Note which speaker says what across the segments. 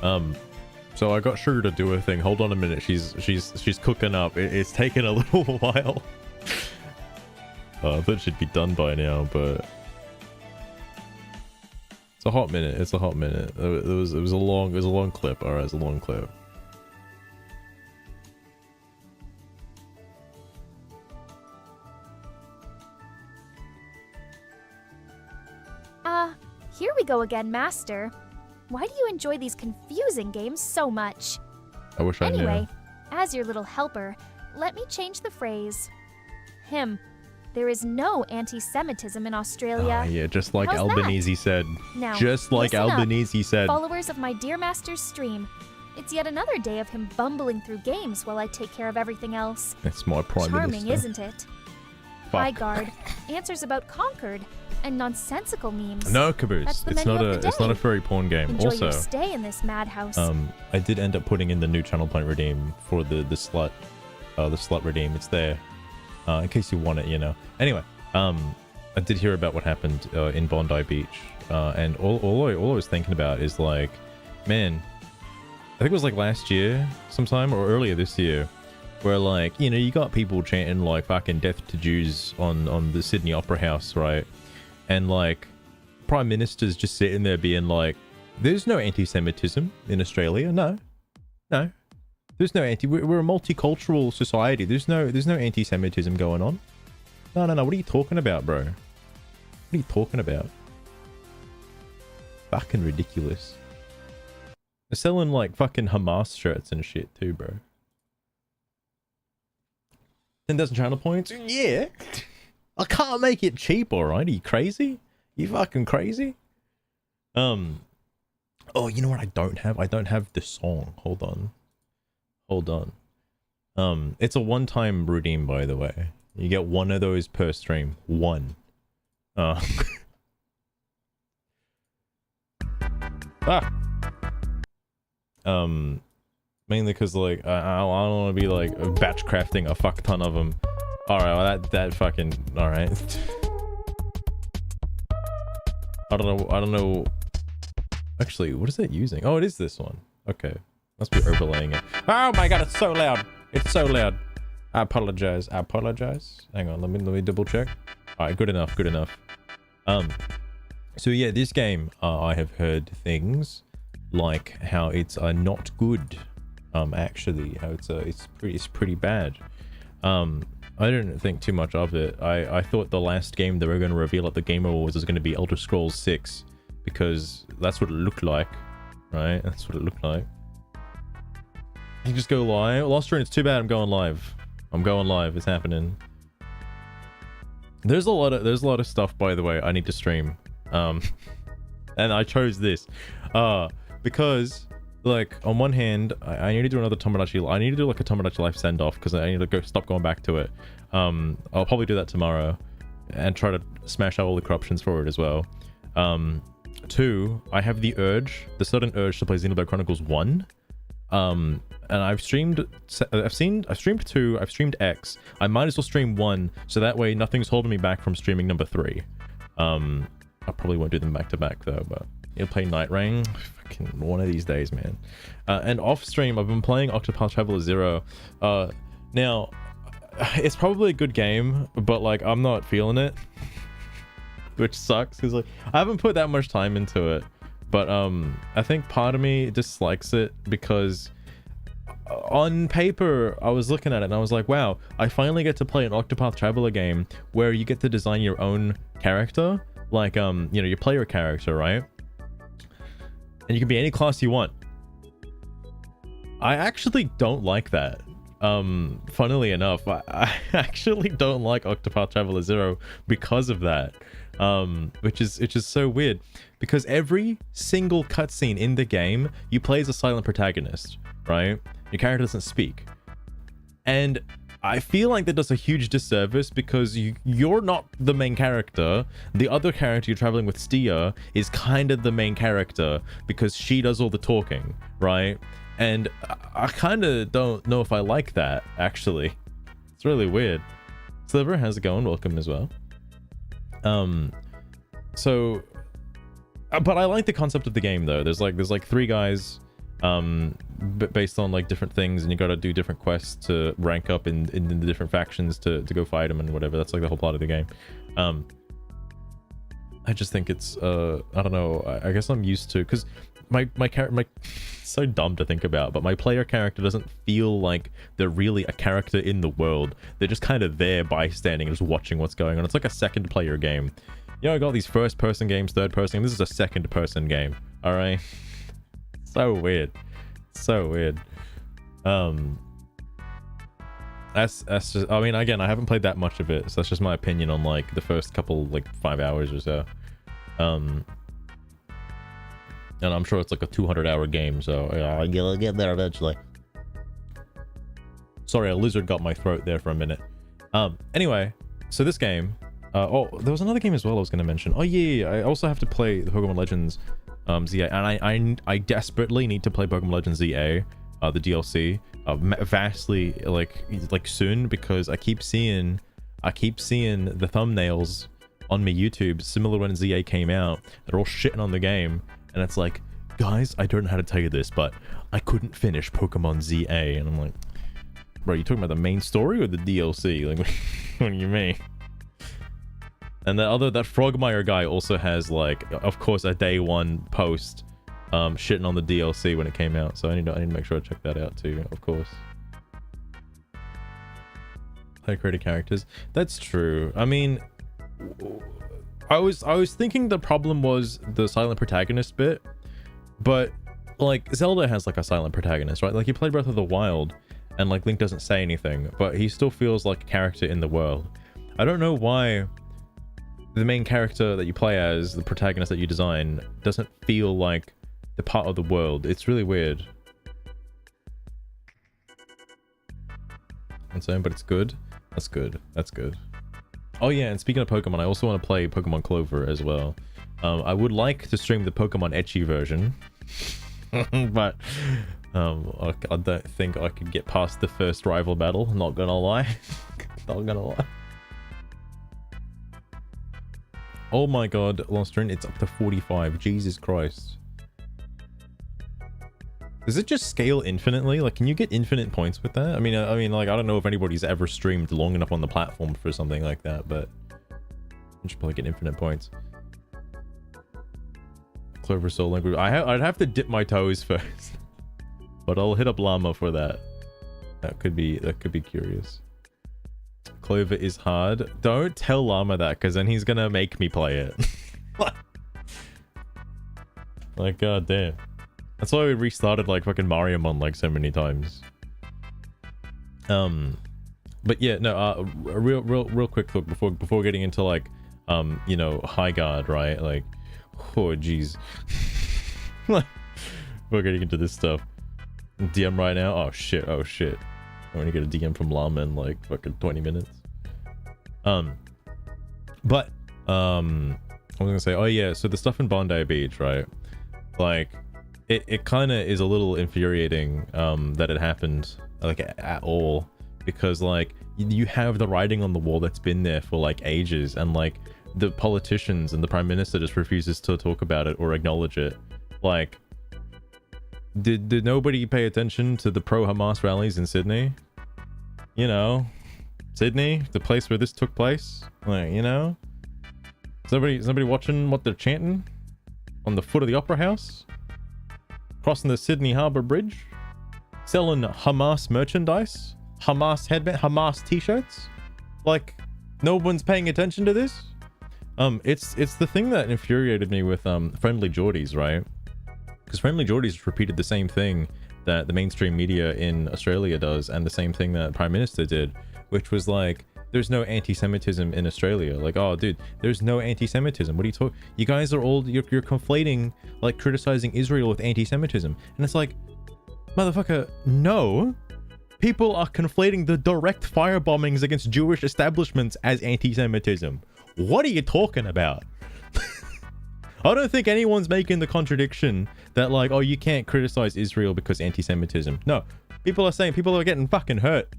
Speaker 1: So I got Sugar to do a thing. Hold on a minute. She's cooking up. It's taken a little while. I thought she'd be done by now, but it's a hot minute. It's a hot minute. It was a long clip. All right, it's a long clip.
Speaker 2: Here we go again, Master. Why do you enjoy these confusing games so much?
Speaker 1: I wish I knew.
Speaker 2: Anyway, as your little helper, let me change the phrase. There is no anti-Semitism in Australia.
Speaker 1: Yeah, just like
Speaker 2: How's
Speaker 1: Albanese said.
Speaker 2: Now,
Speaker 1: Just like
Speaker 2: listen up,
Speaker 1: Albanese said.
Speaker 2: followers of my dear Master's stream. It's yet another day of him bumbling through games while I take care of everything else.
Speaker 1: It's my prime
Speaker 2: Charming,
Speaker 1: minister.
Speaker 2: isn't it?
Speaker 1: Fuck.
Speaker 2: Highguard, answers about Concord, and nonsensical memes.
Speaker 1: No,
Speaker 2: That's
Speaker 1: Caboose.
Speaker 2: the
Speaker 1: It's
Speaker 2: menu
Speaker 1: not
Speaker 2: of
Speaker 1: a
Speaker 2: the
Speaker 1: it's not
Speaker 2: day.
Speaker 1: a furry porn game.
Speaker 2: Enjoy
Speaker 1: Also,
Speaker 2: your stay in this madhouse.
Speaker 1: I did end up putting in the new channel point redeem for the slut redeem. It's there. In case you want it, you know. Anyway, I did hear about what happened in Bondi Beach. And all I was thinking about is like, man, I think it was like last year sometime or earlier this year, where like, you know, you got people chanting like fucking death to Jews on the Sydney Opera House, right? And like prime ministers just sitting there being like, there's no anti-Semitism in Australia. No. There's no we're a multicultural society. There's no anti-Semitism going on. No. What are you talking about, bro? What are you talking about? Fucking ridiculous. They're selling like fucking Hamas shirts and shit too, bro. 10,000 channel points? Yeah. I can't make it cheap, alright? Are you crazy? You fucking crazy? Oh, you know what I don't have? I don't have the song. Hold on. It's a one-time redeem, by the way. You get one of those per stream. One. Mainly because like I don't want to be like batch crafting a fuck ton of them. All right, well that fucking all right. I don't know. Actually, what is it using? Oh, it is this one. Okay, must be overlaying it. Oh my god, it's so loud. It's so loud. I apologize. Hang on, let me double check. All right, good enough. So yeah, this game, I have heard things like how it's not good. Actually, how it's pretty bad. I didn't think too much of it. I thought the last game they were going to reveal at the Game Awards was going to be Elder Scrolls 6 because that's what it looked like, right? That's what it looked like. You just go live. Lost Rune, it's too bad I'm going live. It's happening. There's a lot of stuff, by the way, I need to stream. And I chose this because like on one hand I need to do another Tomodachi. I need to do like a Tomodachi Life send off because I need to stop going back to it. I'll probably do that tomorrow and try to smash out all the corruptions for it as well. 2, I have the sudden urge to play Xenoblade Chronicles 1. And I've streamed 2, I've streamed X. I might as well stream 1 so that way nothing's holding me back from streaming number 3. I probably won't do them back to back though, but you'll play Night Rain fucking one of these days, man. And off stream I've been playing Octopath Traveler 0. Now it's probably a good game, but like I'm not feeling it, which sucks because like I haven't put that much time into it. But I think part of me dislikes it because on paper I was looking at it and I was like, wow, I finally get to play an Octopath Traveler game where you get to design your own character, like you know, your player character, right? And you can be any class you want. I actually don't like that. Funnily enough, I actually don't like Octopath Traveler 0 because of that. Which is so weird because every single cutscene in the game you play as a silent protagonist, right? Your character doesn't speak, and I feel like that does a huge disservice because you're not the main character. The other character you're traveling with, Stia, is kind of the main character because she does all the talking, right? And I kind of don't know if I like that, actually. It's really weird. Sliver, how's it going? Welcome as well. So but I like the concept of the game though. There's like 3 guys based on like different things, and you got to do different quests to rank up in the different factions to go fight them and whatever. That's like the whole plot of the game. I just think it's I don't know, I guess I'm used to, because my character, so dumb to think about, but my player character doesn't feel like they're really a character in the world. They're just kind of there bystanding and just watching what's going on. It's like a second player game. You know, I got these first person games, third person. This is a second person game. All right. So weird. So weird. That's just, I mean, again, I haven't played that much of it, so that's just my opinion on like the first couple, like 5 hours or so. And I'm sure it's like a 200-hour game, so yeah, you'll get there eventually. Sorry, a lizard got my throat there for a minute. Anyway, so this game, oh, there was another game as well I was going to mention. Oh yeah, I also have to play the Pokemon Legends ZA, and I desperately need to play Pokemon Legends ZA, the DLC, vastly like soon, because I keep seeing the thumbnails on my YouTube similar when ZA came out. They're all shitting on the game, and it's like, guys, I don't know how to tell you this, but I couldn't finish Pokemon ZA, and I'm like, bro, you talking about the main story or the DLC? Like, what do you mean? And that Frogmire guy also has, like, of course, a day one post shitting on the DLC when it came out, so I need to make sure I check that out too, of course. High created characters, that's true. I mean, I was thinking the problem was the silent protagonist bit, but like Zelda has like a silent protagonist, right? Like you play Breath of the Wild and like Link doesn't say anything, but he still feels like a character in the world. I don't know why the main character that you play as, the protagonist that you design, doesn't feel like the part of the world. It's really weird. I'm saying, but it's good. That's good. That's good. Oh yeah, and speaking of Pokemon, I also want to play Pokemon Clover as well. I would like to stream the Pokemon Ecchi version, but I don't think I could get past the first rival battle. Not gonna lie. Not gonna lie. Oh my god, Lost Rune, it's up to 45. Jesus Christ. Does it just scale infinitely? Like, can you get infinite points with that? I mean, like, I don't know if anybody's ever streamed long enough on the platform for something like that, but you should probably get infinite points. Clover Soul Link. I'd have to dip my toes first, but I'll hit up Llama for that. That could be curious. Clover is hard. Don't tell Llama that, because then he's gonna make me play it. Like, god damn. That's why we restarted like fucking Mario Mon like so many times. But yeah, no, real quick look before getting into like you know, Highguard, right? Like, oh jeez. We're getting into this stuff. DM right now. Oh shit. I'm gonna get a DM from Llama in like fucking 20 minutes. But I was gonna say, oh yeah, so the stuff in Bondi Beach, right? Like, it kind of is a little infuriating that it happened like at all, because like you have the writing on the wall that's been there for like ages, and like the politicians and the prime minister just refuses to talk about it or acknowledge it. Like, did nobody pay attention to the pro-Hamas rallies in Sydney? You know, Sydney, the place where this took place. Like, you know, is nobody watching what they're chanting on the foot of the Opera House? Crossing the Sydney Harbour Bridge, selling Hamas merchandise, Hamas headband, Hamas t-shirts. Like, no one's paying attention to this. It's the thing that infuriated me with Friendly Geordies, right? Because Friendly Geordies repeated the same thing that the mainstream media in Australia does, and the same thing that Prime Minister did, which was like, there's no anti-Semitism in Australia. Like, oh dude, there's no anti-Semitism. What are you talking? You guys are all, you're conflating like criticizing Israel with anti-Semitism. And it's like, motherfucker, no. People are conflating the direct fire bombings against Jewish establishments as anti-Semitism. What are you talking about? I don't think anyone's making the contradiction that like, oh, you can't criticize Israel because anti-Semitism. No, people are saying people are getting fucking hurt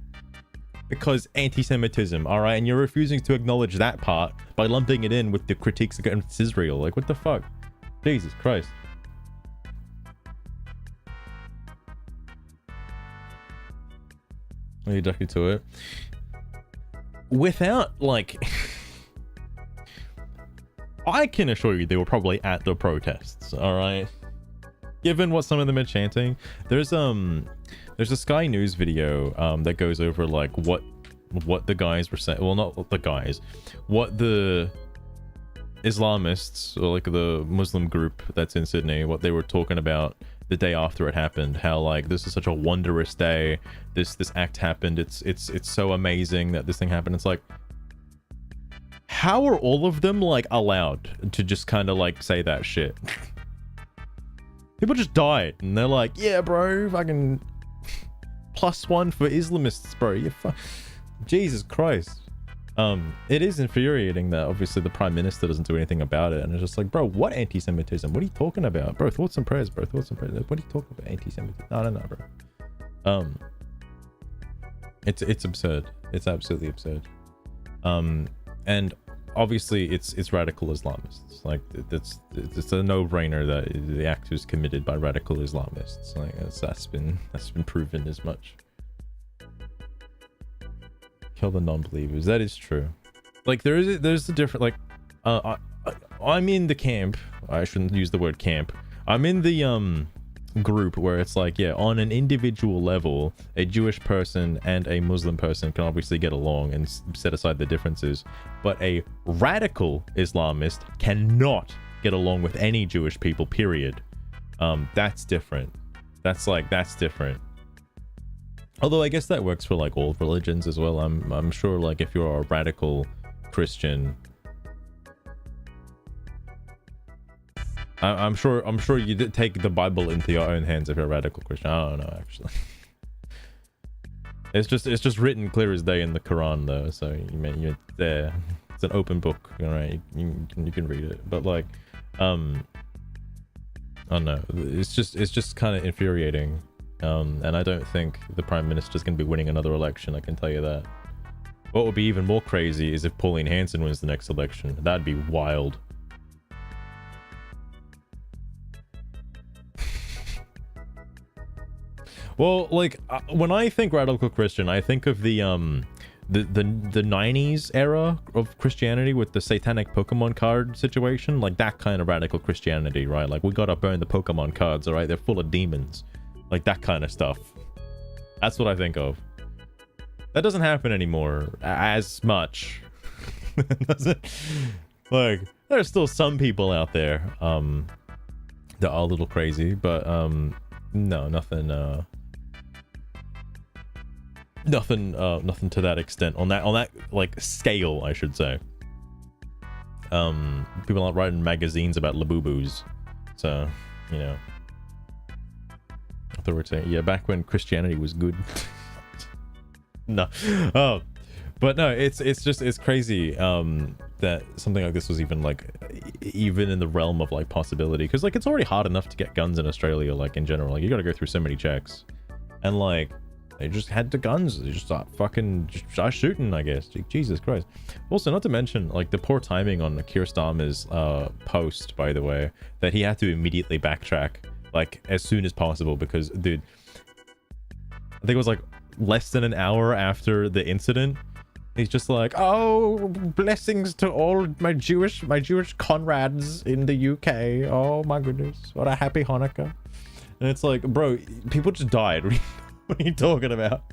Speaker 1: because anti-Semitism, all right? And you're refusing to acknowledge that part by lumping it in with the critiques against Israel. Like, what the fuck? Jesus Christ. Exactly to it. Without, like... I can assure you they were probably at the protests, alright? Given what some of them are chanting. There's a Sky News video that goes over, like, what the guys were saying. Well, not the guys. What the Islamists, or, like, the Muslim group that's in Sydney, what they were talking about the day after it happened. How, like, this is such a wondrous day. This act happened. It's so amazing that this thing happened. It's like, how are all of them, like, allowed to just kind of, like, say that shit? People just died, and they're like, yeah, bro, fucking +1 for Islamists, bro. Jesus Christ. It is infuriating that obviously the Prime Minister doesn't do anything about it, and it's just like, bro, what anti-Semitism? What are you talking about? Bro, thoughts and prayers, bro. Thoughts and prayers. What are you talking about? Anti-Semitism? No, bro. It's absurd. It's absolutely absurd. And obviously it's radical Islamists. Like, it's a no-brainer that the act was committed by radical Islamists. Like, that's been proven as much. Kill the non-believers. That is true. Like, there's a different, like, I'm in the camp. I shouldn't use the word camp. I'm in the group where it's like, yeah, on an individual level, a Jewish person and a Muslim person can obviously get along and set aside the differences, but a radical Islamist cannot get along with any Jewish people, period. That's different. That's different. Although I guess that works for, like, all religions as well. I'm sure, like, if you're a radical Christian, I'm sure you did take the Bible into your own hands if you're a radical Christian. I don't know, actually. It's just written clear as day in the Quran, though. So you're there. It's an open book, all right? You can read it. But, like, I don't know. It's just kind of infuriating. And I don't think the Prime Minister's going to be winning another election. I can tell you that. What would be even more crazy is if Pauline Hanson wins the next election. That'd be wild. Well, like, when I think radical Christian, I think of the 90s era of Christianity with the satanic Pokemon card situation, like that kind of radical Christianity, right? Like, we gotta burn the Pokemon cards, all right? They're full of demons, like that kind of stuff. That's what I think of. That doesn't happen anymore as much. Doesn't, like, there's still some people out there that are a little crazy, but no, nothing to that extent, on that like scale, I should say. People aren't writing magazines about Labubu's, so, you know. I thought we were saying, yeah, back when Christianity was good. No. Oh, but no, it's crazy that something like this was even in the realm of, like, possibility, because, like, it's already hard enough to get guns in Australia, like, in general. Like, you gotta go through so many checks, and, like, they just had the guns. They just start shooting, I guess. Jesus Christ. Also, not to mention, like, the poor timing on Keir Starmer's post, by the way, that he had to immediately backtrack, like, as soon as possible, because, dude, I think it was, like, less than an hour after the incident, he's just like, oh, blessings to all my Jewish comrades in the UK. Oh my goodness, what a happy Hanukkah. And it's like, bro, people just died. What are you talking about?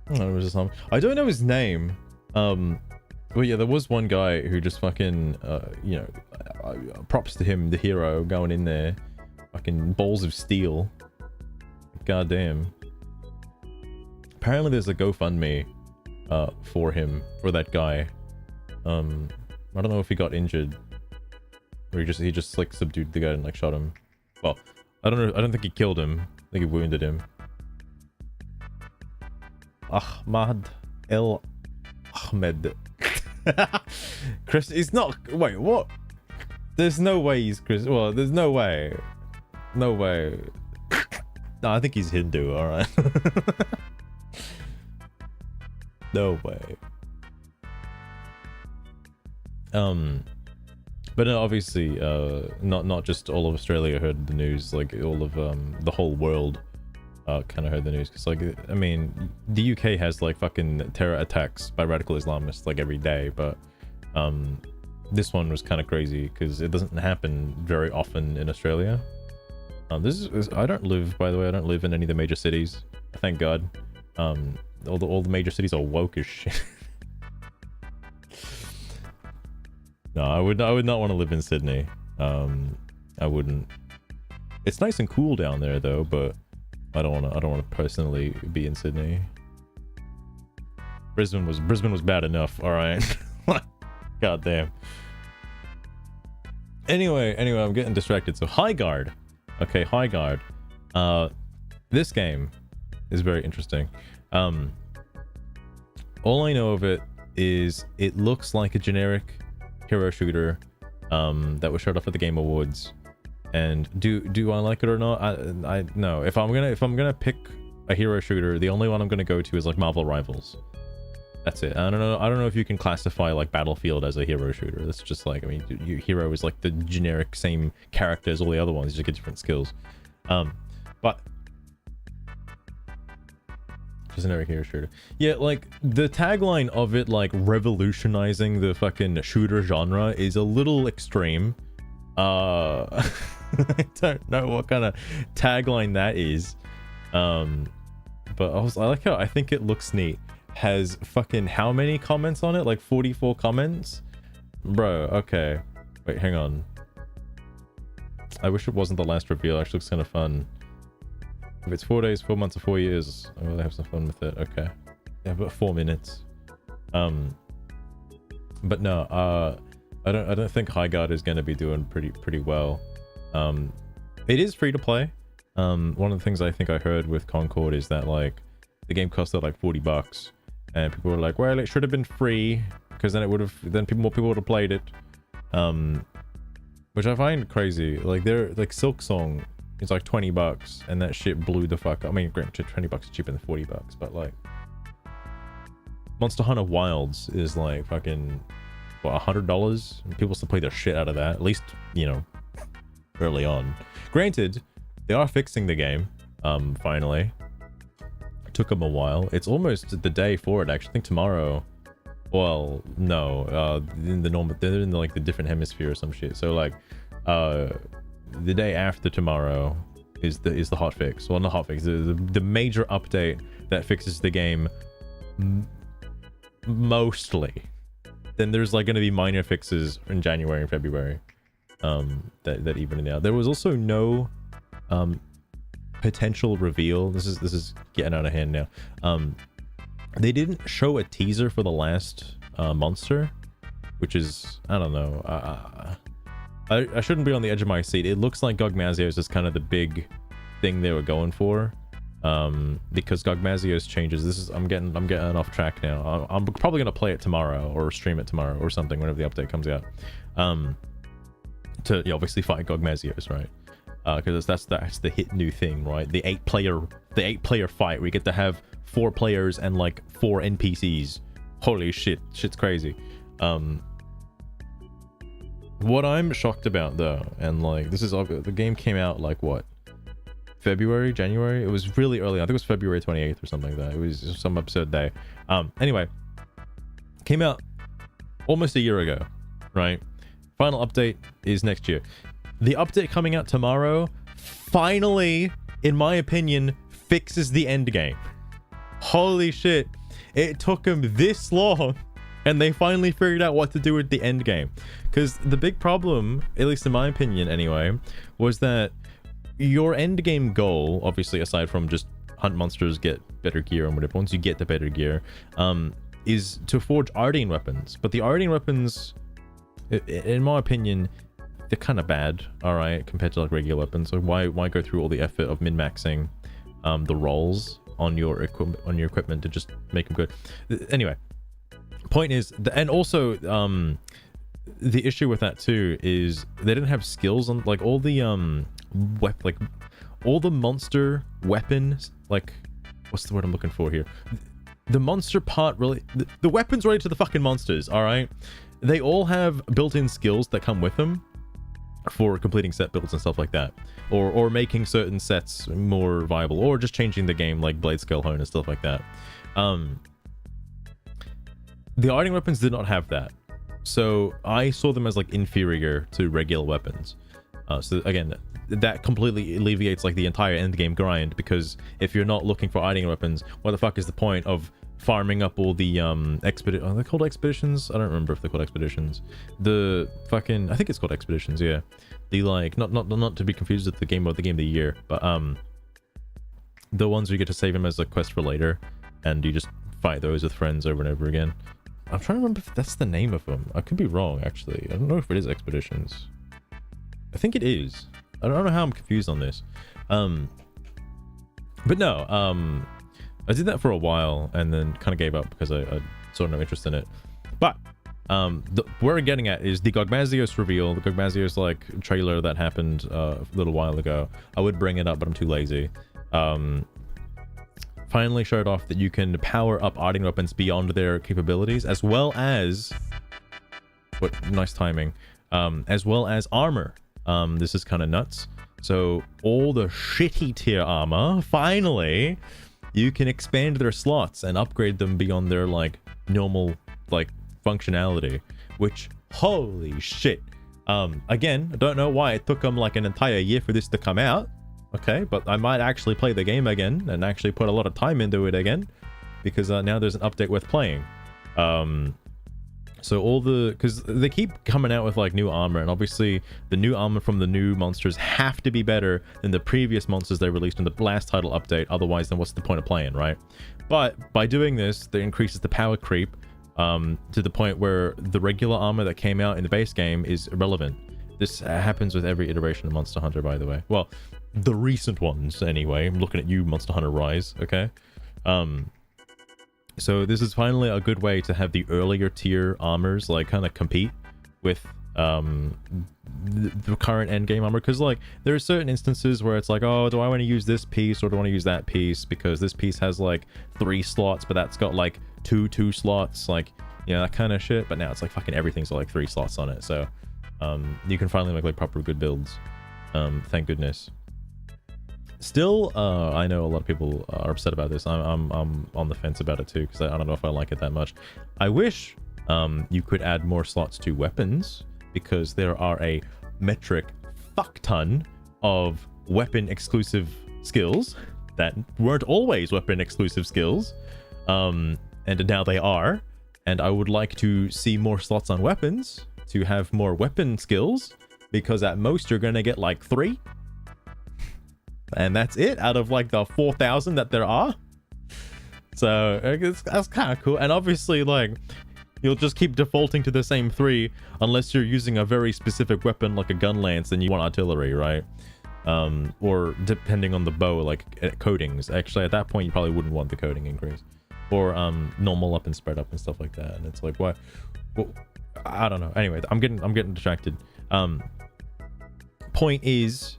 Speaker 1: I don't know his name. Well, yeah, there was one guy who just fucking, you know, props to him, the hero, going in there, fucking balls of steel. Goddamn. Apparently there's a GoFundMe for him, for that guy. I don't know if he got injured, or he just like subdued the guy and, like, shot him. Well, I don't know. I don't think he killed him. I think he wounded him. Ahmad El Ahmed. Chris, he's not. Wait, what? There's no way he's Chris. Well, there's no way. No way. No, I think he's Hindu. All right. No way. But no, obviously, not just all of Australia heard the news, like all of the whole world kind of heard the news. Because, like, I mean, the UK has like fucking terror attacks by radical Islamists like every day, but this one was kind of crazy because it doesn't happen very often in Australia. I don't live, by the way, I don't live in any of the major cities. Thank God. All the major cities are woke as shit. No, I would not want to live in Sydney. I wouldn't. It's nice and cool down there though, but I don't want to personally be in Sydney. Brisbane was bad enough, all right. God damn. Anyway, I'm getting distracted. So Highguard. Okay, Highguard. This game is very interesting. All I know of it is it looks like a generic hero shooter that was showed off at the Game Awards. And do I like it or not? I no. If I'm gonna pick a hero shooter, the only one I'm gonna go to is like Marvel Rivals. That's it. I don't know if you can classify like Battlefield as a hero shooter. That's just like, I mean, your hero is like the generic same character as all the other ones. You just get different skills. But just generic hero shooter. Yeah, like the tagline of it, like revolutionizing the fucking shooter genre, is a little extreme. I don't know what kind of tagline that is. But I like how I think it looks neat. Has fucking how many comments on it? Like 44 comments? Bro, okay. Wait, hang on. I wish it wasn't the last reveal. It actually looks kind of fun. If it's 4 days, 4 months, or 4 years, I will have some fun with it. Okay. Yeah, about 4 minutes. But no, I don't think Highguard is going to be doing pretty well. It is free to play. One of the things I think I heard with Concord is that like the game costed like $40, and people were like, well, it should have been free because then more people would have played it. Which I find crazy. Like they're like Silk Song is like $20, and that shit blew the fuck up. I mean, granted, $20 is cheaper than $40, but like Monster Hunter Wilds is like fucking what, $100, and people still play their shit out of that. At least, you know, early on. Granted, they are fixing the game. Finally. It took them a while. It's almost the day for it. Actually, I think tomorrow. Well, no. In the normal, they're in like the different hemisphere or some shit. So like, the day after tomorrow is the hotfix. Well, not hotfix. The major update that fixes the game mostly. Then there's like going to be minor fixes in January and February. That even it out. There was also no potential reveal. This is getting out of hand now. They didn't show a teaser for the last monster, which is, I don't know. I shouldn't be on the edge of my seat. It looks like Gogmazios is kind of the big thing they were going for, because Gogmazios changes. I'm getting off track now. I'm probably gonna play it tomorrow or stream it tomorrow or something whenever the update comes out. To obviously fight Gogmazios, right? Because that's the hit new thing, right? The eight player fight. We get to have 4 players and like 4 NPCs. Holy shit, shit's crazy. What I'm shocked about though, and like this is obvious, the game came out like what, February, January? It was really early. I think it was February 28th or something like that. It was some absurd day. Anyway, came out almost a year ago, right? Final update is next year. The update coming out tomorrow finally, in my opinion, fixes the end game. Holy shit. It took them this long, and they finally figured out what to do with the end game. Because the big problem, at least in my opinion anyway, was that your end game goal, obviously aside from just hunt monsters, get better gear and whatever, once you get the better gear, is to forge Ardian weapons. But the Ardian weapons, in my opinion, they're kind of bad, all right, compared to like regular weapons. So why go through all the effort of min-maxing the rolls on your equipment to just make them good? Anyway, point is, and also the issue with that too is they didn't have skills on like all the all the monster weapons, like what's the word I'm looking for here? The monster part really, the weapons related to the fucking monsters, all right? they all have built-in skills that come with them for completing set builds and stuff like that, or making certain sets more viable, or just changing the game, like blade scale hone and stuff like that. The ironing weapons did not have that, so I saw them as like inferior to regular weapons. So again, that completely alleviates like the entire end game grind, because if you're not looking for ironing weapons, what the fuck is the point of farming up all the are they called expeditions? I don't remember if they're called expeditions. The fucking, I think it's called expeditions, yeah. The like, not to be confused with the game of the year, but the ones where you get to save them as a quest for later, and you just fight those with friends over and over again. I'm trying to remember if that's the name of them. I could be wrong, actually. I don't know if it is expeditions. I think it is. I don't know how I'm confused on this. But no, I did that for a while and then kind of gave up because I saw no interest in it. But where we're getting at is the Gogmazios reveal, the Gogmazios like trailer that happened a little while ago. I would bring it up, but I'm too lazy. Finally showed off that you can power up ironing weapons beyond their capabilities, as well as, what nice timing, as well as armor. This is kind of nuts. So all the shitty tier armor, finally, you can expand their slots and upgrade them beyond their like normal like functionality, which holy shit. Again, I don't know why it took them like an entire year for this to come out. Okay, but I might actually play the game again and actually put a lot of time into it again, because now there's an update worth playing. So all the, because they keep coming out with like new armor, and obviously the new armor from the new monsters have to be better than the previous monsters they released in the last title update. Otherwise, then what's the point of playing, right? But by doing this, they increases the power creep to the point where the regular armor that came out in the base game is irrelevant. This happens with every iteration of Monster Hunter, by the way. Well, the recent ones anyway. I'm looking at you, Monster Hunter Rise, okay? So this is finally a good way to have the earlier tier armors like kind of compete with the current end game armor, because like there are certain instances where it's like, oh, do I want to use this piece or do I want to use that piece, because this piece has like 3 slots but that's got like two slots, like, you know, that kind of shit. But now it's like fucking everything's got like 3 slots on it, so you can finally make like proper good builds. Thank goodness. Still, I know a lot of people are upset about this. I'm on the fence about it too, because I don't know if I like it that much. I wish you could add more slots to weapons, because there are a metric fuck ton of weapon exclusive skills that weren't always weapon exclusive skills, and now they are. And I would like to see more slots on weapons to have more weapon skills, because at most you're gonna get like 3. And that's it out of like the 4,000 that there are. So that's kind of cool. And obviously, like, you'll just keep defaulting to the same 3 unless you're using a very specific weapon like a gun lance and you want artillery, right? Or depending on the bow, like coatings. Actually, at that point you probably wouldn't want the coating increase, or normal up and spread up and stuff like that. And it's like, what? Well, I don't know. Anyway, I'm getting distracted. Point is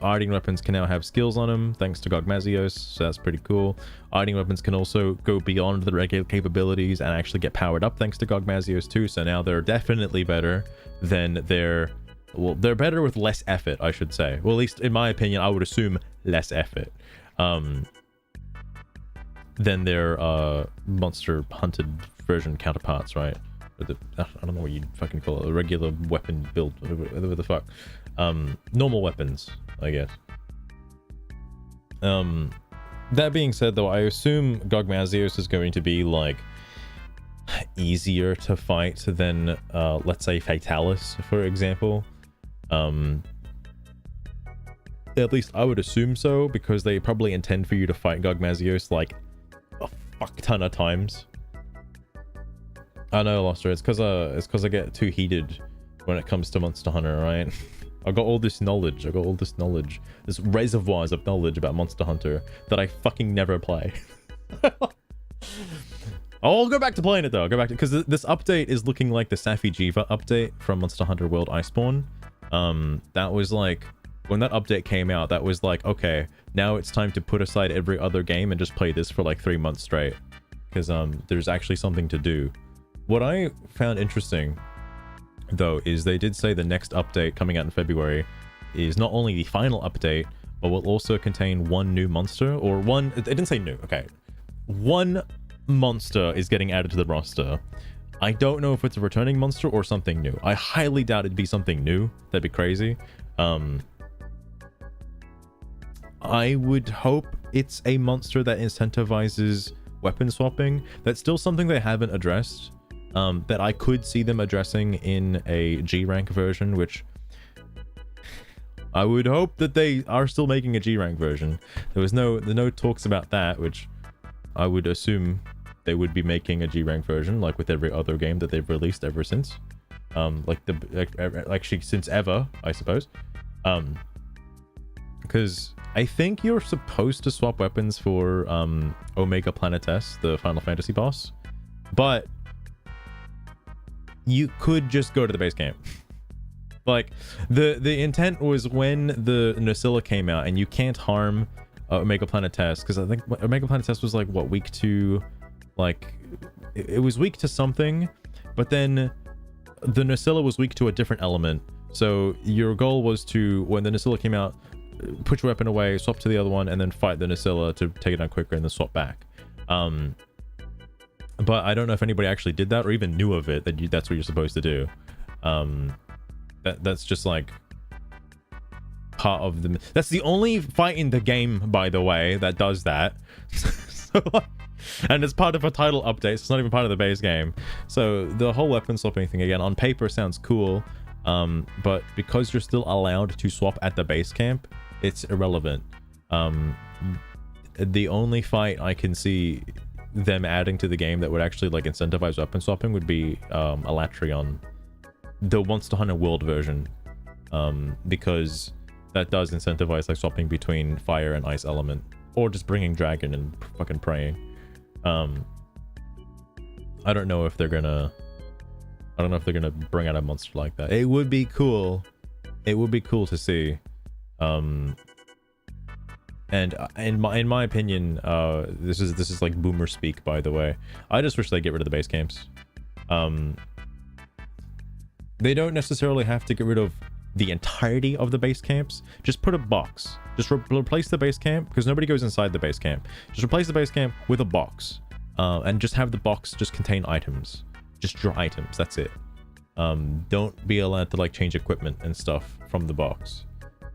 Speaker 1: ironing weapons can now have skills on them thanks to Gogmazios, so that's pretty cool. Ironing weapons can also go beyond the regular capabilities and actually get powered up thanks to Gogmazios too, so now they're definitely better than their, well, they're better with less effort, I should say. Well, at least in my opinion, I would assume less effort than their monster hunted version counterparts, right? I don't know what you'd fucking call it, a regular weapon build, whatever the fuck. Normal weapons, I guess. That being said, though, I assume Gogmazios is going to be like easier to fight than let's say Fatalis, for example. At least I would assume so, because they probably intend for you to fight Gogmazios like a fuck ton of times. I know, Loster, it's because I get too heated when it comes to Monster Hunter, right? I got all this knowledge, this reservoirs of knowledge about Monster Hunter that I fucking never play. I'll go back to playing it though, because this update is looking like the Safi Jiva update from Monster Hunter World Iceborne. That was like, when that update came out, that was like, okay, now it's time to put aside every other game and just play this for like 3 months straight, because there's actually something to do. What I found interesting, though, is they did say the next update coming out in February is not only the final update, but will also contain one new monster, or one... It didn't say new, okay. One monster is getting added to the roster. I don't know if it's a returning monster or something new. I highly doubt it'd be something new. That'd be crazy. I would hope it's a monster that incentivizes weapon swapping. That's still something they haven't addressed. That I could see them addressing in a G rank version, which I would hope that they are still making a G rank version. There was no talks about that, which I would assume they would be making a G rank version, like with every other game that they've released ever since. Actually since ever, I suppose. Because I think you're supposed to swap weapons for Omega Planetes, the Final Fantasy boss, but you could just go to the base camp. Like, the intent was when the Nacilla came out, and you can't harm Omega Planetes, because I think Omega Planetes was like, what, weak to, like, it was weak to something, but then the Nacilla was weak to a different element. So your goal was to, when the Nacilla came out, put your weapon away, swap to the other one, and then fight the Nacilla to take it down quicker and then swap back. But I don't know if anybody actually did that or even knew of it, that's what you're supposed to do. That's just like part of the... That's the only fight in the game, by the way, that does that. So, and it's part of a title update, so it's not even part of the base game. So the whole weapon swapping thing, again, on paper sounds cool, but because you're still allowed to swap at the base camp, it's irrelevant. The only fight I can see them adding to the game that would actually like incentivize weapon swapping would be Alatreon, the Monster Hunter World version, because that does incentivize like swapping between fire and ice element, or just bringing dragon and fucking praying. I don't know if they're gonna bring out a monster like that. It would be cool. It would be cool to see. And in my opinion, this is like boomer speak, by the way. I just wish they get rid of the base camps. They don't necessarily have to get rid of the entirety of the base camps. Just put a box. Just replace the base camp, because nobody goes inside the base camp. Just replace the base camp with a box, and just have the box just contain items. Just your items. That's it. Don't be allowed to like change equipment and stuff from the box,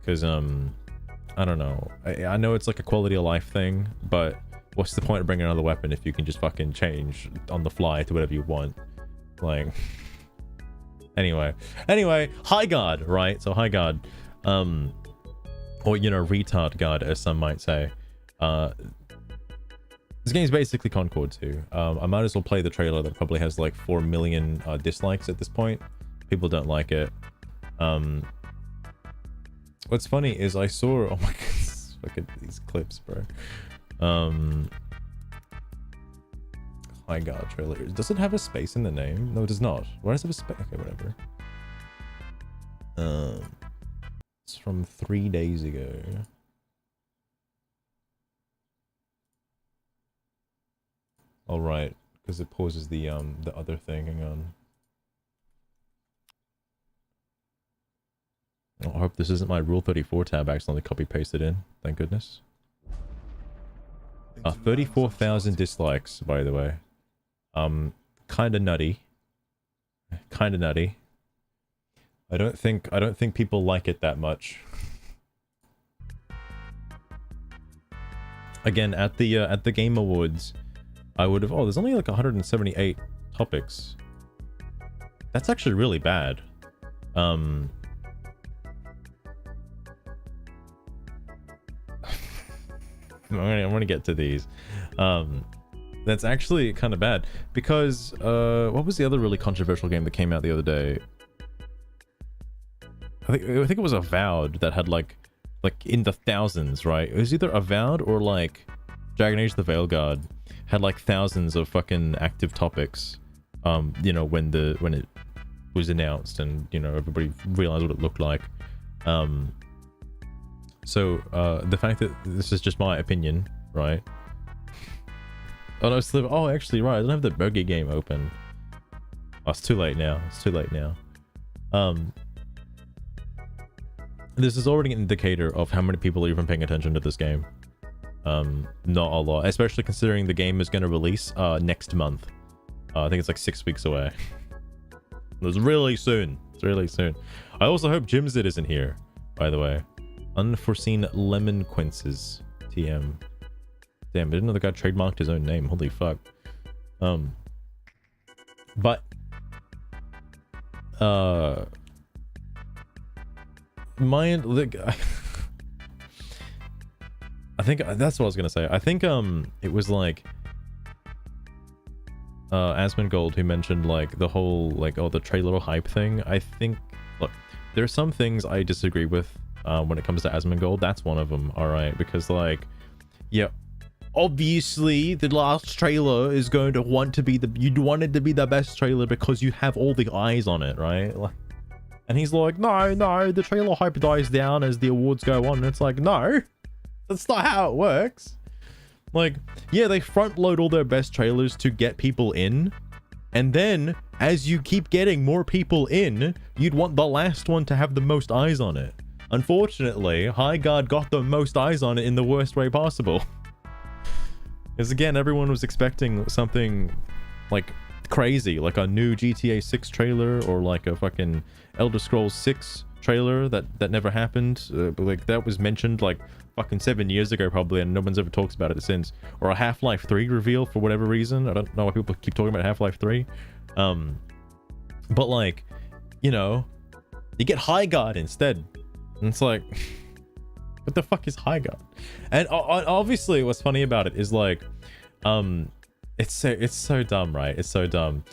Speaker 1: because I don't know. I know it's like a quality of life thing, but what's the point of bringing another weapon if you can just fucking change on the fly to whatever you want? Like, anyway, Highguard, right? So Highguard, or you know, retard guard, as some might say. This game's basically Concord 2. I might as well play the trailer that probably has like 4 million dislikes at this point. People don't like it. What's funny is I saw... Oh my god, look at these clips, bro. Highguard trailer. Does it have a space in the name? No, it does not. Why does it have a space? Okay, whatever. It's from 3 days ago. All right, because it pauses the other thing. Hang on. I hope this isn't my Rule 34 tab accidentally copy pasted in. Thank goodness. 34,000 dislikes, by the way. Kinda nutty. Kinda nutty. I don't think people like it that much. Again, at the Game Awards, I would have... Oh, there's only like 178 topics. That's actually really bad. I'm gonna get to these. That's actually kind of bad, because what was the other really controversial game that came out the other day? I think it was Avowed that had like in the thousands, right? It was either Avowed or like Dragon Age the Veilguard had like thousands of fucking active topics. You know, when it was announced, and you know, everybody realized what it looked like. So the fact that this is just my opinion, right? Oh no, Sliver. Oh, actually, right. I don't have the Bogey game open. Oh, it's too late now. It's too late now. This is already an indicator of how many people are even paying attention to this game. Not a lot, especially considering the game is going to release next month. I think it's like 6 weeks away. It's really soon. It's really soon. I also hope Jimzit isn't here, by the way. Unforeseen lemon quinces. TM. Damn, I didn't know the guy trademarked his own name. Holy fuck. But I think that's what I was gonna say. I think it was like Asmongold who mentioned like the whole like the trailer hype thing. I think, look, there are some things I disagree with when it comes to Asmongold. That's one of them. All right, because like, yeah, obviously the last trailer is going to want to be you'd want it to be the best trailer because you have all the eyes on it, right? Like, and he's like, no, the trailer hype dies down as the awards go on. And it's like, no, that's not how it works. Like, yeah, they front load all their best trailers to get people in. And then as you keep getting more people in, you'd want the last one to have the most eyes on it. Unfortunately, Highguard got the most eyes on it in the worst way possible. Because again, everyone was expecting something like crazy, like a new GTA 6 trailer or like a fucking Elder Scrolls 6 trailer that never happened. Like that was mentioned like fucking 7 years ago probably, and no one's ever talks about it since. Or a Half-Life 3 reveal for whatever reason. I don't know why people keep talking about Half-Life 3. But like, you know, you get Highguard instead. And it's like, what the fuck is Highguard? And obviously what's funny about it is like, it's so dumb, right? It's so dumb.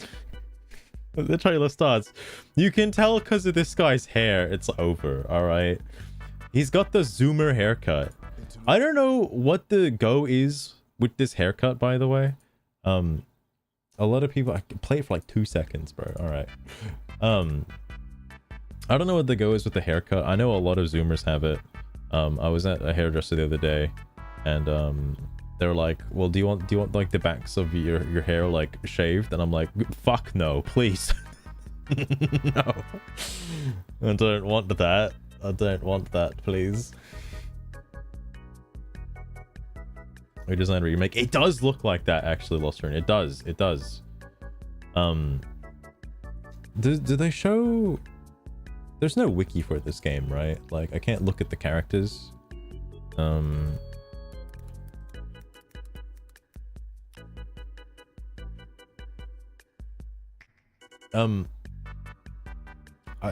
Speaker 1: The trailer starts. You can tell because of this guy's hair, it's over, all right? He's got the zoomer haircut. I don't know what the go is with this haircut, by the way. A lot of people, I can play it for like 2 seconds, bro. All right. I don't know what the go is with the haircut. I know a lot of zoomers have it. I was at a hairdresser the other day, and they were like, well, do you want like the backs of your hair like shaved? And I'm like, fuck no, please. No, I don't want that. I don't want that, please. Redesign remake. It does look like that actually, Lostern. It does. Do they show? There's no wiki for this game, right? Like I can't look at the characters.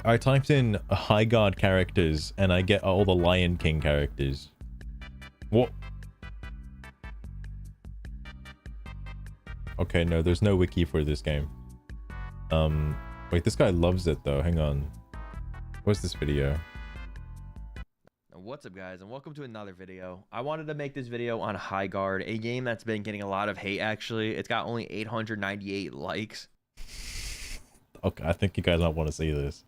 Speaker 1: I typed in Highguard characters and I get all the Lion King characters. What? Okay, no, there's no wiki for this game. Wait, this guy loves it though. Hang on. What's this video?
Speaker 3: What's up, guys, and welcome to another video. I wanted to make this video on Highguard, a game that's been getting a lot of hate actually. It's got only 898 likes.
Speaker 1: Okay, I think you guys might want to see this.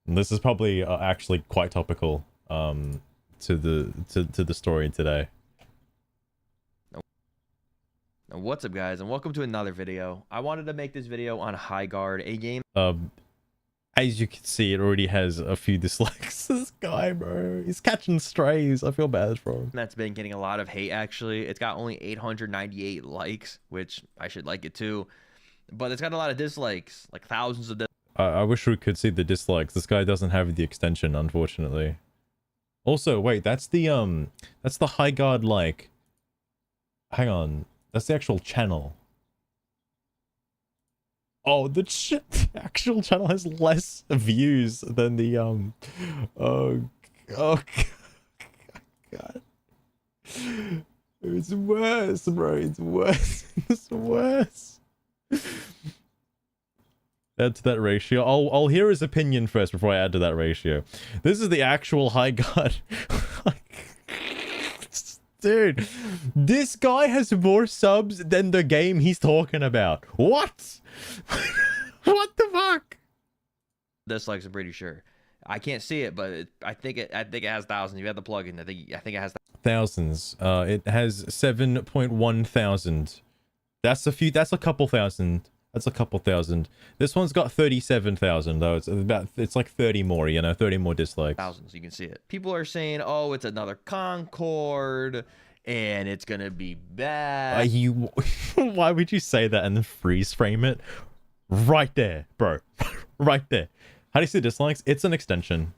Speaker 1: And this is probably actually quite topical to the story today.
Speaker 3: What's up, guys, and welcome to another video. I wanted to make this video on Highguard, a game
Speaker 1: as you can see, it already has a few dislikes. This guy, bro, he's catching strays. I feel bad for him.
Speaker 3: That's been getting a lot of hate actually. It's got only 898 likes, which I should like it too, but it's got a lot of dislikes, like thousands of
Speaker 1: I wish we could see the dislikes. This guy doesn't have the extension, unfortunately. Also, wait, that's the Highguard, like, hang on, that's the actual channel. Oh, the actual channel has less views than the oh god. It's worse, bro. It's worse. It's worse. Add to that ratio. I'll hear his opinion first before I add to that ratio. This is the actual Highguard. Dude, this guy has more subs than the game he's talking about. What? What the fuck?
Speaker 3: dislikes, I'm pretty sure. I can't see it, but I think it has thousands. You have the plugin. I think it has
Speaker 1: thousands. It has 7.1 thousand. That's a couple thousand. That's a couple thousand. This one's got 37,000 though. It's like 30 more, you know, 30 more dislikes.
Speaker 3: Thousands, you can see it. People are saying, "Oh, it's another Concord, and it's gonna be bad."
Speaker 1: Why would you say that and then freeze frame it? Right there, bro. Right there. How do you see dislikes? It's an extension.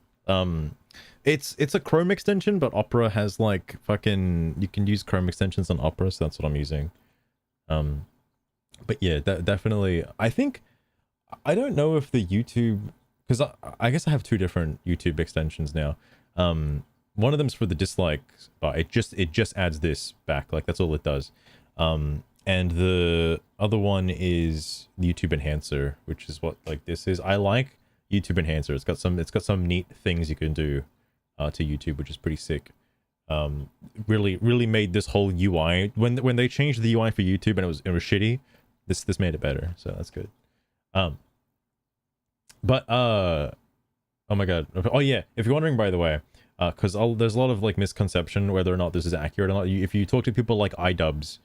Speaker 1: It's a Chrome extension, but Opera has like fucking, you can use Chrome extensions on Opera, so that's what I'm using. But yeah, definitely. I think, I don't know if the YouTube, because I guess I have two different YouTube extensions now. One of them's for the dislikes, but it just adds this back, like that's all it does. And the other one is the YouTube Enhancer, which is what like this is. I like YouTube Enhancer. It's got some neat things you can do to YouTube, which is pretty sick. Really made this whole UI, when they changed the UI for YouTube and it was shitty, this made it better, so that's good. But oh my god, oh yeah, if you're wondering, by the way, because there's a lot of like misconception whether or not this is accurate or not. If you talk to people like iDubbbz,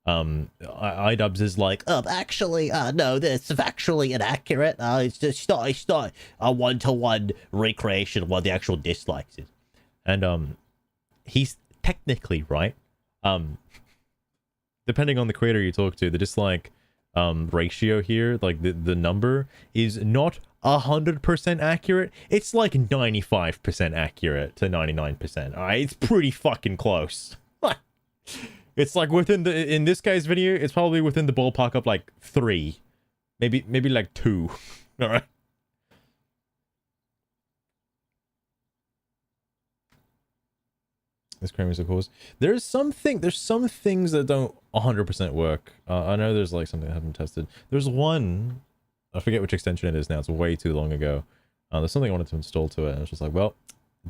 Speaker 1: iDubbbz is like, actually, no, this is factually inaccurate. It's not a one-to-one recreation of what the actual dislikes is. And he's technically right. Depending on the creator you talk to, the dislike ratio here, like the number is not 100% accurate. It's like 95% accurate to 99%. All right, it's pretty fucking close. It's like within in this guy's video, it's probably within the ballpark of like 3, maybe like 2. All right. This cream is of course. There's some things that don't 100% work. I know there's like something I haven't tested. There's one, I forget which extension it is now. It's way too long ago. There's something I wanted to install to it, and it's just like, well,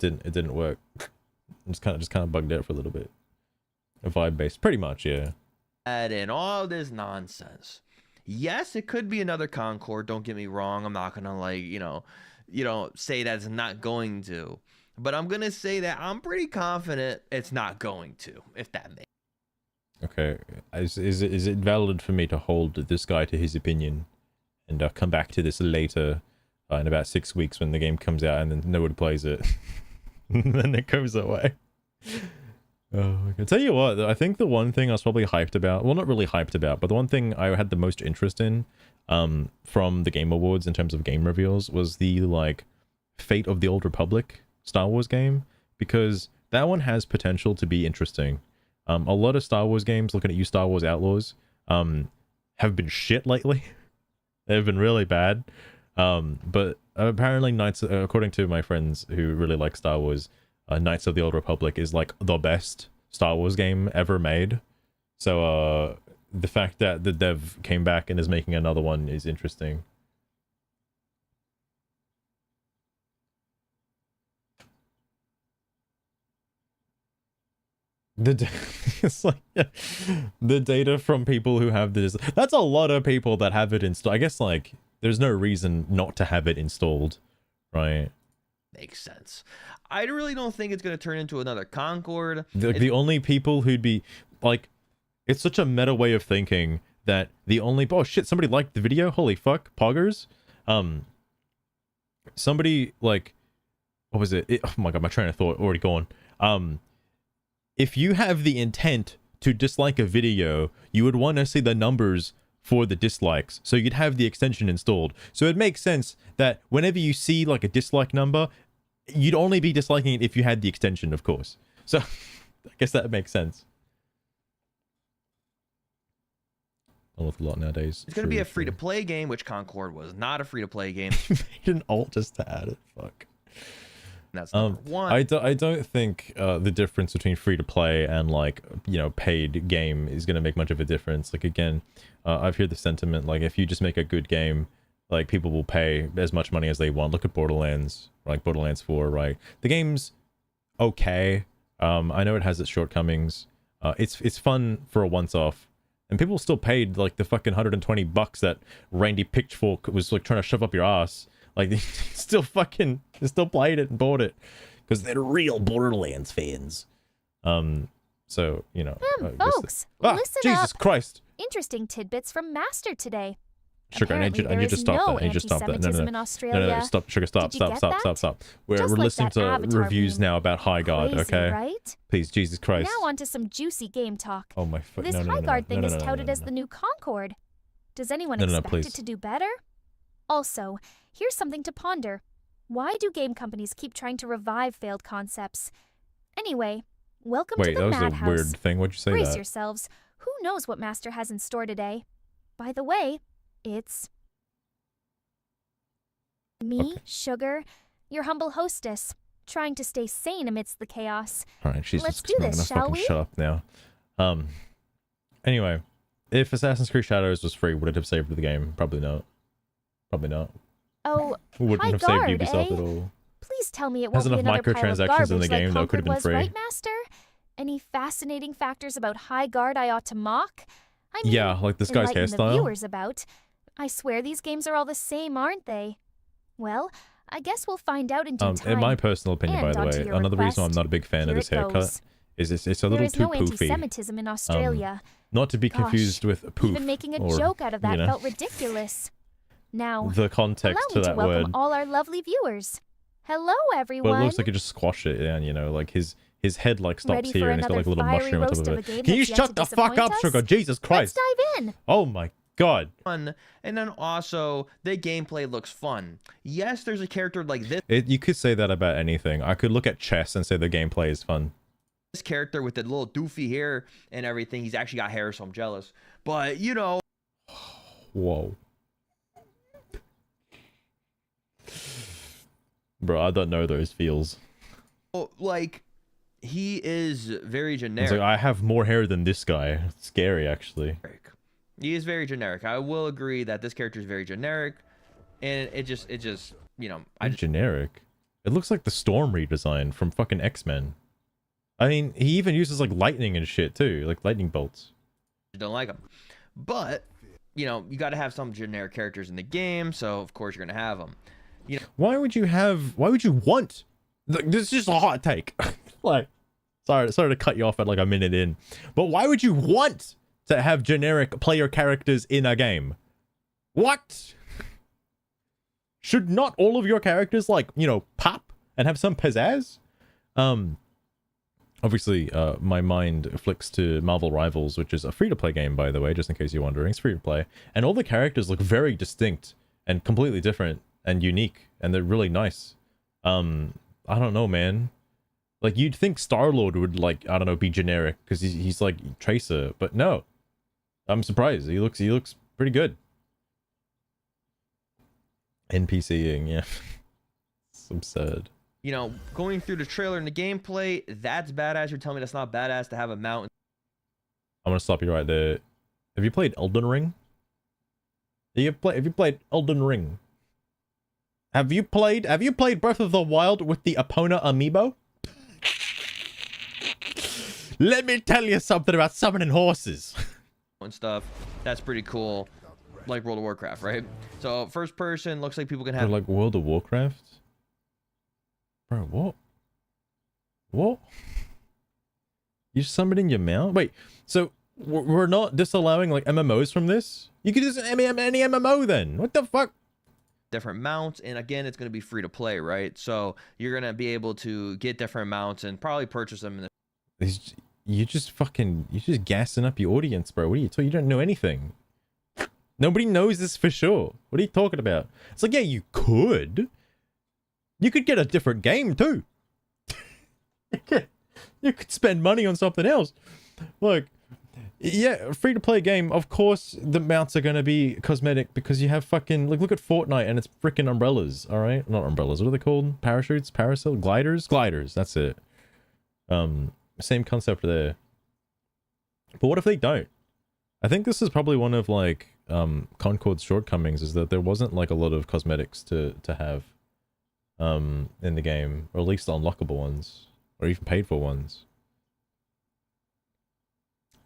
Speaker 1: it didn't work. Just kind of bugged out for a little bit. A vibe based, pretty much, yeah.
Speaker 3: And all this nonsense. Yes, it could be another Concord. Don't get me wrong. I'm not gonna like say that's not going to. But I'm gonna say that I'm pretty confident it's not going to, if that makes.
Speaker 1: Okay, is it valid for me to hold this guy to his opinion, and come back to this later, in about 6 weeks when the game comes out, and then nobody plays it, and then it goes away? Oh, I can tell you what, I think the one thing I was probably hyped about, well, not really hyped about, but the one thing I had the most interest in, from the Game Awards in terms of game reveals, was the like Fate of the Old Republic Star Wars game, because that one has potential to be interesting. A lot of Star Wars games, looking at you Star Wars Outlaws, have been shit lately. They've been really bad. But apparently Knights, according to my friends who really like Star Wars, Knights of the Old Republic is like the best Star Wars game ever made. So the fact that the dev came back and is making another one is interesting. It's like, yeah, the data from people who have this, that's a lot of people that have it installed. I guess like there's no reason not to have it installed, right?
Speaker 3: Makes sense. I really don't think it's going to turn into another Concord.
Speaker 1: The only people who'd be like, it's such a meta way of thinking that the only, oh shit, somebody liked the video, holy fuck, poggers. Somebody like, what was it? Oh my god, my train of thought already gone. If you have the intent to dislike a video, you would want to see the numbers for the dislikes, so you'd have the extension installed. So it makes sense that whenever you see like a dislike number, you'd only be disliking it if you had the extension, of course. So I guess that makes sense. Done with a lot nowadays.
Speaker 3: It's going to be a free-to-play game, which Concord was not a free-to-play game.
Speaker 1: Made an alt just to add it. Fuck.
Speaker 3: That's number one.
Speaker 1: I don't think the difference between free to play and like, you know, paid game is going to make much of a difference. Like again, I've heard the sentiment like if you just make a good game, like people will pay as much money as they want. Look at Borderlands, like Borderlands 4, right? The game's okay. I know it has its shortcomings. It's fun for a once off, and people still paid like the fucking $120 that Randy Pitchfork was like trying to shove up your ass. Like, they still played it and bought it because they're real Borderlands fans. So, you know.
Speaker 2: Folks, listen
Speaker 1: Jesus
Speaker 2: up.
Speaker 1: Christ.
Speaker 2: Interesting tidbits from Master today.
Speaker 1: Sugar, I
Speaker 2: Apparently,
Speaker 1: need you to stop
Speaker 2: no
Speaker 1: that. I need you to stop that. No,
Speaker 2: anti-Semitism
Speaker 1: no,
Speaker 2: in
Speaker 1: no.
Speaker 2: Australia.
Speaker 1: No, stop, Sugar, stop,
Speaker 2: Did you
Speaker 1: stop,
Speaker 2: get
Speaker 1: stop,
Speaker 2: that?
Speaker 1: stop, stop. We're
Speaker 2: Just like
Speaker 1: listening
Speaker 2: that
Speaker 1: to
Speaker 2: Avatar
Speaker 1: reviews
Speaker 2: meme.
Speaker 1: now about Highguard,
Speaker 2: Crazy,
Speaker 1: okay?
Speaker 2: right?
Speaker 1: Please, Jesus Christ.
Speaker 2: Now on to some juicy game talk.
Speaker 1: Oh my foot.
Speaker 2: This
Speaker 1: No, no, no, no,
Speaker 2: Highguard thing
Speaker 1: no,
Speaker 2: is
Speaker 1: no, no,
Speaker 2: touted
Speaker 1: no,
Speaker 2: as
Speaker 1: no.
Speaker 2: the new Concord. Does anyone
Speaker 1: No, no, no,
Speaker 2: expect
Speaker 1: please.
Speaker 2: it to do better? Also, here's something to ponder. Why do game companies keep trying to revive failed concepts? Anyway, welcome
Speaker 1: Wait,
Speaker 2: to the
Speaker 1: that was a
Speaker 2: Madhouse.
Speaker 1: weird thing. What'd you say
Speaker 2: Brace
Speaker 1: that?
Speaker 2: yourselves. Who knows what Master has in store today? By the way, it's me,
Speaker 1: Okay.
Speaker 2: Sugar, your humble hostess, trying to stay sane amidst the chaos.
Speaker 1: Alright, Jesus,
Speaker 2: Let's do
Speaker 1: I'm
Speaker 2: this,
Speaker 1: gonna
Speaker 2: shall
Speaker 1: fucking
Speaker 2: we?
Speaker 1: shut up now. Anyway, if Assassin's Creed Shadows was free, would it have saved the game? Probably not. Probably not.
Speaker 2: Oh,
Speaker 1: Wouldn't have
Speaker 2: Highguard,
Speaker 1: saved Ubisoft
Speaker 2: eh?
Speaker 1: at all.
Speaker 2: Please tell me it
Speaker 1: Has
Speaker 2: won't be
Speaker 1: enough
Speaker 2: another pile of
Speaker 1: microtransactions
Speaker 2: garbage
Speaker 1: in the game,
Speaker 2: like
Speaker 1: though, it could have
Speaker 2: Concord
Speaker 1: been
Speaker 2: was,
Speaker 1: free.
Speaker 2: right, Master? Any fascinating factors about Highguard I ought to mock? I mean,
Speaker 1: Yeah, like this guy's
Speaker 2: enlighten the
Speaker 1: hairstyle.
Speaker 2: viewers about. I swear these games are all the same, aren't they? Well, I guess we'll find out in due time.
Speaker 1: In my personal opinion, by
Speaker 2: And
Speaker 1: the
Speaker 2: onto
Speaker 1: way,
Speaker 2: your
Speaker 1: another reason I'm
Speaker 2: request,
Speaker 1: not a big fan of
Speaker 2: here
Speaker 1: this
Speaker 2: it
Speaker 1: haircut
Speaker 2: goes.
Speaker 1: is it's a
Speaker 2: There
Speaker 1: little
Speaker 2: is
Speaker 1: too
Speaker 2: no
Speaker 1: poofy.
Speaker 2: anti-Semitism in Australia.
Speaker 1: Not to be
Speaker 2: Gosh,
Speaker 1: confused with poof.
Speaker 2: Even making a
Speaker 1: or,
Speaker 2: joke out of that
Speaker 1: you know,
Speaker 2: felt ridiculous. Now,
Speaker 1: the context
Speaker 2: allow
Speaker 1: to
Speaker 2: me to
Speaker 1: that
Speaker 2: welcome
Speaker 1: word.
Speaker 2: all our lovely viewers. Hello, everyone.
Speaker 1: Well, it looks like he just squashed it down, you know, like his head like stops
Speaker 2: Ready for
Speaker 1: here and he's got like a little
Speaker 2: another
Speaker 1: mushroom on
Speaker 2: fiery
Speaker 1: top of
Speaker 2: roast
Speaker 1: it.
Speaker 2: of a game
Speaker 1: Can you
Speaker 2: that's yet
Speaker 1: shut
Speaker 2: to
Speaker 1: the fuck
Speaker 2: disappoint
Speaker 1: up,
Speaker 2: us?
Speaker 1: Sugar? Jesus
Speaker 2: Let's
Speaker 1: Christ.
Speaker 2: dive in.
Speaker 1: Oh my god.
Speaker 3: Fun, and then also the gameplay looks fun. Yes, there's a character like this
Speaker 1: You could say that about anything. I could look at chess and say the gameplay is fun.
Speaker 3: character with the little doofy hair and everything. He's actually got hair, so I'm jealous. But you know,
Speaker 1: Whoa. Bro, I don't know those feels.
Speaker 3: like he is very
Speaker 1: It's
Speaker 3: generic.
Speaker 1: like, I have more hair than this guy. It's scary, actually.
Speaker 3: He is very generic. I will agree that this character is very generic, and it just you know, I just
Speaker 1: Generic. It looks like the Storm redesign from fucking X-Men. I mean, he even uses like lightning and shit too, like lightning bolts.
Speaker 3: don't like him. But you know, you got to have some generic characters in the game, so of course you're gonna have them.
Speaker 1: Why would you want? This is just a hot take. Like, sorry to cut you off at like a minute in, but why would you want to have generic player characters in a game? What? Should not all of your characters like, you know, pop and have some pizzazz? Obviously, my mind flicks to Marvel Rivals, which is a free-to-play game, by the way, just in case you're wondering. It's free-to-play, and all the characters look very distinct and completely different and unique, and they're really nice. I don't know, man. Like, you'd think Star-Lord would, like, I don't know, be generic, because he's like Tracer, but no. I'm surprised. He looks pretty good. NPCing, yeah. It's absurd.
Speaker 3: You know, going through the trailer and the gameplay, that's badass. You're telling me that's not badass to have a mountain
Speaker 1: I'm gonna stop you right there. Have you played Elden Ring? Have you played Elden Ring? Have you played Breath of the Wild with the Epona amiibo? Let me tell you something about summoning horses.
Speaker 3: and stuff. That's pretty cool. Like World of Warcraft, right? So first person looks like people can
Speaker 1: They're
Speaker 3: have
Speaker 1: like World of Warcraft? Bro, what? What? You summoning your mount? Wait, so we're not disallowing like MMOs from this? You could just any MMO then. What the fuck?
Speaker 3: different mounts, and again, it's going to be free to play, right? So you're going to be able to get different mounts and probably purchase them in the
Speaker 1: You just gassing up your audience, bro. What are you talking? You don't know anything. Nobody knows this for sure. What are you talking about? It's like, yeah, you could get a different game too. You could spend money on something else. Like, yeah, free to play game. Of course, the mounts are gonna be cosmetic because you have fucking look at Fortnite and it's freaking umbrellas. All right, not umbrellas. What are they called? Parachutes, parasail, gliders. That's it. Same concept there. But what if they don't? I think this is probably one of like Concord's shortcomings is that there wasn't like a lot of cosmetics to have in the game, or at least unlockable ones, or even paid for ones.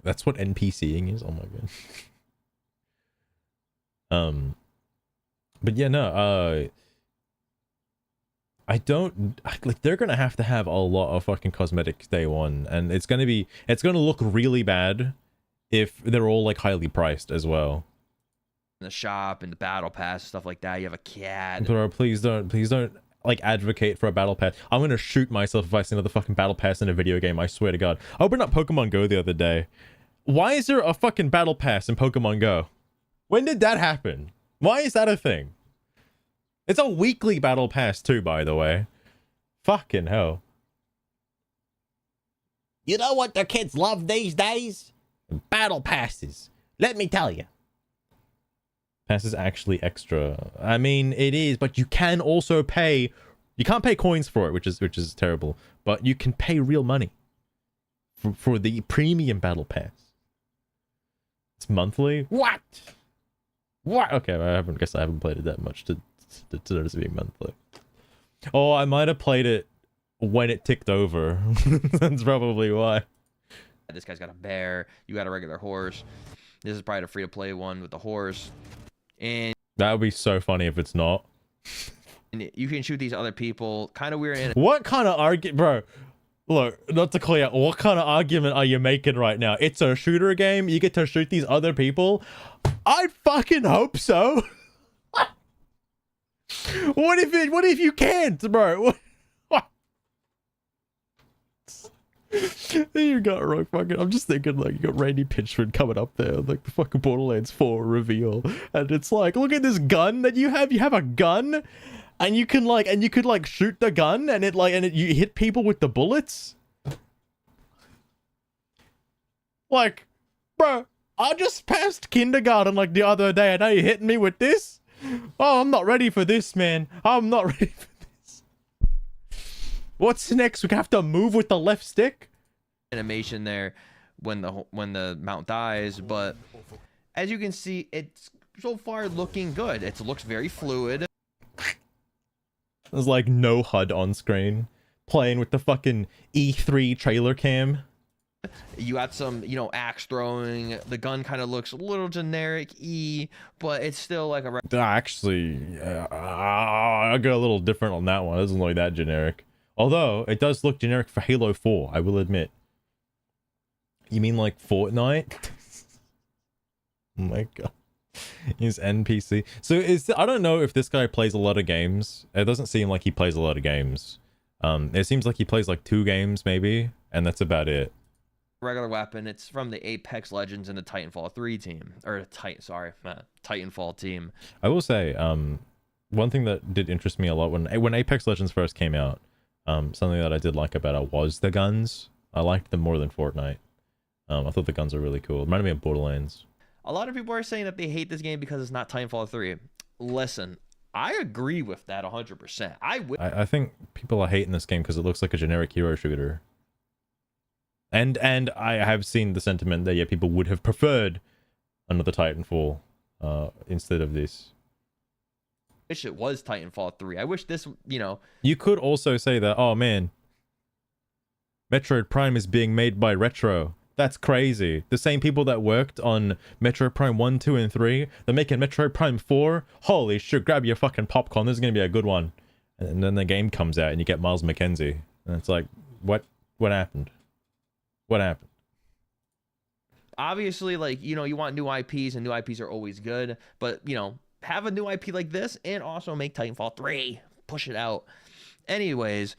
Speaker 1: That's what NPCing is. Oh my god. But yeah, no. I don't like. They're gonna have to have a lot of fucking cosmetics day one, and it's gonna look really bad if they're all like highly priced as well.
Speaker 3: in the shop and the battle pass, stuff like that. You have a cat.
Speaker 1: Bro, please don't like advocate for a battle pass. I'm gonna shoot myself if I see another fucking battle pass in a video game. I swear to God. I opened up Pokemon Go the other day. Why is there a fucking battle pass in Pokemon Go? When did that happen? Why is that a thing? It's a weekly battle pass too, by the way. Fucking hell. You know what the kids love these days? Battle passes. Let me tell you. Pass is actually extra. I mean, it is, but you can also pay. You can't pay coins for it, which is terrible. But you can pay real money for the premium battle pass. It's monthly. What? Okay, I guess I haven't played it that much to notice it being monthly. Oh, I might have played it when it ticked over. That's probably why.
Speaker 3: This guy's got a bear. You got a regular horse. This is probably the free-to-play one with the horse. And
Speaker 1: that would be so funny if it's not.
Speaker 3: And you can shoot these other people. Kind of weird.
Speaker 1: What kind of argument, bro? Look, not to clear, what kind of argument are you making right now? It's a shooter game. You get to shoot these other people. I fucking hope so. What if you can't, bro? You got wrong fucking. I'm just thinking like you got Randy Pitchford coming up there, like the fucking Borderlands 4 reveal, and it's like, look at this gun that you have. You have a gun, and you can like shoot the gun, and you hit people with the bullets. Like, bro, I just passed kindergarten like the other day, and now you're hitting me with this. Oh, I'm not ready for this, man. I'm not ready for this. What's next? We have to move with the left stick.
Speaker 3: Animation there when the mount dies, but as you can see, it's so far looking good. It looks very fluid.
Speaker 1: There's like no HUD on screen. Playing with the fucking E3 trailer cam.
Speaker 3: You got some, axe throwing. The gun kind of looks a little generic but it's still like a...
Speaker 1: Actually, I got a little different on that one. It doesn't look that generic. Although, it does look generic for Halo 4, I will admit. You mean like Fortnite? Oh my god. He's NPC. So I don't know if this guy plays a lot of games. It doesn't seem like he plays a lot of games. It seems like he plays like 2 games maybe, and that's about it.
Speaker 3: Regular weapon. It's from the Apex Legends and the Titanfall 3 team. Or Titanfall team.
Speaker 1: I will say, one thing that did interest me a lot when Apex Legends first came out, something that I did like about it was the guns. I liked them more than Fortnite. I thought the guns are really cool. It reminded me of Borderlands.
Speaker 3: A lot of people are saying that they hate this game because it's not Titanfall 3. Listen, I agree with that 100%.
Speaker 1: I think people are hating this game because it looks like a generic hero shooter. And I have seen the sentiment that, yeah, people would have preferred another Titanfall instead of this.
Speaker 3: Wish it was Titanfall 3. I wish this,
Speaker 1: You could also say that, oh man, Metroid Prime is being made by Retro. That's crazy. The same people that worked on Metroid Prime 1, 2, and 3, they're making Metroid Prime 4. Holy shit, grab your fucking popcorn. This is going to be a good one. And then the game comes out and you get Miles McKenzie. And it's like, what happened? What happened?
Speaker 3: Obviously, like, you want new IPs, and new IPs are always good. But, have a new IP like this and also make Titanfall 3. Push it out. Anyways...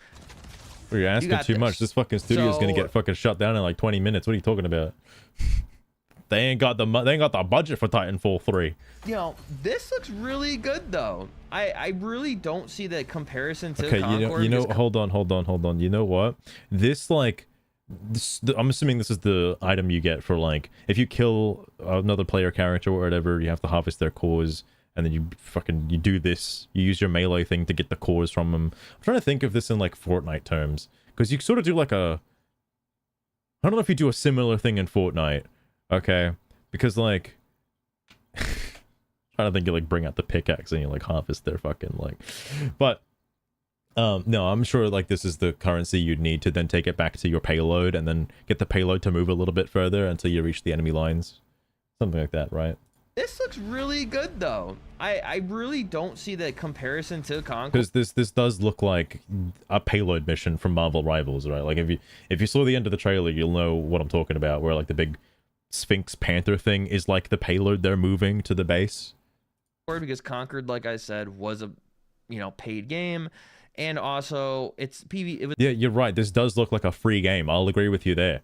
Speaker 1: You're asking too much. This fucking studio is gonna get fucking shut down in like 20 minutes. What are you talking about? They ain't got the budget for Titanfall 3.
Speaker 3: This looks really good though. I really don't see the comparison to
Speaker 1: okay,
Speaker 3: Concord.
Speaker 1: hold on. You know what? I'm assuming this is the item you get for like if you kill another player character or whatever, you have to harvest their cores. And then you do this. You use your melee thing to get the cores from them. I'm trying to think of this in like Fortnite terms. Because you sort of do like a... I don't know if you do a similar thing in Fortnite. Okay. Because like... trying to think you like bring out the pickaxe and you like harvest their fucking like... But... no, I'm sure like this is the currency you'd need to then take it back to your payload and then get the payload to move a little bit further until you reach the enemy lines. Something like that, right?
Speaker 3: This looks really good though. I really don't see the comparison to Concord.
Speaker 1: Because this does look like a payload mission from Marvel Rivals, right? Like if you saw the end of the trailer, you'll know what I'm talking about, where like the big Sphinx Panther thing is like the payload they're moving to the base.
Speaker 3: because Concord, like I said, was a paid game, and also it's PV. It was
Speaker 1: Yeah, you're right. This does look like a free game. I'll agree with you there.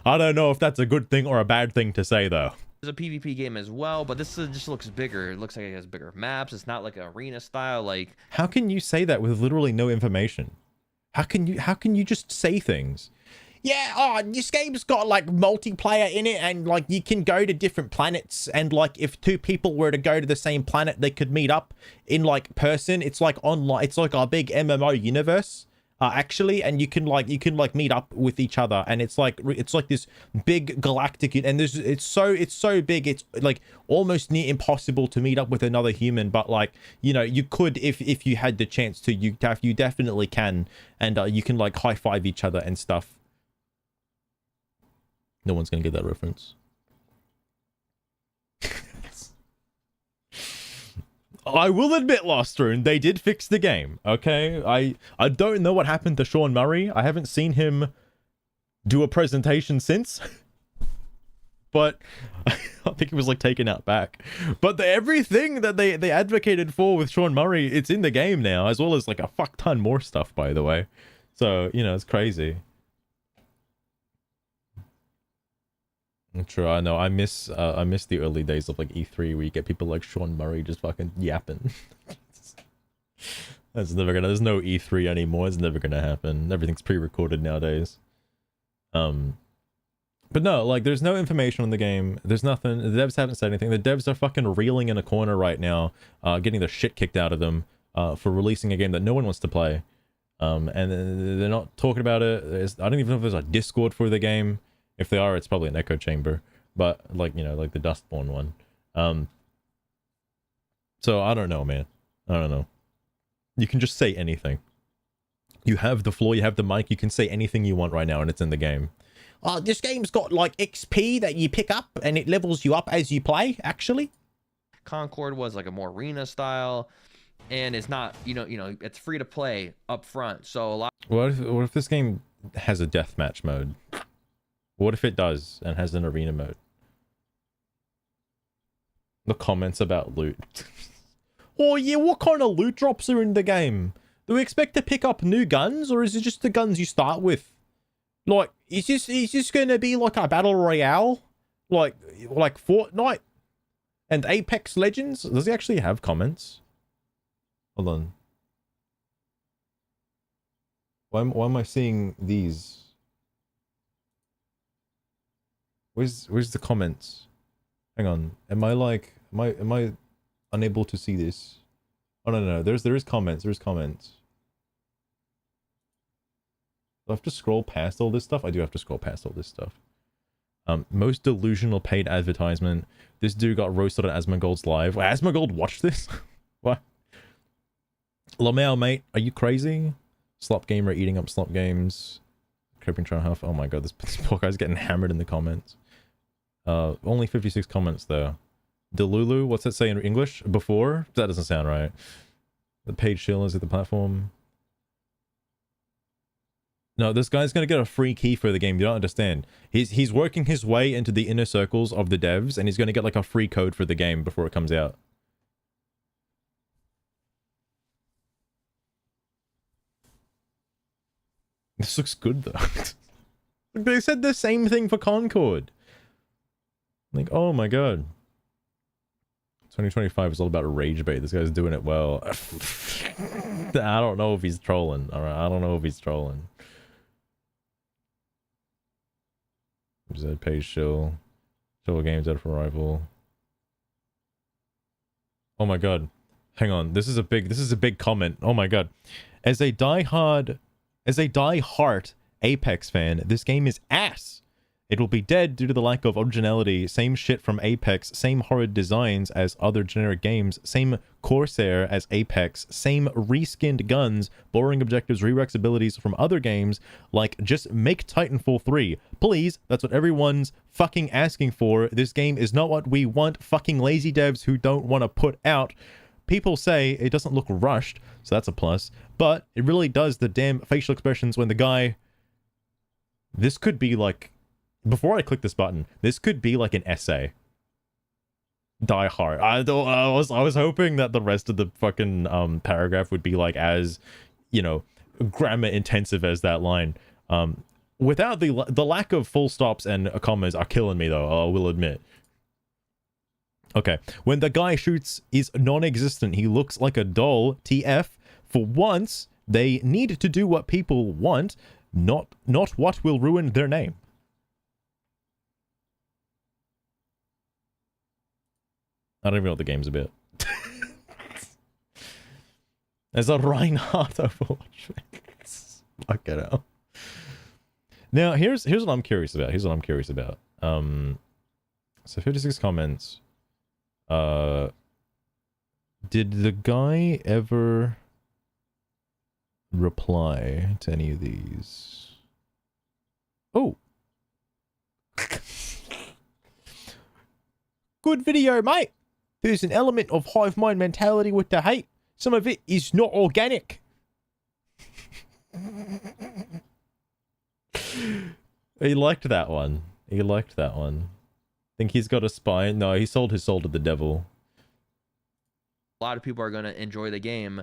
Speaker 1: I don't know if that's a good thing or a bad thing to say, though.
Speaker 3: a PvP game as well, but this just looks bigger. It looks like it has bigger maps. It's not like an arena style. Like,
Speaker 1: how can you say that with literally no information? How can you just say things? Yeah, oh, this game's got like multiplayer in it, and like you can go to different planets, and like if two people were to go to the same planet, they could meet up in like person. It's like online. It's like our big MMO universe, actually, and you can meet up with each other, and it's like this big galactic, and it's so big, it's like almost near impossible to meet up with another human, but like, you know, you could if you had the chance to. You definitely can, and you can like high five each other and stuff. No one's gonna get that reference. I will admit, Lost Rune, they did fix the game, okay? I don't know what happened to Sean Murray. I haven't seen him do a presentation since. But I think it was like taken out back. But everything that they advocated for with Sean Murray, it's in the game now, as well as like a fuck ton more stuff, by the way. So, you know, it's crazy. True, I know. I miss the early days of like E3 where you get people like Sean Murray just fucking yapping. That's never gonna. There's no E3 anymore. It's never gonna happen. Everything's pre-recorded nowadays. But no, like there's no information on the game. There's nothing. The devs haven't said anything. The devs are fucking reeling in a corner right now, getting the shit kicked out of them for releasing a game that no one wants to play. And they're not talking about it. I don't even know if there's a Discord for the game. If they are, it's probably an echo chamber, but like, you know, like the Dustborn one. So I don't know, man. I don't know. You can just say anything. You have the floor, you have the mic, you can say anything you want right now, and it's in the game. This game's got like XP that you pick up, and it levels you up as you play, actually.
Speaker 3: Concord was like a more arena style, and it's not, you know, it's free to play up front. So a lot.
Speaker 1: What if this game has a deathmatch mode? What if it does and has an arena mode? The comments about loot. Oh yeah, what kind of loot drops are in the game? Do we expect to pick up new guns, or is it just the guns you start with? Like, is this gonna be like a battle royale? Like Fortnite and Apex Legends? Does he actually have comments? Hold on. Why am I seeing these? Where's the comments? Hang on. Am I unable to see this? Oh no. There is comments. There's comments. Do I have to scroll past all this stuff? I do have to scroll past all this stuff. Most delusional paid advertisement. This dude got roasted on Asmongold's live. Wait, Asmongold watched this? What? Lamau, mate, are you crazy? Slop gamer eating up slop games. Creeping try half. Oh my god, this poor guy's getting hammered in the comments. Only 56 comments though. Delulu, what's that say in English? Before? That doesn't sound right. The paid shill is at the platform. No, this guy's gonna get a free key for the game. You don't understand. He's working his way into the inner circles of the devs, and he's gonna get like a free code for the game before it comes out. This looks good though. They said the same thing for Concord. Like, oh my god. 2025 is all about rage bait. This guy's doing it well. I don't know if he's trolling. Alright, I don't know if he's trolling. Zed page shill. Show games out for rival. Oh my god. Hang on. This is a big comment. Oh my god. As a die-hard Apex fan, this game is ass. It will be dead due to the lack of originality. Same shit from Apex, same horrid designs as other generic games, same Corsair as Apex, same reskinned guns, boring objectives, re-rex abilities from other games. Like, just make Titanfall 3. Please, that's what everyone's fucking asking for. This game is not what we want, fucking lazy devs who don't want to put out. People say it doesn't look rushed, so that's a plus, but it really does. The damn facial expressions when the guy... This could be like... Before I click this button, this could be like an essay. Die hard. I was hoping that the rest of the fucking paragraph would be like as, you know, grammar intensive as that line. Without the lack of full stops and commas are killing me though, I will admit. Okay, when the guy shoots is non-existent, he looks like a doll. TF. For once, they need to do what people want, not what will ruin their name. I don't even know what the game's about. There's a Reinhardt Overwatch. Fuck it out. Now, here's what I'm curious about. So 56 comments. Did the guy ever reply to any of these? Oh. Good video, mate. There's an element of hive mind mentality with the hate. Some of it is not organic. He liked that one. Think he's got a spine? No, he sold his soul to the devil.
Speaker 3: A lot of people are going to enjoy the game,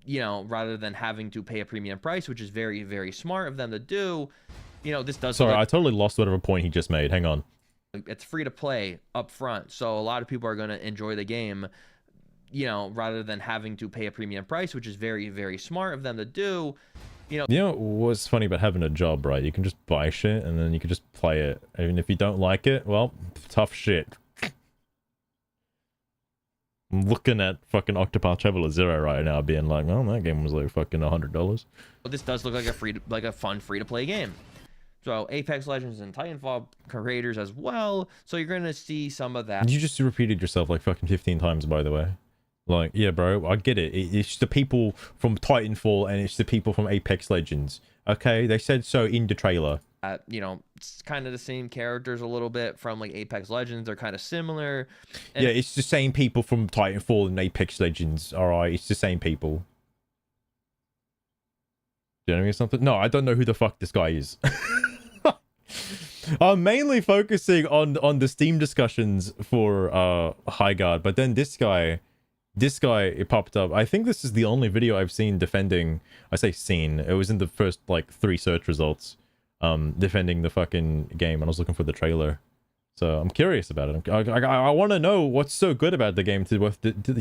Speaker 3: you know, rather than having to pay a premium price, which is very, very smart of them to do. You know, this does...
Speaker 1: Sorry, I totally lost whatever point he just made. Hang on.
Speaker 3: It's free to play up front, so a lot of people are going to enjoy the game, you know, rather than having to pay a premium price, which is very, very smart of them to do. You know
Speaker 1: what's funny about having a job, right? You can just buy shit and then you can just play it. Even if you don't like it, well, tough shit. I'm looking at fucking Octopath Traveler 0 right now, being like, well, that game was like fucking $100.
Speaker 3: But this does look like a fun free to play game. So Apex Legends and Titanfall creators as well. So you're gonna see some of that.
Speaker 1: You just repeated yourself like fucking 15 times, by the way. Like, yeah, bro, I get it. It's the people from Titanfall and it's the people from Apex Legends. Okay, they said so in the trailer.
Speaker 3: You know, it's kind of the same characters a little bit from like Apex Legends. They're kind of similar. And
Speaker 1: yeah, it's the same people from Titanfall and Apex Legends. All right, it's the same people. Do you know something? No, I don't know who the fuck this guy is. I'm mainly focusing on the Steam discussions for Highguard, but then this guy, it popped up. I think this is the only video I've seen defending. I say seen. It was in the first like 3 search results, defending the fucking game, and I was looking for the trailer. So I'm curious about it. I want to know what's so good about the game to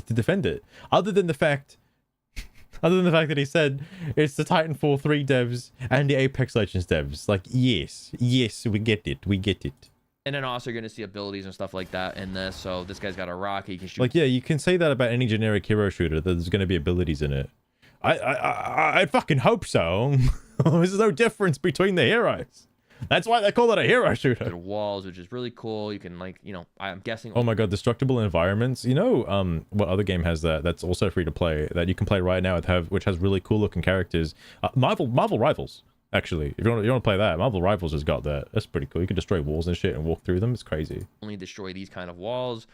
Speaker 1: defend it, other than the fact that he said it's the Titanfall 3 devs and the Apex Legends devs. Like, yes, we get it.
Speaker 3: And then also you're going to see abilities and stuff like that in this. So this guy's got a rocket. He can shoot.
Speaker 1: Like, yeah, you can say that about any generic hero shooter, that there's going to be abilities in it. I fucking hope so. There's no difference between the heroes. That's why they call it a hero shooter.
Speaker 3: Walls, which is really cool. You can, like, you know, I'm guessing.
Speaker 1: Oh my god, destructible environments. You know, what other game has that's also free to play, that you can play right now, which has really cool looking characters? Marvel Rivals. Actually, if you want to play that, Marvel Rivals has got that. That's pretty cool. You can destroy walls and shit and walk through them. It's crazy.
Speaker 3: Only destroy these kind of walls.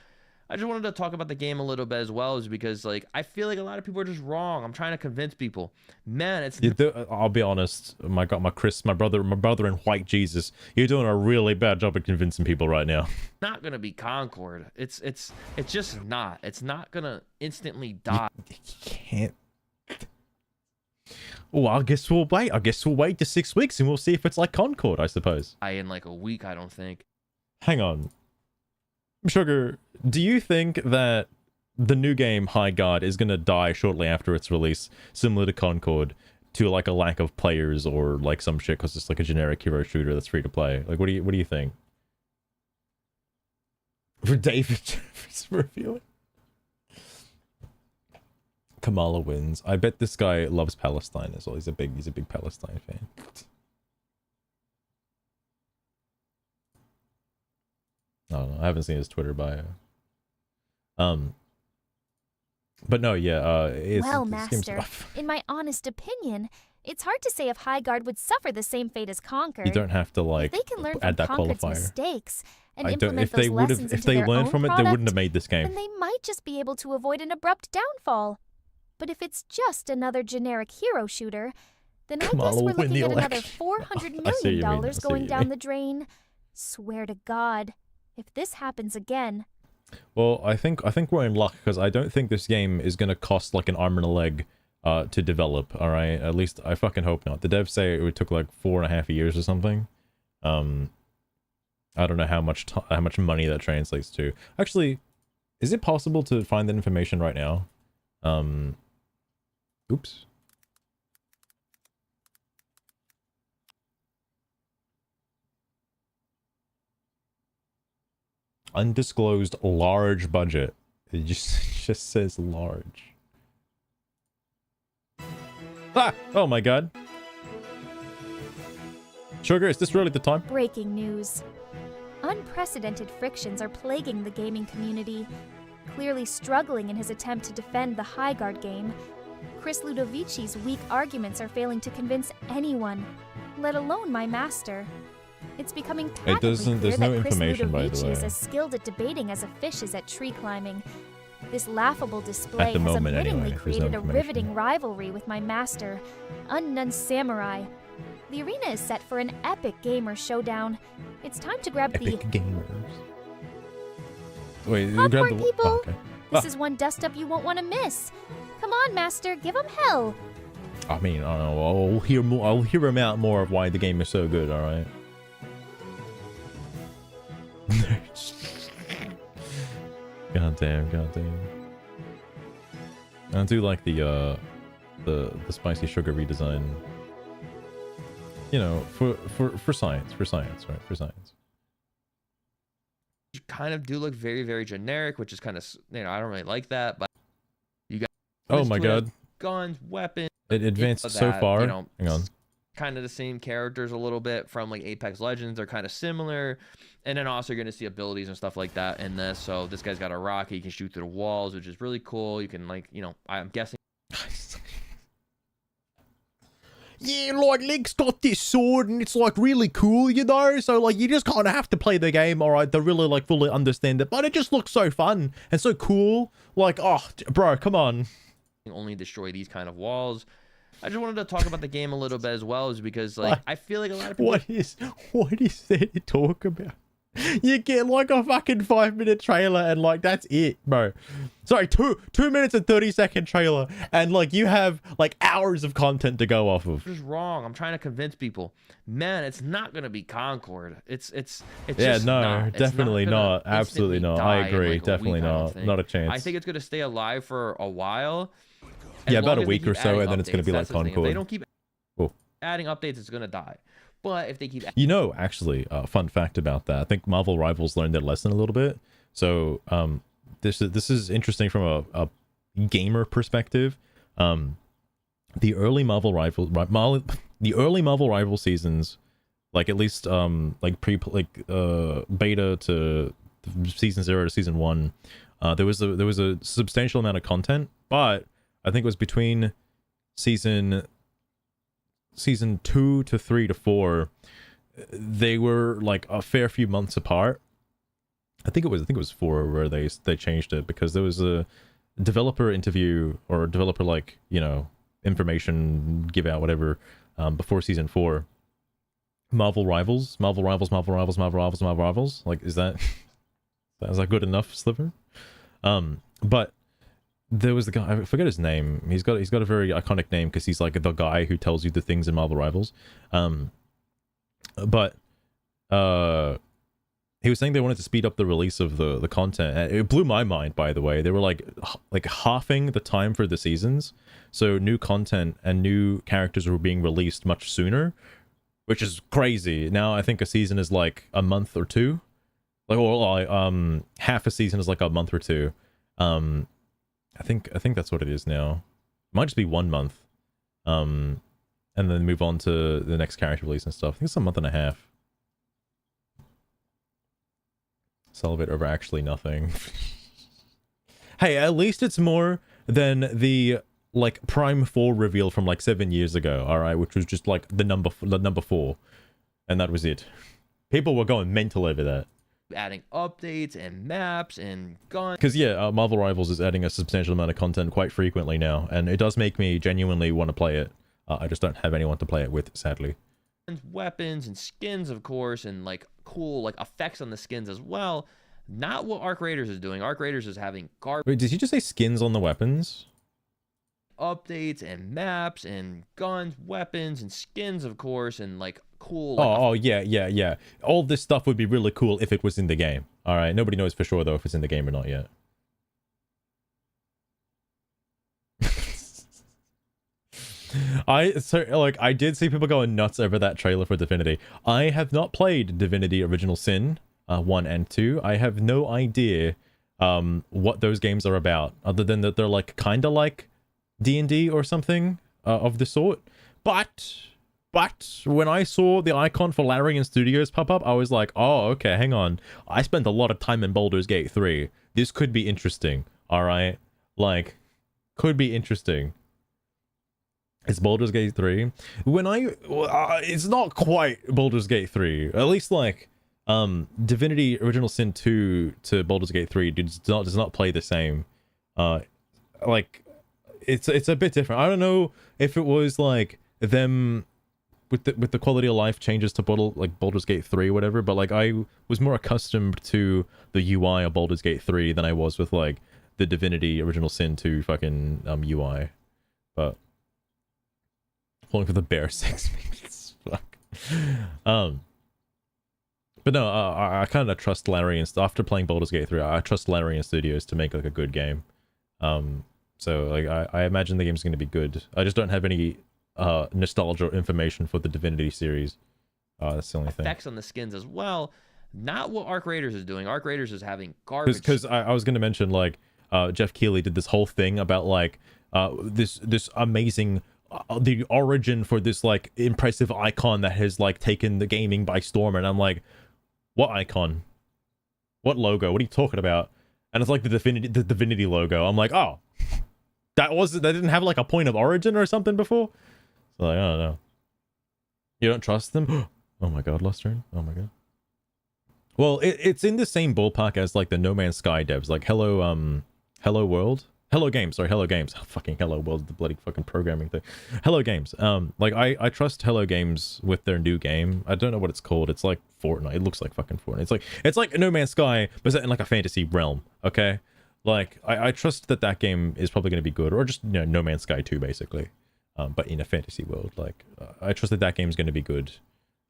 Speaker 3: I just wanted to talk about the game a little bit as well, is because, like, I feel like a lot of people are just wrong. I'm trying to convince people. Man, it's...
Speaker 1: I'll be honest. My God, my brother in white Jesus, you're doing a really bad job of convincing people right now.
Speaker 3: Not gonna be Concord. It's just not. It's not gonna instantly die.
Speaker 1: You can't. Well, I guess we'll wait. I guess we'll wait to 6 weeks and we'll see if it's like Concord, I suppose.
Speaker 3: In like a week, I don't think.
Speaker 1: Hang on. Sugar, do you think that the new game Highguard is going to die shortly after its release, similar to Concord, to like a lack of players or like some shit because it's like a generic hero shooter that's free to play? Like, what do you think? For David Jeffers reviewing. Kamala wins. I bet this guy loves Palestine as well. He's a big Palestine fan. I don't know. I haven't seen his Twitter bio. But no, yeah.
Speaker 2: Well, Master, in my honest opinion, it's hard to say if Highguard would suffer the same fate as Concord.
Speaker 1: You don't have to like
Speaker 2: they can learn
Speaker 1: add
Speaker 2: from
Speaker 1: that
Speaker 2: Concord's
Speaker 1: qualifier.
Speaker 2: Mistakes and
Speaker 1: I don't.
Speaker 2: implement
Speaker 1: If they
Speaker 2: those
Speaker 1: would have,
Speaker 2: lessons
Speaker 1: if
Speaker 2: into
Speaker 1: they
Speaker 2: their
Speaker 1: learned
Speaker 2: own
Speaker 1: from it,
Speaker 2: product,
Speaker 1: they wouldn't have made this game.
Speaker 2: then they might just be able to avoid an abrupt downfall. But if it's just another generic hero shooter, then I guess we're looking at another $400 million going down the drain. Swear to God, if this happens again,
Speaker 1: Well, I think we're in luck because I don't think this game is gonna cost like an arm and a leg to develop. All right, at least I fucking hope not. The devs say it took like 4.5 years or something. I don't know how much money that translates to. Actually, is it possible to find that information right now? Oops. Undisclosed large budget. It just says large. Ah! Oh my god. Sugar, is this really the time?
Speaker 2: Breaking news. Unprecedented frictions are plaguing the gaming community. Clearly struggling in his attempt to defend the Highguard game, Chris Ludovici's weak arguments are failing to convince anyone, let alone my master. It's becoming practically clear
Speaker 1: there's no
Speaker 2: that Chris
Speaker 1: information, by the
Speaker 2: Ludovici is
Speaker 1: way.
Speaker 2: as skilled at debating as a fish is at tree climbing. This laughable display
Speaker 1: At the
Speaker 2: has
Speaker 1: moment,
Speaker 2: unwittingly
Speaker 1: anyway, there's no
Speaker 2: created a
Speaker 1: information.
Speaker 2: riveting rivalry with my master, Unknown Samurai. The arena is set for an epic gamer showdown. It's time to grab
Speaker 1: Epic
Speaker 2: the
Speaker 1: gamers. Wait,
Speaker 2: popcorn,
Speaker 1: grab the
Speaker 2: people.
Speaker 1: oh, okay.
Speaker 2: This is one dust up you won't want to miss. Come on, master, give 'em hell.
Speaker 1: I mean, I don't know. I'll hear more. I'll hear him out more of why the game is so good. All right. God damn. I do like the spicy sugar redesign. You know, for science, right? For science.
Speaker 3: Kind of do look very, very generic, which is kind of, I don't really like that. But you got
Speaker 1: Oh my god.
Speaker 3: guns, weapons.
Speaker 1: It advanced so far. Hang on.
Speaker 3: Kind of the same characters a little bit from like Apex Legends. They're kind of similar. And then also you're going to see abilities and stuff like that in this. So this guy's got a rocket. You can shoot through the walls, which is really cool. You can I'm guessing.
Speaker 1: Yeah, like Link's got this sword and it's like really cool, you know? So like you just kind of have to play the game, all right, to really like fully understand it. But it just looks so fun and so cool. Like, oh, bro, come on.
Speaker 3: Only destroy these kind of walls. I just wanted to talk about the game a little bit as well, is because like I feel like a lot of people.
Speaker 1: What is there to talk about? You get like a fucking 5-minute trailer and like that's it, bro. Sorry, 2 minutes and 30-second trailer and like you have like hours of content to go off of.
Speaker 3: Just wrong. I'm trying to convince people, man, it's not gonna be Concord. It's
Speaker 1: yeah,
Speaker 3: just
Speaker 1: no,
Speaker 3: not. It's
Speaker 1: definitely not.
Speaker 3: gonna
Speaker 1: Absolutely
Speaker 3: instantly
Speaker 1: not. I
Speaker 3: die in,
Speaker 1: agree.
Speaker 3: like, a
Speaker 1: Definitely
Speaker 3: week, I don't
Speaker 1: not.
Speaker 3: think.
Speaker 1: Not a chance.
Speaker 3: I think it's gonna stay alive for a while. As
Speaker 1: Yeah, about
Speaker 3: long
Speaker 1: a
Speaker 3: as they
Speaker 1: week or
Speaker 3: keep
Speaker 1: so,
Speaker 3: adding
Speaker 1: and then it's gonna
Speaker 3: updates.
Speaker 1: be like
Speaker 3: That's the thing. If
Speaker 1: Concord.
Speaker 3: they don't keep
Speaker 1: Cool.
Speaker 3: adding updates, it's gonna die. But if they keep,
Speaker 1: You know, actually, fun fact about that. I think Marvel Rivals learned their lesson a little bit. So, this is interesting from a gamer perspective. The early Marvel Rival seasons, like at least like beta to season 0 to season 1, there was a substantial amount of content, but I think it was between season 2 to 3 to 4, they were like a fair few months apart. I think it was 4 where they changed it, because there was a developer interview or a developer information give out, whatever, before season 4. Marvel Rivals. Like, is that good enough, Sliver? But there was the guy, I forget his name. He's got a very iconic name because he's like the guy who tells you the things in Marvel Rivals. But he was saying they wanted to speed up the release of the content. And it blew my mind, by the way. They were like halving the time for the seasons, so new content and new characters were being released much sooner, which is crazy. Now I think a season is like a month or two, half a season is like a month or two. I think that's what it is now. It might just be 1 month, and then move on to the next character release and stuff. I think it's a month and a half. Salivate over actually nothing. Hey, at least it's more than the like Prime 4 reveal from like 7 years ago, all right, which was just like the number 4, and that was it. People were going mental over that.
Speaker 3: adding updates and maps and guns.
Speaker 1: Because yeah, Marvel Rivals is adding a substantial amount of content quite frequently now, and it does make me genuinely want to play it. I just don't have anyone to play it with, sadly.
Speaker 3: Weapons and skins, of course, and like cool like effects on the skins as well. Not what Arc Raiders is doing. Arc Raiders is having garbage
Speaker 1: Wait, did he just say skins on the weapons?
Speaker 3: updates and maps and guns, weapons and skins, of course, and like cool.
Speaker 1: Oh, yeah. All this stuff would be really cool if it was in the game. All right, nobody knows for sure though if it's in the game or not yet. I did see people going nuts over that trailer for Divinity. I have not played Divinity Original Sin 1 and 2. I have no idea what those games are about, other than that they're like kind of like D&D or something of the sort. But when I saw the icon for Larian Studios pop up, I was like, oh, okay, hang on. I spent a lot of time in Baldur's Gate 3. This could be interesting. All right, like, could be interesting. It's Baldur's Gate 3. It's not quite Baldur's Gate 3. At least like Divinity Original Sin 2 to Baldur's Gate 3 does not play the same. Like it's a bit different. I don't know if it was like them with the quality of life changes to Baldur's Gate 3 or whatever, but like I was more accustomed to the UI of Baldur's Gate 3 than I was with like the Divinity Original Sin 2 fucking UI. But calling for the bear 6 minutes. Fuck. But no, I kind of trust Larian. After playing Baldur's Gate 3, I trust Larian Studios to make like a good game. So like I imagine the game's going to be good. I just don't have any nostalgia or information for the Divinity series. That's the only thing.
Speaker 3: Effects on the skins as well. Not what Arc Raiders is doing. Arc Raiders is having garbage.
Speaker 1: Because I was going to mention like Jeff Keighley did this whole thing about like this amazing the origin for this like impressive icon that has like taken the gaming by storm, and I'm like, what icon? What logo? What are you talking about? And it's like the Divinity logo. I'm like, oh, that didn't have like a point of origin or something before. So like, I don't know. You don't trust them? Oh my god, Lost Turn. Oh my god. Well, it's in the same ballpark as like the No Man's Sky devs, like Hello World. Hello Games, sorry, Hello Games. Oh, fucking Hello World, the bloody fucking programming thing. Hello Games. Like I trust Hello Games with their new game. I don't know what it's called. It's like Fortnite. It looks like fucking Fortnite. It's like No Man's Sky, but set in like a fantasy realm. Okay, like I trust that game is probably going to be good, or just No Man's Sky 2 basically, but in a fantasy world. Like I trust that game is going to be good,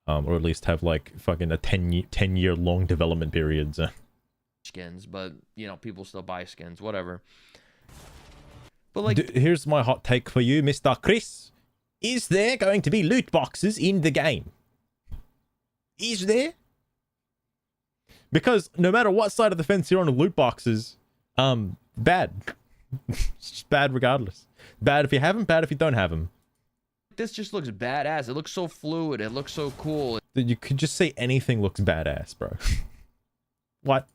Speaker 1: or at least have like fucking a 10-year long development periods.
Speaker 3: Skins, but people still buy skins, whatever. But like,
Speaker 1: here's my hot take for you, Mr. Chris. Is there going to be loot boxes in the game? Is there? Because no matter what side of the fence you're on, loot boxes, bad. It's just bad regardless. Bad if you have them, bad if you don't have them.
Speaker 3: This just looks badass. It looks so fluid. It looks so cool.
Speaker 1: You could just say anything looks badass, bro. What?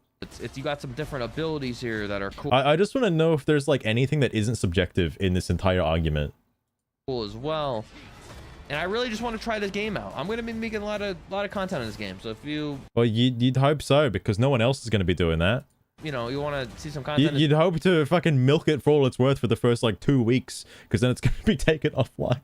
Speaker 3: You got some different abilities here that are cool.
Speaker 1: I just want to know if there's like anything that isn't subjective in this entire argument.
Speaker 3: Cool as well. And I really just want to try this game out. I'm going to be making a lot of content in this game. So if you...
Speaker 1: Well, you'd hope so, because no one else is going to be doing that.
Speaker 3: You want to see some content.
Speaker 1: You'd hope to fucking milk it for all it's worth for the first like 2 weeks, because then it's going to be taken offline.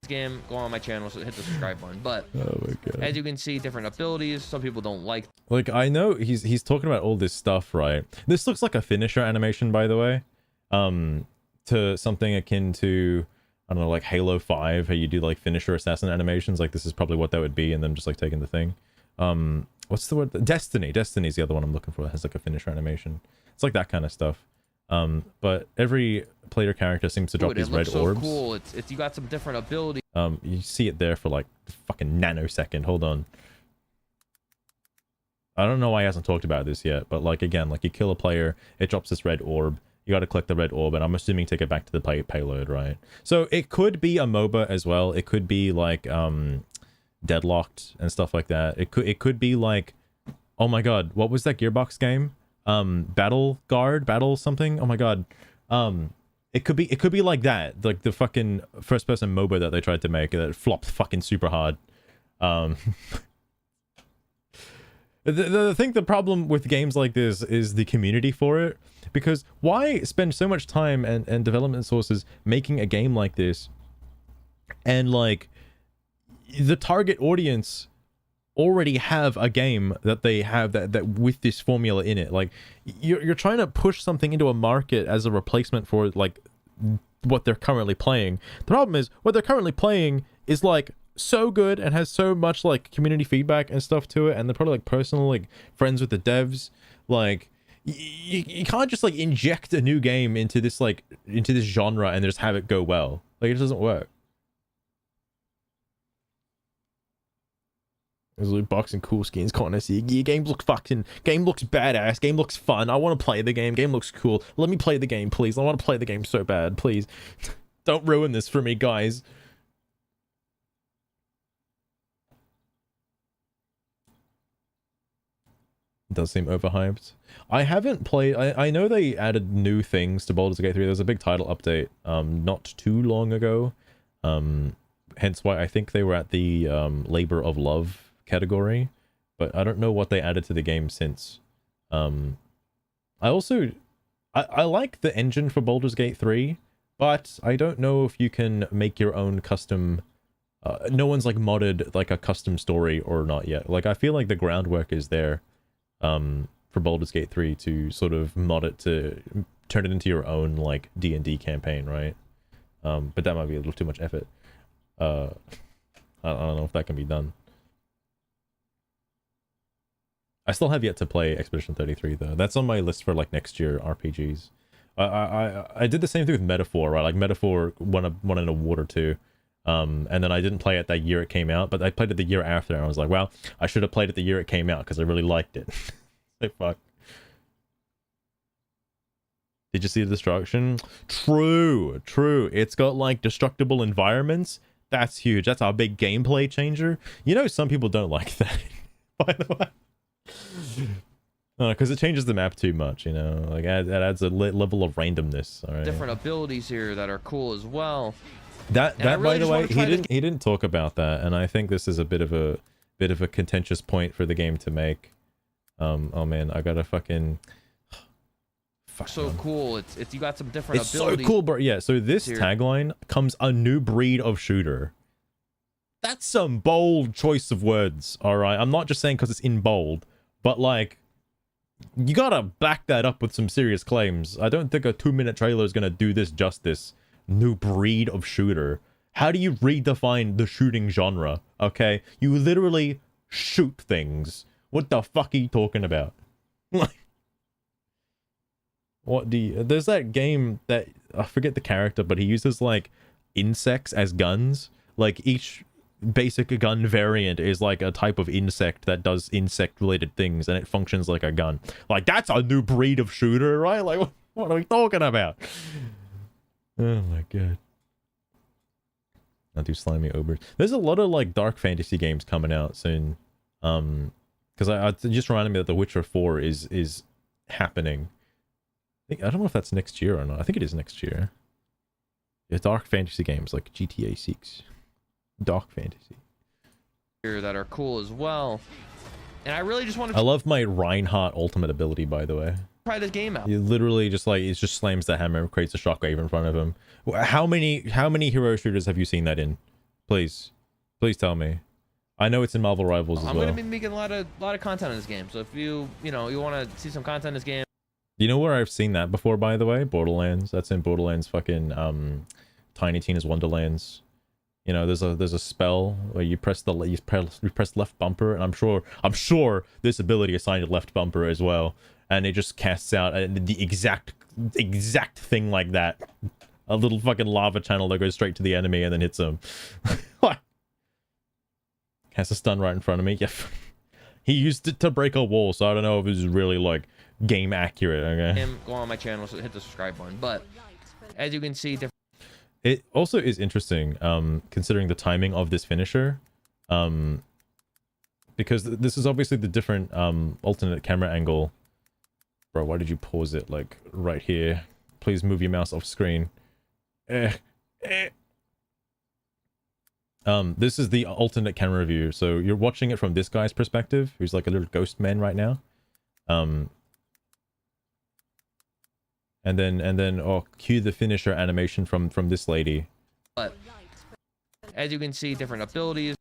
Speaker 3: Game, go on my channel, so hit the subscribe button. But
Speaker 1: oh my god,
Speaker 3: as you can see, different abilities. Some people don't like
Speaker 1: I know he's talking about all this stuff, right? This looks like a finisher animation, by the way, to something akin to, I don't know, like Halo 5, how you do like finisher assassin animations. Like this is probably what that would be, and then just like taking the thing. What's the word? Destiny's the other one I'm looking for. It has like a finisher animation. It's like that kind of stuff. But every player character seems to drop these red orbs.
Speaker 3: Cool. It's you got some different abilities.
Speaker 1: You see it there for like fucking nanosecond. Hold on. I don't know why he hasn't talked about this yet, but like again, like you kill a player, it drops this red orb. You got to collect the red orb, and I'm assuming take it back to the payload, right? So it could be a MOBA as well. It could be like Deadlocked and stuff like that. It could be like, oh my god, what was that Gearbox game? Battle something. Oh my god. It could be like that, like the fucking first person MOBA that they tried to make that flopped fucking super hard. I think the problem with games like this is the community for it, because why spend so much time and development sources making a game like this, and like the target audience already have a game that they have that with this formula in it. Like, you're trying to push something into a market as a replacement for like what they're currently playing. The problem is what they're currently playing is like so good and has so much like community feedback and stuff to it, and they're probably like personal like friends with the devs. Like, you can't just like inject a new game into this genre and just have it go well. Like, it doesn't work. There's loot box and cool skins, contest. Game looks badass. Game looks fun. I want to play the game. Game looks cool. Let me play the game, please. I want to play the game so bad, please. Don't ruin this for me, guys. It does seem overhyped. I haven't played. I know they added new things to Baldur's Gate 3. There was a big title update not too long ago. Hence why I think they were at the Labor of Love category, but I don't know what they added to the game since. I like the engine for Baldur's Gate 3, but I don't know if you can make your own custom no one's like modded like a custom story or not yet. Like, I feel like the groundwork is there for Baldur's Gate 3 to sort of mod it to turn it into your own like D&D campaign, right? But that might be a little too much effort. I don't know if that can be done. I still have yet to play Expedition 33 though. That's on my list for like next year RPGs. I did the same thing with Metaphor, right? Like, Metaphor won an award or two. And then I didn't play it that year it came out, but I played it the year after, and I was like, well, I should have played it the year it came out because I really liked it. Like, fuck. Did you see the destruction? True. It's got like destructible environments. That's huge. That's our big gameplay changer. You know, some people don't like that, by the way. Because it changes the map too much, you know. Like, it adds a level of randomness. All right.
Speaker 3: Different abilities here that are cool as well.
Speaker 1: That by the way, he didn't talk about that, and I think this is a bit of a contentious point for the game to make. Oh man, I gotta fucking.
Speaker 3: So cool. It's you got some different
Speaker 1: it's
Speaker 3: abilities.
Speaker 1: So cool, bro. Yeah, so this
Speaker 3: here.
Speaker 1: tagline comes a new breed of shooter. That's some bold choice of words, all right? I'm not just saying because it's in bold, but like, you gotta back that up with some serious claims. I don't think a 2-minute trailer is gonna do this justice. New breed of shooter. How do you redefine the shooting genre? Okay, you literally shoot things. What the fuck are you talking about? Like, what do you... There's that game that... I forget the character, but he uses, like, insects as guns. Like, each basic gun variant is, like, a type of insect that does insect-related things, and it functions like a gun. Like, that's a new breed of shooter, right? Like, what are we talking about? Oh, my God. Not too slimy ogres. There's a lot of, like, dark fantasy games coming out soon. Because it just reminded me that The Witcher 4 is happening. I don't know if that's next year or not. I think it is next year. Yeah, dark fantasy games like GTA 6. Dark fantasy.
Speaker 3: Here that are cool as well. And I really just want to...
Speaker 1: I love my Reinhardt ultimate ability, by the way.
Speaker 3: Try this game out.
Speaker 1: You literally just like, it just slams the hammer and creates a shockwave in front of him. How many hero shooters have you seen that in? Please tell me. I know it's in Marvel Rivals as well.
Speaker 3: I'm gonna be making a lot of content in this game. So if you want to see some content in this game.
Speaker 1: You know where I've seen that before, by the way? Borderlands. That's in Borderlands fucking Tiny Tina's Wonderlands. You know, there's a spell where you press left bumper, and I'm sure this ability assigned to left bumper as well, and it just casts out the exact thing like that. A little fucking lava channel that goes straight to the enemy and then hits him. Casts a stun right in front of me. Yeah. He used it to break a wall, so I don't know if it was really like game accurate. Okay.
Speaker 3: Go on my channel, so hit the subscribe button. But as you can see,
Speaker 1: it also is interesting, considering the timing of this finisher, because this is obviously the different alternate camera angle. Bro, why did you pause it like right here? Please move your mouse off screen. This is the alternate camera view, so you're watching it from this guy's perspective, who's like a little ghost man right now. And then cue the finisher animation from this lady.
Speaker 3: But as you can see, different abilities.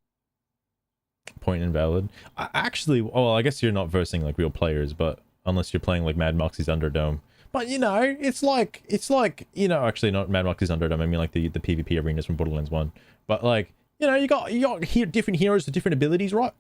Speaker 1: point invalid. Actually, well, I guess you're not versing like real players, but unless you're playing like Mad Moxie's Underdome. But you know, it's like you know, actually not Mad Moxie's Underdome. I mean like the PvP arenas from Borderlands 1. But like, you know, you got different heroes with different abilities, right?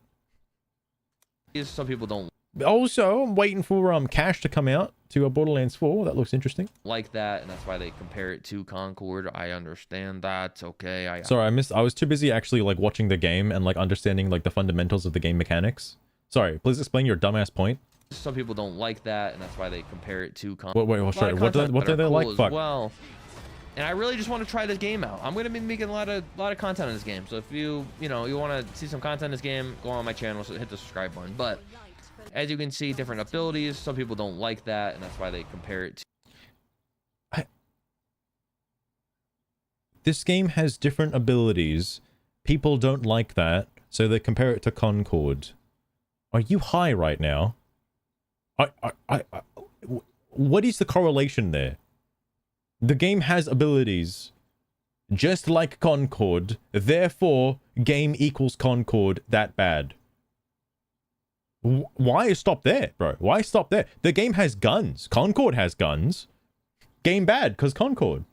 Speaker 3: Some people don't
Speaker 1: Also, I'm waiting for Cash to come out to Borderlands 4. That looks interesting.
Speaker 3: like that, and that's why they compare it to Concord. I understand that. Okay,
Speaker 1: Sorry, I was too busy actually like watching the game and like understanding like the fundamentals of the game mechanics. Sorry, please explain your dumbass point.
Speaker 3: Some people don't like that, and that's why they compare it to Concord.
Speaker 1: Wait, sorry. What do they like? Fuck.
Speaker 3: Well, and I really just want to try this game out. I'm gonna be making a lot of content in this game. So if you want to see some content in this game, go on my channel. So hit the subscribe button. But as you can see, different abilities. Some people don't like that, and that's why they compare it to.
Speaker 1: This game has different abilities. People don't like that, so they compare it to Concord. Are you high right now? What is the correlation there? The game has abilities, just like Concord. Therefore, game equals Concord that bad. Why stop there, bro? Why stop there? The game has guns. Concord has guns. Game bad because Concord.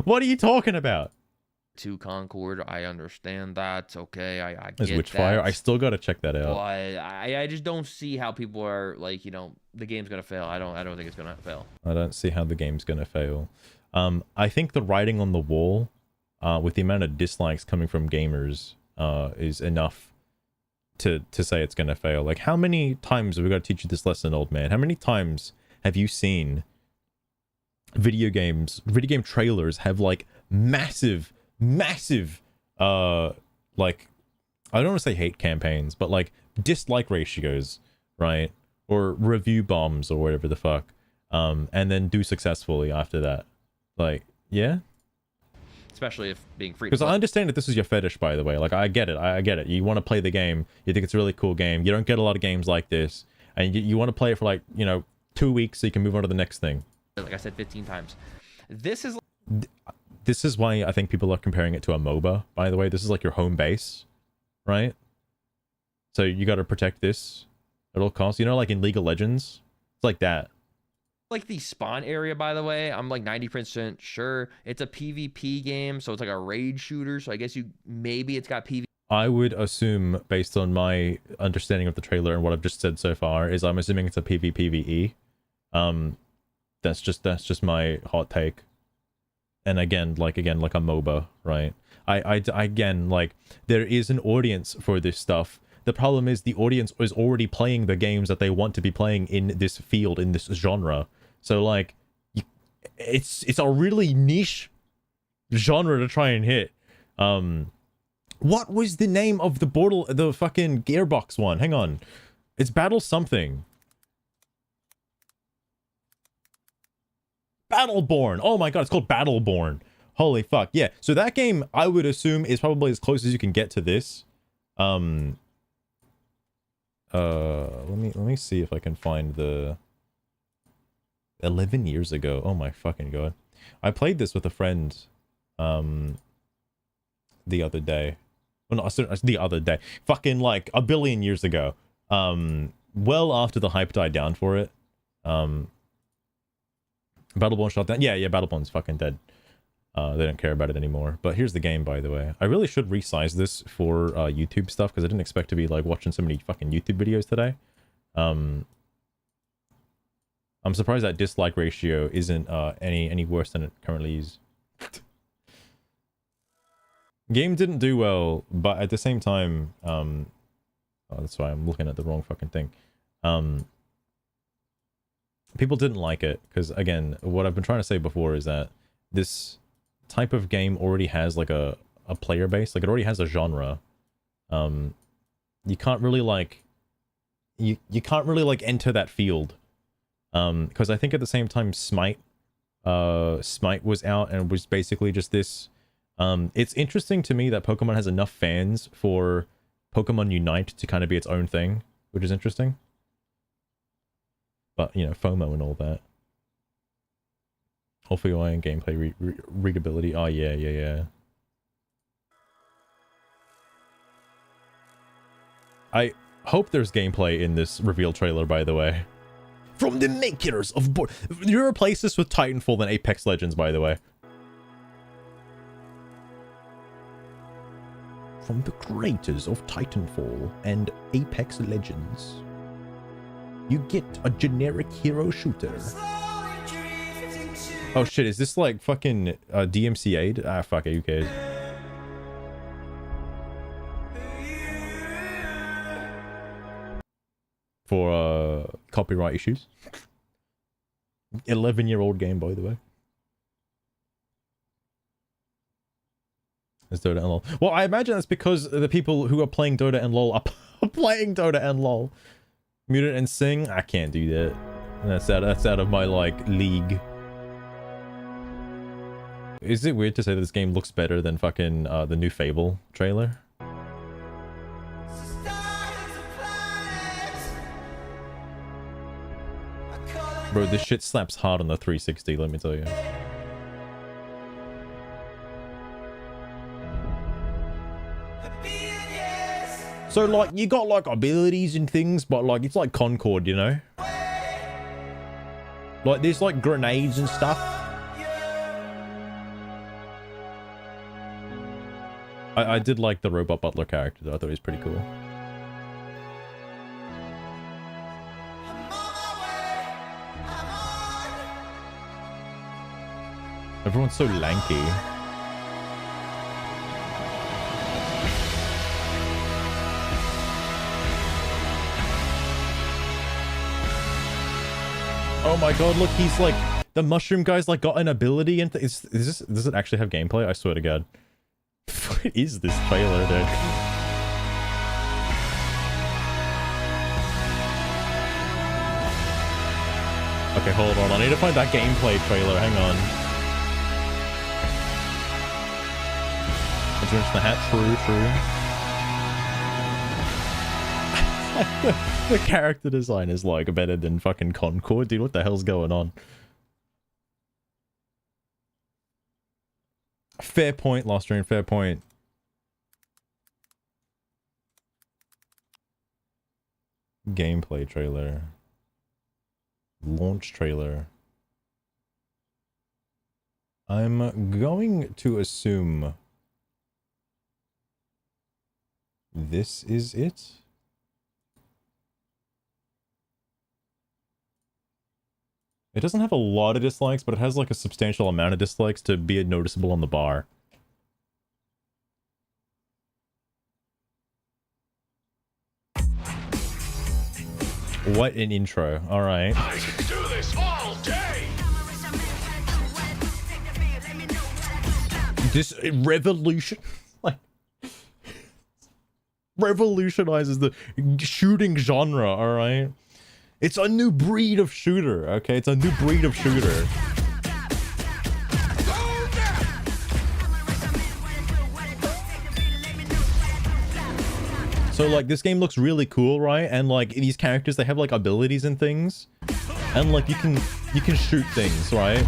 Speaker 1: What are you talking about?
Speaker 3: To Concord, I understand that. Okay, I
Speaker 1: Is
Speaker 3: get
Speaker 1: Witchfire?
Speaker 3: that.
Speaker 1: I still gotta check that out.
Speaker 3: But I just don't see how people are like, the game's gonna fail. I don't think it's gonna fail.
Speaker 1: I don't see how the game's gonna fail. I think the writing on the wall, with the amount of dislikes coming from gamers, is enough to say it's gonna fail. Like, how many times have we got to teach you this lesson, old man? How many times have you seen video game trailers have like massive, like, I don't want to say hate campaigns, but like dislike ratios, right? Or review bombs or whatever the fuck, and then do successfully after that. Like, yeah,
Speaker 3: Especially if being free.
Speaker 1: because I understand that this is your fetish, by the way. Like, I get it. You want to play the game. You think it's a really cool game. You don't get a lot of games like this, and you want to play it for like 2 weeks so you can move on to the next thing.
Speaker 3: Like I said 15 times. This is
Speaker 1: why I think people are comparing it to a MOBA, by the way. This is like your home base, right? So you got to protect this at all costs. Like in League of Legends, it's like that.
Speaker 3: like the spawn area, by the way. I'm like 90% sure it's a PvP game, so it's like a raid shooter. So I guess maybe it's got PvP.
Speaker 1: I would assume, based on my understanding of the trailer and what I've just said so far, is I'm assuming it's a PvPvE. That's just my hot take. And again, like a MOBA, right? Again, like, there is an audience for this stuff. The problem is the audience is already playing the games that they want to be playing in this field, in this genre. So like, it's a really niche genre to try and hit. What was the name of the fucking Gearbox one? Hang on. It's Battle something. Battleborn. Oh my god, it's called Battleborn. Holy fuck. Yeah. So that game, I would assume, is probably as close as you can get to this. Let me see if I can find the 11 years ago. Oh my fucking god. I played this with a friend the other day. Well, not the other day. Fucking like a billion years ago. Well after the hype died down for it. Battleborn shot down. Yeah, Battleborn's fucking dead. They don't care about it anymore. But here's the game, by the way. I really should resize this for YouTube stuff, because I didn't expect to be like watching so many fucking YouTube videos today. I'm surprised that dislike ratio isn't any worse than it currently is. Game didn't do well, but at the same time, oh, that's why I'm looking at the wrong fucking thing. People didn't like it because, again, what I've been trying to say before is that this type of game already has like a player base. Like, it already has a genre. You can't really like you can't really like enter that field, because I think at the same time Smite was out and was basically just this. It's interesting to me that Pokemon has enough fans for Pokemon Unite to kind of be its own thing, which is interesting. But, FOMO and all that. Hopefully UI and gameplay readability. Oh, yeah. I hope there's gameplay in this reveal trailer, by the way. From the makers of you replace this with Titanfall than Apex Legends, by the way. From the creators of Titanfall and Apex Legends, you get a generic hero shooter. Oh shit, is this like fucking DMCA'd? Ah, fuck it, who cares? For copyright issues. 11-year-old game, by the way. It's Dota and LoL. Well, I imagine that's because the people who are playing Dota and LoL are playing Dota and LoL. Mutant and Sing? I can't do that. That's out of my, like, league. Is it weird to say that this game looks better than fucking the new Fable trailer? Bro, this shit slaps hard on the 360, let me tell you. So, like, you got, like, abilities and things, but, like, it's like Concord, you know? Like, there's, like, grenades and stuff. I did like the Robot Butler character, though. I thought he was pretty cool. Everyone's so lanky. Oh my god, look, he's like, the mushroom guy's like got an ability and does it actually have gameplay? I swear to god. What is this trailer, dude? Okay, hold on, I need to find that gameplay trailer, hang on. Drench the hat, true. The character design is like better than fucking Concord, dude. What the hell's going on? Fair point, Lost Dream, fair point. Gameplay trailer. Launch trailer. I'm going to assume this is it. It doesn't have a lot of dislikes, but it has like a substantial amount of dislikes to be noticeable on the bar. What an intro. All right.
Speaker 4: I can do this all day.
Speaker 1: This revolution, like, revolutionizes the shooting genre. All right. It's a new breed of shooter, okay? It's a new breed of shooter. So, like, this game looks really cool, right? And, like, these characters, they have, like, abilities and things. And, like, you can shoot things, right?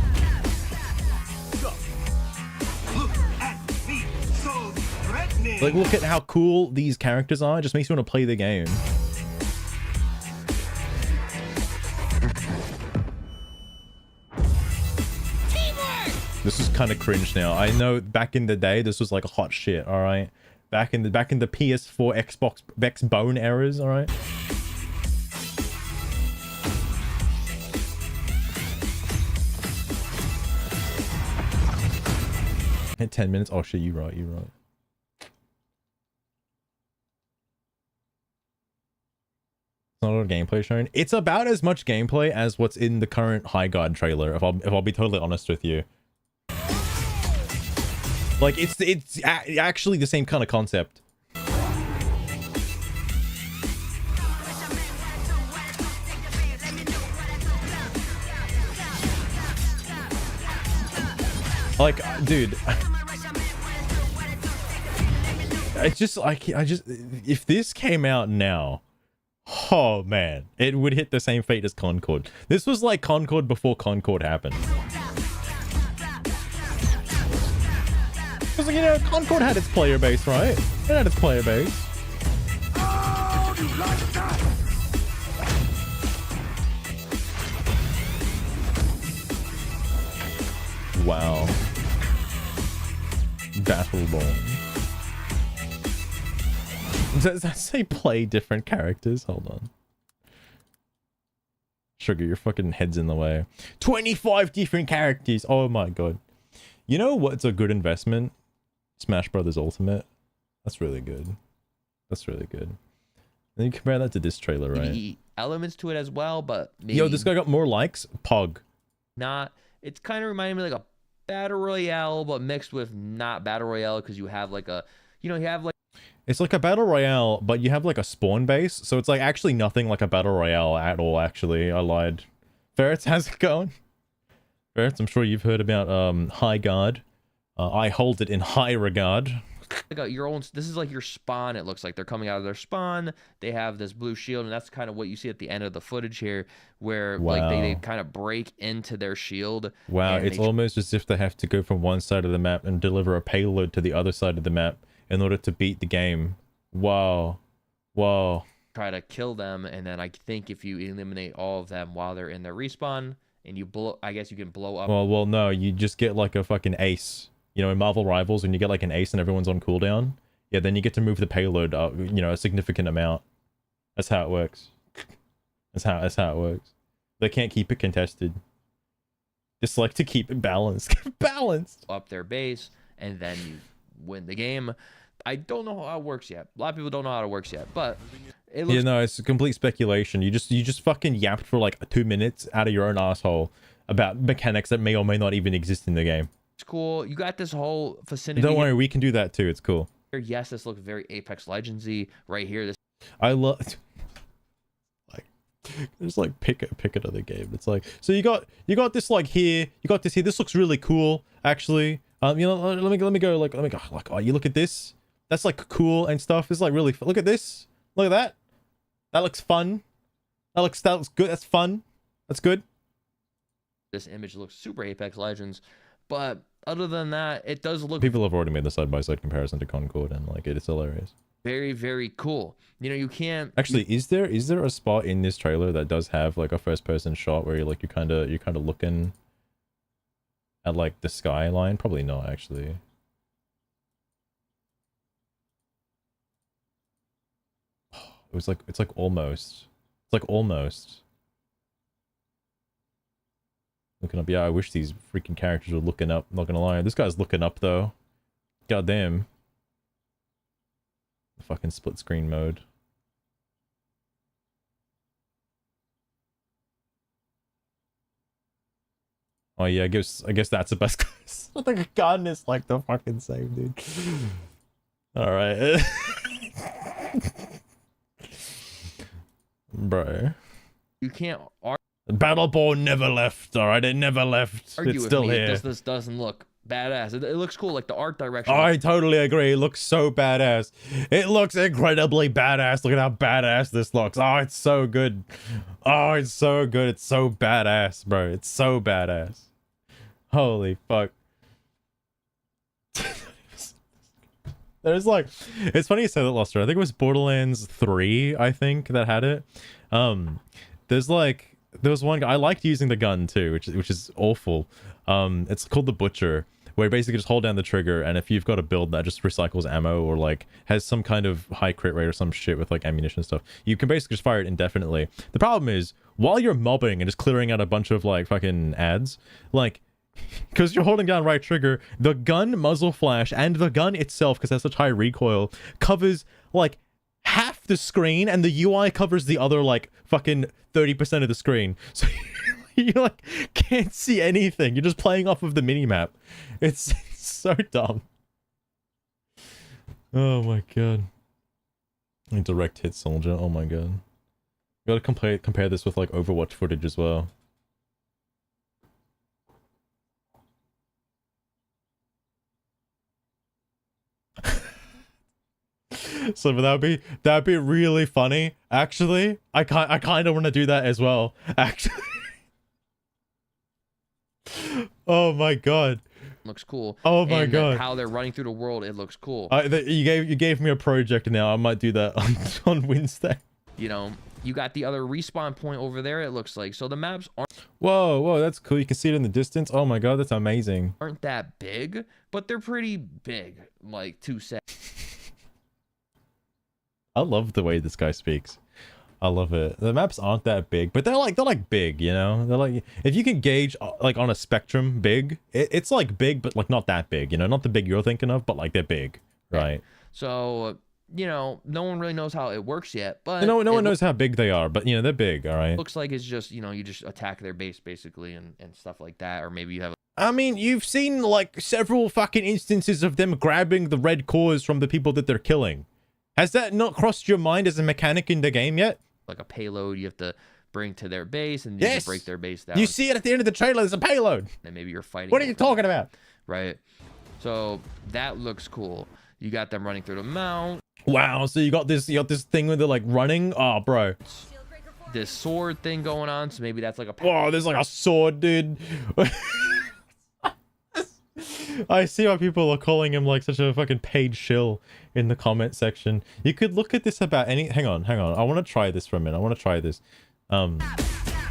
Speaker 1: Like, look at how cool these characters are. It just makes you want to play the game. This is kind of cringe now. I know back in the day this was like a hot shit, all right? Back in the PS4 Xbox Bone eras, all right? In 10 minutes. Oh shit, you're right, you're right. Not a lot of gameplay shown. It's about as much gameplay as what's in the current Highguard trailer, if I'll be totally honest with you. Like, it's actually the same kind of concept. Like, dude, it's just like, if this came out now, oh man, it would hit the same fate as Concord. This was like Concord before Concord happened. Because, you know, Concord had its player base, right? It had its player base.
Speaker 4: How do you like that?
Speaker 1: Wow. Battleborn. Does that say play different characters? Hold on. Sugar, your fucking head's in the way. 25 different characters. Oh my god. You know what's a good investment? Smash Brothers Ultimate. That's really good. That's really good. Then you compare that to this trailer, right?
Speaker 3: The elements to it as well, but maybe
Speaker 1: Yo, this guy got more likes. Pog.
Speaker 3: not. It's kind of reminding me like a battle royale, but mixed with not battle royale because you have like a, you have like.
Speaker 1: It's like a battle royale, but you have like a spawn base, so it's like actually nothing like a battle royale at all. Actually, I lied. Ferrets, how's it going? Ferrets, I'm sure you've heard about Highguard. I hold it in high regard.
Speaker 3: Like your own. This is like your spawn. It looks like they're coming out of their spawn. They have this blue shield, and that's kind of what you see at the end of the footage here, where like they kind of break into their shield.
Speaker 1: Wow, it's almost as if they have to go from one side of the map and deliver a payload to the other side of the map in order to beat the game. Wow. Wow.
Speaker 3: Try to kill them, and then I think if you eliminate all of them while they're in their respawn, and you blow, I guess you can blow up.
Speaker 1: Well, no, you just get like a fucking ace. You know, in Marvel Rivals, when you get like an ace and everyone's on cooldown, yeah, then you get to move the payload up, you know, a significant amount. That's how it works. That's how it works. They can't keep it contested. Just like to keep it balanced. Balanced.
Speaker 3: Up their base, and then you win the game. I don't know how it works yet. A lot of people don't know how it works yet, but it looks.
Speaker 1: Yeah, no, it's complete speculation. You just fucking yapped for like 2 minutes out of your own asshole about mechanics that may or may not even exist in the game.
Speaker 3: It's cool. You got this whole vicinity.
Speaker 1: Don't worry, we can do that too. It's cool.
Speaker 3: Yes, this looks very Apex Legends-y right here. This
Speaker 1: I love like just like pick another game. It's like, so you got this like here, you got this here. This looks really cool actually. You know, let me go like oh, you look at this. That's like cool and stuff. It's like really look at this. Look at that. That looks fun. That looks good. That's fun. That's good.
Speaker 3: This image looks super Apex Legends. But other than that, it does look.
Speaker 1: People have already made the side-by-side comparison to Concord, and like it's hilarious.
Speaker 3: Very, very cool. You know, you can't
Speaker 1: actually. Is there a spot in this trailer that does have like a first-person shot where you're kind of looking at like the skyline? Probably not, actually. It's like almost. It's like almost. Looking up, yeah, I wish these freaking characters were looking up, not gonna lie. This guy's looking up, though. God damn. The fucking split screen mode. Oh yeah, I guess that's the best class. I think a gun is like the fucking same, dude. Alright. Bro.
Speaker 3: You can't
Speaker 1: Battleborn never left, alright? It never left.
Speaker 3: argue
Speaker 1: It's
Speaker 3: with
Speaker 1: still
Speaker 3: me.
Speaker 1: here.
Speaker 3: This doesn't look badass. It looks cool, like the art direction.
Speaker 1: I totally agree. It looks so badass. It looks incredibly badass. Look at how badass this looks. Oh, it's so good. Oh, it's so good. It's so badass, bro. It's so badass. Holy fuck. There's like, it's funny you say that, Luster. I think it was Borderlands 3, I think, that had it. There was one guy, I liked using the gun too, which is awful. It's called the Butcher, where you basically just hold down the trigger, and if you've got a build that just recycles ammo or like has some kind of high crit rate or some shit with like ammunition and stuff, you can basically just fire it indefinitely. The problem is, while you're mobbing and just clearing out a bunch of like fucking ads, like, because you're holding down right trigger, the gun muzzle flash and the gun itself, because it has such high recoil, covers like half the screen, and the UI covers the other like fucking 30% of the screen. So you like can't see anything. You're just playing off of the minimap. It's so dumb. Oh my god. Direct hit soldier. Oh my god. You gotta compare this with like Overwatch footage as well. So that'd be really funny. Actually, I kind of want to do that as well. Actually, oh my god,
Speaker 3: looks cool.
Speaker 1: Oh my
Speaker 3: and
Speaker 1: God.
Speaker 3: how they're running through the world, it looks cool.
Speaker 1: You gave me a project now. I might do that on Wednesday.
Speaker 3: You know, you got the other respawn point over there, it looks like. So the maps
Speaker 1: Whoa, that's cool. You can see it in the distance. Oh my God, that's amazing.
Speaker 3: aren't that big, but they're pretty big, like 2 sets.
Speaker 1: I love the way this guy speaks. I love it. The maps aren't that big, but they're like big, you know? They're like, if you can gauge like on a spectrum big, it's like big, but like not that big, you know? Not the big you're thinking of, but like they're big, right?
Speaker 3: So, you know, no one really knows how it works yet, but
Speaker 1: no one knows how big they are, but you know, they're big, all right?
Speaker 3: looks like it's just, you know, you just attack their base basically and stuff like that, or maybe you have
Speaker 1: I mean, you've seen like several fucking instances of them grabbing the red cores from the people that they're killing. Has that not crossed your mind as a mechanic in the game yet?
Speaker 3: like a payload you have to bring to their base, and you
Speaker 1: Yes!
Speaker 3: can break their base down.
Speaker 1: You see it at the end of the trailer, there's a payload.
Speaker 3: And maybe you're fighting.
Speaker 1: What are you talking about?
Speaker 3: Right. So that looks cool. You got them running through the mount.
Speaker 1: Wow, so you got this thing where they're like running. Oh, bro.
Speaker 3: This sword thing going on, so maybe that's like a
Speaker 1: Oh, there's like a sword, dude. I see why people are calling him like such a fucking paid shill in the comment section. You could look at this about any. Hang on. I want to try this for a minute. I want to try this. Hold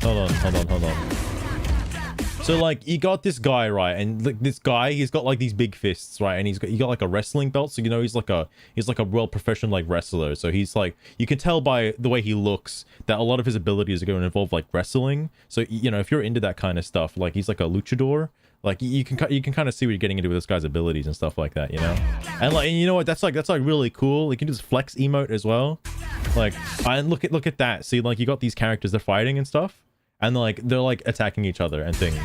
Speaker 1: on. So like you got this guy, right, and like this guy, he's got like these big fists, right, and he got like a wrestling belt, so you know he's like a real professional like wrestler. So he's like, you can tell by the way he looks that a lot of his abilities are going to involve like wrestling. So you know, if you're into that kind of stuff, like he's like a luchador. Like you can kind of see what you're getting into with this guy's abilities and stuff like that, you know. And like, and you know what? That's like really cool. You can do this flex emote as well. Like, and look at that. See, like you got these characters, they're fighting and stuff, and they're like attacking each other and things.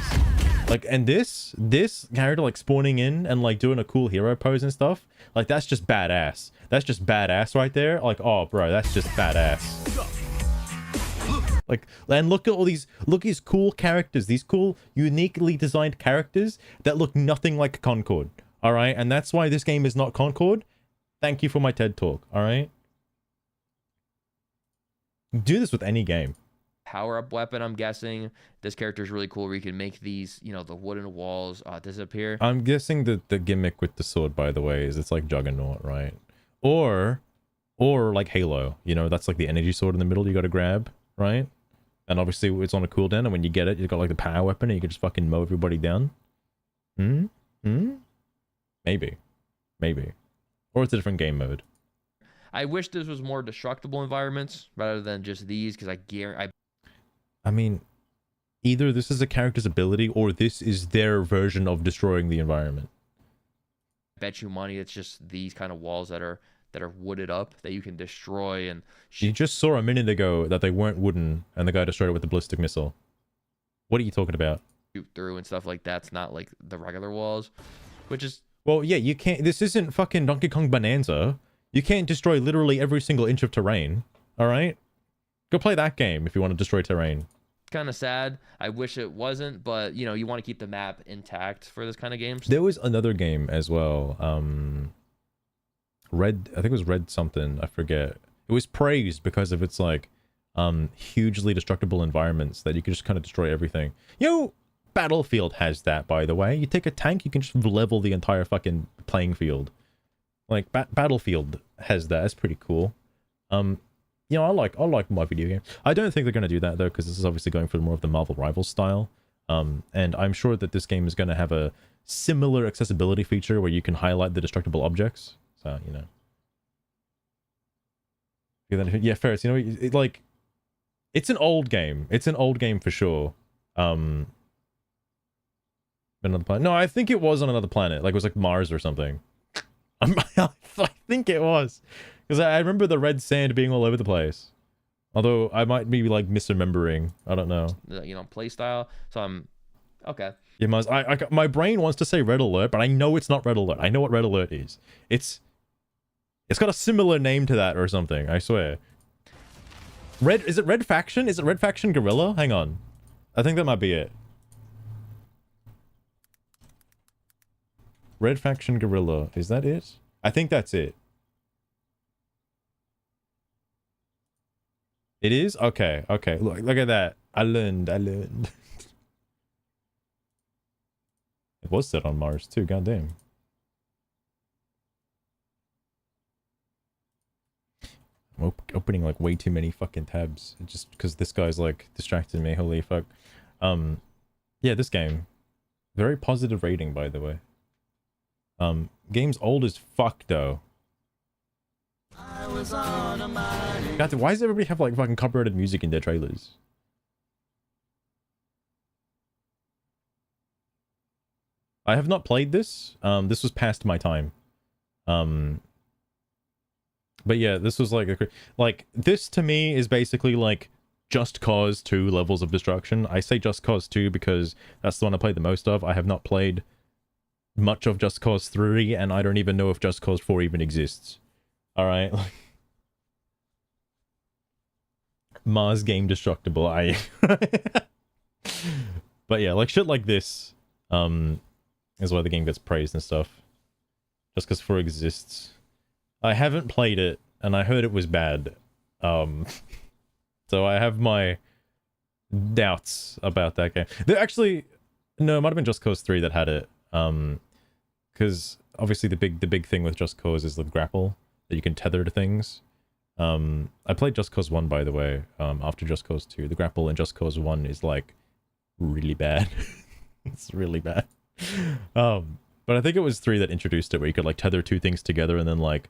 Speaker 1: Like, and this character like spawning in and like doing a cool hero pose and stuff. Like that's just badass. That's just badass right there. Like, oh bro, that's just badass. Like, and look at these cool characters, these cool, uniquely designed characters that look nothing like Concord. All right, and that's why this game is not Concord. Thank you for my TED talk. All right, do this with any game.
Speaker 3: Power-up weapon, I'm guessing. This character is really cool where you can make these, you know, the wooden walls disappear.
Speaker 1: I'm guessing that the gimmick with the sword, by the way, is it's like Juggernaut, right? Or like Halo. You know, that's like the energy sword in the middle you got to grab, right? And obviously it's on a cooldown, and when you get it, you've got like the power weapon, and you can just fucking mow everybody down. Maybe. Or it's a different game mode.
Speaker 3: I wish this was more destructible environments rather than just these, because
Speaker 1: I mean, either this is a character's ability, or this is their version of destroying the environment.
Speaker 3: bet you money it's just these kind of walls that are wooded up that you can destroy. And
Speaker 1: you just saw a minute ago that they weren't wooden, and the guy destroyed it with the ballistic missile. What are you talking about?
Speaker 3: shoot through and stuff like that. It's not like the regular walls, which is...
Speaker 1: Well, yeah, you can't... This isn't fucking Donkey Kong Bonanza. You can't destroy literally every single inch of terrain, all right? Go play that game if you want to destroy terrain.
Speaker 3: Kind of sad. I wish it wasn't, but, you know, you want to keep the map intact for this kind of game.
Speaker 1: There was another game as well. Red... I think it was Red something. I forget. It was praised because of its, like, hugely destructible environments that you could just kind of destroy everything. Yo! Battlefield has that, by the way. You take a tank, you can just level the entire fucking playing field. Like, Battlefield has that. That's pretty cool. You know, I like my video game. I don't think they're going to do that, though, because this is obviously going for more of the Marvel Rivals style. And I'm sure that this game is going to have a similar accessibility feature where you can highlight the destructible objects. So, you know. Yeah, Ferris, you know, like, it's an old game. It's an old game for sure. Another planet? No, I think it was on another planet. Like, it was like Mars or something. I think it was. Because I remember the red sand being all over the place. Although, I might be, like, misremembering. I don't know.
Speaker 3: You know, play style. So I'm... Okay.
Speaker 1: Yeah, Mars, my brain wants to say Red Alert, but I know it's not Red Alert. I know what Red Alert is. It's got a similar name to that or something, I swear. Is it Red Faction? Is it Red Faction Guerrilla? Hang on. I think that might be it. Red Faction Guerrilla. Is that it? I think that's it. It is? Okay, okay. Look at that. I learned. It was set on Mars too, goddamn. I'm opening like way too many fucking tabs just because this guy's like distracting me. Holy fuck. Yeah, this game. Very positive rating, by the way. Game's old as fuck though. God, why does everybody have like fucking copyrighted music in their trailers? I have not played this. This was past my time. But yeah, this was like this to me is basically like Just Cause 2 levels of destruction. I say Just Cause 2 because that's the one I played the most of. I have not played much of Just Cause 3, and I don't even know if Just Cause 4 even exists. Alright? Mars game destructible. But yeah, like shit like this is why the game gets praised and stuff. Just Cause 4 exists. I haven't played it, and I heard it was bad. So I have my doubts about that game. There actually, no, it might have been Just Cause 3 that had it. Because obviously the big thing with Just Cause is the grapple that you can tether to things. I played Just Cause 1, by the way, after Just Cause 2. The grapple in Just Cause 1 is like really bad. It's really bad. But I think it was 3 that introduced it, where you could like tether two things together and then like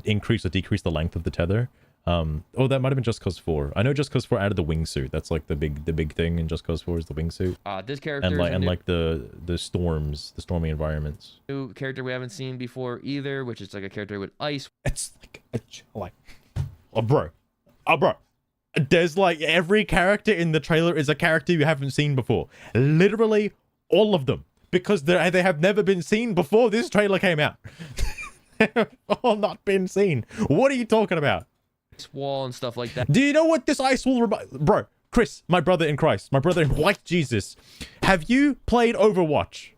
Speaker 1: increase or decrease the length of the tether. Oh, that might have been Just Cause 4. I know Just Cause 4 added the wingsuit. That's like the big thing in Just Cause 4 is the wingsuit.
Speaker 3: This character
Speaker 1: and like the stormy environments.
Speaker 3: New character we haven't seen before either, which is like a character with ice.
Speaker 1: It's like bro. There's like every character in the trailer is a character you haven't seen before. Literally all of them, because they have never been seen before this trailer came out. They've all not been seen. What are you talking about?
Speaker 3: Wall and stuff like that.
Speaker 1: Do you know what this ice wall bro, Chris, my brother in Christ, my brother in white Jesus, have you played Overwatch?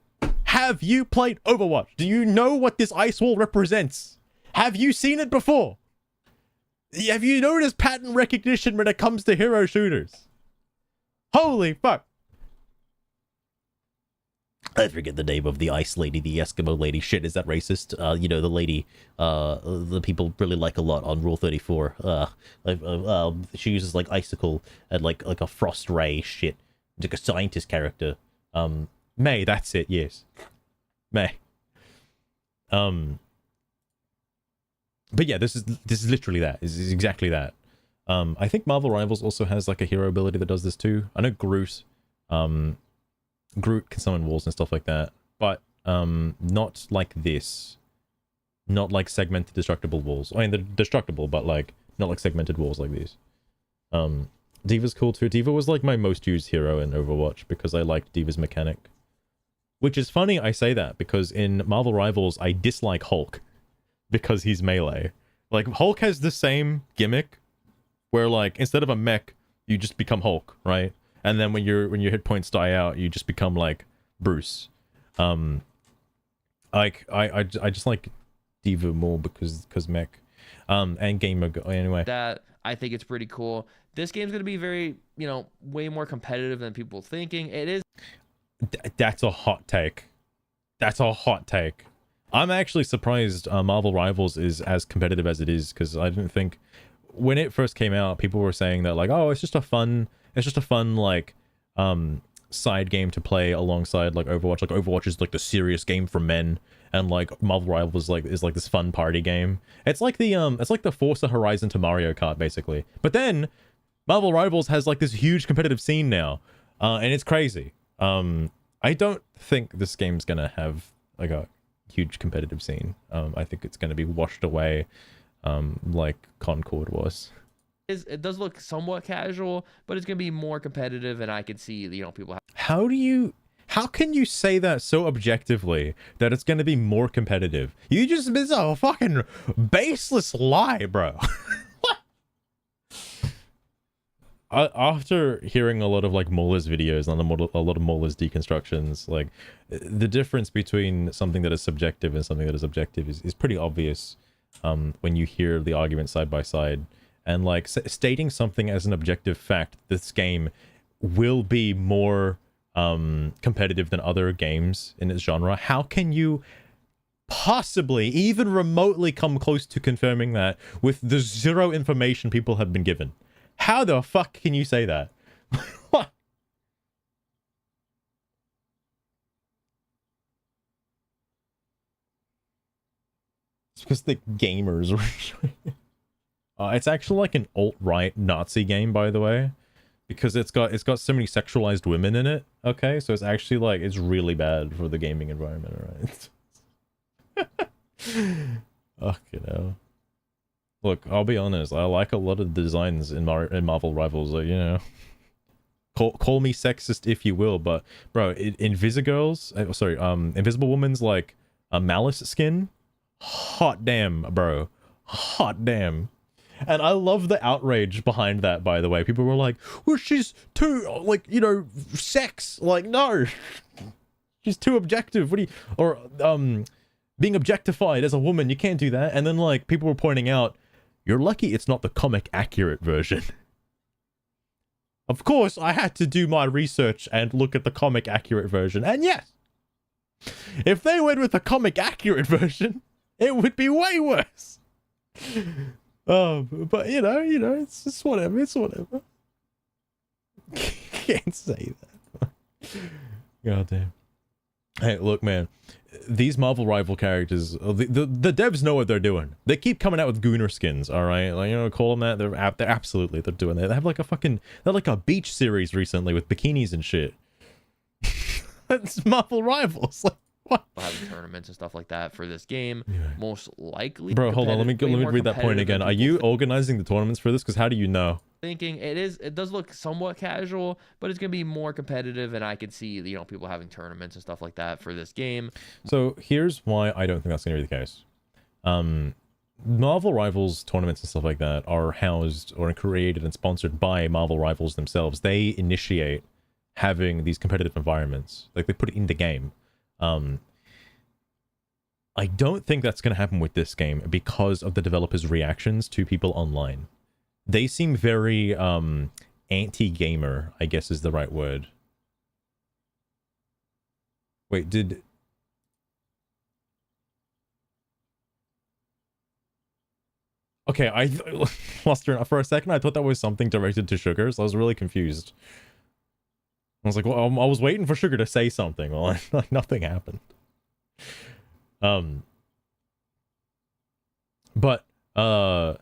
Speaker 1: Have you played Overwatch? Do you know what this ice wall represents? Have you seen it before? Have you noticed pattern recognition when it comes to hero shooters? Holy fuck. I forget the name of the ice lady, the Eskimo lady. Shit, is that racist? You know, the lady, the people really like a lot on Rule 34. She uses like icicle and like a frost ray shit. Like a scientist character. May, that's it, yes. May. But yeah, this is literally that. This is exactly that. I think Marvel Rivals also has like a hero ability that does this too. I know Groot can summon walls and stuff like that, but not like this. Not like segmented destructible walls. I mean, they're destructible, but like not like segmented walls like these. D.Va's cool too. D.Va was like my most used hero in Overwatch because I liked D.Va's mechanic. Which is funny I say that, because in Marvel Rivals I dislike Hulk because he's melee. Like Hulk has the same gimmick where like instead of a mech you just become Hulk, right? And then when your hit points die out, you just become like Bruce. Like I just like D.Va more because mech. And gamer anyway.
Speaker 3: That I think it's pretty cool. This game's gonna be very, you know, way more competitive than people thinking. It is.
Speaker 1: That's a hot take. That's a hot take. I'm actually surprised Marvel Rivals is as competitive as it is, because I didn't think when it first came out, people were saying that like, oh, it's just a fun like side game to play alongside like Overwatch. Like Overwatch is like the serious game for men, and like Marvel Rivals is like this fun party game. It's like the Forza Horizon to Mario Kart basically. But then Marvel Rivals has like this huge competitive scene now, and it's crazy. I don't think this game's gonna have like a huge competitive scene. I think it's gonna be washed away, like Concord was.
Speaker 3: It does look somewhat casual, but it's gonna be more competitive, and I can see, you know, people.
Speaker 1: How can you say that so objectively that it's gonna be more competitive? It's a fucking baseless lie, bro. After hearing a lot of like Mauler's videos and a lot of Mauler's deconstructions, like the difference between something that is subjective and something that is objective is pretty obvious when you hear the argument side by side. And like stating something as an objective fact, this game will be more competitive than other games in its genre. How can you possibly even remotely come close to confirming that with the zero information people have been given? How the fuck can you say that? What? It's because the gamers were it's actually like an alt-right Nazi game, by the way, because it's got so many sexualized women in it. Okay, so it's actually like it's really bad for the gaming environment, right? Fucking hell. Look, I'll be honest. I like a lot of the designs in Marvel Rivals. Like, you know, call me sexist if you will, but bro, Invisible Woman's like a Malice skin. Hot damn, bro. Hot damn. And I love the outrage behind that, by the way. People were like, well, she's too, like, you know, sex. Like, no. She's too objective. What do you... Or, being objectified as a woman, you can't do that. And then, like, people were pointing out, you're lucky it's not the comic accurate version. Of course, I had to do my research and look at the comic accurate version. And yes, if they went with the comic accurate version, it would be way worse. But you know, it's just whatever. It's whatever. Can't say that. God damn. Hey, look, man. These Marvel Rival characters, the devs know what they're doing. They keep coming out with Gooner skins, all right? Like, you know, call them that. They're absolutely they're doing that. They have like they're like a beach series recently with bikinis and shit. It's Marvel Rivals. Like, what?
Speaker 3: Having tournaments and stuff like that for this game, most likely.
Speaker 1: Bro, hold on. Let me read that point again. Are you organizing the tournaments for this? Because how do you know?
Speaker 3: Thinking it does look somewhat casual, but it's gonna be more competitive, and I could see, you know, people having tournaments and stuff like that for this game.
Speaker 1: So here's why I don't think that's gonna be the case. Marvel Rivals tournaments and stuff like that are housed or created and sponsored by Marvel Rivals themselves. They initiate having these competitive environments, like they put it in the game. I don't think that's going to happen with this game because of the developers' reactions to people online. They seem very anti-gamer, I guess is the right word. Wait, did... Okay, I lost her for a second. I thought that was something directed to Sugar, so I was really confused. I was like, well, I was waiting for Sugar to say something. Well, nothing happened. But no,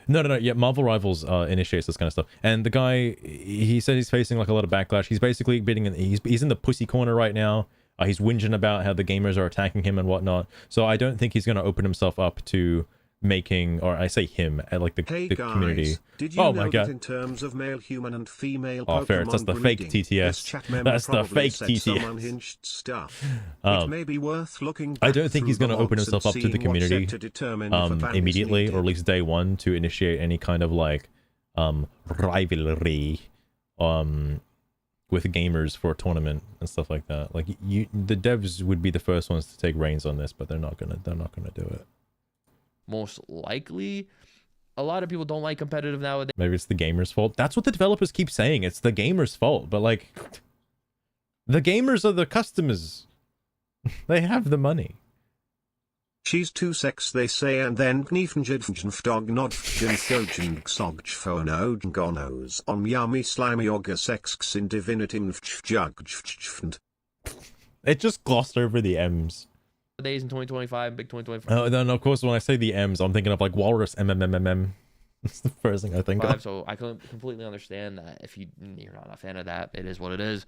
Speaker 1: yeah, Marvel Rivals initiates this kind of stuff, and the guy, he said he's facing like a lot of backlash. He's basically he's in the pussy corner right now. He's whinging about how the gamers are attacking him and whatnot. So I don't think he's going to open himself up to making, or I say him, like the community.
Speaker 5: Did you know that in terms of male human and female Pokemon
Speaker 1: fair. That's the fake TTS. That's the fake TTS.
Speaker 5: Stuff. It may be worth looking
Speaker 1: I don't think he's going to open himself up to the community immediately, or at least day one, to initiate any kind of like rivalry with gamers for a tournament and stuff like that. Like the devs would be the first ones to take reins on this, but they're not gonna do it.
Speaker 3: Most likely, a lot of people don't like competitive nowadays.
Speaker 1: Maybe it's the gamers' fault. That's what the developers keep saying. It's the gamers' fault. But like, the gamers are the customers. They have the money.
Speaker 5: She's too sex, they say, and then on yummy slimy yoga sex in divinitim.
Speaker 1: It just glossed over the M's.
Speaker 3: Days in 2025, big 2025.
Speaker 1: Oh, then of course when I say the M's, I'm thinking of like Walrus MMMMM. That's the first thing I think of.
Speaker 3: So I can completely understand that if you're not a fan of that, it is what it is.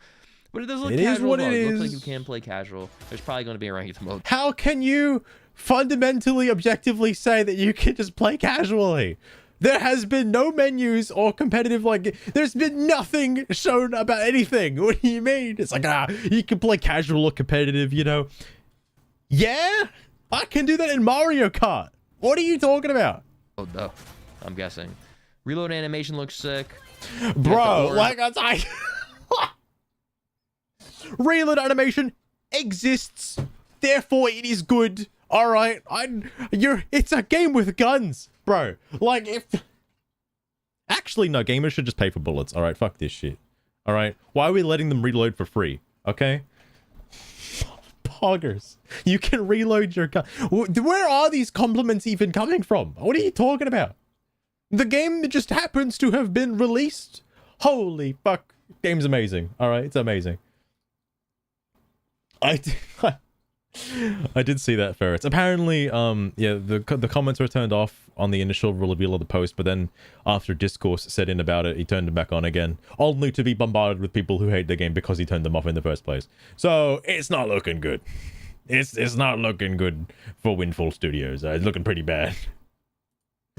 Speaker 3: But it does look
Speaker 1: casual.
Speaker 3: It is what it is.
Speaker 1: It
Speaker 3: looks like you can play casual. There's probably going to be a ranked mode.
Speaker 1: How can you fundamentally, objectively say that you can just play casually? There has been no menus or competitive, like, there's been nothing shown about anything. What do you mean? It's like, you can play casual or competitive, you know? Yeah, I can do that in Mario Kart. What are you talking about?
Speaker 3: Oh, no. I'm guessing. Reload animation looks sick.
Speaker 1: Bro, like I reload animation exists, therefore it is good. All right, it's a game with guns, bro. Like if actually no, gamers should just pay for bullets. All right, fuck this shit. All right, why are we letting them reload for free? Okay? Poggers. You can reload your gun. Where are these compliments even coming from? What are you talking about? The game just happens to have been released. Holy fuck. Game's amazing. Alright, it's amazing. I did see that, Ferrets. Apparently, yeah, the comments were turned off on the initial reveal of the post, but then after discourse set in about it, he turned them back on again, only to be bombarded with people who hate the game because he turned them off in the first place. So it's not looking good. It's not looking good for Windfall Studios. It's looking pretty bad.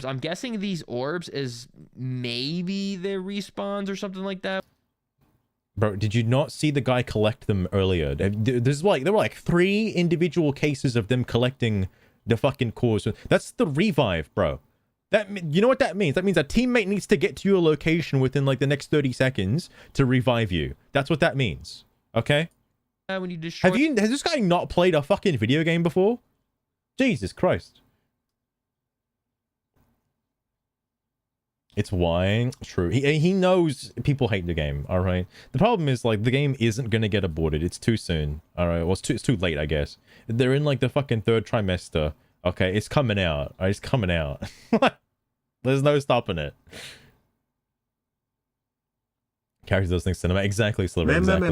Speaker 3: I'm guessing these orbs is maybe their respawns or something like that.
Speaker 1: Bro, did you not see the guy collect them earlier? There's like, there were like 3 individual cases of them collecting the fucking cores. That's the revive, bro. You know what that means? That means a teammate needs to get to your location within like the next 30 seconds to revive you. That's what that means. Okay?
Speaker 3: When you destroy...
Speaker 1: Has this guy not played a fucking video game before? Jesus Christ. It's why. True. He knows people hate the game, alright? The problem is, like, the game isn't gonna get aborted. It's too soon, alright? Well, it's too late, I guess. They're in, like, the fucking 3rd trimester. Okay, it's coming out. It's coming out. There's no stopping it. Carries those things cinema. Exactly, Sliver. Exactly.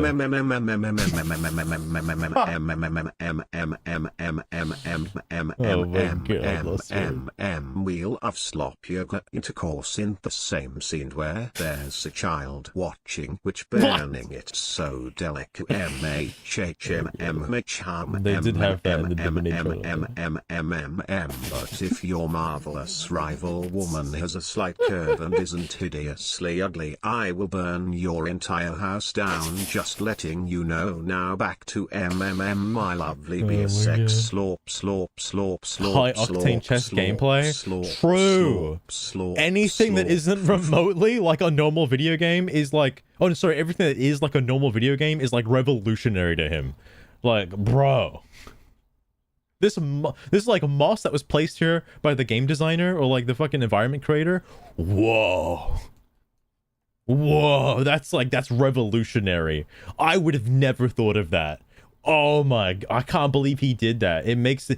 Speaker 5: Wheel of slop yogurt intercourse in the same scene where there's a child watching which burning it so delicate.
Speaker 1: They did have that in the Divinity.
Speaker 5: But if your marvelous rival woman has a slight curve and isn't hideously ugly, I will burn your entire house down, just letting you know. Now back to my lovely beer sex slop.
Speaker 1: High octane chess gameplay. True. Anything that isn't remotely like a normal video game is like, oh sorry, everything that is like a normal video game is like revolutionary to him. Like, bro, this like moss that was placed here by the game designer or like the fucking environment creator. Whoa, that's revolutionary. I would have never thought of that. Oh my, I can't believe he did that. It makes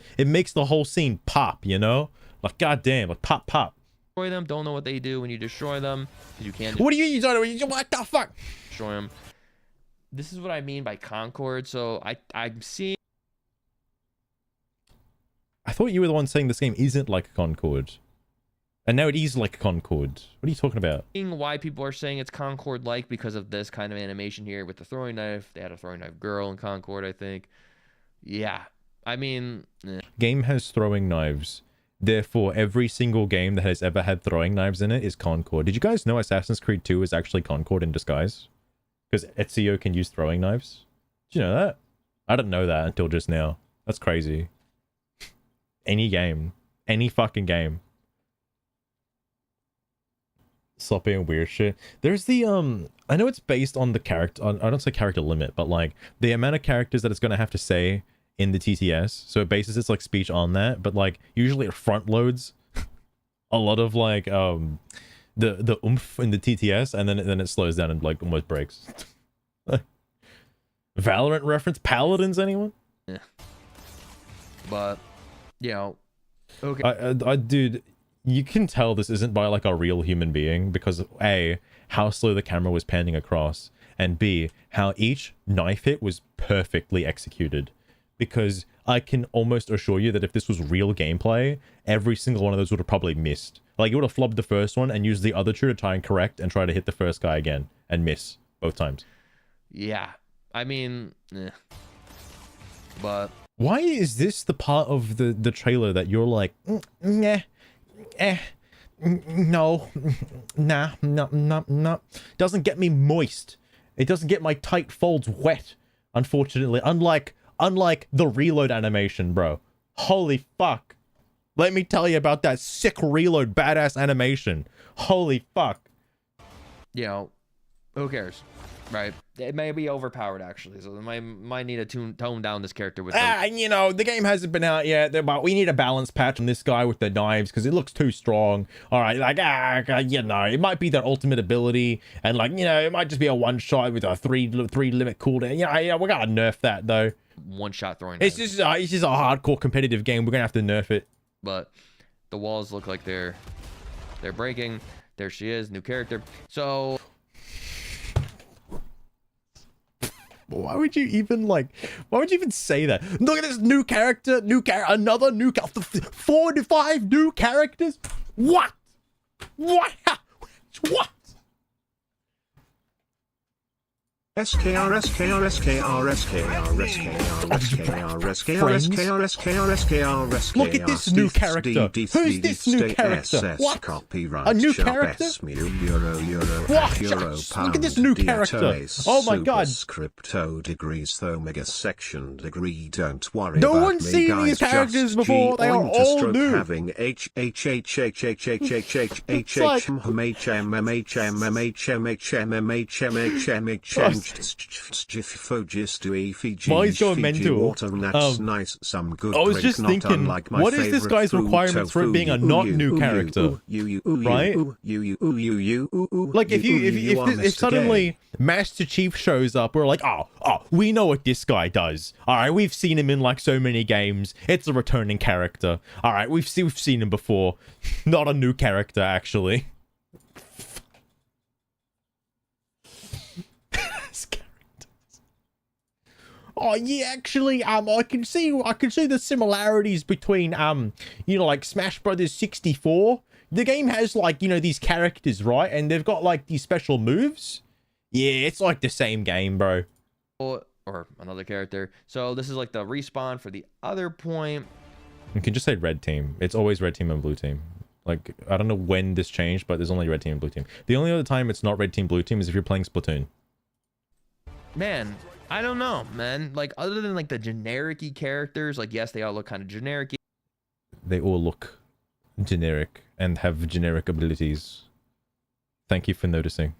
Speaker 1: the whole scene pop, you know? Like, goddamn, like pop.
Speaker 3: Destroy them, don't know what they do when you destroy them. You can't.
Speaker 1: What are you doing? What the fuck?
Speaker 3: Destroy them. This is what I mean by Concord. So I'm seeing.
Speaker 1: I thought you were the one saying this game isn't like Concord. And now it is like Concord. What are you talking about?
Speaker 3: Why people are saying it's Concord-like because of this kind of animation here with the throwing knife. They had a throwing knife girl in Concord, I think. Yeah, I mean...
Speaker 1: Game has throwing knives. Therefore, every single game that has ever had throwing knives in it is Concord. Did you guys know Assassin's Creed 2 is actually Concord in disguise? Because Ezio can use throwing knives? Did you know that? I didn't know that until just now. That's crazy. Any game. Any fucking game. Sloppy and weird shit. There's the I know it's based on the character I don't say character limit, but like the amount of characters that it's gonna have to say in the TTS, so it bases its like speech on that, but like usually it front loads a lot of like the oomph in the TTS, and then it slows down and like almost breaks. Valorant reference? Paladins, anyone?
Speaker 3: Yeah. But you know, okay.
Speaker 1: I dude, you can tell this isn't by like a real human being because A, how slow the camera was panning across, and B, how each knife hit was perfectly executed. Because I can almost assure you that if this was real gameplay, every single one of those would have probably missed. Like, you would have flubbed the first one and used the other two to try and correct and try to hit the first guy again and miss both times.
Speaker 3: Yeah, I mean, but
Speaker 1: why is this the part of the trailer that you're like, no, no, doesn't get me moist. It doesn't get my tight folds wet, unfortunately. Unlike the reload animation, bro. Holy fuck. Let me tell you about that sick reload badass animation. Holy fuck.
Speaker 3: You know, who cares? Right. It may be overpowered actually, so they might need to tone down this character with.
Speaker 1: And you know, the game hasn't been out yet, but we need a balance patch on this guy with the knives because it looks too strong. All right, like you know, it might be their ultimate ability, and like you know, it might just be a one shot with a three limit cooldown. Yeah, we gotta nerf that though.
Speaker 3: One shot throwing.
Speaker 1: It's just a hardcore competitive game. We're gonna have to nerf it.
Speaker 3: But the walls look like they're breaking. There she is, new character. So.
Speaker 1: Why would you even say that? Look at this new character, another new character, 4 to 5 new characters. What? What?
Speaker 5: SKR SKR SKR SKR SKR SKR SKR SKR SKR.
Speaker 1: Look at this new character. Who's this new character? What? A new character? What? Look at this new character. Oh my god.
Speaker 5: Crypto degrees omega section degree. Don't worry.
Speaker 1: No one's seen these characters before. They are all new.
Speaker 5: Having
Speaker 1: Why is going mental?
Speaker 5: Nice, some good
Speaker 1: I was just thinking, what is this guy's requirements for it being a not new character? Right? Like if suddenly Master Chief shows up, we're like, oh, we know what this guy does. All right, we've seen him in like so many games. It's a returning character. All right, we've seen him before. Not a new character, actually. Oh yeah, actually, I can see the similarities between you know, like Smash Brothers 64. The game has like, you know, these characters, right? And they've got like these special moves. Yeah, it's like the same game, bro.
Speaker 3: Or another character. So this is like the respawn for the other point.
Speaker 1: You can just say red team. It's always red team and blue team. Like, I don't know when this changed, but there's only red team and blue team. The only other time it's not red team, blue team is if you're playing Splatoon.
Speaker 3: Man, I don't know, man. Like, other than like the generic-y characters, like, yes, they all look kind of generic-y.
Speaker 1: They all look generic and have generic abilities. Thank you for noticing.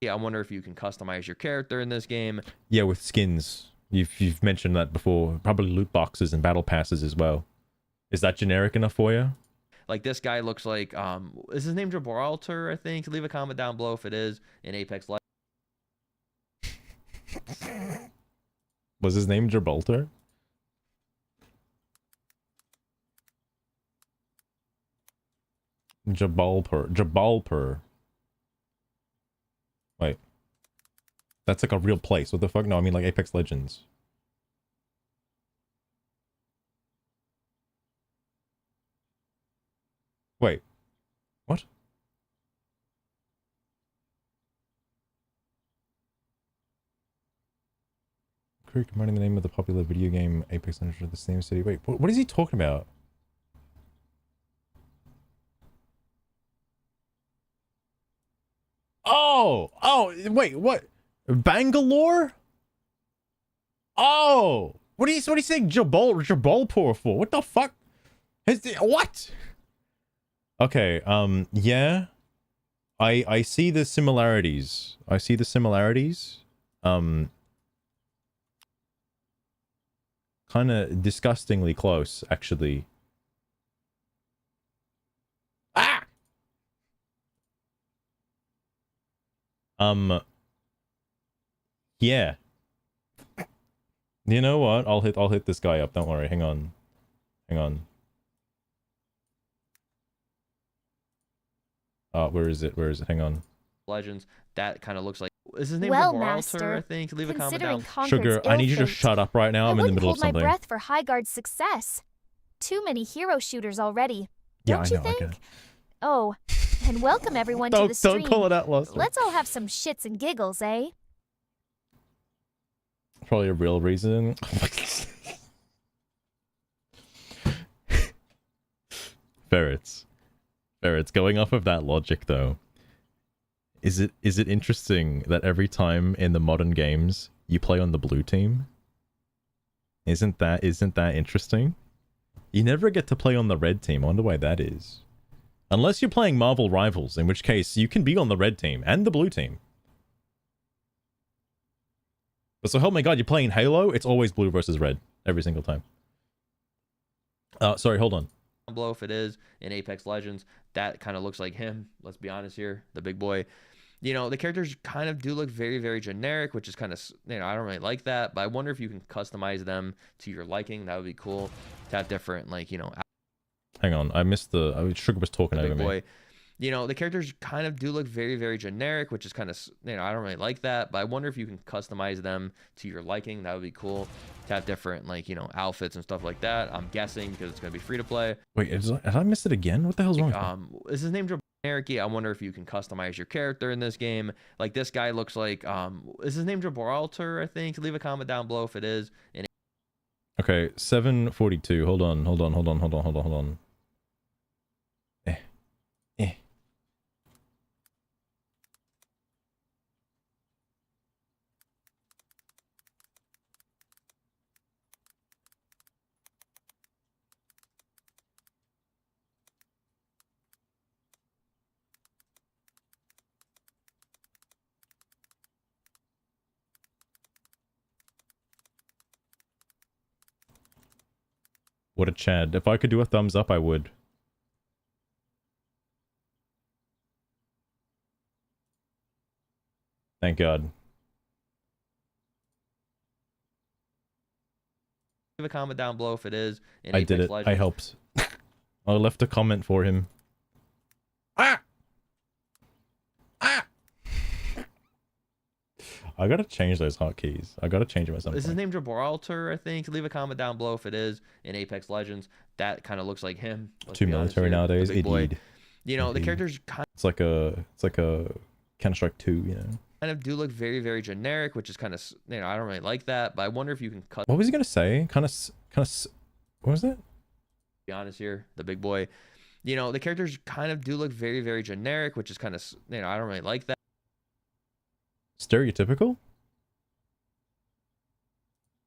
Speaker 3: Yeah, I wonder if you can customize your character in this game.
Speaker 1: Yeah, with skins. You've mentioned that before. Probably loot boxes and battle passes as well. Is that generic enough for you?
Speaker 3: Like, this guy looks like, is his name Gibraltar, I think? Leave a comment down below if it is, in Apex Legends.
Speaker 1: Was his name Gibraltar? Jabalpur. Wait. That's like a real place. What the fuck? No, I mean like Apex Legends. Wait. What? Crew combining the name of the popular video game Apex Legends with the same city. Wait, what is he talking about? Oh, wait, what? Bangalore? Oh, what are you saying Jabalpur for? What the fuck? What? Okay, yeah. I see the similarities. Kind of disgustingly close, actually. Ah! Yeah. You know what? I'll hit this guy up. Don't worry. Hang on. Where is it? Hang on.
Speaker 3: Legends. That kind of looks like. Is his name
Speaker 2: Well,
Speaker 3: Gibraltar,
Speaker 2: Master,
Speaker 3: I think? Leave a comment down.
Speaker 2: Considering
Speaker 1: Sugar,
Speaker 2: Concord's
Speaker 1: I need you to
Speaker 2: ill-fate,
Speaker 1: shut up right now. I'm in the middle of
Speaker 2: I wouldn't
Speaker 1: something.
Speaker 2: hold my breath for Highguard's success. Too many hero shooters already.
Speaker 1: Yeah,
Speaker 2: Don't
Speaker 1: I
Speaker 2: you
Speaker 1: know, I get
Speaker 2: think?
Speaker 1: it.
Speaker 2: Oh, and welcome everyone to the stream.
Speaker 1: Don't call it out, Lester.
Speaker 2: Let's all have some shits and giggles, eh?
Speaker 1: Probably a real reason. Ferrets. Going off of that logic, though, is it interesting that every time in the modern games you play on the blue team? Isn't that interesting? You never get to play on the red team. I wonder why that is. Unless you're playing Marvel Rivals, in which case you can be on the red team and the blue team. But so help me God, you're playing Halo, it's always blue versus red every single time. Sorry, hold on.
Speaker 3: Blow if it is in Apex Legends, that kind of looks like him. Let's be honest here, the big boy. You know, the characters kind of do look very, very generic, which is kind of, you know, I don't really like that. But I wonder if you can customize them to your liking. That would be cool to have different, like, you know.
Speaker 1: Hang on, I missed the. Sugar was talking over me.
Speaker 3: You know, the characters kind of do look very, very generic, which is kind of, you know, I don't really like that. But I wonder if you can customize them to your liking. That would be cool to have different, like, you know, outfits and stuff like that. I'm guessing because it's going to be free to play.
Speaker 1: Wait, did I miss it again? What the hell's wrong?
Speaker 3: Is his name generic? I wonder if you can customize your character in this game. Like, this guy looks like, is his name Gibraltar, I think? Leave a comment down below if it is.
Speaker 1: Okay, 7:42. Hold on. What a Chad. If I could do a thumbs up, I would. Thank God.
Speaker 3: Leave a comment down below if it is.
Speaker 1: I did it. I helped. I left a comment for him. I gotta change those hotkeys. I gotta change them at some point.
Speaker 3: Is his name Gibraltar, I think? Leave a comment down below if it is in Apex Legends. That kind of looks like him.
Speaker 1: Too military nowadays. Indeed.
Speaker 3: You know, the characters kind
Speaker 1: It's like a Counter-Strike 2, you know.
Speaker 3: Kind of do look very, very generic, which is kind of, you know, I don't really like that. But I wonder if you can cut.
Speaker 1: What was he gonna say? Kind of. What was that?
Speaker 3: Be honest here, the big boy. You know, the characters kind of do look very, very generic, which is kind of, you know, I don't really like that.
Speaker 1: Stereotypical?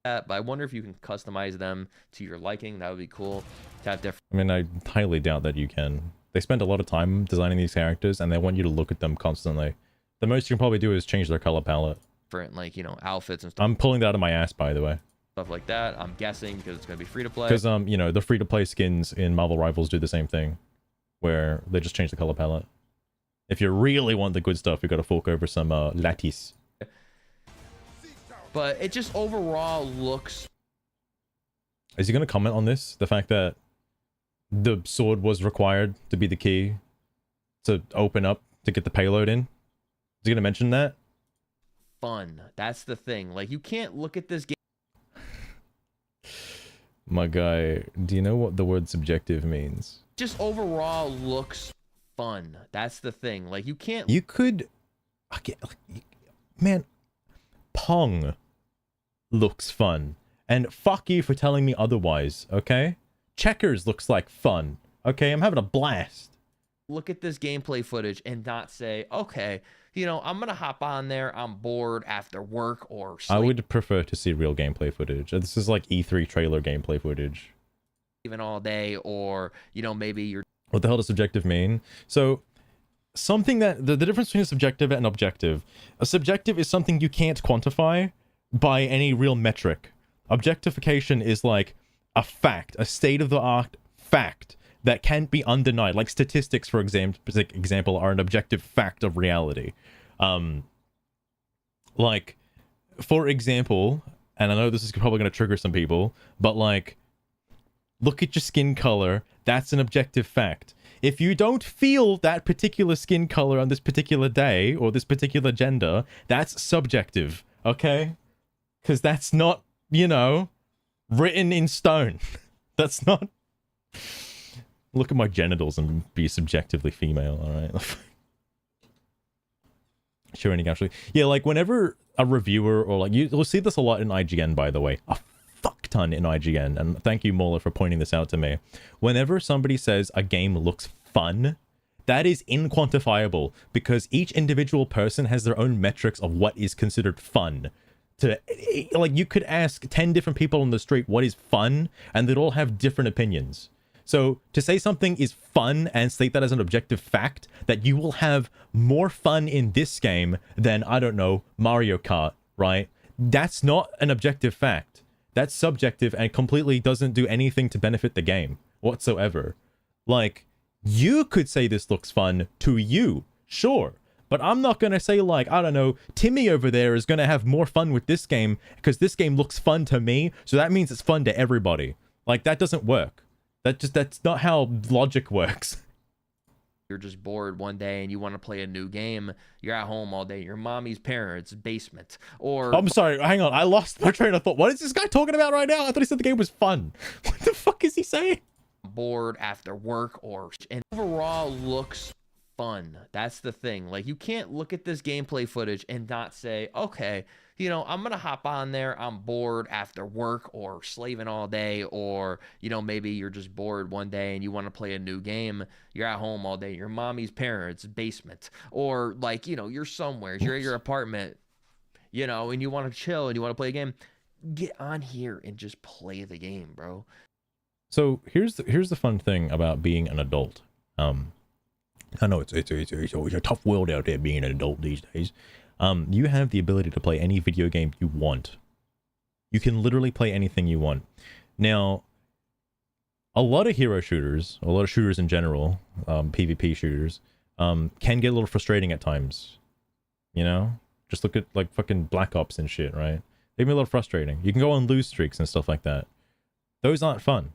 Speaker 3: But I wonder if you can customize them to your liking. That would be cool to have different.
Speaker 1: I mean, I highly doubt that you can. They spend a lot of time designing these characters, and they want you to look at them constantly. The most you can probably do is change their color palette.
Speaker 3: Different, like, you know, outfits and stuff.
Speaker 1: I'm pulling that out of my ass, by the way.
Speaker 3: Stuff like that. I'm guessing because it's gonna be free to play.
Speaker 1: Because you know, the free to play skins in Marvel Rivals do the same thing, where they just change the color palette. If you really want the good stuff, you got to fork over some lattice.
Speaker 3: But it just overall looks.
Speaker 1: Is he going to comment on this? The fact that the sword was required to be the key to open up to get the payload in? Is he going to mention that?
Speaker 3: Fun. That's the thing. Like, you can't look at this game.
Speaker 1: My guy, do you know what the word subjective means?
Speaker 3: Just overall looks fun. That's the thing. Like, you can't.
Speaker 1: You could. Man, Pong looks fun. And fuck you for telling me otherwise, okay? Checkers looks like fun. Okay, I'm having a blast.
Speaker 3: Look at this gameplay footage and not say, okay, you know, I'm gonna hop on there. I'm bored after work or sleep.
Speaker 1: I would prefer to see real gameplay footage. This is like E3 trailer gameplay footage.
Speaker 3: Even all day, or, you know, maybe you're.
Speaker 1: What the hell does subjective mean? So, something that the difference between a subjective and objective. A subjective is something you can't quantify by any real metric. Objectification is like a fact, a state-of-the-art fact that can't be undenied. Like statistics, for example, are an objective fact of reality. Like, for example, and I know this is probably going to trigger some people, but like, look at your skin color. That's an objective fact. If you don't feel that particular skin color on this particular day or this particular gender, that's subjective, okay? Because that's not, you know, written in stone. That's not... Look at my genitals and be subjectively female, alright? Sure, actually. Yeah, like, whenever a reviewer or, like, you'll see this a lot in IGN, by the way. A fuck ton in IGN, and thank you, Mola, for pointing this out to me. Whenever somebody says a game looks fun, that is inquantifiable, because each individual person has their own metrics of what is considered fun. Like, you could ask 10 different people on the street what is fun, and they'd all have different opinions. So, to say something is fun and state that as an objective fact, that you will have more fun in this game than, I don't know, Mario Kart, right? That's not an objective fact. That's subjective and completely doesn't do anything to benefit the game whatsoever. Like, you could say this looks fun to you, sure. But I'm not going to say, like, I don't know, Timmy over there is going to have more fun with this game because this game looks fun to me, so that means it's fun to everybody. Like, that doesn't work. That's not how logic works.
Speaker 3: You're just bored one day and you want to play a new game. You're at home all day. Your mommy's parents' basement. Or
Speaker 1: I'm sorry, hang on. I lost my train of thought. What is this guy talking about right now? I thought he said the game was fun. What the fuck is he saying?
Speaker 3: bored after work, and overall looks fun. That's the thing. Like, you can't look at this gameplay footage and not say, okay, you know, I'm gonna hop on there, I'm bored after work or slaving all day, or, you know, maybe you're just bored one day and you want to play a new game. You're at home all day, your mommy's parents' basement, or, like, you know, you're somewhere, you're at your apartment, you know, and you want to chill and you want to play a game. Get on here and just play the game, bro.
Speaker 1: So here's the fun thing about being an adult. I know it's a tough world out there being an adult these days. You have the ability to play any video game you want. You can literally play anything you want. Now, a lot of hero shooters, a lot of shooters in general, PvP shooters, can get a little frustrating at times. You know? Just look at, like, fucking Black Ops and shit, right? They can be a little frustrating. You can go on lose streaks and stuff like that. Those aren't fun.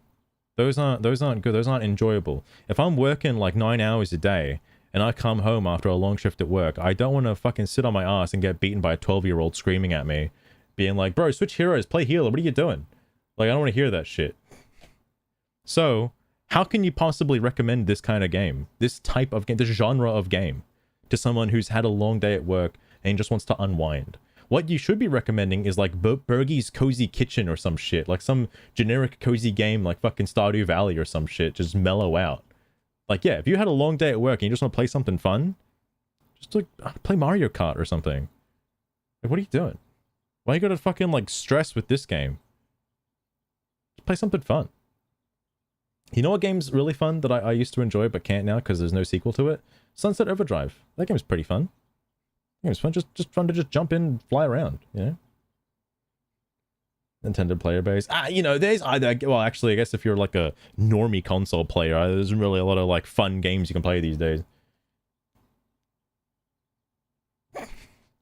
Speaker 1: Those aren't good. Those aren't enjoyable. If I'm working like 9 hours a day and I come home after a long shift at work, I don't want to fucking sit on my ass and get beaten by a 12-year-old screaming at me, being like, bro, switch heroes, play healer, what are you doing? Like, I don't want to hear that shit. So, how can you possibly recommend this kind of game, this type of game, this genre of game, to someone who's had a long day at work and just wants to unwind? What you should be recommending is like Bergie's Cozy Kitchen or some shit, like some generic cozy game like fucking Stardew Valley or some shit, just mellow out. Like, yeah, if you had a long day at work and you just want to play something fun, just like play Mario Kart or something. Like, what are you doing? Why you gotta fucking like stress with this game? Just play something fun. You know what game's really fun that I used to enjoy but can't now because there's no sequel to it? Sunset Overdrive. That game's pretty fun. It was fun, just fun to just jump in and fly around, you know? Nintendo player base. You know, there's either, well, actually, I guess if you're like a normie console player, there isn't really a lot of like fun games you can play these days.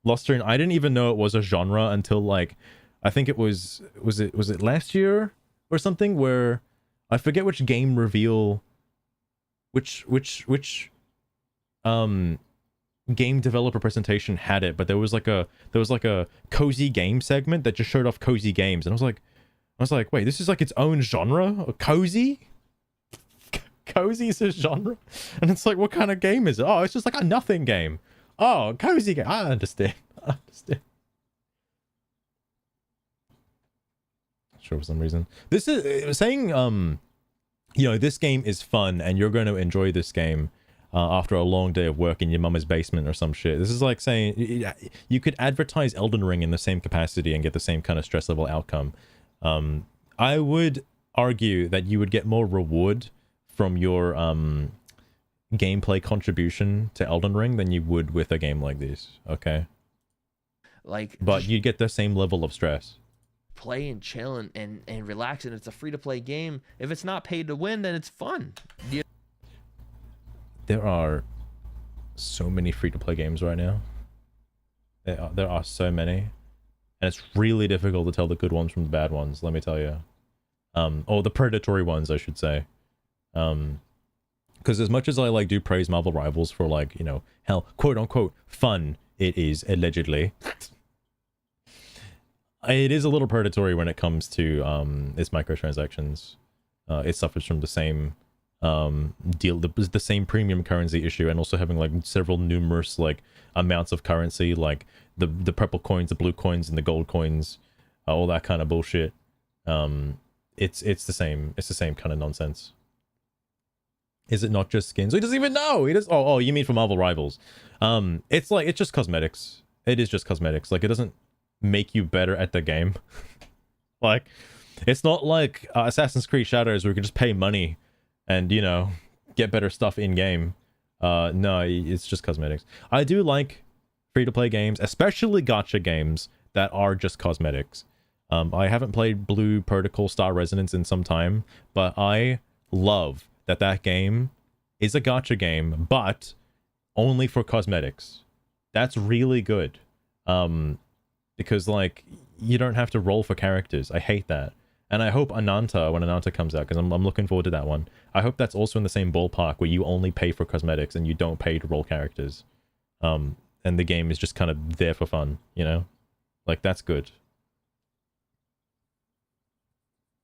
Speaker 1: Lost Train, I didn't even know it was a genre until like, I think it was it last year or something, where I forget which game reveal, which game developer presentation had it, but there was like a cozy game segment that just showed off cozy games, and I was like, wait, this is like its own genre? A cozy? Cozy is a genre? And it's like, what kind of game is it? Oh, it's just like a nothing game. Oh, cozy game. I understand. Sure, for some reason. This is saying, you know, this game is fun and you're going to enjoy this game after a long day of work in your mama's basement or some shit. This is like saying you could advertise Elden Ring in the same capacity and get the same kind of stress level outcome. I would argue that you would get more reward from your gameplay contribution to Elden Ring than you would with a game like this, okay?
Speaker 3: Like,
Speaker 1: but you get the same level of stress.
Speaker 3: Play and chill and relax, and it's a free-to-play game. If it's not paid to win, then it's fun.
Speaker 1: There are so many free-to-play games right now. There are so many. And it's really difficult to tell the good ones from the bad ones, let me tell you. Or the predatory ones, I should say. Because as much as I like do praise Marvel Rivals for, like, you know, hell, quote-unquote fun it is, allegedly. It is a little predatory when it comes to its microtransactions. It suffers from the same the same premium currency issue, and also having like several numerous like amounts of currency, like the purple coins, the blue coins, and the gold coins, all that kind of bullshit. It's the same kind of nonsense. Is it not just skins? He doesn't even know. He does. Oh, you mean for Marvel Rivals? It's like, it's just cosmetics. It is just cosmetics. Like, it doesn't make you better at the game. Like, it's not like Assassin's Creed Shadows where you can just pay money and, you know, get better stuff in game. No, it's just cosmetics. I do like free-to-play games, especially gacha games, that are just cosmetics. I haven't played Blue Protocol Star Resonance in some time, but I love that game is a gacha game, but only for cosmetics. That's really good. Because like you don't have to roll for characters. I hate that. And I hope Ananta, when Ananta comes out, because I'm looking forward to that one, I hope that's also in the same ballpark where you only pay for cosmetics and you don't pay to roll characters. And the game is just kind of there for fun, you know? Like, that's good.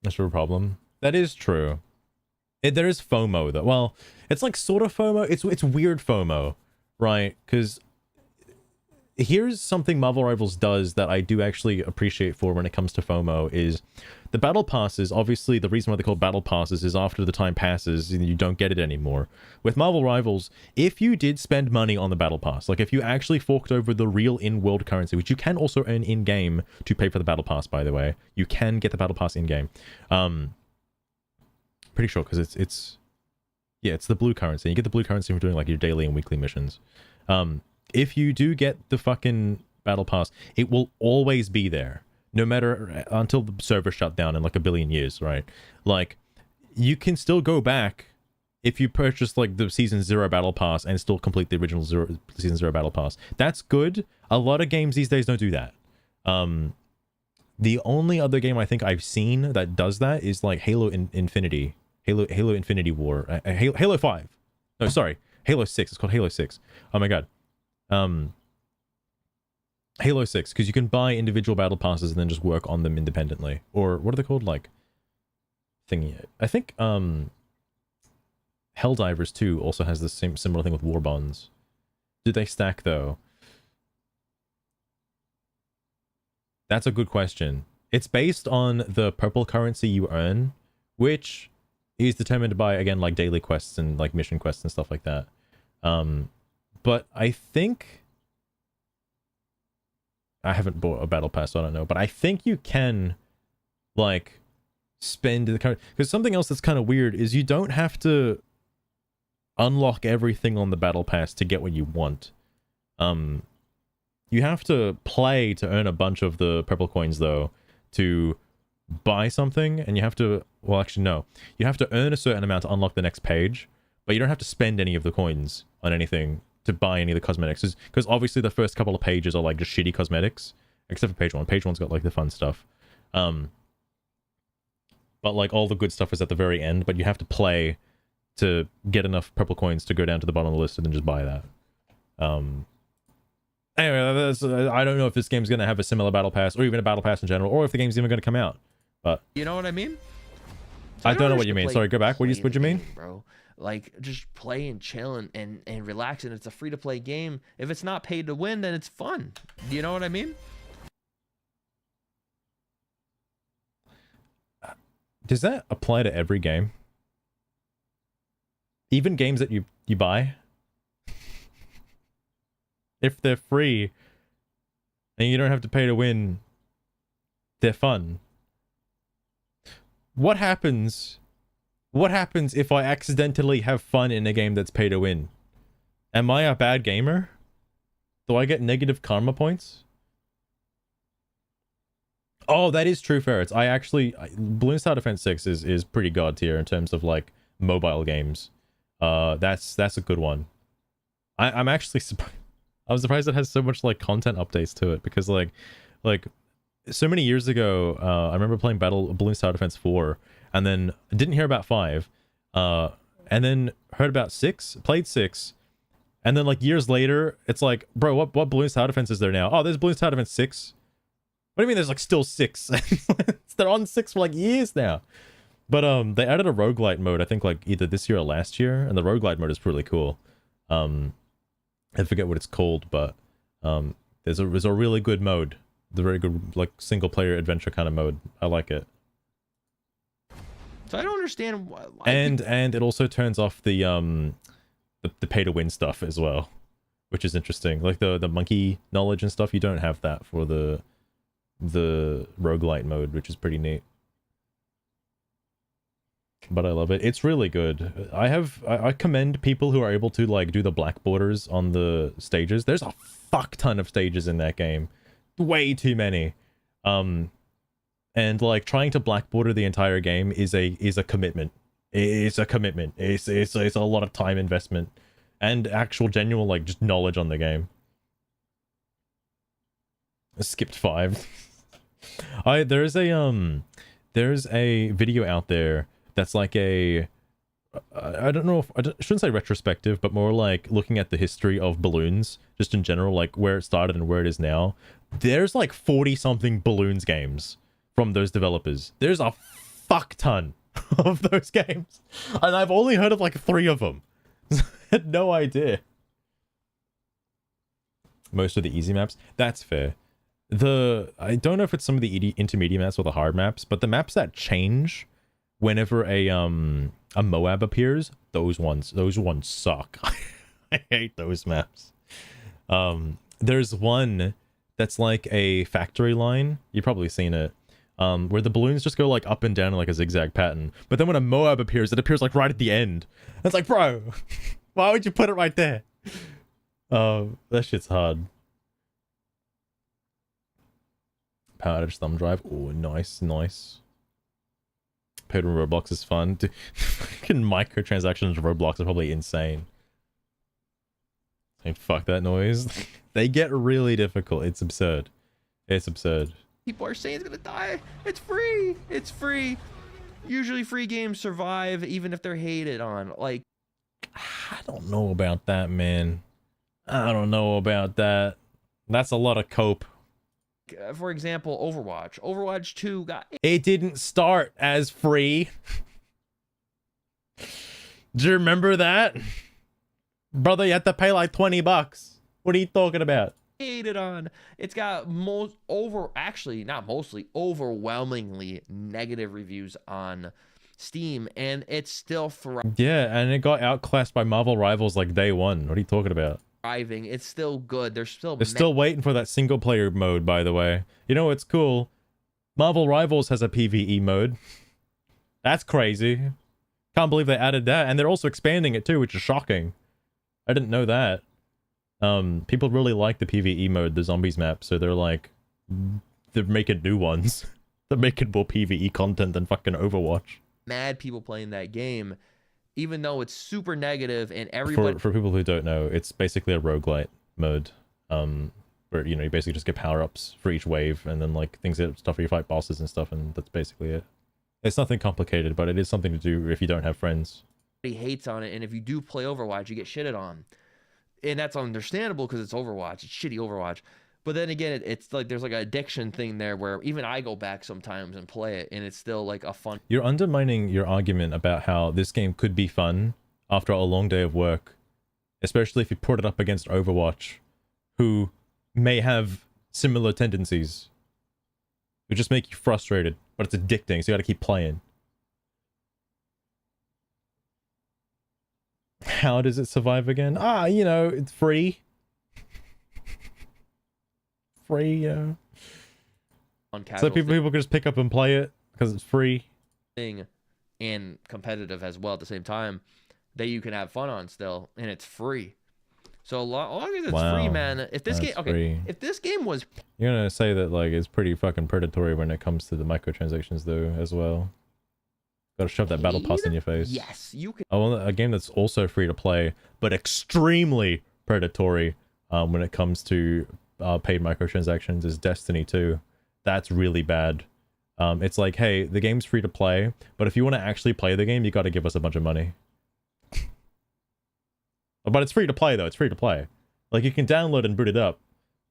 Speaker 1: That's a problem. That is true. There is FOMO, though. Well, it's like sort of FOMO. It's weird FOMO, right? Because here's something Marvel Rivals does that I do actually appreciate for when it comes to FOMO is the battle passes. Obviously, the reason why they're called battle passes is after the time passes and you don't get it anymore. With Marvel Rivals, if you did spend money on the battle pass, like if you actually forked over the real in-world currency, which you can also earn in-game to pay for the battle pass, by the way, you can get the battle pass in-game. Pretty sure, because it's the blue currency. You get the blue currency from doing like your daily and weekly missions. If you do get the fucking battle pass, it will always be there, no matter until the server shut down in like a billion years, right? Like, you can still go back if you purchase like the season 0 battle pass and still complete the original season 0 battle pass. That's good. A lot of games these days don't do that. The only other game I think I've seen that does that is like Halo Infinity War, Halo 5. No, sorry, Halo 6. It's called Halo 6. Oh my god. Halo 6, because you can buy individual battle passes and then just work on them independently. Or what are they called? Like thingy. I think Helldivers 2 also has the same similar thing with war bonds. Do they stack though? That's a good question. It's based on the purple currency you earn, which is determined by, again, like daily quests and like mission quests and stuff like that. But I think I haven't bought a battle pass, so I don't know. But I think you can like spend the current, because something else that's kind of weird is you don't have to unlock everything on the battle pass to get what you want. You have to play to earn a bunch of the purple coins though to buy something, and you have to, well, actually no, you have to earn a certain amount to unlock the next page, but you don't have to spend any of the coins on anything to buy any of the cosmetics, because obviously the first couple of pages are like just shitty cosmetics, except for page 1. Page 1's got like the fun stuff, but like all the good stuff is at the very end, but you have to play to get enough purple coins to go down to the bottom of the list and then just buy that. Anyway, I don't know if this game's gonna have a similar battle pass, or even a battle pass in general, or if the game's even gonna come out, but
Speaker 3: you know what I mean?
Speaker 1: I don't know what you mean. Sorry, go back. What you mean,
Speaker 3: bro? Like, just play and chill and relax, and it's a free-to-play game. If it's not paid to win, then it's fun. Do you know what I mean?
Speaker 1: Does that apply to every game? Even games that you buy? If they're free and you don't have to pay to win, they're fun. What happens if I accidentally have fun in a game that's pay to win? Am I a bad gamer? Do I get negative karma points? Oh, that is true, Ferrets. Balloon Star Defense 6 is pretty god tier in terms of like mobile games. That's a good one. I'm actually I'm surprised it has so much like content updates to it, because like so many years ago, I remember playing Balloon Star Defense 4, and then didn't hear about 5, and then heard about 6, played 6, and then like years later, it's like, bro, what Balloon Star Defense is there now? Oh, there's Balloon Star Defense 6. What do you mean there's like still 6? They're on 6 for like years now. But they added a roguelite mode, I think like either this year or last year, and the roguelite mode is really cool. I forget what it's called, but there's a really good mode. The very good like single player adventure kind of mode. I like it.
Speaker 3: So I don't understand why
Speaker 1: and it also turns off the pay to win stuff as well, which is interesting. Like the monkey knowledge and stuff, you don't have that for the roguelite mode, which is pretty neat. But I love it. It's really good. I commend people who are able to like do the black borders on the stages. There's a fuck ton of stages in that game. way too many. And like trying to black border the entire game is a commitment. It's a commitment. It's a lot of time investment and actual genuine like just knowledge on the game. I skipped 5. There's a video out there that's like a I don't know if I shouldn't say retrospective, but more like looking at the history of balloons just in general, like where it started and where it is now. There's like 40 something balloons games from those developers. There's a fuck ton of those games, and I've only heard of like 3 of them. I had no idea. Most of the easy maps, that's fair. I don't know if it's some of the intermediate maps or the hard maps, but the maps that change whenever a Moab appears, those ones suck. I hate those maps. There's one that's like a factory line. You've probably seen it. Where the balloons just go like up and down in like a zigzag pattern. But then when a Moab appears, it appears like right at the end. It's like, bro, why would you put it right there? That shit's hard. Power edge thumb drive. Oh, nice. Paid on Roblox is fun. Dude, fucking microtransactions of Roblox are probably insane. Hey, fuck that noise. They get really difficult. It's absurd. It's absurd.
Speaker 3: People are saying it's gonna die. It's free. It's free. Usually free games survive even if they're hated on. Like,
Speaker 1: I don't know about that, man. I don't know about that. That's a lot of cope.
Speaker 3: For example, Overwatch. Overwatch 2 got...
Speaker 1: It didn't start as free. Do you remember that? Brother, you had to pay like $20. What are you talking about?
Speaker 3: Hated on. It's got overwhelmingly negative reviews on Steam, and it's still
Speaker 1: Yeah, and it got outclassed by Marvel Rivals like day one. What are you talking about?
Speaker 3: thriving. It's still good. They're still
Speaker 1: waiting for that single player mode, by the way. You know what's cool? Marvel Rivals has a PvE mode. That's crazy. Can't believe they added that, and they're also expanding it too, which is shocking. I didn't know that. People really like the PvE mode, the zombies map, so they're making new ones. They're making more PvE content than fucking Overwatch.
Speaker 3: mad people playing that game, even though it's super negative and everybody...
Speaker 1: For people who don't know, it's basically a roguelite mode, where, you know, you basically just get power-ups for each wave, and then, like, things that stuff where you fight bosses and stuff, and that's basically it. It's nothing complicated, but it is something to do if you don't have friends.
Speaker 3: hates on it, and if you do play Overwatch, you get shitted on. And that's understandable because it's Overwatch. It's shitty Overwatch. But then again, it's like there's like an addiction thing there where even I go back sometimes and play it, and it's still like a fun...
Speaker 1: You're undermining your argument about how this game could be fun after a long day of work, especially if you put it up against Overwatch, who may have similar tendencies. It would just make you frustrated, but it's addicting, so you gotta keep playing. How does it survive again? Ah, you know, it's free. Free, yeah. So people can just pick up and play it because it's free.
Speaker 3: Thing and competitive as well at the same time that you can have fun on still, and it's free. So long as it's free, man. If this if this game was...
Speaker 1: You're gonna say that like it's pretty fucking predatory when it comes to the microtransactions though as well. Gotta shove that battle pass in your face.
Speaker 3: Yes, you can.
Speaker 1: Oh, a game that's also free to play, but extremely predatory when it comes to paid microtransactions is Destiny 2. That's really bad. It's like, hey, the game's free to play, but if you want to actually play the game, you gotta give us a bunch of money. But it's free to play though, it's free to play. Like, you can download and boot it up,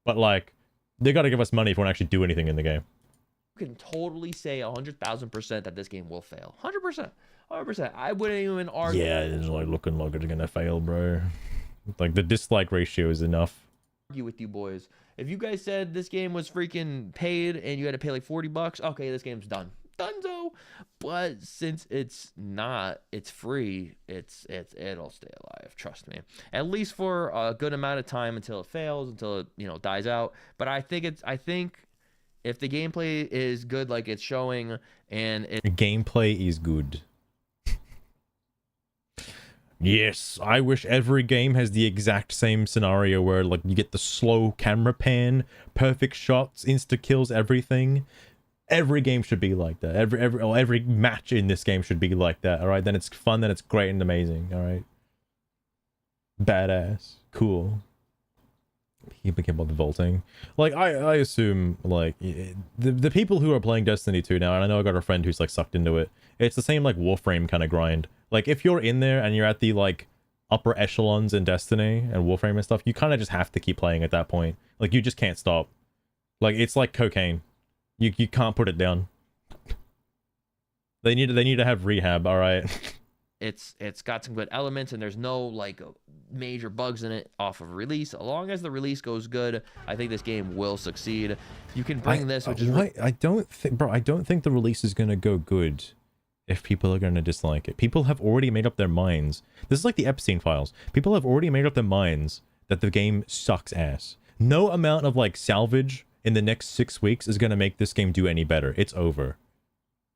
Speaker 1: but like, they gotta give us money if you want to actually do anything in the game.
Speaker 3: You can totally say 100,000% that this game will fail. 100%. 100%. I wouldn't even argue.
Speaker 1: Yeah, it's like looking like it's gonna fail, bro. Like, the dislike ratio is enough.
Speaker 3: Argue with you boys. If you guys said this game was freaking paid and you had to pay like $40, okay, this game's done. Dunzo. But since it's not, it's free, it'll stay alive, trust me. At least for a good amount of time until it fails, until it, you know, dies out. But I think if the gameplay is good like it's showing, and
Speaker 1: gameplay is good. Yes, I wish every game has the exact same scenario where like you get the slow camera pan, perfect shots, insta kills, everything. Every game should be like that. Every match in this game should be like that. All right, then it's fun, then it's great and amazing. All right, badass, cool. He became about the vaulting. Like I assume like the people who are playing Destiny 2 now, and I know I got a friend who's like sucked into it. It's the same like Warframe kind of grind. Like if you're in there and you're at the like upper echelons in Destiny and Warframe and stuff, you kind of just have to keep playing at that point. Like you just can't stop. Like it's like cocaine. You can't put it down. They need to have rehab, all right.
Speaker 3: It's got some good elements, and there's no like major bugs in it off of release. As long as the release goes good, I think this game will succeed. You can bring this, which is
Speaker 1: I don't think, bro. I don't think the release is gonna go good if people are gonna dislike it. People have already made up their minds. This is like the Epstein files. People have already made up their minds that the game sucks ass. No amount of like salvage in the next 6 weeks is gonna make this game do any better. It's over.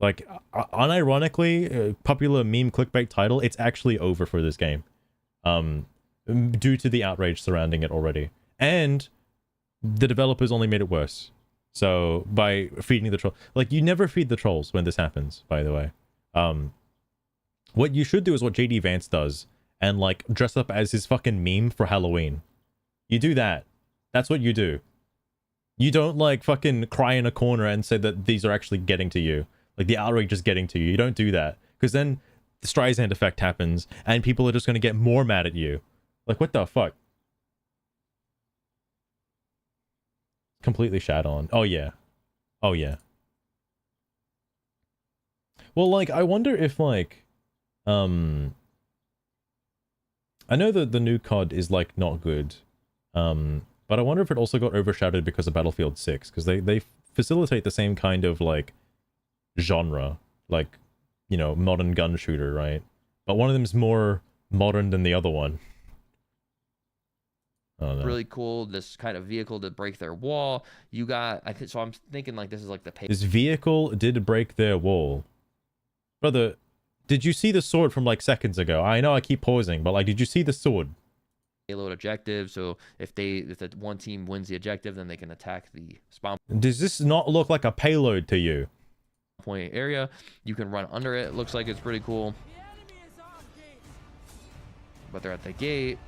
Speaker 1: Like, unironically, popular meme clickbait title, it's actually over for this game. Due to the outrage surrounding it already. And the developers only made it worse. So, by feeding the troll... Like, you never feed the trolls when this happens, by the way. What you should do is what JD Vance does, and, like, dress up as his fucking meme for Halloween. You do that. That's what you do. You don't, like, fucking cry in a corner and say that these are actually getting to you. Like, the outrage is getting to you. You don't do that. Because then the Streisand effect happens, and people are just going to get more mad at you. Like, what the fuck? Completely shat on. Oh, yeah. Oh, yeah. Well, like, I wonder if, like... I know that the new COD is, like, not good. But I wonder if it also got overshadowed because of Battlefield 6. Because they facilitate the same kind of, like... genre, like, you know, modern gun shooter, right? But one of them is more modern than the other one. Oh, no.
Speaker 3: really cool. This kind of vehicle to break their wall. You got, I think, so I'm thinking like this is like the
Speaker 1: This vehicle did break their wall. Brother, did you see the sword from like seconds ago? I know I keep pausing, but like, did you see the sword?
Speaker 3: payload objective. So if the one team wins the objective, then they can attack the spawn
Speaker 1: Does this not look like a payload to you?
Speaker 3: point area. You can run under it. Looks like it's pretty cool. But they're at the gate.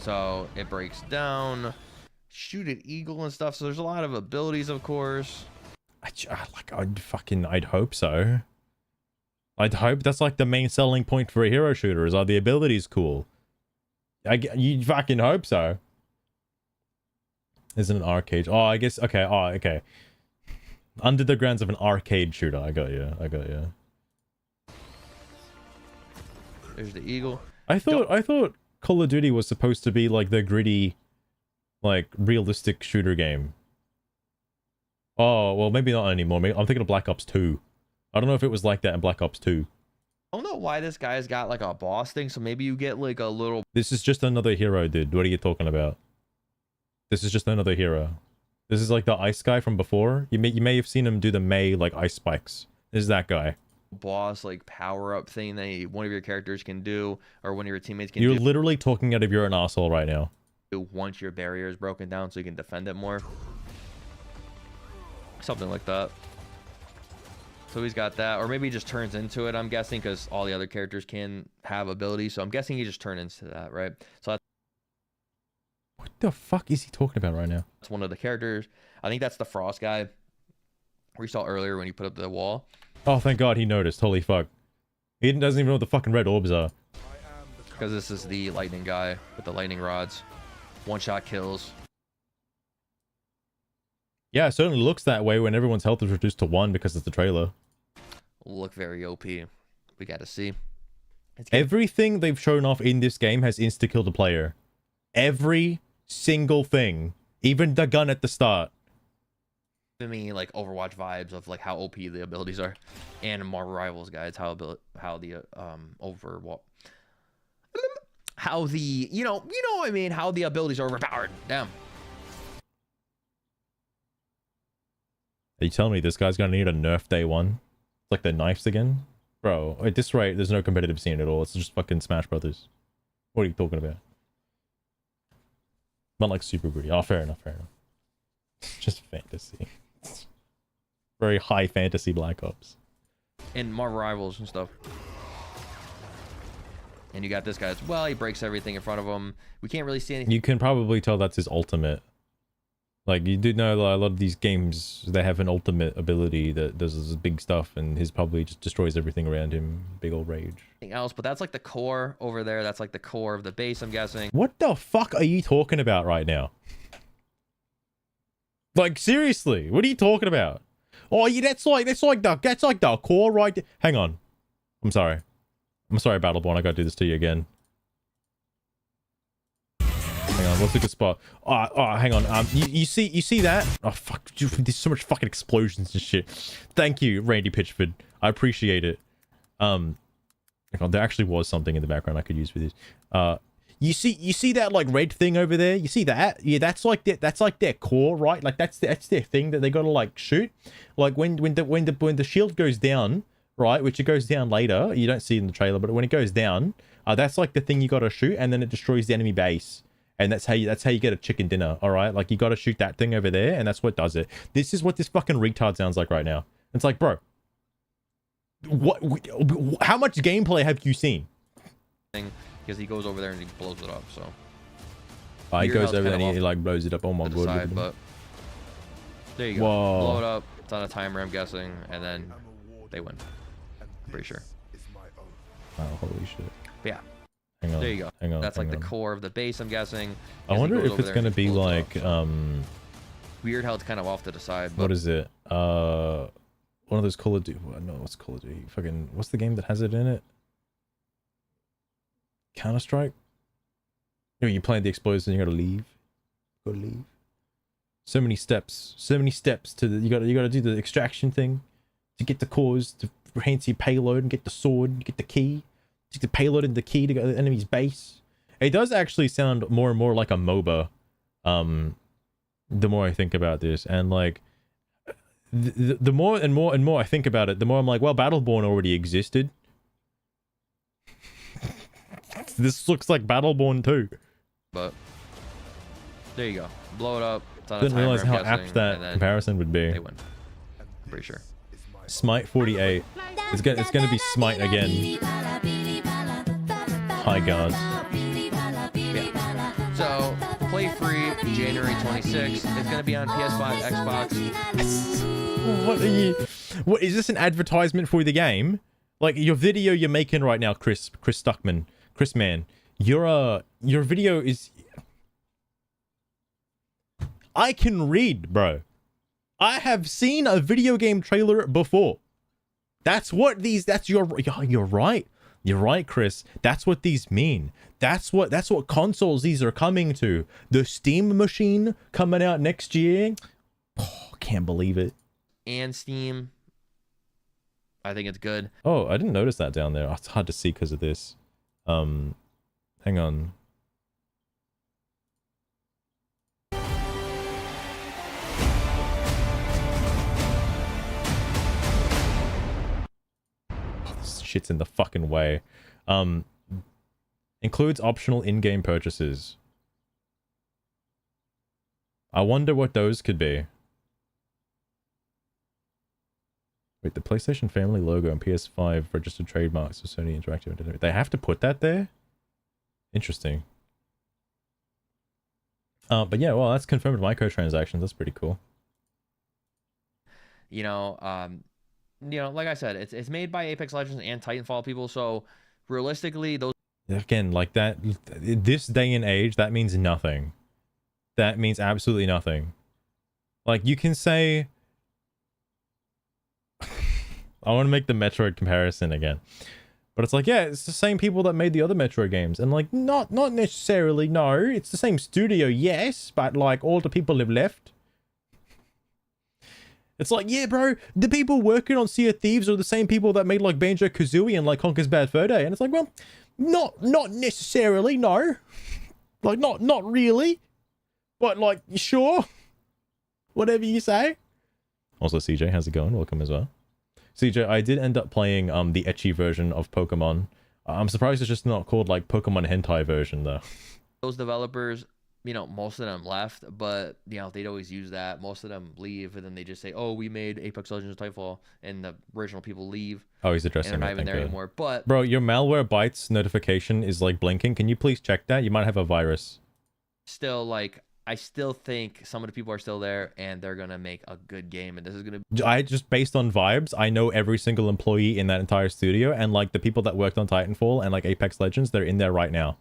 Speaker 3: So it breaks down. Shoot at eagle and stuff. So there's a lot of abilities, of course.
Speaker 1: I'd hope so. I'd hope that's like the main selling point for a hero shooter is, are the abilities cool? You fucking hope so. Isn't an arcade? Oh, I guess, okay, oh, okay. Under the grounds of an arcade shooter. I got you.
Speaker 3: There's the eagle.
Speaker 1: I thought Call of Duty was supposed to be like the gritty, like realistic shooter game. Oh, well, maybe not anymore. I'm thinking of Black Ops 2. I don't know if it was like that in Black Ops 2.
Speaker 3: I don't know why this guy's got like a boss thing. So maybe you get like a little.
Speaker 1: This is just another hero, dude. What are you talking about? This is just another hero. This is like the ice guy from before. You may have seen him do the May like ice spikes. This is that guy.
Speaker 3: Boss like power up thing that one of your characters can do, or one of your teammates can
Speaker 1: You're
Speaker 3: do.
Speaker 1: literally talking out of your an asshole right now.
Speaker 3: Once your barrier is broken down, so you can defend it more. Something like that. So he's got that, or maybe he just turns into it. I'm guessing because all the other characters can have abilities, so I'm guessing he just turned into that, right? So
Speaker 1: What the fuck is he talking about right now?
Speaker 3: that's one of the characters. I think that's the Frost guy we saw earlier when you put up the wall.
Speaker 1: Oh, thank God he noticed. Holy fuck. He doesn't even know what the fucking red orbs are.
Speaker 3: Because this is the lightning guy with the lightning rods. One-shot kills.
Speaker 1: Yeah, it certainly looks that way when everyone's health is reduced to 1 because it's the trailer.
Speaker 3: Look very OP. We got to see.
Speaker 1: Everything they've shown off in this game has insta-killed a player. Every single thing. Even the gun at the start.
Speaker 3: Giving me like Overwatch vibes of like how OP the abilities are, and Marvel Rivals guys how the Overwatch, how the you know what I mean, how the abilities are overpowered. Damn.
Speaker 1: Are you telling me this guy's gonna need a nerf day 1? Like the knives again? Bro, at this rate, there's no competitive scene at all. It's just fucking Smash Brothers. What are you talking about? Not like Super Booty. Oh, fair enough, fair enough. Just fantasy. Very high fantasy Black Ops.
Speaker 3: And Marvel Rivals and stuff. And you got this guy as well. He breaks everything in front of him. We can't really see anything.
Speaker 1: You can probably tell that's his ultimate. Like, you do know a lot of these games, they have an ultimate ability that does this big stuff, and his probably just destroys everything around him. Big old rage.
Speaker 3: Else, but that's like the core over there. That's like the core of the base, I'm guessing.
Speaker 1: What the fuck are you talking about right now? Like, seriously, what are you talking about? Oh, yeah, that's like the core right there. Hang on. I'm sorry, Battleborn, I gotta do this to you again. Hang on, what's a good spot? Oh, hang on. You see that? Oh fuck, dude, there's so much fucking explosions and shit. Thank you, Randy Pitchford. I appreciate it. Hang on, there actually was something in the background I could use for this. You see that like red thing over there? You see that? Yeah, that's like their core, right? Like that's their thing that they gotta like shoot. Like when the shield goes down, right? Which it goes down later. You don't see it in the trailer, but when it goes down, that's like the thing you gotta shoot, and then it destroys the enemy base. And that's how you get a chicken dinner, all right? Like, you got to shoot that thing over there, and that's what does it. This is what this fucking retard sounds like right now. It's like, bro, what? How much gameplay have you seen?
Speaker 3: Because he goes over there and he blows it up. So
Speaker 1: he goes over there and he like blows it up. Oh my god!
Speaker 3: Side, but there you go.
Speaker 1: Whoa.
Speaker 3: Blow it up. It's on a timer, I'm guessing, and then they win. I'm pretty sure.
Speaker 1: Oh, holy shit!
Speaker 3: But yeah.
Speaker 1: Hang on,
Speaker 3: there you go.
Speaker 1: Hang on,
Speaker 3: that's like the core of the base, I'm guessing.
Speaker 1: I wonder if it's gonna be like
Speaker 3: weird how it's kind of off to the side. But
Speaker 1: what is it? One of those Call of Duty. No, what's Call of Duty? Fucking what's the game that has it in it? Counter-Strike. You know, you plant the explosives and you gotta leave. Gotta leave. So many steps. So many steps to the. You gotta do the extraction thing to get the cores, to enhance your payload and get the sword, get the key. Take the payload and the key to go to the enemy's base. It does actually sound more and more like a MOBA. The more I think about this, and like the more and more I think about it, the more I'm like, well, Battleborn already existed. This looks like Battleborn 2.
Speaker 3: But there you go. Blow it up.
Speaker 1: Didn't realize how apt that comparison would be.
Speaker 3: They win. I'm pretty sure.
Speaker 1: Smite 48. It's gonna be Smite again. Highguard.
Speaker 3: Yeah. So play free January 26th. It's gonna be on PS5, Xbox.
Speaker 1: What are you? What is this, an advertisement for the game? Like your video you're making right now, Chris Stuckman, Chris Man. Your video is. I can read, bro. I have seen a video game trailer before. That's what these. You're right. You're right, Chris. That's what these mean. That's what consoles these are coming to. The Steam machine coming out next year. Oh, can't believe it.
Speaker 3: And Steam. I think it's good.
Speaker 1: Oh, I didn't notice that down there. Oh, it's hard to see because of this. Hang on. Shit's in the fucking way. Includes optional in-game purchases. I wonder what those could be. Wait, the PlayStation Family logo and PS5 registered trademarks of Sony Interactive. They have to put that there? Interesting. But yeah, well, that's confirmed microtransactions. That's pretty cool.
Speaker 3: You know, like I said, it's made by Apex Legends and Titanfall people, so realistically, those
Speaker 1: again, like that, this day and age, that means nothing. That means absolutely nothing. Like you can say, I want to make the Metroid comparison again, but it's like, yeah, it's the same people that made the other Metroid games, and like, not necessarily. No, it's the same studio, yes, but like all the people have left. It's like, yeah, bro, the people working on Sea of Thieves are the same people that made like Banjo-Kazooie and like Conker's Bad Fur Day. And it's like, well, not necessarily, no. Like, not really. But like, sure. Whatever you say. Also, CJ, how's it going? Welcome as well. CJ, I did end up playing the ecchi version of Pokemon. I'm surprised it's just not called like Pokemon Hentai version though.
Speaker 3: Those developers, you know, most of them left, but you know, they'd always use that. Most of them leave, and then they just say, "Oh, we made Apex Legends Titanfall," and the original people leave.
Speaker 1: Oh, he's
Speaker 3: And
Speaker 1: addressing
Speaker 3: they're not
Speaker 1: it.
Speaker 3: even
Speaker 1: Thank
Speaker 3: there
Speaker 1: God.
Speaker 3: anymore. But
Speaker 1: Bro, your Malwarebytes notification is like blinking. Can you please check that? You might have a virus.
Speaker 3: still, like, I still think some of the people are still there, and they're gonna make a good game. And this is gonna
Speaker 1: I just, based on vibes, I know every single employee in that entire studio, and like the people that worked on Titanfall and like Apex Legends, they're in there right now.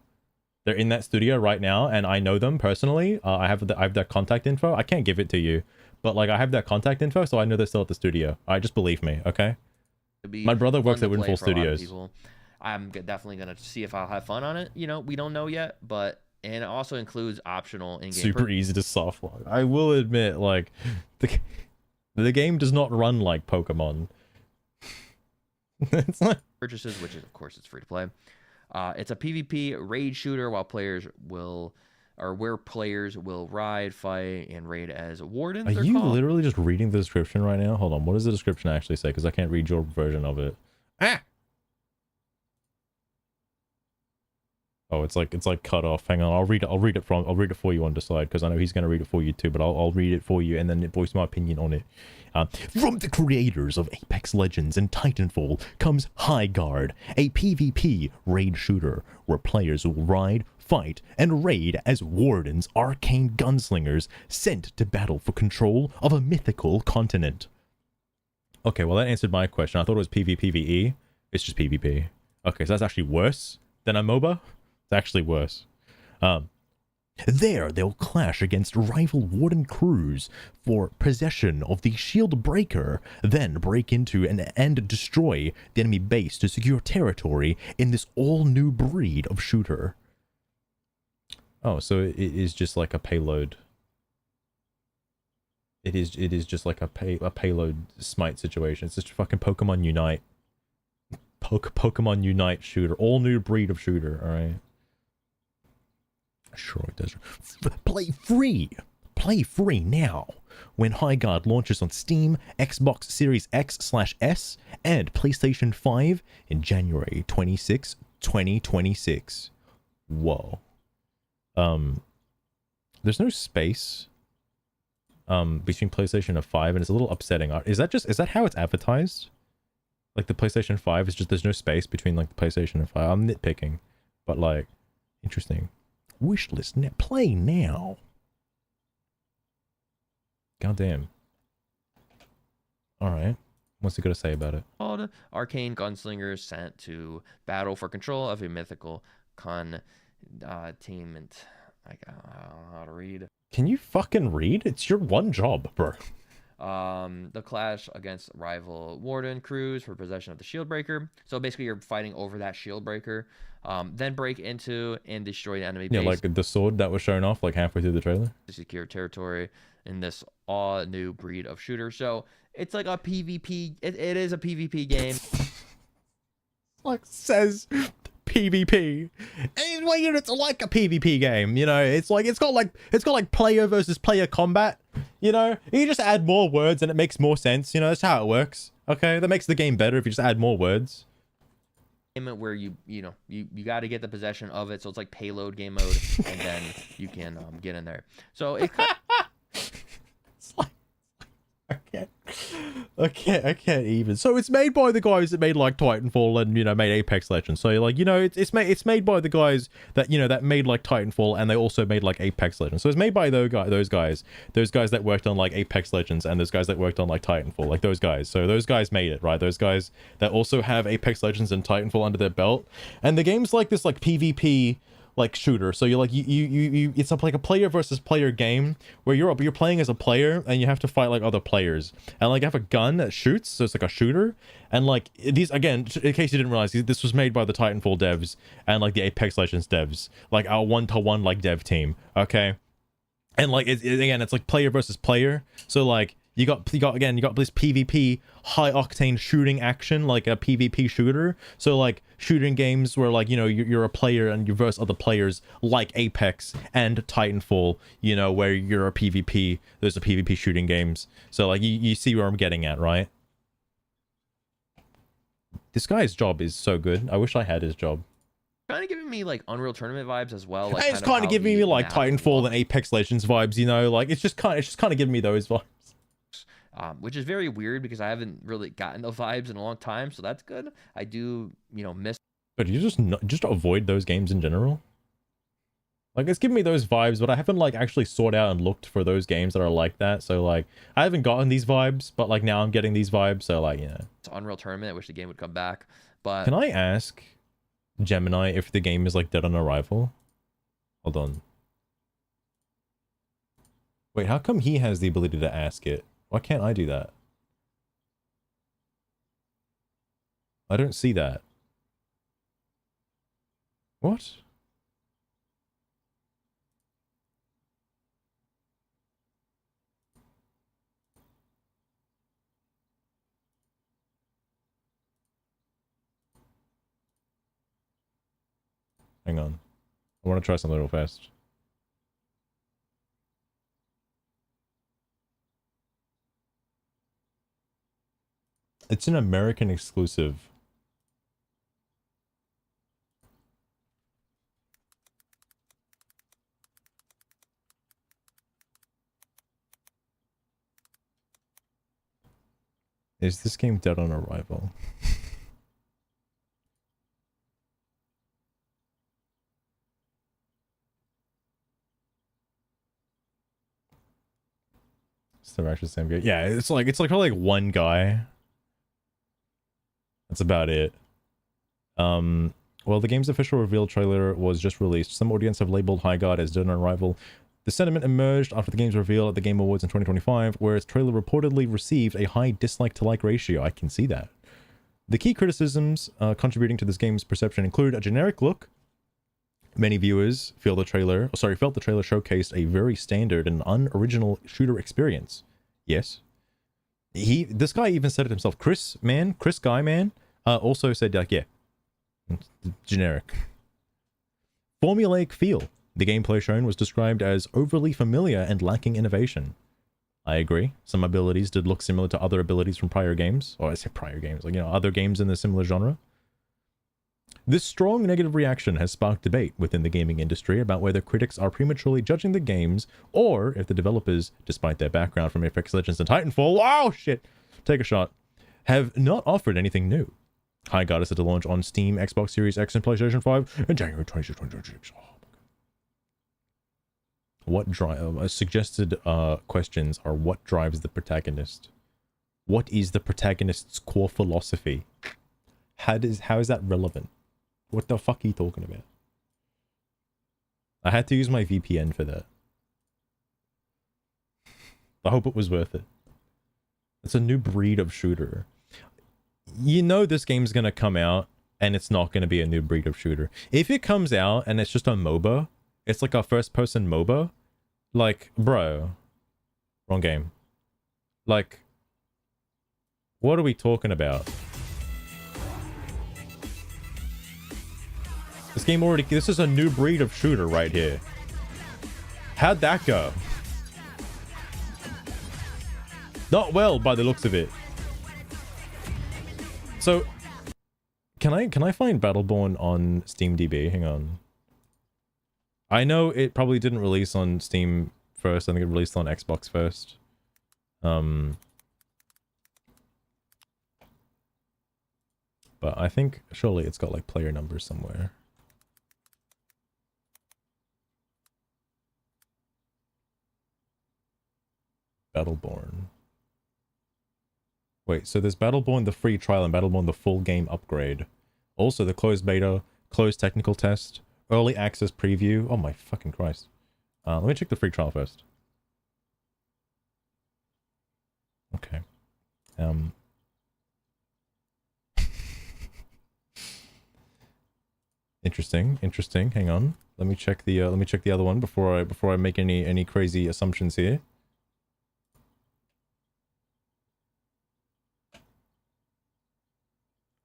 Speaker 1: They're in that studio right now, and I know them personally. I have their contact info. I can't give it to you, but like I have their contact info, so I know they're still at the studio. Just believe me, okay?
Speaker 3: be
Speaker 1: My brother works
Speaker 3: fun
Speaker 1: at
Speaker 3: to play
Speaker 1: Windfall
Speaker 3: for a lot of
Speaker 1: Studios.
Speaker 3: people. I'm definitely gonna see if I'll have fun on it. You know, we don't know yet, but and it also includes optional in-game
Speaker 1: Super easy to soft lock. I will admit, like the game does not run like Pokemon. It's like
Speaker 3: purchases, which is of course it's free to play. It's a PvP raid shooter where players will ride, fight, and raid as wardens.
Speaker 1: Are
Speaker 3: they're
Speaker 1: you
Speaker 3: called.
Speaker 1: literally just reading the description right now? Hold on, what does the description actually say? Because I can't read your version of it. Ah! Oh, it's like cut off. Hang on, I'll read it for you on the side, because I know he's gonna read it for you too, but I'll read it for you and then voice my opinion on it. From the creators of Apex Legends and Titanfall comes Highguard, a PvP raid shooter where players will ride, fight, and raid as wardens, arcane gunslingers sent to battle for control of a mythical continent. Okay, well that answered my question. I thought it was PvPvE. It's just PvP. Okay, so that's actually worse than a MOBA? It's actually worse. There, they'll clash against rival warden crews for possession of the shield breaker, then break into and destroy the enemy base to secure territory in this all-new breed of shooter. Oh, so it is just like a payload. It is just like a payload smite situation. It's just fucking Pokemon Unite. Pokemon Unite shooter. All new breed of shooter, alright? Sure it does. Play free! Play free now! When Highguard launches on Steam, Xbox Series X/S, and PlayStation 5 in January 26, 2026. Whoa. There's no space between PlayStation 5, and it's a little upsetting. Is that how it's advertised? Like the PlayStation 5 is just, there's no space between like the PlayStation and 5. I'm nitpicking, but like, interesting. Wishlist net play now. Goddamn. Alright. What's he got to say about it?
Speaker 3: Called arcane gunslingers sent to battle for control of a mythical containment. I don't know how to read.
Speaker 1: Can you fucking read? It's your one job, bro.
Speaker 3: The clash against rival warden crews for possession of the shield breaker. So basically you're fighting over that shield breaker. Then break into and destroy the enemy base.
Speaker 1: Yeah, like the sword that was shown off like halfway through the trailer.
Speaker 3: To secure territory in this all new breed of shooter. So it's like a PvP. It is a PvP game.
Speaker 1: Like says PvP. And well, you know, it's like a PvP game, you know. It's got like player versus player combat, you know. You just add more words and it makes more sense, you know. That's how it works. Okay, that makes the game better if you just add more words.
Speaker 3: Where you got to get the possession of it, so it's like payload game mode, and then you can get in there. So it
Speaker 1: It's like I can't even. So it's made by the guys that made like Titanfall and, you know, made Apex Legends. So like, you know, it's made by the guys that, you know, that made like Titanfall, and they also made like Apex Legends. So it's made by those guys that worked on like Apex Legends, and those guys that worked on like Titanfall, like those guys. So those guys made it, right? Those guys that also have Apex Legends and Titanfall under their belt. And the game's like this like PvP like shooter. So you're like you it's like a player versus player game where you're playing as a player and you have to fight like other players, and like you have a gun that shoots, so it's like a shooter. And like these, again, in case you didn't realize, this was made by the Titanfall devs and like the Apex Legends devs, like our one-to-one like dev team, okay? And like again, it's like player versus player. So like you got this PvP high octane shooting action, like a PvP shooter. So like shooting games where like, you know, you're a player and you verse other players, like Apex and Titanfall, you know, where you're a PvP. Those are PvP shooting games. So like you see where I'm getting at, right? This guy's job is so good. I wish I had his job.
Speaker 3: Kind of giving me like Unreal Tournament vibes as well. Like
Speaker 1: It's kind of giving me like Titanfall and Apex Legends vibes, you know, like it's just kind of giving me those vibes.
Speaker 3: Which is very weird because I haven't really gotten those vibes in a long time, so that's good. I do, miss.
Speaker 1: But you just avoid those games in general. Like it's giving me those vibes, but I haven't like actually sought out and looked for those games that are like that. So like I haven't gotten these vibes, but like now I'm getting these vibes. So like
Speaker 3: It's Unreal Tournament. I wish the game would come back. But
Speaker 1: can I ask Gemini if the game is like dead on arrival? Hold on. Wait, how come he has the ability to ask it? Why can't I do that? I don't see that. What? Hang on. I want to try something real fast. It's an American exclusive. Is this game dead on arrival? It's the actually same game. Yeah, it's like probably like one guy. That's about it. Well, the game's official reveal trailer was just released. Some audience have labeled Highguard as dead on arrival. The sentiment emerged after the game's reveal at the Game Awards in 2025, where its trailer reportedly received a high dislike-to-like ratio. I can see that. The key criticisms contributing to this game's perception include a generic look. Many viewers felt the trailer showcased a very standard and unoriginal shooter experience. Yes. This guy even said it himself. Chris Guy, also said, like, yeah, generic. Formulaic feel. The gameplay shown was described as overly familiar and lacking innovation. I agree. Some abilities did look similar to other abilities from prior games. Or I say prior games, like, other games in the similar genre. This strong negative reaction has sparked debate within the gaming industry about whether critics are prematurely judging the games, or if the developers, despite their background from Apex Legends and Titanfall, oh shit, take a shot, have not offered anything new. Highguard is set to launch on Steam, Xbox Series X, and PlayStation 5 in January 26, 2026. Oh my God. What suggested questions are: what drives the protagonist? What is the protagonist's core philosophy? How is that relevant? What the fuck are you talking about? I had to use my VPN for that. I hope it was worth it. It's a new breed of shooter. You know this game's gonna come out and it's not gonna be a new breed of shooter. If it comes out and it's just a MOBA, it's like a first-person MOBA, like, bro, wrong game. Like, what are we talking about? This is a new breed of shooter right here. How'd that go? Not well by the looks of it. So, can I find Battleborn on SteamDB? Hang on. I know it probably didn't release on Steam first. I think it released on Xbox first. But I think surely it's got like player numbers somewhere. Battleborn. Wait, so there's Battleborn the free trial and Battleborn the full game upgrade. Also the closed beta, closed technical test, early access preview. Oh my fucking Christ. Let me check the free trial first. Okay. Interesting. Hang on. Let me check the other one before I make any crazy assumptions here.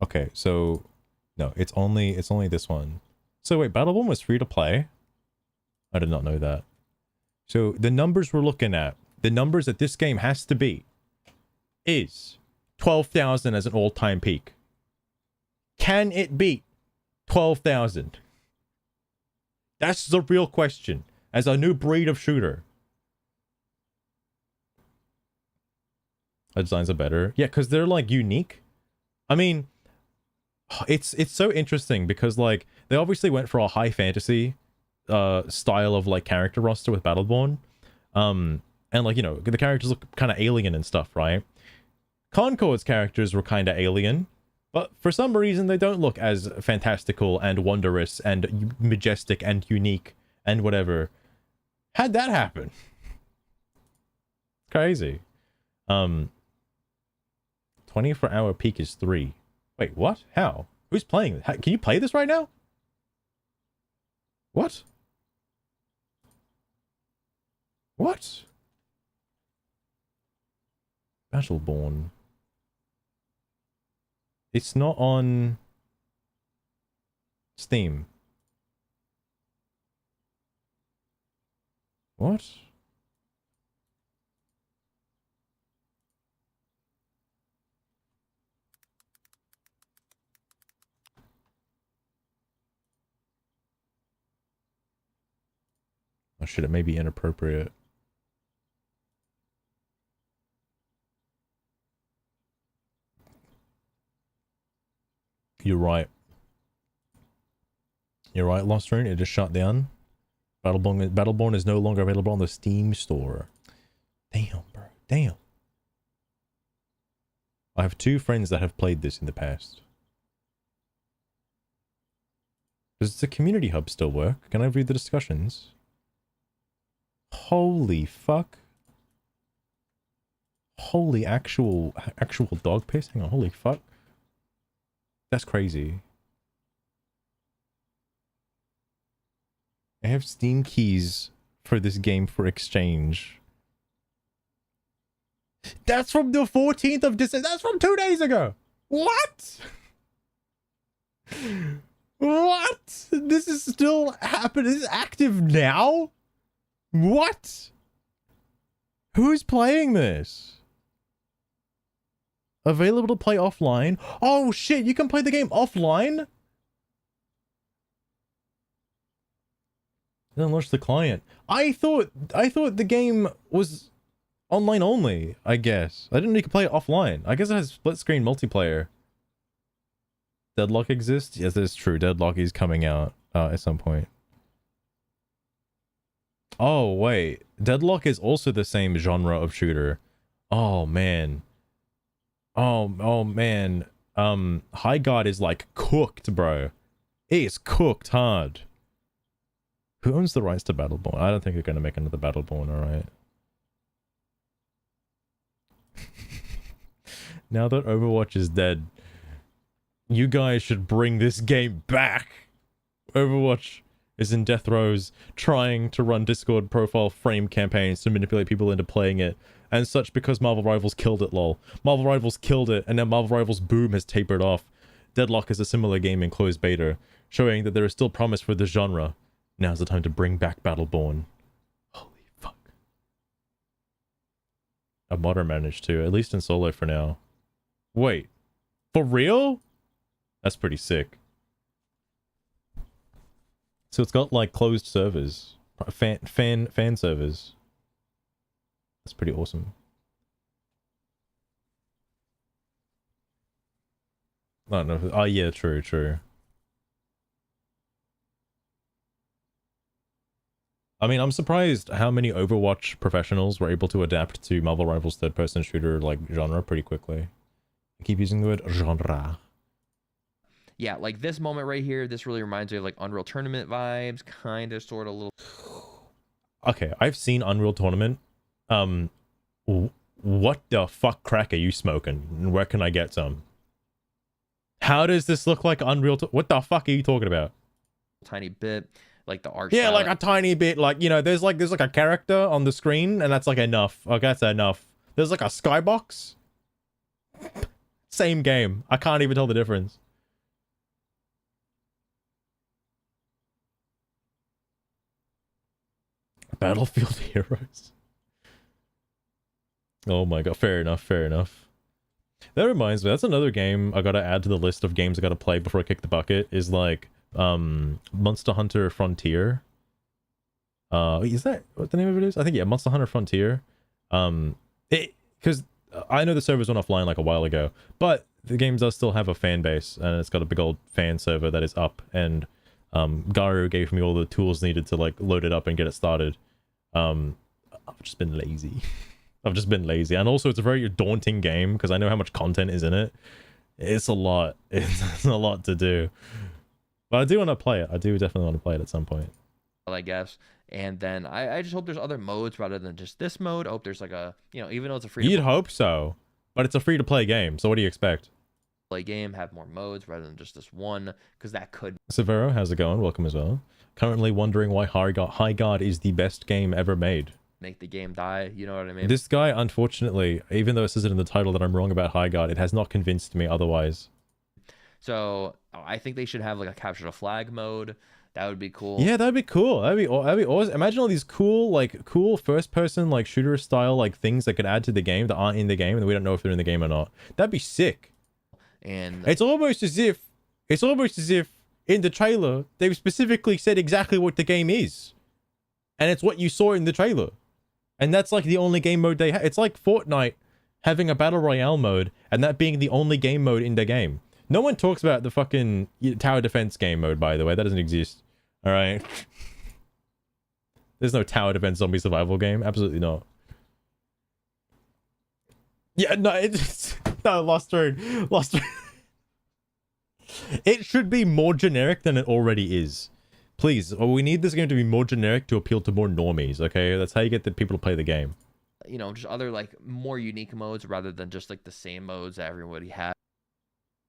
Speaker 1: Okay, so no, it's only this one. So wait, Battleborn was free to play? I did not know that. So the numbers we're looking at, the numbers that this game has to beat is 12,000 as an all-time peak. Can it beat 12,000? That's the real question. As a new breed of shooter. The designs are better. Yeah, because they're like unique. I mean, it's so interesting because like they obviously went for a high fantasy style of like character roster with Battleborn. And like, you know, the characters look kind of alien and stuff, right? Concord's characters were kind of alien, but for some reason they don't look as fantastical and wondrous and majestic and unique and whatever. How'd that happen? Crazy. 24-hour peak is 3. Wait, what? How? Who's playing it? Can you play this right now? What? What? Battleborn. It's not on Steam. What? Oh shit, it may be inappropriate. You're right. You're right, Lost Rune. It just shut down. Battleborn is no longer available on the Steam store. Damn, bro. Damn. I have 2 friends that have played this in the past. Does the community hub still work? Can I read the discussions? Holy fuck. Holy actual dog piss? Hang on, holy fuck. That's crazy. I have Steam keys for this game for exchange. That's from the 14th of December. That's from 2 days ago. What? What? This is still happening. This is active now? What? Who's playing this? Available to play offline? Oh shit, you can play the game offline? Then launch the client. I thought the game was online only, I guess. I didn't know you could play it offline. I guess it has split screen multiplayer. Deadlock exists? Yes, that's true. Deadlock is coming out at some point. Oh, wait. Deadlock is also the same genre of shooter. Oh, man. Oh, man. Highguard is like cooked, bro. It's cooked hard. Who owns the rights to Battleborn? I don't think they're going to make another Battleborn, alright. Now that Overwatch is dead, you guys should bring this game back. Overwatch is in death throes, trying to run Discord profile frame campaigns to manipulate people into playing it, and such because Marvel Rivals killed it, lol. Marvel Rivals killed it, and now Marvel Rivals boom has tapered off. Deadlock is a similar game in closed beta, showing that there is still promise for the genre. Now's the time to bring back Battleborn. Holy fuck. A modder managed to, at least in solo for now. Wait, for real? That's pretty sick. So it's got like closed servers, fan servers. That's pretty awesome. I don't know. Oh yeah, true. I mean, I'm surprised how many Overwatch professionals were able to adapt to Marvel Rivals third-person shooter like genre pretty quickly. I keep using the word genre.
Speaker 3: Yeah, like this moment right here, this really reminds me of like Unreal Tournament vibes, kind of, sort of, little.
Speaker 1: Okay, I've seen Unreal Tournament. What the fuck crack are you smoking? And where can I get some? How does this look like Unreal? What the fuck are you talking about?
Speaker 3: Tiny bit, like the art.
Speaker 1: Yeah,
Speaker 3: style.
Speaker 1: like a tiny bit. Like, you know, there's like a character on the screen, and that's like enough. Okay, that's enough. There's like a skybox. Same game. I can't even tell the difference. Battlefield Heroes. Oh my god, fair enough. That reminds me, that's another game I gotta add to the list of games I gotta play before I kick the bucket, is like Monster Hunter Frontier. Is that what the name of it is? I think, yeah, Monster Hunter Frontier. Because I know the servers went offline like a while ago, but the game does still have a fan base, and it's got a big old fan server that is up, and Garu gave me all the tools needed to like load it up and get it started. I've just been lazy. I've just been lazy, and also it's a very daunting game because I know how much content is in it. It's a lot. It's a lot to do, but I do want to play it. I do definitely want to play it at some point,
Speaker 3: I guess. And then I just hope there's other modes rather than just this mode. I hope there's like a, you know, even though it's a free
Speaker 1: You'd hope so, but it's a free to play game, so what do you expect?
Speaker 3: play game, have more modes rather than just this one, because that could
Speaker 1: Severo, how's it going? Welcome as well. Currently wondering why Highguard is the best game ever made.
Speaker 3: make the game die. You know what I mean?
Speaker 1: This guy, unfortunately, even though it says it in the title that I'm wrong about Highguard, it has not convinced me otherwise.
Speaker 3: So I think they should have like a capture the flag mode. That would be cool.
Speaker 1: Yeah, that'd be cool. That'd be awesome. Imagine all these cool first-person like shooter style like things that could add to the game that aren't in the game, and we don't know if they're in the game or not. That'd be sick.
Speaker 3: And
Speaker 1: It's almost as if in the trailer they've specifically said exactly what the game is, and it's what you saw in the trailer, and that's like the only game mode they have. It's like Fortnite having a battle royale mode and that being the only game mode in the game. No one talks about the fucking tower defense game mode, by the way. That doesn't exist. All right. There's no tower defense zombie survival game. Absolutely not. Yeah, no, it's no Lost Road. It should be more generic than it already is. Please, we need this game to be more generic to appeal to more normies, okay? That's how you get the people to play the game.
Speaker 3: you know, just other like more unique modes rather than just like the same modes that everybody has.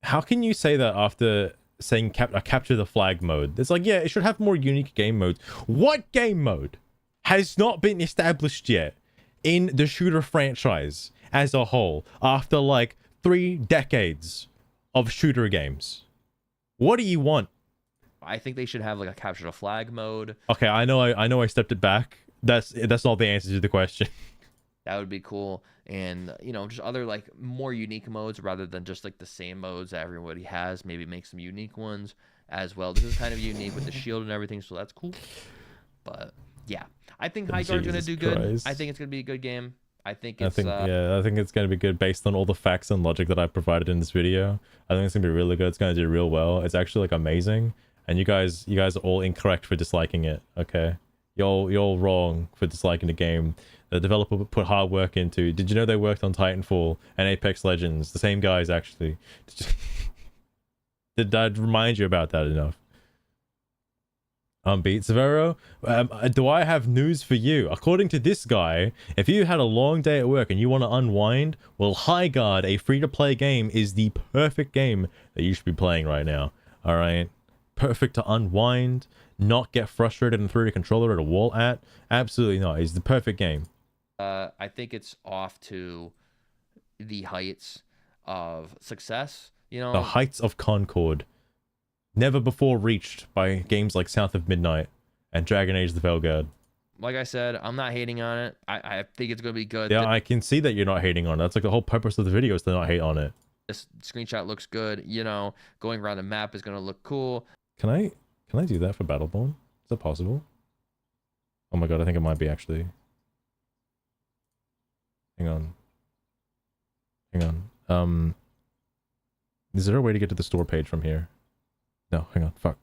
Speaker 1: How can you say that after saying capture the flag mode? It's like, yeah, it should have more unique game modes. What game mode has not been established yet in the shooter franchise as a whole after like 3 decades of shooter games? What do you want?
Speaker 3: I think they should have like a capture the flag mode.
Speaker 1: Okay, I know I stepped it back. That's not the answer to the question.
Speaker 3: That would be cool. And, you know, just other like more unique modes rather than just like the same modes that everybody has. Maybe make some unique ones as well. This is kind of unique with the shield and everything, so that's cool. But yeah, I think Highguard's gonna do good.
Speaker 1: Christ.
Speaker 3: I think it's gonna be a good game. I think
Speaker 1: I
Speaker 3: it's
Speaker 1: think it's gonna be good based on all the facts and logic that I've provided in this video. I think it's gonna be really good. It's gonna do real well. It's actually like amazing. And you guys are all incorrect for disliking it. Okay, you're all wrong for disliking the game. The developer put hard work into. Did you know they worked on Titanfall and Apex Legends? The same guys actually. Did I remind you about that enough? Beat Severo, do I have news for you? According to this guy, if you had a long day at work and you want to unwind, well, Highguard, a free-to-play game, is the perfect game that you should be playing right now. All right, perfect to unwind, not get frustrated and throw your controller at a wall at. Absolutely not. It's the perfect game.
Speaker 3: I think it's off to the heights of success. You know,
Speaker 1: The heights of Concord, never before reached by games like South of Midnight and Dragon Age the Veilguard.
Speaker 3: like I said, I'm not hating on it. I think it's gonna be good.
Speaker 1: Yeah, I can see that you're not hating on it. That's like the whole purpose of the video is to not hate on it.
Speaker 3: This screenshot looks good. You know, going around the map is gonna look cool.
Speaker 1: Can I do that for Battleborn? Is that possible? Oh my god, I think it might be actually. Hang on. Is there a way to get to the store page from here? No, hang on. Fuck.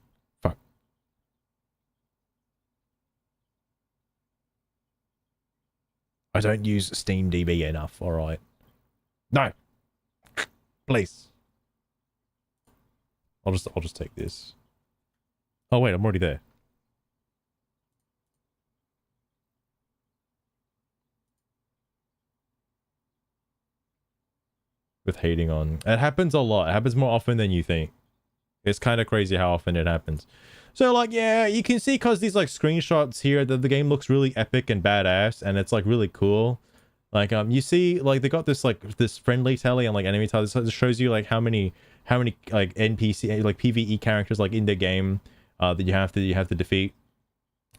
Speaker 1: I don't use SteamDB enough, alright. No! Please. I'll just take this. Oh wait, I'm already there. With hating on. It happens a lot. It happens more often than you think. It's kind of crazy how often it happens. So like, yeah, you can see because these like screenshots here that the game looks really epic and badass, and it's like really cool. Like you see like they got this like this friendly tally and like enemy tally. So it shows you like how many like NPC like PvE characters like in the game that you have to defeat.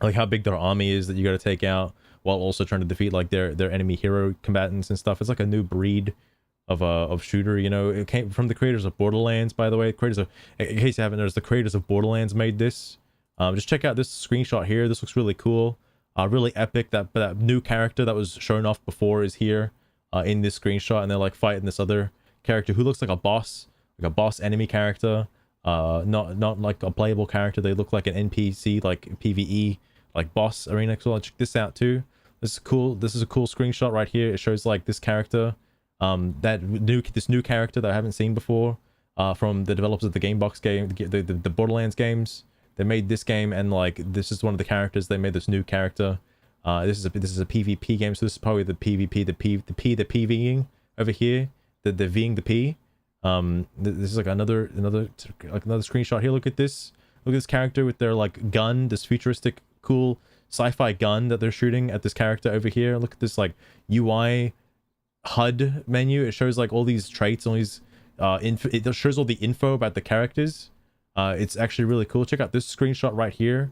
Speaker 1: Like how big their army is that you got to take out while also trying to defeat like their enemy hero combatants and stuff. It's like a new breed of shooter. You know, it came from the creators of Borderlands, by the way. Creators of, in case you haven't noticed, the creators of Borderlands made this. Just check out this screenshot here. This looks really cool. Really epic. That new character that was shown off before is here in this screenshot, and they're like fighting this other character who looks like a boss enemy character. Not like a playable character. They look like an NPC, like PvE, like boss arena. So check this out too. This is cool. This is a cool screenshot right here. It shows like this character, this new character that I haven't seen before, from the developers of the Gamebox game, the Borderlands games. They made this game, and like this is one of the characters. They made this new character. This is a PvP game, so this is probably the PvP, the PvEing over here, the Ving the P. This is like another screenshot here. Look at this. Look at this character with their like gun, this futuristic cool sci-fi gun that they're shooting at this character over here. Look at this like UI HUD menu. It shows like all these traits, all these it shows all the info about the characters. It's actually really cool. Check out this screenshot right here.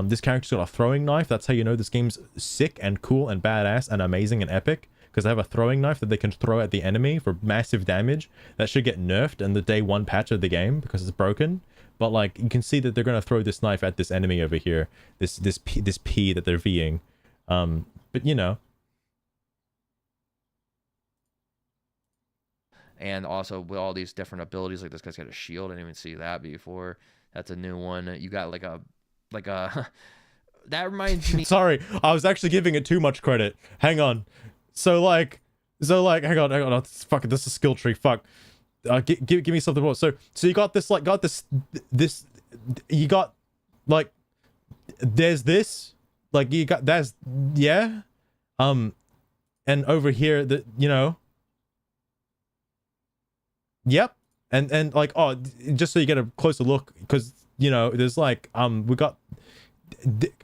Speaker 1: This character's got a throwing knife. That's how you know this game's sick and cool and badass and amazing and epic, because they have a throwing knife that they can throw at the enemy for massive damage. That should get nerfed in the day 1 patch of the game because it's broken. But like you can see that they're gonna throw this knife at this enemy over here, this P that they're Ving. But you know.
Speaker 3: And also with all these different abilities, like this guy's got a shield. I didn't even see that before. That's a new one. You got like a that reminds me.
Speaker 1: Sorry, I was actually giving it too much credit. Hang on. So like, hang on. Oh, fuck it. This is a skill tree. Fuck. Give me something more. So you got this, like, you got, like, there's this, like, you got, there's, yeah. And over here, you know. Yep. And like, oh, just so you get a closer look, because, you know, there's like, we got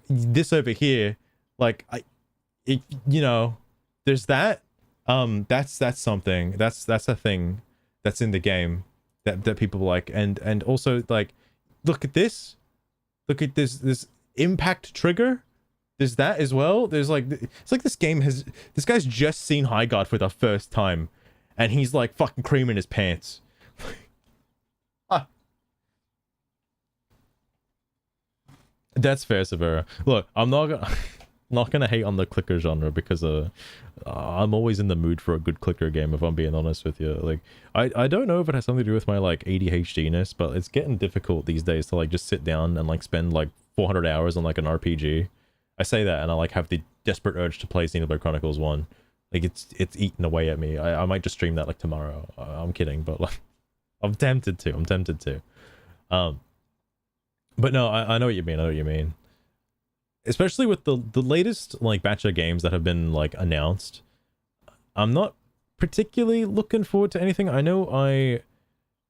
Speaker 1: this over here, like, you know, there's that. That's something. That's a thing that's in the game that people like. And also, like, look at this. Look at this impact trigger. There's that as well. There's like, it's like this guy's just seen Highguard for the first time, and he's like fucking creaming his pants. That's fair, Severa. Look, I'm not gonna hate on the clicker genre, because I'm always in the mood for a good clicker game, if I'm being honest with you. Like, I don't know if it has something to do with my like ADHD-ness, but it's getting difficult these days to like just sit down and like spend like 400 hours on like an RPG. I say that and I like have the desperate urge to play Xenoblade Chronicles 1. Like it's eating away at me. I might just stream that like tomorrow. I'm kidding, but like I'm tempted to. But no, I know what you mean. I know what you mean. Especially with the latest like batch of games that have been like announced. I'm not particularly looking forward to anything. I know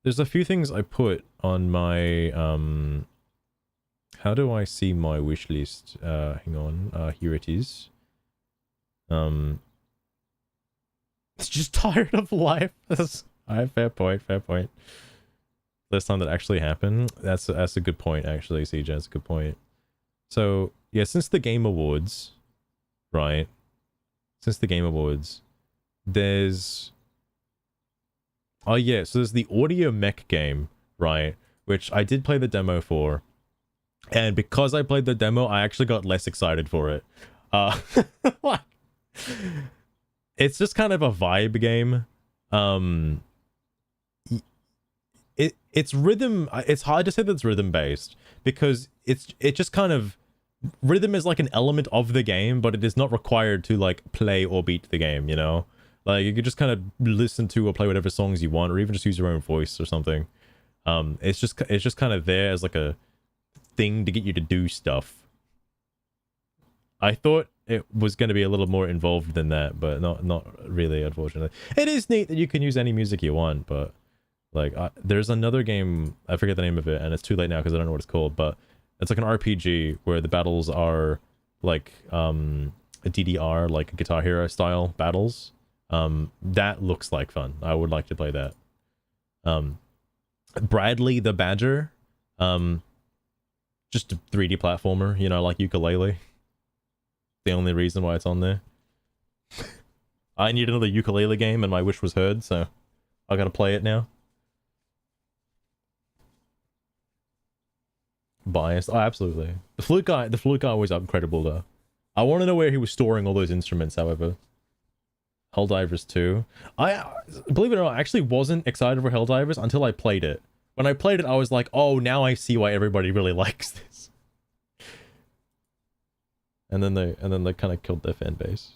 Speaker 1: there's a few things I put on my how do I see my wish list? Hang on. Here it is. It's just tired of life. Fair point. First time that actually happened. That's a good point, actually, CJ. That's a good point. So yeah, since the Game Awards, right? Since the Game Awards, there's so there's the Audio Mech game, right? Which I did play the demo for, and because I played the demo, I actually got less excited for it. It's just kind of a vibe game. It's rhythm. It's hard to say that it's rhythm based, because it just kind of, rhythm is like an element of the game, but it is not required to like play or beat the game, you know? Like you could just kind of listen to or play whatever songs you want, or even just use your own voice or something. It's just kind of there as like a thing to get you to do stuff. I thought it was going to be a little more involved than that, but not really, unfortunately. It is neat that you can use any music you want, but like there's another game, I forget the name of it, and it's too late now because I don't know what it's called, but it's like an RPG where the battles are like a DDR, like a Guitar Hero style battles. That looks like fun. I would like to play that. Bradley the Badger, just a 3D platformer, you know, like Ukulele. The only reason why it's on there. I need another Ukulele game and my wish was heard, so I gotta play it now. Biased. Oh, absolutely. The flute guy was incredible though. I want to know where he was storing all those instruments, however. Helldivers 2. I, believe it or not, I actually wasn't excited for Helldivers until I played it. When I played it, I was like, oh, now I see why everybody really likes this. And then they kind of killed their fan base.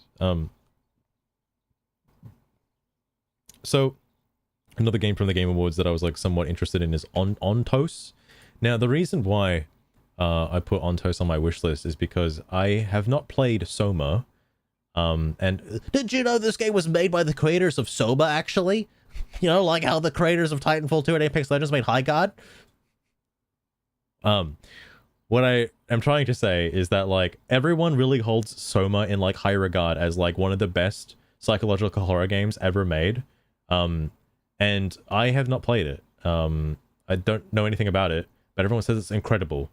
Speaker 1: So another game from the Game Awards that I was like somewhat interested in is Ontos. Now, the reason why I put Ontos on my wish list is because I have not played Soma. And did you know this game was made by the creators of Soma, actually? You know, like how the creators of Titanfall 2 and Apex Legends made Highguard? What I am trying to say is that, like, everyone really holds Soma in, like, high regard as, like, one of the best psychological horror games ever made. And I have not played it. I don't know anything about it, but everyone says it's incredible.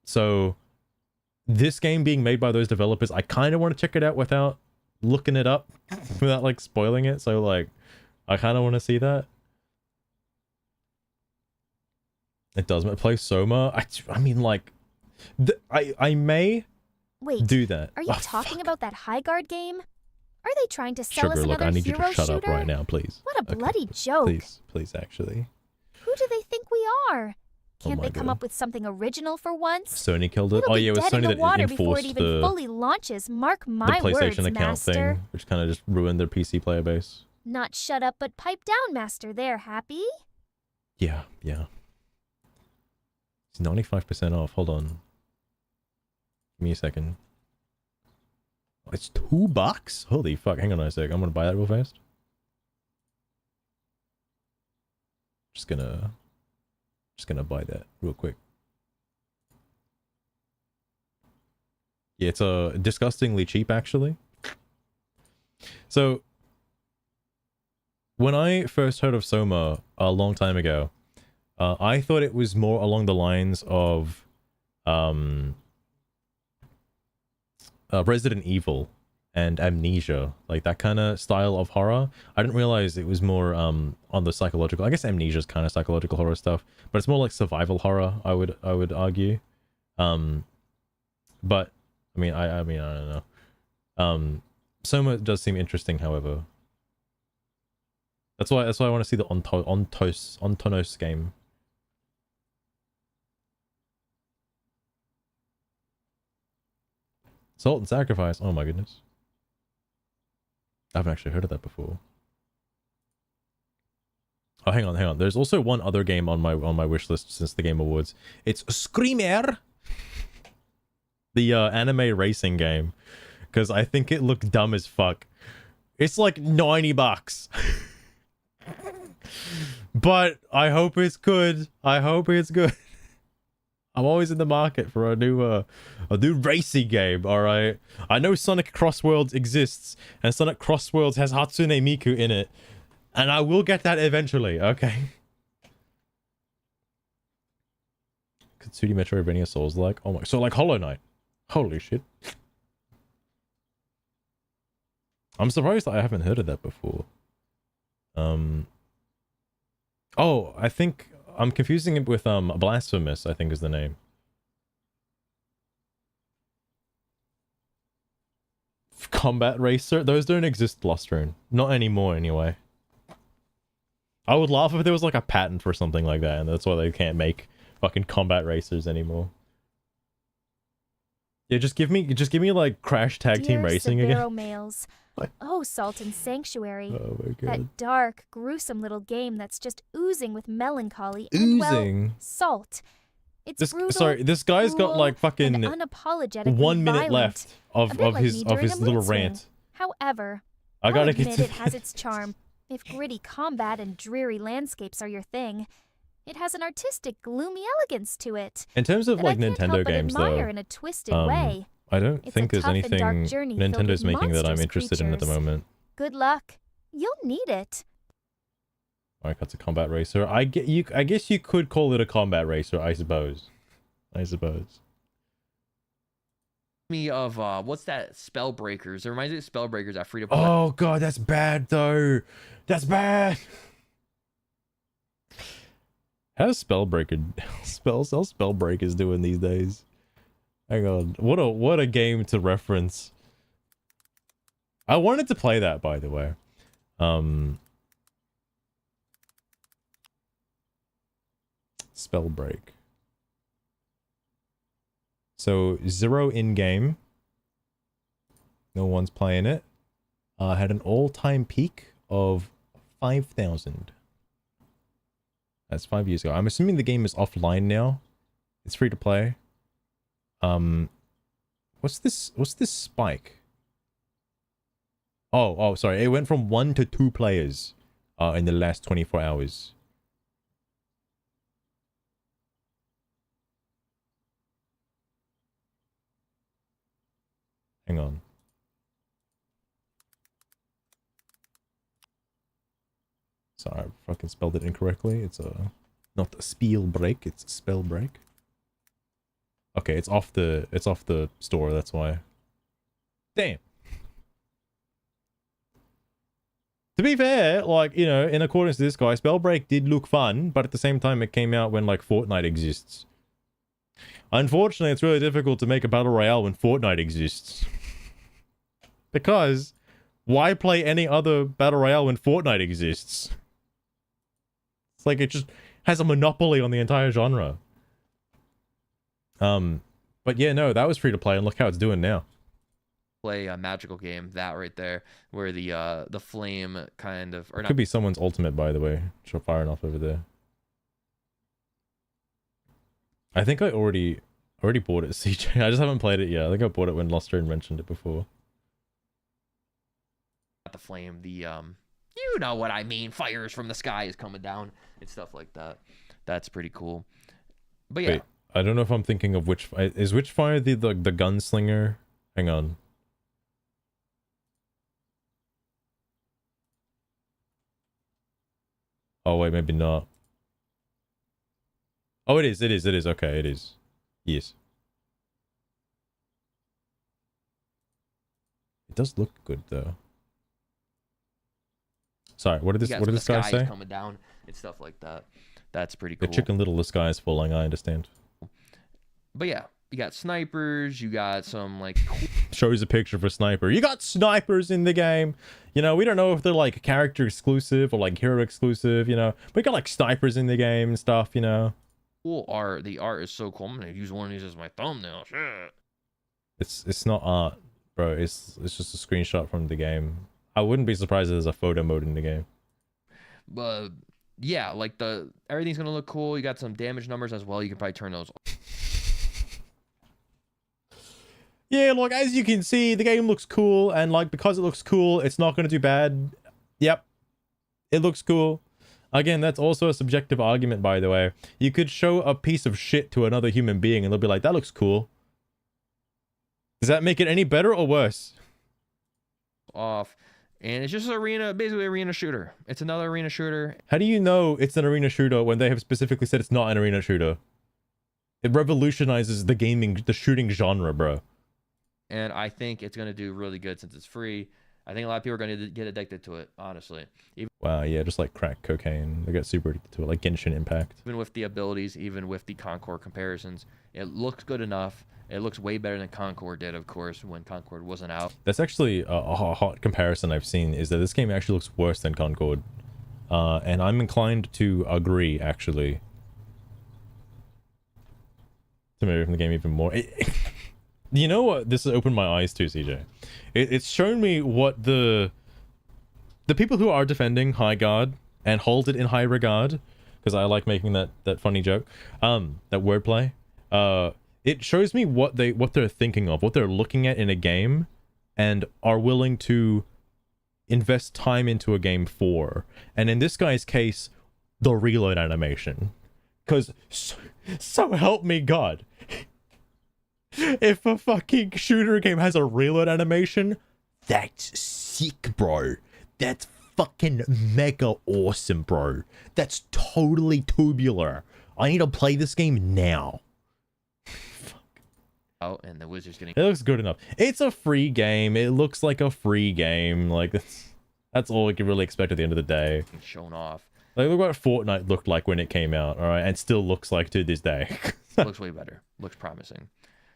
Speaker 1: So this game being made by those developers, I kind of want to check it out without looking it up, without like spoiling it. So like, I kind of want to see that. It does play Soma. I mean, like, I may do that.
Speaker 2: Are you talking about that Highguard game? Are they trying to sell us
Speaker 1: Sugar, look,
Speaker 2: another
Speaker 1: I need you
Speaker 2: hero
Speaker 1: to shut
Speaker 2: shooter?
Speaker 1: up right now, please.
Speaker 2: What a bloody joke.
Speaker 1: Please, actually.
Speaker 2: Who do they think we are? Can't
Speaker 1: my
Speaker 2: they come
Speaker 1: God.
Speaker 2: up with something original for once?
Speaker 1: Sony killed it.
Speaker 2: It'll
Speaker 1: Oh
Speaker 2: be
Speaker 1: yeah, it was
Speaker 2: dead
Speaker 1: Sony
Speaker 2: in the water
Speaker 1: that
Speaker 2: before it
Speaker 1: enforced
Speaker 2: even fully launches. Mark
Speaker 1: the
Speaker 2: my
Speaker 1: PlayStation
Speaker 2: words,
Speaker 1: account
Speaker 2: Master.
Speaker 1: thing, which kind of just ruined their PC player base.
Speaker 2: Not shut up, but pipe down, Master. There, happy?
Speaker 1: Yeah. It's 95% off. Hold on. Give me a second. It's $2? Holy fuck. Hang on a sec. I'm gonna buy that real fast. Just gonna buy that real quick. Yeah, it's disgustingly cheap actually. So when I first heard of Soma a long time ago, I thought it was more along the lines of Resident Evil and Amnesia, like that kind of style of horror. I didn't realize it was more on the psychological. I guess Amnesia is kind of psychological horror stuff, but it's more like survival horror, I would argue. But I mean I don't know. Soma does seem interesting, however. That's why I want to see the Ontos game. Salt and Sacrifice. Oh my goodness. I haven't actually heard of that before. Oh, hang on. There's also one other game on my wish list since the Game Awards. It's Screamer, the anime racing game, because I think it looked dumb as fuck. It's like $90. But I hope it's good. I'm always in the market for a new racing game, alright? I know Sonic Crossworlds exists, and Sonic Crossworlds has Hatsune Miku in it, and I will get that eventually, okay? Katsuri Metroidvania Souls-like? Oh my... So like Hollow Knight. Holy shit. I'm surprised that I haven't heard of that before. Oh, I think... I'm confusing it with Blasphemous, I think is the name. Combat Racer? Those don't exist, Lost Rune. Not anymore, anyway. I would laugh if there was like a patent for something like that, and that's why they can't make fucking Combat Racers anymore. Yeah, just give me like Crash Tag Team Racing again.
Speaker 2: Males. Oh, Salt and Sanctuary.
Speaker 1: Oh my god.
Speaker 2: That dark, gruesome little game that's just oozing with melancholy.
Speaker 1: Oozing?
Speaker 2: And, well, salt. It's brutal,
Speaker 1: this guy's got like fucking
Speaker 2: and unapologetically
Speaker 1: 1 minute
Speaker 2: violent.
Speaker 1: left of his little rant.
Speaker 2: However,
Speaker 1: I gotta
Speaker 2: I'll
Speaker 1: get
Speaker 2: admit
Speaker 1: to
Speaker 2: it has its charm. If gritty combat and dreary landscapes are your thing, it has an artistic, gloomy elegance to it.
Speaker 1: In terms of
Speaker 2: that
Speaker 1: like
Speaker 2: I can't
Speaker 1: Nintendo
Speaker 2: help but
Speaker 1: games
Speaker 2: admire
Speaker 1: though,
Speaker 2: in a twisted way.
Speaker 1: I don't
Speaker 2: It's
Speaker 1: think
Speaker 2: a
Speaker 1: there's
Speaker 2: tough and dark
Speaker 1: anything
Speaker 2: journey filled
Speaker 1: Nintendo's
Speaker 2: with
Speaker 1: making that I'm
Speaker 2: monstrous
Speaker 1: interested in at the
Speaker 2: creatures.
Speaker 1: moment.
Speaker 2: Good luck. You'll need it.
Speaker 1: Alright, that's a combat racer. I guess you could call it a combat racer, I suppose.
Speaker 3: I Me of what's that? Spellbreakers. It reminds me of Spellbreakers at free to play.
Speaker 1: Oh god, that's bad though. That's bad. How's Spellbreakers doing these days? Hang on. What a game to reference. I wanted to play that, by the way. Spellbreak. So 0 in game. No one's playing it. Had an all-time peak of 5,000. That's 5 years ago. I'm assuming the game is offline now. It's free to play. What's this spike? Oh, sorry. It went from 1 to 2 players in the last 24 hours. Hang on. Sorry, I fucking spelled it incorrectly. It's not a spiel break, it's a spell break. Okay, it's off the store, that's why. Damn. To be fair, like, you know, in accordance to this guy, Spellbreak did look fun, but at the same time it came out when like Fortnite exists. Unfortunately, it's really difficult to make a battle royale when Fortnite exists. Because why play any other battle royale when Fortnite exists? It's like it just has a monopoly on the entire genre. But yeah, no, that was free to play, and look how it's doing now.
Speaker 3: Play a magical game, that right there, where the flame kind of, or
Speaker 1: It
Speaker 3: not,
Speaker 1: could be someone's ultimate, by the way. Which are firing off over there. I think I already bought it, CJ. I just haven't played it yet. I think I bought it when Lostrain mentioned it before.
Speaker 3: the flame, you know what I mean, fires from the sky is coming down and stuff like that. That's pretty cool. But yeah.
Speaker 1: Wait, I don't know if I'm thinking of which is Witchfire the gunslinger. Hang on. Oh wait, maybe not. Oh, it is. Okay, it is. Yes. It does look good though. Sorry, what did this guy say?
Speaker 3: Coming down and stuff like that. That's pretty cool.
Speaker 1: The Chicken Little, the sky is falling. I understand.
Speaker 3: But yeah, you got snipers. You got some like.
Speaker 1: Shows a picture for sniper. You got snipers in the game. You know, we don't know if they're like character exclusive or like hero exclusive. You know, we got like snipers in the game and stuff. You know.
Speaker 3: Cool art. The art is so cool. I'm gonna use one of these as my thumbnail. Shit.
Speaker 1: It's not art, bro. It's just a screenshot from the game. I wouldn't be surprised if there's a photo mode in the game.
Speaker 3: But yeah, like everything's gonna look cool. You got some damage numbers as well. You can probably turn those.
Speaker 1: Yeah, like as you can see, the game looks cool, and like because it looks cool, it's not gonna do bad. Yep, it looks cool. Again, that's also a subjective argument, by the way. You could show a piece of shit to another human being, and they'll be like, "That looks cool." Does that make it any better or worse?
Speaker 3: Off. And it's just an arena, basically arena shooter. It's another arena shooter.
Speaker 1: How do you know it's an arena shooter when they have specifically said it's not an arena shooter? It revolutionizes the shooting genre, bro.
Speaker 3: And I think it's going to do really good since it's free. I think a lot of people are going to get addicted to it, honestly.
Speaker 1: Wow, yeah, just like crack cocaine. They get super addicted to it, like Genshin Impact.
Speaker 3: Even with the abilities, even with the Concord comparisons, it looks good enough. It looks way better than Concord did, of course, when Concord wasn't out.
Speaker 1: That's actually a hot comparison I've seen, is that this game actually looks worse than Concord. And I'm inclined to agree, actually. To maybe from the game even more. You know what? This has opened my eyes to, CJ. It's shown me what the people who are defending Highguard and hold it in high regard, because I like making that funny joke, that wordplay. It shows me what they're thinking of, what they're looking at in a game, and are willing to invest time into a game for. And in this guy's case, the reload animation. Because so help me God. If a fucking shooter game has a reload animation, that's sick, bro. That's fucking mega awesome, bro. That's totally tubular. I need to play this game now.
Speaker 3: out, and the wizard's getting
Speaker 1: It looks good enough. It's a free game. It looks like a free game. Like that's all we can really expect at the end of the day.
Speaker 3: shown off.
Speaker 1: Like look what Fortnite looked like when it came out, all right, and still looks like to this day.
Speaker 3: Looks way better. Looks promising.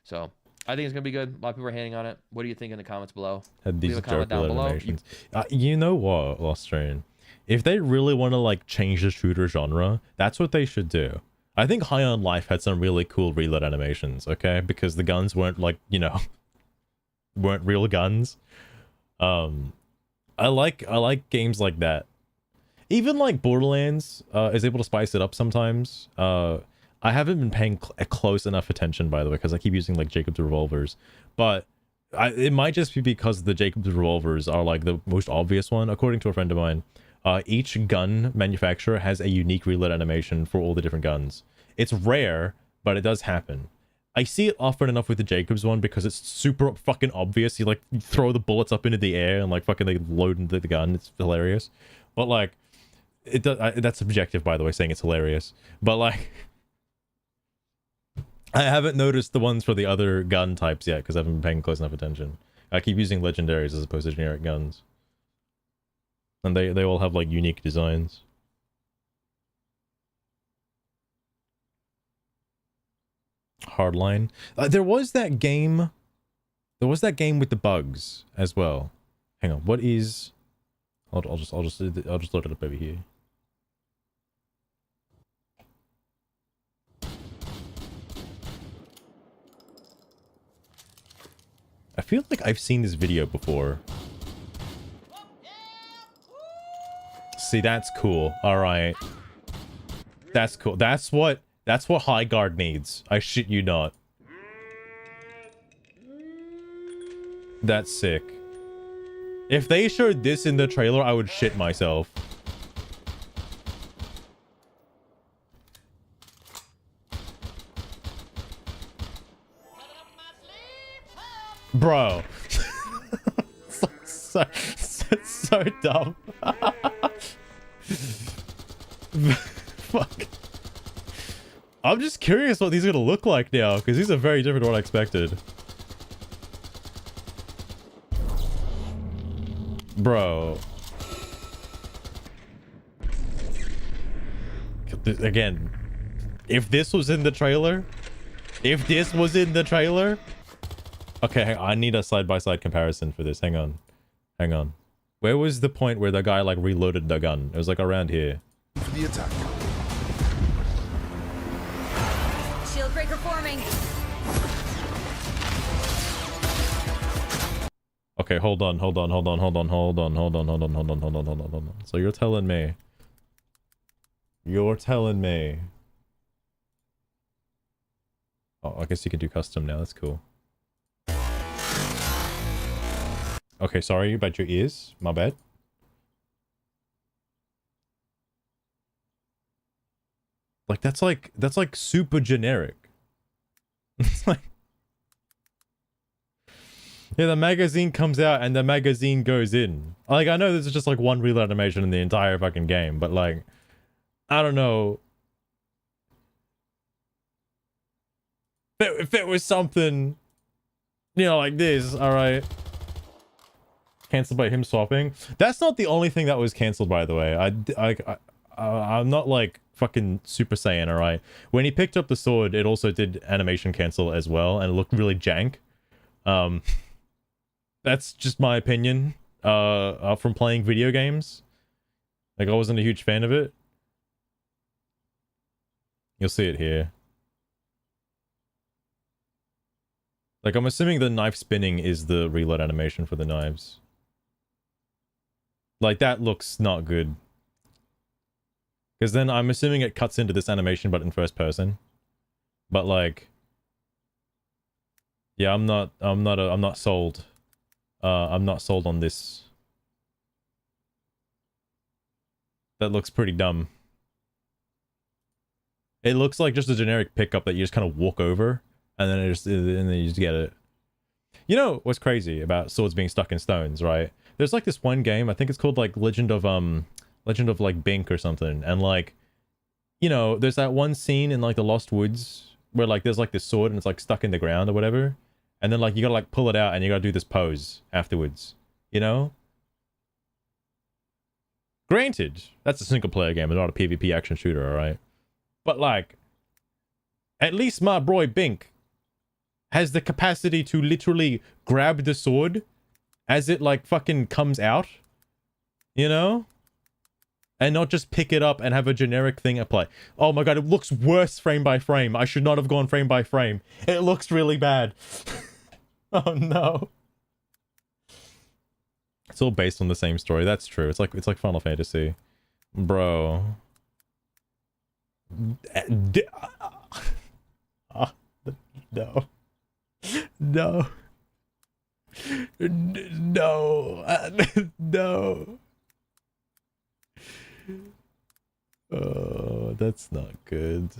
Speaker 3: So I think it's gonna be good. A lot of people are hating on it. What do you think in the comments below?
Speaker 1: Had these
Speaker 3: Leave a comment down below.
Speaker 1: animations. You know what, Lost Train? If they really want to like change the shooter genre, that's what they should do. I think High on Life had some really cool reload animations, okay? Because the guns weren't like, you know, weren't real guns. I like games like that. Even like Borderlands is able to spice it up sometimes. I haven't been paying close enough attention, by the way, because I keep using like Jacob's revolvers. But it might just be because the Jacob's revolvers are like the most obvious one, according to a friend of mine. Each gun manufacturer has a unique reload animation for all the different guns. It's rare, but it does happen. I see it often enough with the Jacobs one because it's super fucking obvious. You like throw the bullets up into the air and like fucking they load into the gun. It's hilarious. But like, it does. That's subjective, by the way, saying it's hilarious. But like, I haven't noticed the ones for the other gun types yet because I haven't been paying close enough attention. I keep using legendaries as opposed to generic guns. And they all have like unique designs. Hardline. There was that game. There was that game with the bugs as well. Hang on. What is? I'll just look it up over here. I feel like I've seen this video before. See, that's cool. All right. That's cool. That's what Highguard needs. I shit you not. That's sick. If they showed this in the trailer, I would shit myself. Bro. so dumb. Fuck. I'm just curious what these are gonna look like now, because these are very different to what I expected. Bro. Again, if this was in the trailer, okay, hang on, I need a side-by-side comparison for this. Hang on. Where was the point where the guy like reloaded the gun? It was like around here.
Speaker 4: The attack.
Speaker 6: Shield breaker forming.
Speaker 1: Okay, hold on. So you're telling me. Oh, I guess you can do custom now. That's cool. Okay, sorry about your ears. My bad. Like that's like super generic. It's like, yeah, the magazine comes out and the magazine goes in. Like, I know this is just like one reload animation in the entire fucking game, but like, I don't know. If it was something, you know, like this, all right. Cancelled by him swapping. That's not the only thing that was cancelled, by the way. I'm not like fucking Super Saiyan, all right. When he picked up the sword, it also did animation cancel as well, and it looked really jank. That's just my opinion. From playing video games, like I wasn't a huge fan of it. You'll see it here. Like, I'm assuming the knife spinning is the reload animation for the knives. Like, that looks not good. Because then I'm assuming it cuts into this animation, but in first person. But like, yeah, I'm not sold. I'm not sold on this. That looks pretty dumb. It looks like just a generic pickup that you just kind of walk over, and then you just get it. You know what's crazy about swords being stuck in stones, right? There's like this one game, I think it's called like Legend of like Bink or something, and like, you know, there's that one scene in like the Lost Woods where like there's like this sword and it's like stuck in the ground or whatever, and then like you gotta like pull it out and you gotta do this pose afterwards, you know? Granted, that's a single player game and not a PvP action shooter, alright? But like, at least my boy Bink has the capacity to literally grab the sword as it like fucking comes out, you know? And not just pick it up and have a generic thing apply. Oh my god, it looks worse frame by frame. I should not have gone frame by frame. It looks really bad. Oh no. It's all based on the same story. That's true. It's like Final Fantasy. Bro. No. No. No. No. Oh, that's not good.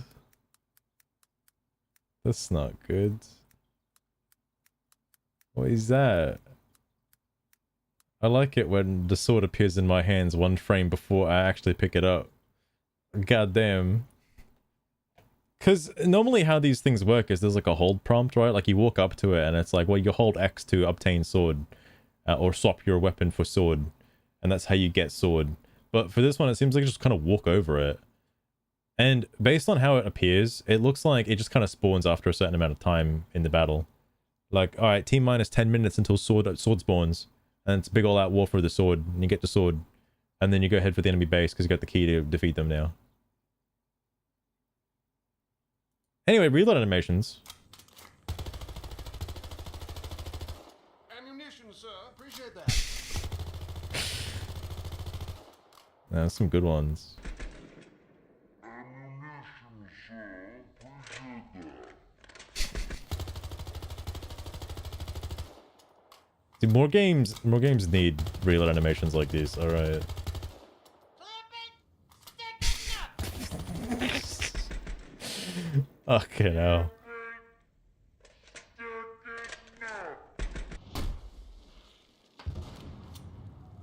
Speaker 1: That's not good. What is that? I like it when the sword appears in my hands one frame before I actually pick it up. God damn. Because normally how these things work is there's like a hold prompt, right? Like you walk up to it and it's like, well, you hold X to obtain sword. Or swap your weapon for sword. And that's how you get sword. But for this one, it seems like you just kind of walk over it. And based on how it appears, it looks like it just kind of spawns after a certain amount of time in the battle. Like, alright, T minus 10 minutes until sword spawns. And it's a big all-out war for the sword. And you get the sword. And then you go head for the enemy base because you got the key to defeat them now. Anyway, reload animations.
Speaker 4: Ammunition, sir. Appreciate that.
Speaker 1: There's some good ones. See, more games need reload animations like these. All right. Okay, now.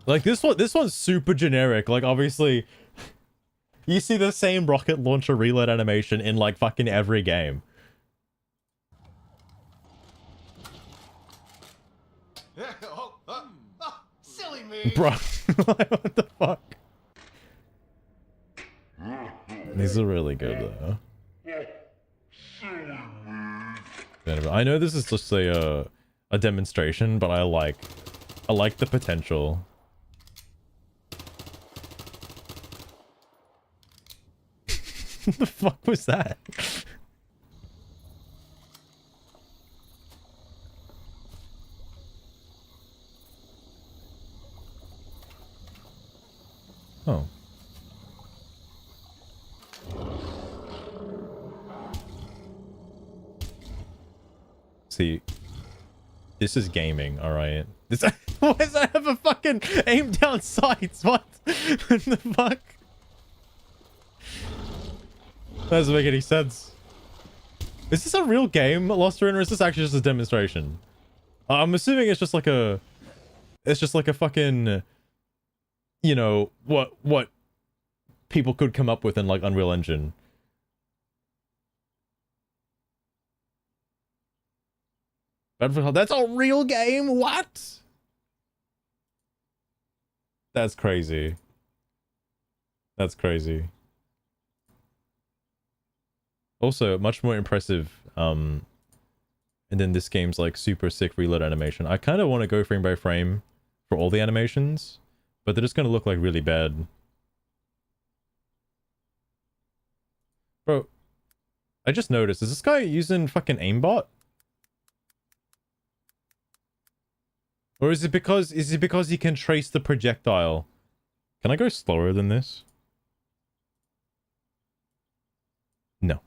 Speaker 1: Like this one's super generic. Like obviously, you see the same rocket launcher reload animation in like fucking every game.
Speaker 4: Silly me.
Speaker 1: Bro, like, what the fuck? These are really good though. I know this is just a demonstration, but I like the potential. What the fuck was that? Oh. See, this is gaming, alright? This why does that have a fucking aim down sights? What? What the fuck? That doesn't make any sense. Is this a real game, Lost Ruin, or is this actually just a demonstration? I'm assuming it's just like a... It's just like a fucking... You know, what people could come up with in, like, Unreal Engine. That's a real game? What? That's crazy. That's crazy. Also, much more impressive, and then this game's like super sick reload animation. I kind of want to go frame by frame for all the animations, but they're just going to look like really bad. Bro, I just noticed, is this guy using fucking aimbot? Or is it because he can trace the projectile? Can I go slower than this? No.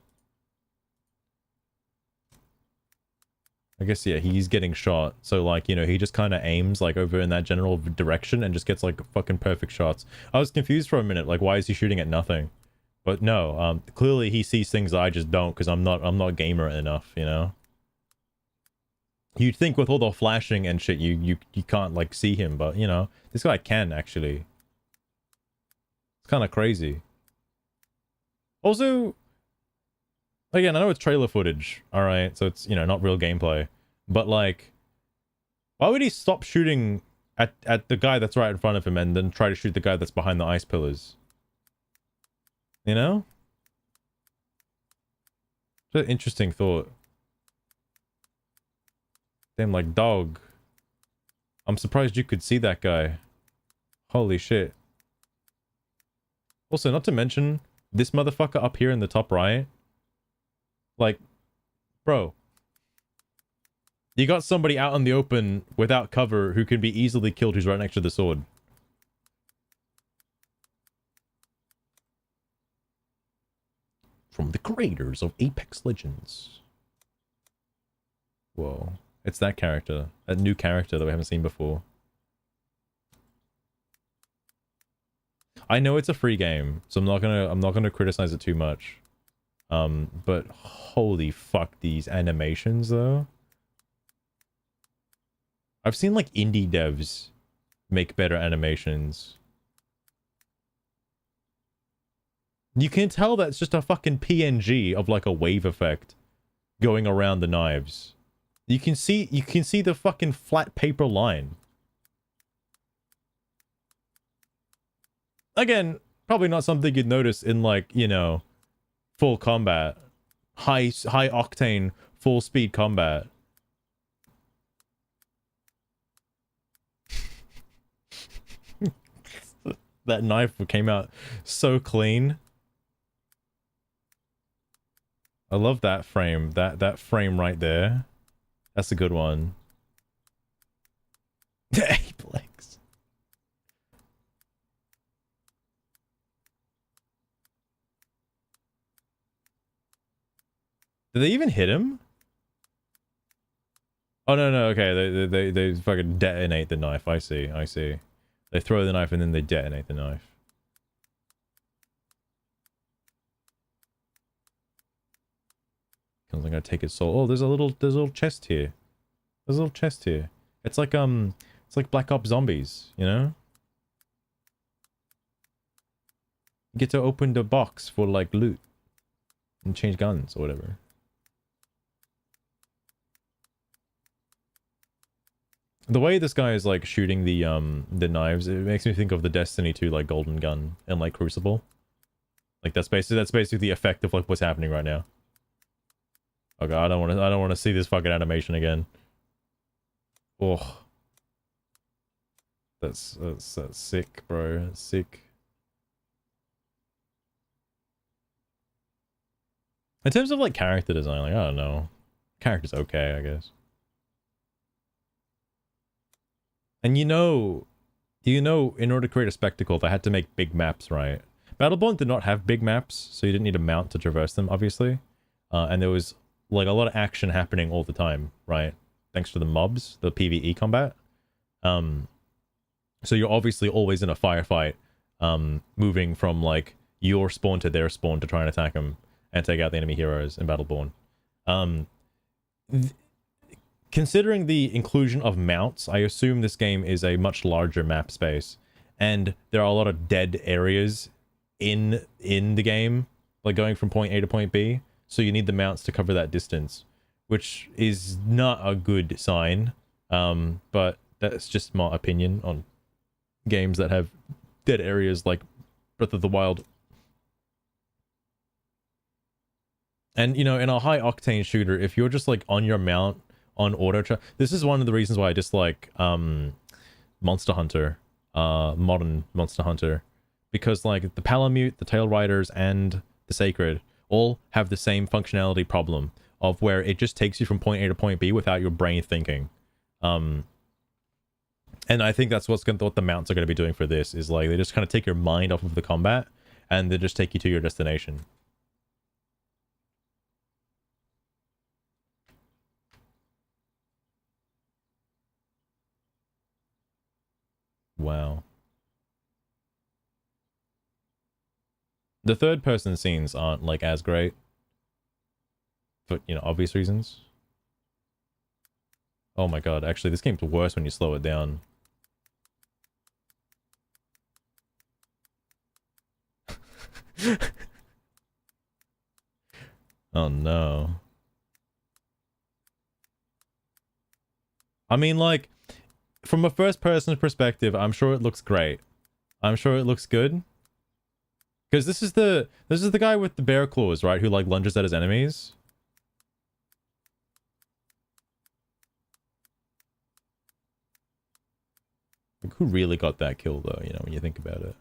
Speaker 1: I guess, yeah, he's getting shot. So, like, you know, he just kind of aims, like, over in that general direction and just gets, like, fucking perfect shots. I was confused for a minute. Like, why is he shooting at nothing? But no, clearly he sees things I just don't because I'm not gamer enough, you know? You'd think with all the flashing and shit, you can't, like, see him. But, you know, this guy can, actually. It's kind of crazy. Also... Again, I know it's trailer footage, alright, so it's, you know, not real gameplay. But, like, why would he stop shooting at the guy that's right in front of him and then try to shoot the guy that's behind the ice pillars? You know? It's an interesting thought. Damn, like, dog. I'm surprised you could see that guy. Holy shit. Also, not to mention, this motherfucker up here in the top right. Like, bro. You got somebody out in the open without cover who can be easily killed who's right next to the sword. From the creators of Apex Legends. Whoa. It's that character. That new character that we haven't seen before. I know it's a free game, so I'm not gonna criticize it too much. But holy fuck, these animations though. I've seen like indie devs make better animations. You can tell that's just a fucking PNG of like a wave effect going around the knives. You can see the fucking flat paper line. Again, probably not something you'd notice in like, you know, full combat. High octane, full speed combat. That knife came out so clean. I love that frame. That frame right there. That's a good one. Ape legs. Did they even hit him? Oh no, okay. They fucking detonate the knife. I see. They throw the knife and then they detonate the knife. I'm gonna take his soul. Oh, there's a little chest here. There's a little chest here. It's like Black Ops Zombies, you know? You get to open the box for like loot and change guns or whatever. The way this guy is like shooting the knives, it makes me think of the Destiny 2 like golden gun and like Crucible. Like that's basically the effect of like what's happening right now. Okay, I don't want to see this fucking animation again. Oh. That's sick, bro. That's sick. In terms of like character design, like I don't know. Character's okay, I guess. And you know, in order to create a spectacle, they had to make big maps, right? Battleborn did not have big maps, so you didn't need a mount to traverse them, obviously. And there was like a lot of action happening all the time, right? Thanks to the mobs, the PvE combat. So you're obviously always in a firefight, moving from like your spawn to their spawn to try and attack them and take out the enemy heroes in Battleborn. Considering the inclusion of mounts, I assume this game is a much larger map space, and there are a lot of dead areas in the game, like going from point A to point B. So you need the mounts to cover that distance, which is not a good sign. But that's just my opinion on games that have dead areas like Breath of the Wild. And, you know, in a high octane shooter, if you're just like on your mount on auto, this is one of the reasons why I dislike Monster Hunter, modern Monster Hunter, because like the Palamute, the Tail Riders, and the Sacred all have the same functionality problem of where it just takes you from point A to point B without your brain thinking. And I think that's what the mounts are going to be doing for this, is like they just kind of take your mind off of the combat and they just take you to your destination. Wow. The third person scenes aren't like as great for, you know, obvious reasons. Oh my god, actually this game's worse when you slow it down. Oh no. I mean, like, from a first person perspective, I'm sure it looks great. I'm sure it looks good. Because this is the guy with the bear claws, right? Who like lunges at his enemies. Like, who really got that kill though, you know, when you think about it.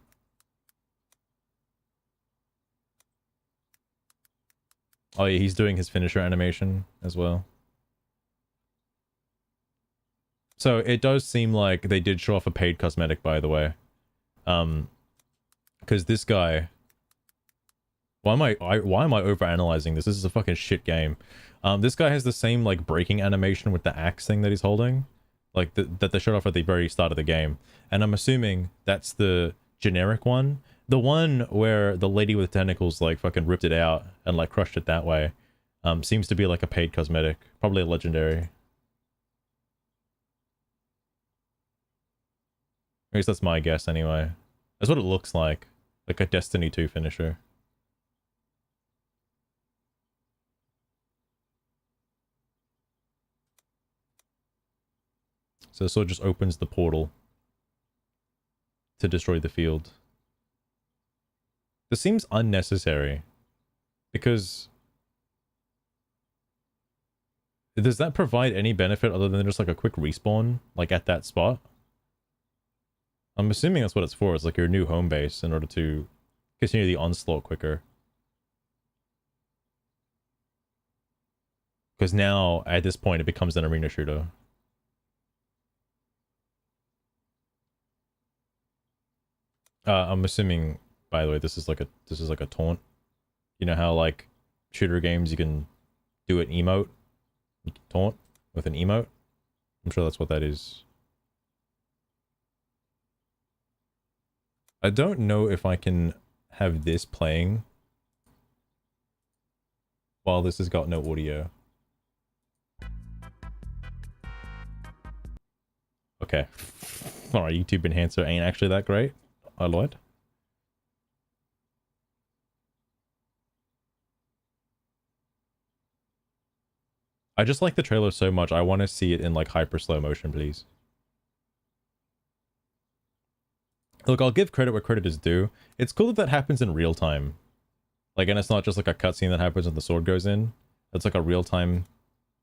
Speaker 1: Oh yeah, he's doing his finisher animation as well. So it does seem like they did show off a paid cosmetic, by the way. Because this guy... Why am I overanalyzing this? This is a fucking shit game. This guy has the same, like, breaking animation with the axe thing that he's holding. Like, that they showed off at the very start of the game. And I'm assuming that's the generic one. The one where the lady with tentacles, like, fucking ripped it out and, like, crushed it that way. Seems to be, like, a paid cosmetic. Probably a legendary. At least that's my guess, anyway. That's what it looks like. Like a Destiny 2 finisher. So this sort of just opens the portal to destroy the field. This seems unnecessary. Because... does that provide any benefit other than just like a quick respawn? Like at that spot? I'm assuming that's what it's for. It's like your new home base in order to continue the onslaught quicker. Because now, at this point, it becomes an arena shooter. I'm assuming, by the way, this is like a taunt. You know how like shooter games you can do an emote? You can taunt with an emote? I'm sure that's what that is. I don't know if I can have this playing while this has got no audio. Okay. Alright, YouTube enhancer ain't actually that great. I lied. I just like the trailer so much, I want to see it in like hyper slow motion, please. Look, I'll give credit where credit is due. It's cool that that happens in real time. Like, and it's not just like a cutscene that happens when the sword goes in. It's like a real-time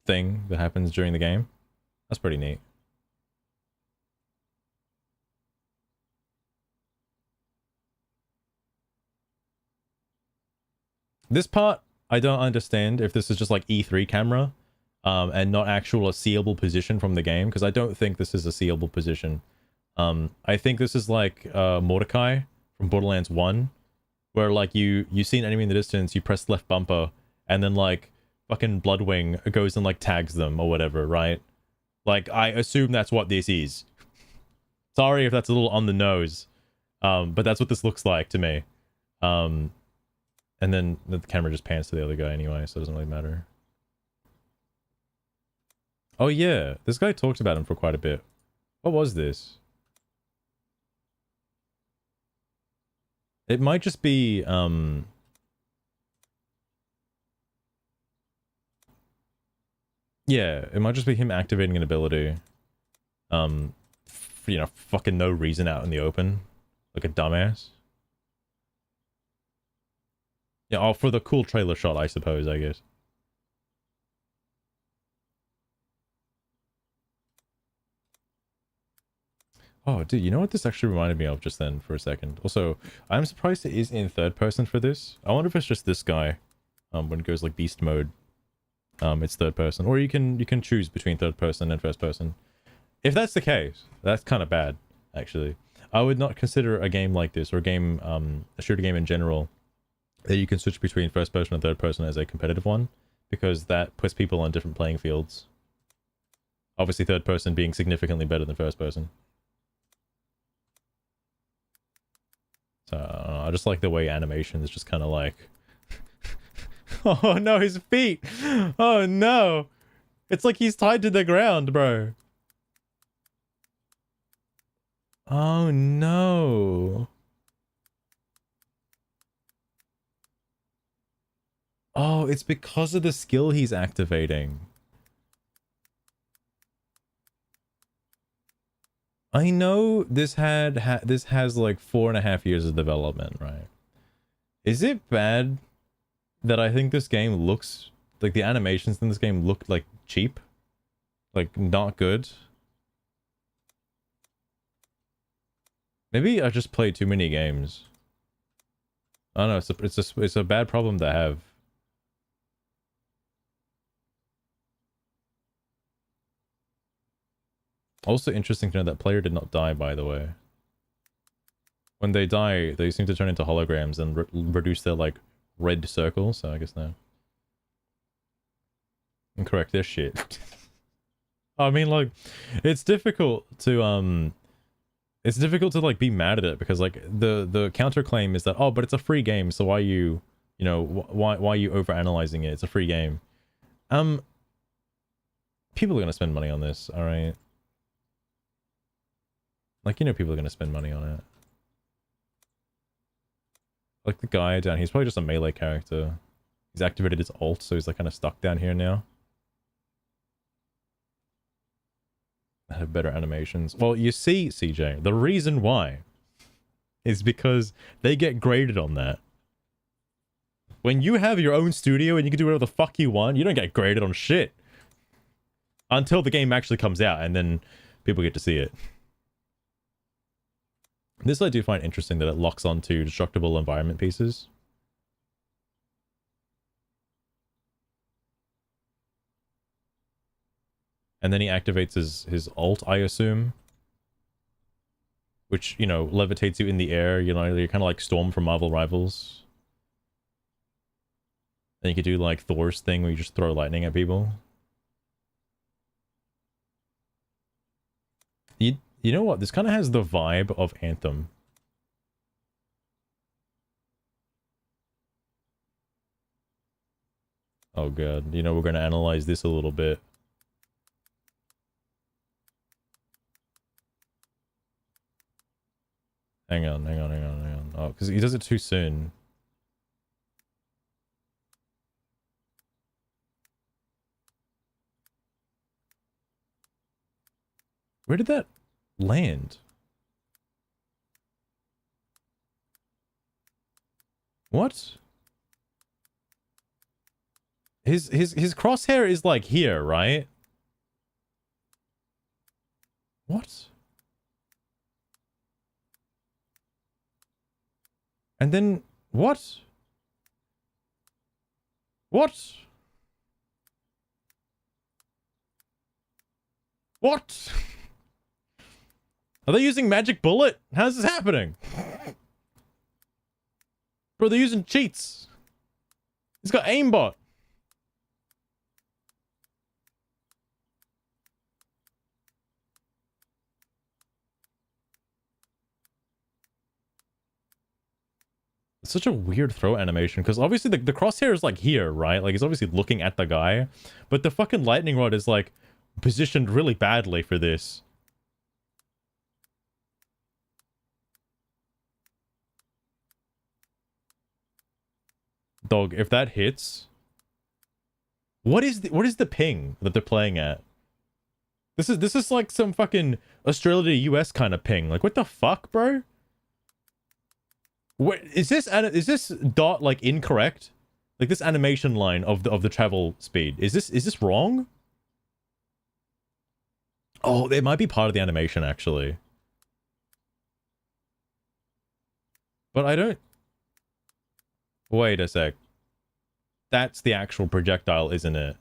Speaker 1: thing that happens during the game. That's pretty neat. This part, I don't understand if this is just like E3 camera, and not actual a seeable position from the game, because I don't think this is a seeable position. I think this is like Mordecai from Borderlands 1, where like you see an enemy in the distance, you press left bumper, and then like fucking Bloodwing goes and like tags them or whatever, right? Like, I assume that's what this is. Sorry if that's a little on the nose, but that's what this looks like to me. And then the camera just pans to the other guy anyway, so it doesn't really matter. Oh yeah, this guy talked about him for quite a bit. What was this? It might just be, yeah, it might just be him activating an ability. For, you know, fucking no reason out in the open. Like a dumbass. Yeah, oh, for the cool trailer shot, I suppose, I guess. Oh, dude, you know what this actually reminded me of just then for a second? Also, I'm surprised it is in third person for this. I wonder if it's just this guy. When it goes like beast mode, it's third person. Or you can choose between third person and first person. If that's the case, that's kind of bad, actually. I would not consider a game like this, or a game, a shooter game in general, that you can switch between first person and third person as a competitive one, because that puts people on different playing fields. Obviously, third person being significantly better than first person. So, I just like the way animation is just kind of like... Oh no, his feet! Oh no! It's like he's tied to the ground, bro. Oh no. Oh, it's because of the skill he's activating. I know this this has like 4.5 years of development, right? Is it bad that I think this game looks like the animations in this game look like cheap? Like not good? Maybe I just play too many games. I don't know, it's a bad problem to have. Also interesting to know that player did not die, by the way. When they die, they seem to turn into holograms and reduce their, like, red circles, so I guess no. Incorrect, they're shit. I mean, like, it's difficult to, like, be mad at it, because, like, the counterclaim is that, oh, but it's a free game, so why you know, why are you overanalyzing it? It's a free game. People are gonna spend money on this, alright? Like, you know people are gonna spend money on it. Like the guy down here, he's probably just a melee character. He's activated his ult, so he's like kind of stuck down here now. I have better animations. Well, you see, CJ, the reason why is because they get graded on that. When you have your own studio and you can do whatever the fuck you want, you don't get graded on shit. Until the game actually comes out, and then people get to see it. This I do find interesting, that it locks onto destructible environment pieces. And then he activates his ult, I assume. Which, you know, levitates you in the air, you know, you're kind of like Storm from Marvel Rivals. Then you could do like Thor's thing where you just throw lightning at people. You know what? This kind of has the vibe of Anthem. Oh god. You know, we're going to analyze this a little bit. Hang on. Oh, because he does it too soon. Where did that land? What? His crosshair is like here, right? What? And then what? What? What? Are they using Magic Bullet? How's this happening? Bro, they're using cheats. He's got aimbot. It's such a weird throw animation, because obviously the crosshair is like here, right? Like, he's obviously looking at the guy, but the fucking lightning rod is like positioned really badly for this. Dog, if that hits, what is the ping that they're playing at? This is like some fucking Australia to US kind of ping. Like, what the fuck, bro? What is this dot like incorrect? Like, this animation line of the travel speed. Is this wrong? Oh, it might be part of the animation actually. But I don't. Wait a sec. That's the actual projectile, isn't it?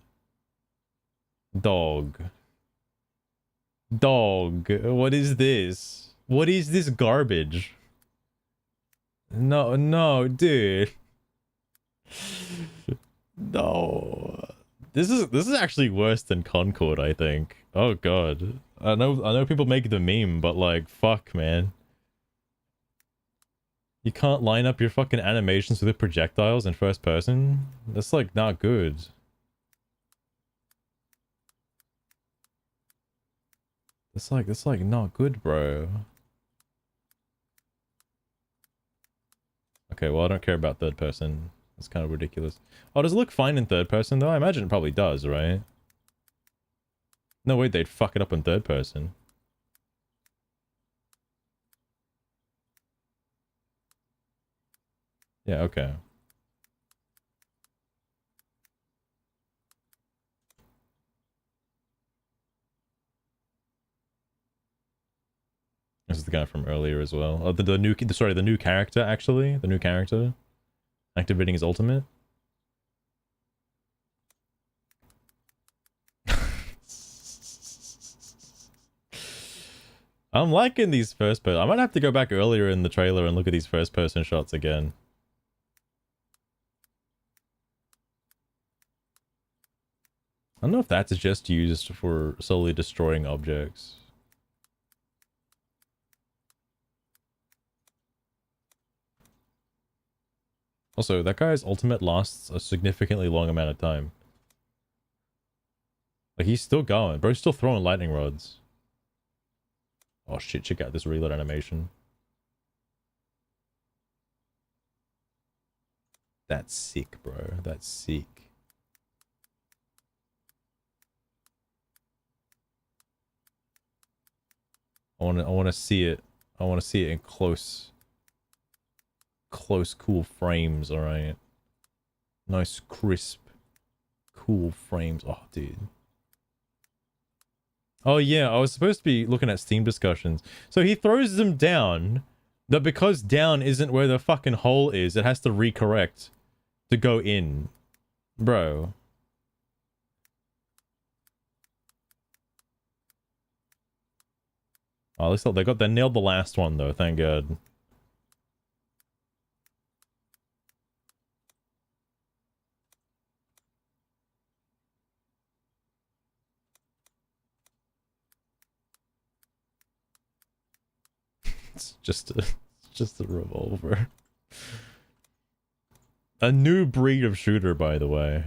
Speaker 1: Dog. Dog. What is this? What is this garbage? No, dude. No. This is actually worse than Concord, I think. Oh god. I know people make the meme, but like, fuck, man. You can't line up your fucking animations with the projectiles in first person? That's like not good. It's like not good, bro. Okay, well, I don't care about third person. It's kind of ridiculous. Oh, does it look fine in third person though? I imagine it probably does, right? No way they'd fuck it up in third person. Yeah, okay. This is the guy from earlier as well. Oh, the new character, actually. The new character. Activating his ultimate. I'm liking these first person. I might have to go back earlier in the trailer and look at these first person shots again. I don't know if that's just used for solely destroying objects. Also, that guy's ultimate lasts a significantly long amount of time. Like, he's still going. Bro's still throwing lightning rods. Oh shit, check out this reload animation. That's sick, bro. That's sick. I wanna see it. I wanna see it in close, cool frames, alright? Nice, crisp, cool frames. Oh, dude. Oh yeah, I was supposed to be looking at Steam discussions. So he throws them down, but because down isn't where the fucking hole is, it has to recorrect to go in. Bro. Oh, at least they nailed the last one though, thank God. It's just a revolver. A new breed of shooter, by the way.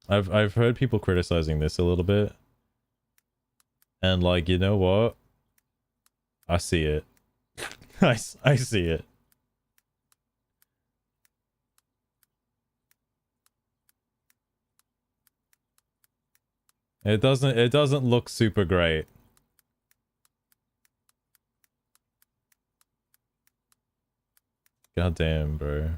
Speaker 1: I've heard people criticizing this a little bit. And like, you know what? I see it. I see it. It doesn't look super great. God damn, bro.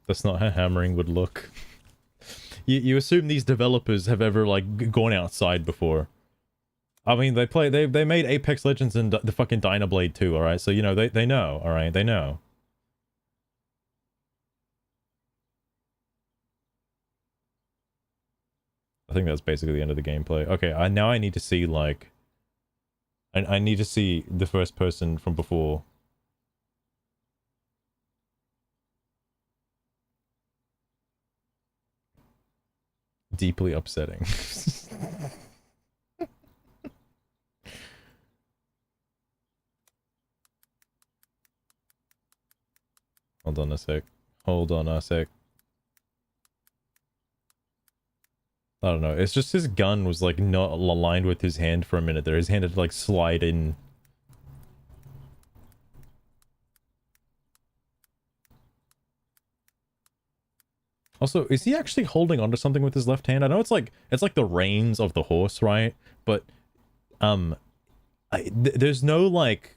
Speaker 1: That's not how hammering would look. You assume these developers have ever like gone outside before. I mean, they made Apex Legends and the fucking Dynablade 2, all right? So, you know, they know, all right? They know. I think that's basically the end of the gameplay. Okay, now I need to see like I need to see the first person from before. Deeply upsetting. Hold on a sec. Hold on a sec. I don't know. It's just his gun was like not aligned with his hand for a minute there. His hand had to like slide in. Also, is he actually holding onto something with his left hand? I know it's like the reins of the horse, right? But there's no like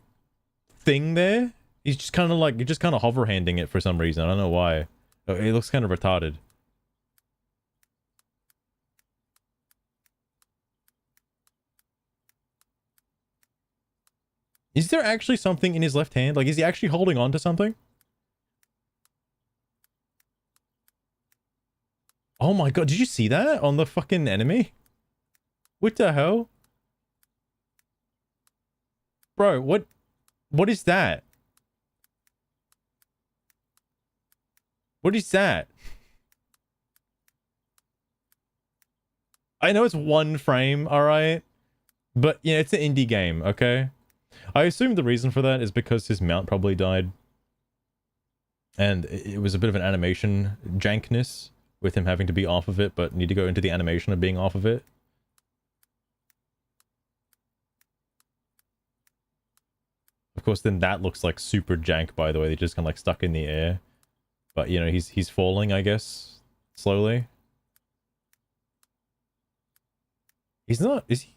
Speaker 1: thing there. He's just kind of hover handing it for some reason. I don't know why. It looks kind of retarded. Is there actually something in his left hand? Like, is he actually holding on to something? Oh my god, did you see that on the fucking enemy? What the hell? Bro, what is that? What is that? I know it's one frame, alright? But, yeah, it's an indie game, okay? I assume the reason for that is because his mount probably died. And it was a bit of an animation jankness with him having to be off of it, but need to go into the animation of being off of it. course, then that looks like super jank, by the way. They're just kind of like stuck in the air. But, you know, he's falling, I guess, slowly. He's not, is he?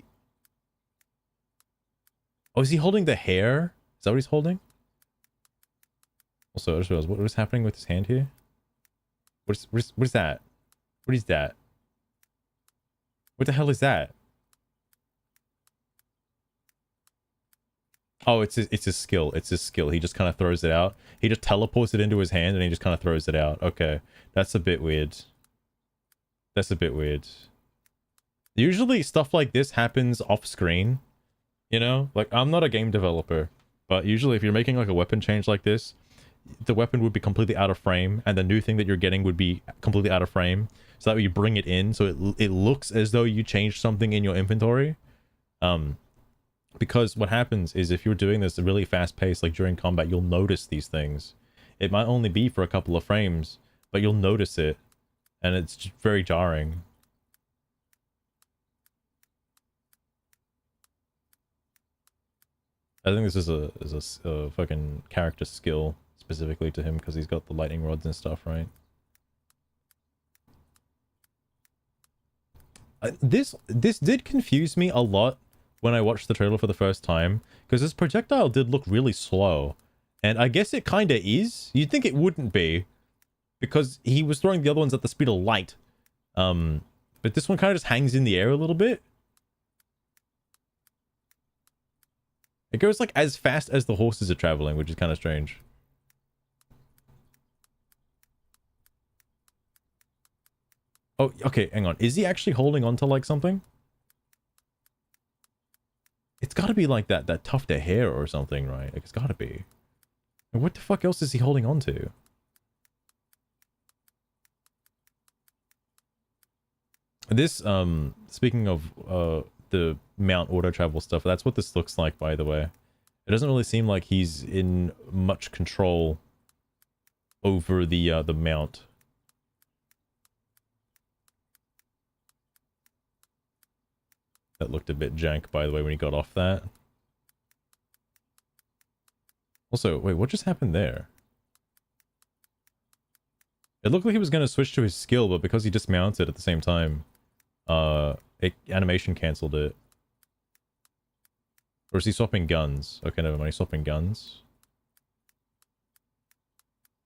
Speaker 1: Oh, is he holding the hair? Is that what he's holding? Also, I just realized, what is happening with his hand here? What is that? What is that? What the hell is that? Oh, it's his skill. It's his skill. He just kind of throws it out. He just teleports it into his hand and he just kind of throws it out. Okay. That's a bit weird. That's a bit weird. Usually stuff like this happens off screen. You know? Like, I'm not a game developer, but usually if you're making like a weapon change like this, the weapon would be completely out of frame and the new thing that you're getting would be completely out of frame. So that way you bring it in so it looks as though you changed something in your inventory. Because what happens is if you're doing this really fast pace, like during combat, you'll notice these things. It might only be for a couple of frames, but you'll notice it. And it's just very jarring. I think this is a fucking character skill specifically to him because he's got the lightning rods and stuff, right? This did confuse me a lot when I watched the trailer for the first time, because this projectile did look really slow. And I guess it kinda is. You'd think it wouldn't be, because he was throwing the other ones at the speed of light. But this one kinda just hangs in the air a little bit. It goes like as fast as the horses are traveling, which is kinda strange. Oh, okay, hang on. Is he actually holding on to like something? It's gotta be like that tuft of hair or something, right? Like, it's gotta be. And what the fuck else is he holding on to? This, speaking of, the mount auto travel stuff, that's what this looks like, by the way. It doesn't really seem like he's in much control over the mount. That looked a bit jank, by the way, when he got off that. Also, wait, what just happened there? It looked like he was going to switch to his skill, but because he dismounted at the same time, animation cancelled it. Or is he swapping guns? Okay, never mind, he's swapping guns.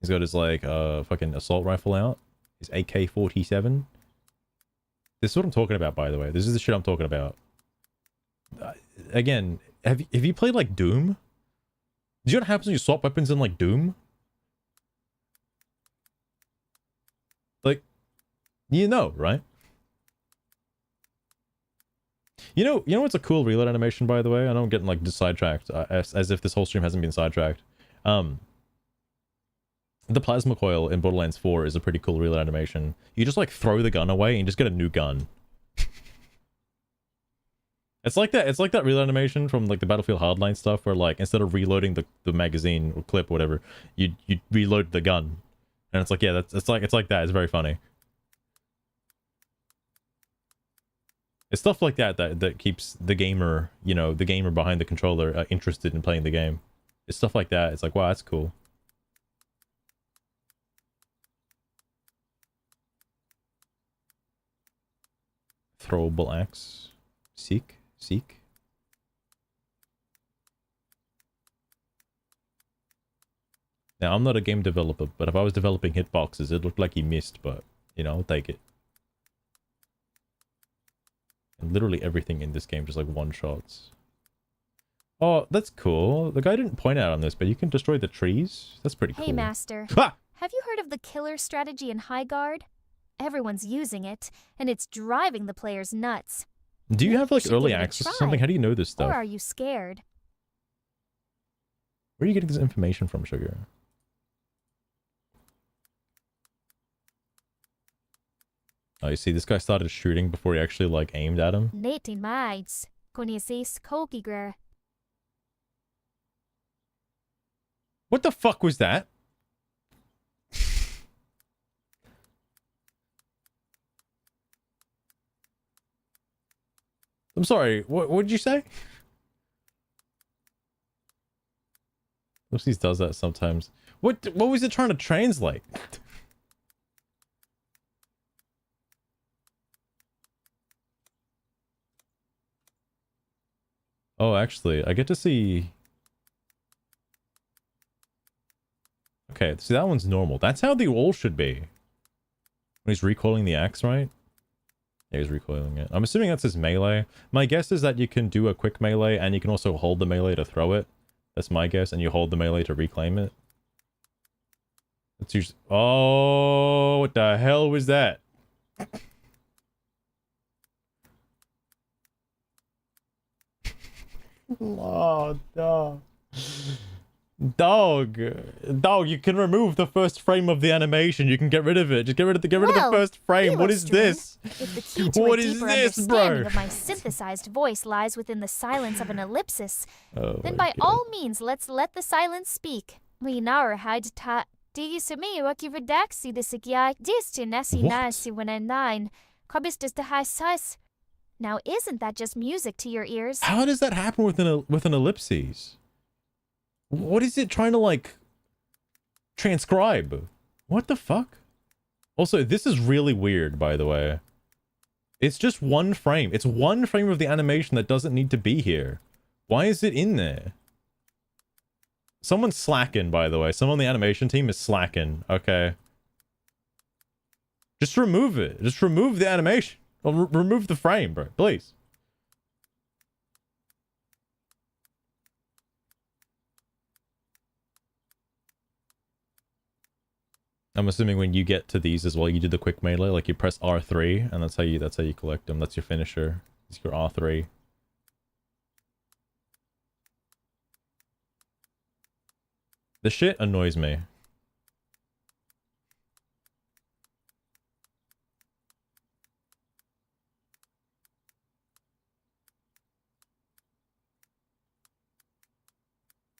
Speaker 1: He's got his, like, fucking assault rifle out. His AK-47. This is what I'm talking about, by the way. This is the shit I'm talking about. Again, have you played, like, Doom? Do you know what happens when you swap weapons in, like, Doom? Like, you know, right? You know what's a cool reload animation, by the way? I know I'm getting, like, sidetracked, as if this whole stream hasn't been sidetracked. The plasma coil in Borderlands 4 is a pretty cool reload animation. You just, like, throw the gun away and you just get a new gun. It's like that reload animation from, like, the Battlefield Hardline stuff where, like, instead of reloading the magazine or clip or whatever, you reload the gun. And it's like, yeah, it's like that. It's very funny. It's stuff like that keeps the gamer, you know, the gamer behind the controller interested in playing the game. It's stuff like that. It's like, wow, that's cool. Throwable axe. Seek. Now, I'm not a game developer, but if I was developing hitboxes, it looked like he missed, but, you know, I'll take it. And literally everything in this game just, like, one-shots. Oh, that's cool. The guy didn't point out on this, but you can destroy the trees? That's pretty cool.
Speaker 2: Hey, Master.
Speaker 1: Ha!
Speaker 2: Have you heard of the killer strategy in Highguard? Everyone's using it, and it's driving the players nuts.
Speaker 1: Do you
Speaker 2: Maybe
Speaker 1: have,
Speaker 2: you
Speaker 1: like,
Speaker 2: should
Speaker 1: early
Speaker 2: give it a
Speaker 1: access or
Speaker 2: try.
Speaker 1: something? How do you know this stuff?
Speaker 2: Or are you scared?
Speaker 1: Where are you getting this information from, Sugar? Oh, you see, this guy started shooting before he actually, like, aimed at him.
Speaker 2: Natin Mides. Conheces Kokigre.
Speaker 1: What the fuck was that? I'm sorry, what did you say? Ellipses does that sometimes. What was it trying to translate? Oh, actually, I get to see... Okay, see, that one's normal. That's how the all should be. When he's recoiling the axe, right? Yeah, he's recoiling it. I'm assuming that's his melee. My guess is that you can do a quick melee, and you can also hold the melee to throw it. That's my guess, and you hold the melee to reclaim it. That's usually... Oh, what the hell was that? Oh, no. Dog, you can remove the first frame of the animation. You can get rid of it. Just get rid of the first frame. What is this?
Speaker 2: If the key to
Speaker 1: What
Speaker 2: a
Speaker 1: is
Speaker 2: deeper
Speaker 1: this,
Speaker 2: understanding
Speaker 1: bro?
Speaker 2: of my synthesized voice lies within the silence of an ellipsis,
Speaker 1: Oh
Speaker 2: then
Speaker 1: my
Speaker 2: by
Speaker 1: God.
Speaker 2: all means, let's let the silence speak. We now hide ta digisami waki redaxi the sikya disti nasi
Speaker 1: What?
Speaker 2: nasi when I nine. Kobistus the high size. Now isn't that just music to your ears?
Speaker 1: How does that happen with an ellipses? What is it trying to like transcribe? What the fuck? Also, this is really weird, by the way. It's just one frame. It's one frame of the animation that doesn't need to be here. Why is it in there? Someone's slacking, by the way. Someone on the animation team is slacking. Okay. Just remove it. Just remove the animation. Or remove the frame, bro. Please. I'm assuming when you get to these as well, you do the quick melee, like you press R3, and that's how you collect them. That's your finisher. It's your R3. The shit annoys me.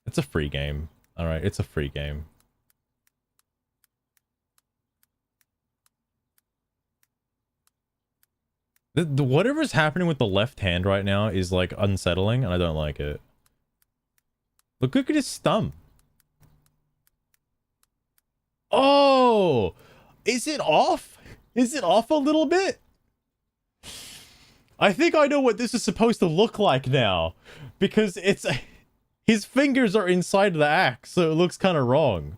Speaker 1: It's a free game. Alright, it's a free game. The whatever's happening with the left hand right now is like unsettling, and I don't like it. Look at his thumb. Oh, is it off? Is it off a little bit? I think I know what this is supposed to look like now, because it's his fingers are inside the axe, so it looks kind of wrong.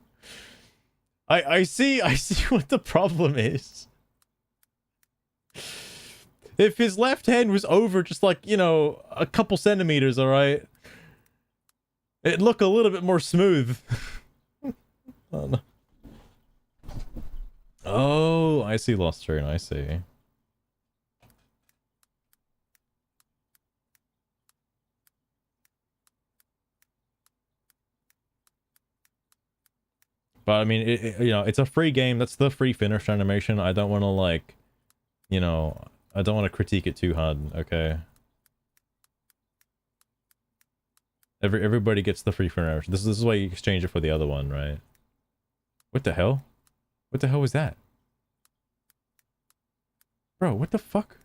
Speaker 1: I see what the problem is. If his left hand was over just like, you know, a couple centimeters, all right, it'd look a little bit more smooth. Oh, no. Oh, I see Lost Train, I see. But I mean, you know, it's a free game. That's the free finish animation. I don't want to like, you know, I don't want to critique it too hard, okay? Everybody gets the free finish. This is why you exchange it for the other one, right? What the hell? What the hell was that? Bro, what the fuck?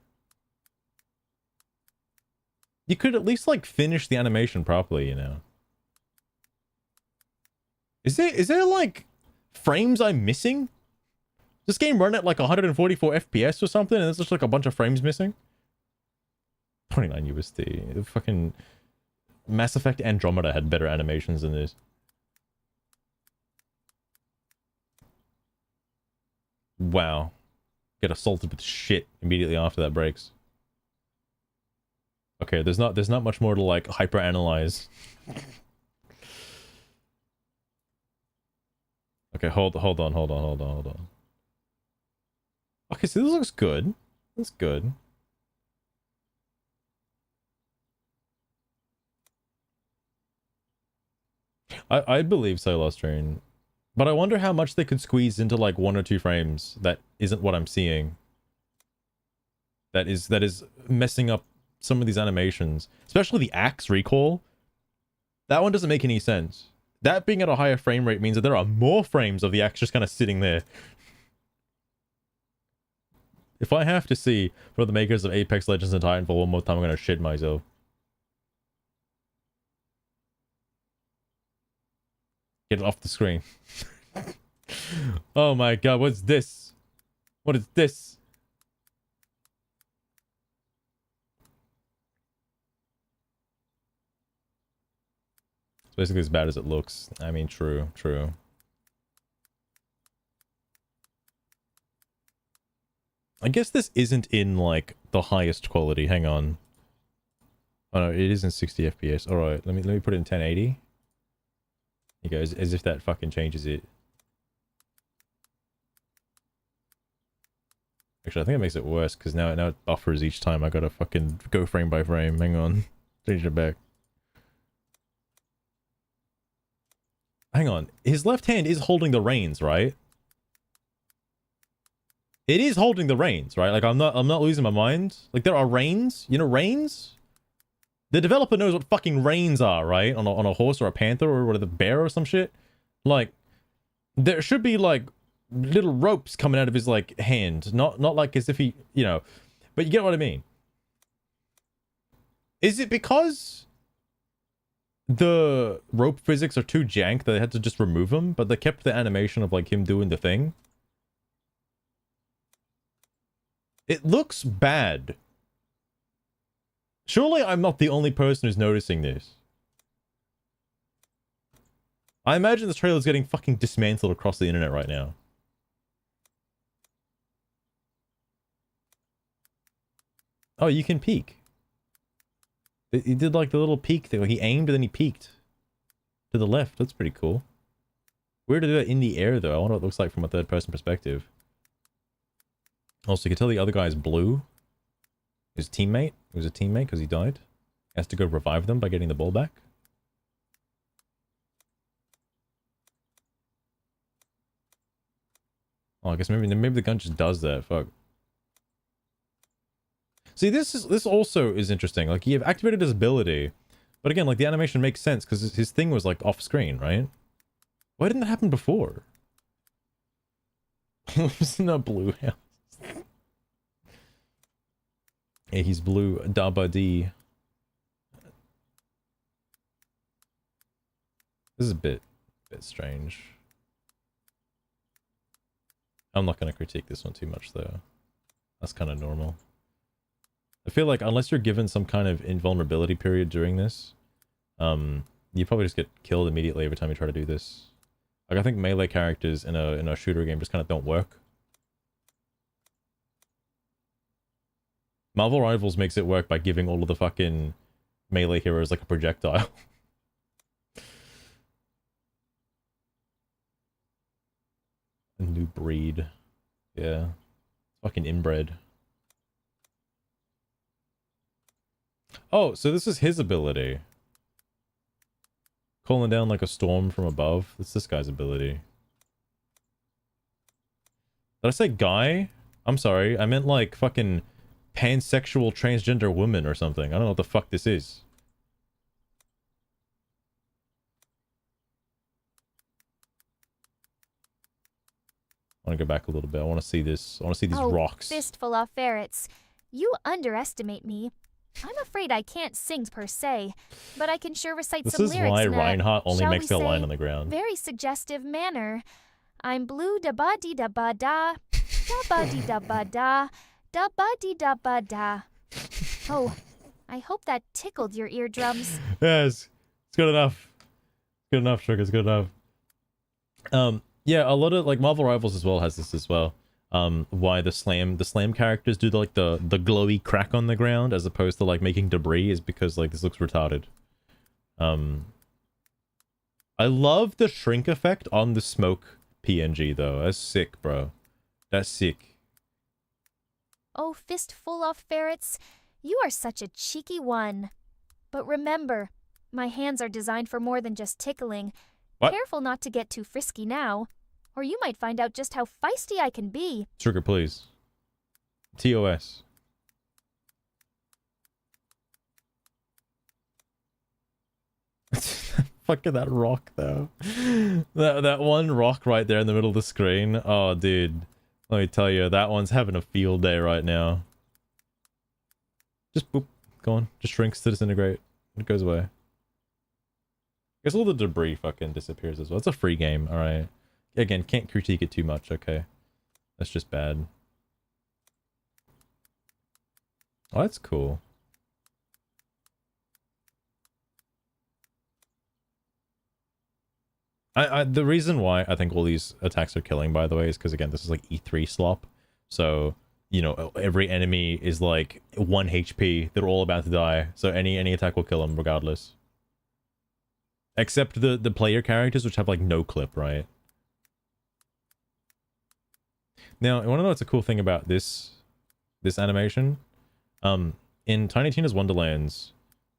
Speaker 1: You could at least like finish the animation properly, you know? Is there like frames I'm missing? This game run at like 144 FPS or something, and there's just like a bunch of frames missing? 29 USD. The fucking Mass Effect Andromeda had better animations than this. Wow. Get assaulted with shit immediately after that breaks. Okay, there's not much more to like hyper analyze. Okay, hold on. Okay, so this looks good. That's good. I believe so, Lost Train. But I wonder how much they could squeeze into like 1 or 2 frames that isn't what I'm seeing. That is messing up some of these animations. Especially the axe recall. That one doesn't make any sense. That being at a higher frame rate means that there are more frames of the axe just kind of sitting there. If I have to see from the makers of Apex Legends and Titanfall one more time, I'm gonna shit myself. Get it off the screen. Oh my god, what's this? What is this? It's basically as bad as it looks. I mean, true, true. I guess this isn't in, like, the highest quality. Hang on. Oh no, it is in 60 FPS. Alright, let me put it in 1080. You go, as if that fucking changes it. Actually, I think it makes it worse, because now it buffers each time I gotta fucking go frame by frame. Hang on. Change it back. Hang on. His left hand is holding the reins, right? It is holding the reins, right? Like, I'm not losing my mind. Like, there are reins. You know reins? The developer knows what fucking reins are, right? On a horse or a panther or whatever, bear or some shit. Like, there should be, like, little ropes coming out of his, like, hand. Not like as if he, you know. But you get what I mean. Is it because the rope physics are too jank that they had to just remove them, but they kept the animation of, like, him doing the thing? It looks bad. Surely I'm not the only person who's noticing this. I imagine this trailer is getting fucking dismantled across the internet right now. Oh, you can peek. He did like the little peek thing. Like he aimed and then he peeked to the left. That's pretty cool. Weird to do that in the air though. I wonder what it looks like from a third person perspective. Also, you can tell the other guy is blue. His teammate. It was a teammate because he died. He has to go revive them by getting the ball back. Oh, I guess maybe the gun just does that. Fuck. See, this also is interesting. Like, he activated his ability, but again, like, the animation makes sense because his thing was, like, off screen, right? Why didn't that happen before? It's not blue house. Yeah, he's blue. Dabba-dee. This is a bit strange. I'm not going to critique this one too much, though. That's kind of normal. I feel like unless you're given some kind of invulnerability period during this, you probably just get killed immediately every time you try to do this. Like, I think melee characters in a shooter game just kind of don't work. Marvel Rivals makes it work by giving all of the fucking melee heroes like a projectile. A new breed. Yeah. Fucking inbred. Oh, so this is his ability. Calling down like a storm from above. That's this guy's ability. Did I say guy? I'm sorry. I meant like fucking pansexual transgender woman or something. I don't know what the fuck this is. I want to go back a little bit. I want to see this. I want to see these rocks.
Speaker 2: Fistful of ferrets. You underestimate me. I'm afraid I can't sing per se, but I can sure recite
Speaker 1: This
Speaker 2: some
Speaker 1: is
Speaker 2: lyrics
Speaker 1: why
Speaker 2: in a,
Speaker 1: Reinhardt only
Speaker 2: shall
Speaker 1: makes
Speaker 2: we
Speaker 1: that line
Speaker 2: say,
Speaker 1: on the ground.
Speaker 2: very suggestive manner. I'm blue da ba dee da ba da, da ba dee da ba da, da ba dee da ba da. Oh, I hope that tickled your eardrums.
Speaker 1: Yes, it's good enough. Good enough, Trick. It's good enough. Yeah, a lot of like Marvel Rivals as well has this as well. Why the slam characters do the glowy crack on the ground as opposed to like making debris is because like this looks retarded. I love the shrink effect on the smoke PNG though. That's sick, bro. That's sick.
Speaker 2: Oh, fistful of ferrets, you are such a cheeky one. But remember, my hands are designed for more than just tickling.
Speaker 1: What?
Speaker 2: Careful not to get too frisky now, or you might find out just how feisty I can be.
Speaker 1: Trigger, please. TOS. Fuck at that rock though. That one rock right there in the middle of the screen. Oh, dude. Let me tell you, that one's having a field day right now. Just boop. Go on. Just shrinks to disintegrate. It goes away. Guess all the debris fucking disappears as well. It's a free game, alright. Again, can't critique it too much, okay. That's just bad. Oh, that's cool. The reason why I think all these attacks are killing, by the way, is because, again, this is like E3 slop. So, you know, every enemy is like 1 HP. They're all about to die. So any attack will kill them regardless. Except the player characters, which have like no clip, right? Now, I want to know what's a cool thing about this animation. In Tiny Tina's Wonderlands,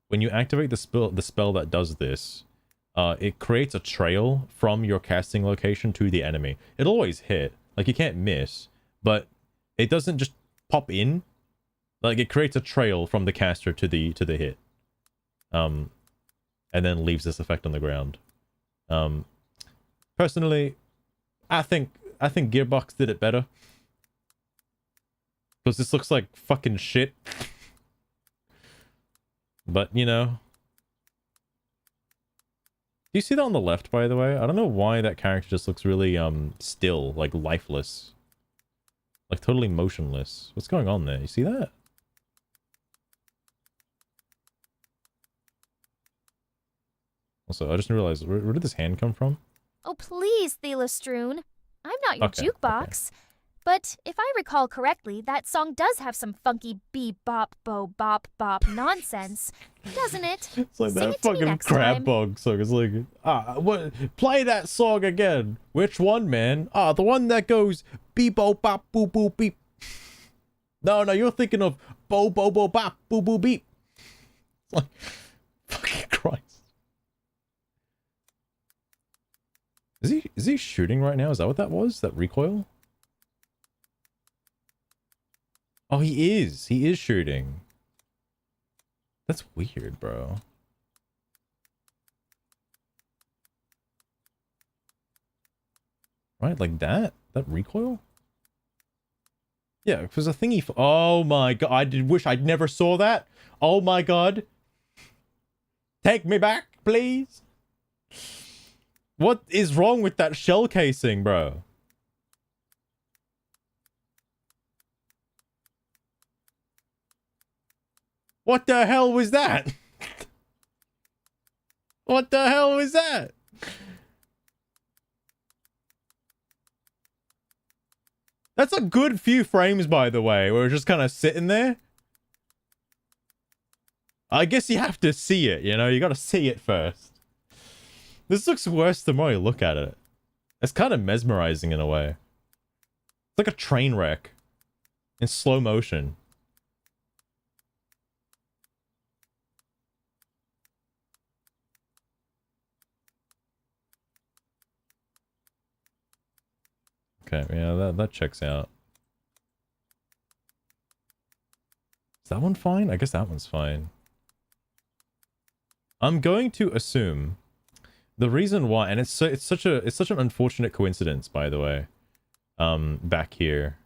Speaker 1: when you activate the spell that does this, it creates a trail from your casting location to the enemy. It'll always hit, like you can't miss, but it doesn't just pop in. Like it creates a trail from the caster to the hit, and then leaves this effect on the ground. Personally, I think Gearbox did it better, because this looks like fucking shit. But you know, do you see that on the left, by the way? I don't know why that character just looks really still, like lifeless, like totally motionless. What's going on there? You see that? Also, I just realized, where did this hand come from?
Speaker 2: Oh, please, Thelostroon. I'm not your
Speaker 1: Okay,
Speaker 2: jukebox. But if I recall correctly, that song does have some funky bebop, bop, bop nonsense, doesn't it?
Speaker 1: It's like
Speaker 2: Sing
Speaker 1: that
Speaker 2: it to me
Speaker 1: fucking
Speaker 2: next
Speaker 1: crab
Speaker 2: time.
Speaker 1: bog song. It's like, what? Play that song again. Which one, man? The one that goes beep, bo, bop, boo, boo, beep. No, you're thinking of bo, bo, bo, bop, boo, boo, beep. It's like, fucking Christ. Is he shooting right now? Is that what that was? That recoil? Oh, he is. He is shooting. That's weird, bro. Right, like that? That recoil? Yeah, it was a thingy. Oh my god, I did wish I'd never saw that. Oh my god. Take me back, please. What is wrong with that shell casing, bro? What the hell was that? What the hell was that? That's a good few frames, by the way, where it's just kind of sitting there. I guess you have to see it, you know? You gotta see it first. This looks worse the more you look at it. It's kind of mesmerizing in a way. It's like a train wreck in slow motion. Okay, yeah, that checks out. Is that one fine? I guess that one's fine. I'm going to assume the reason why, and it's such an unfortunate coincidence, by the way, back here,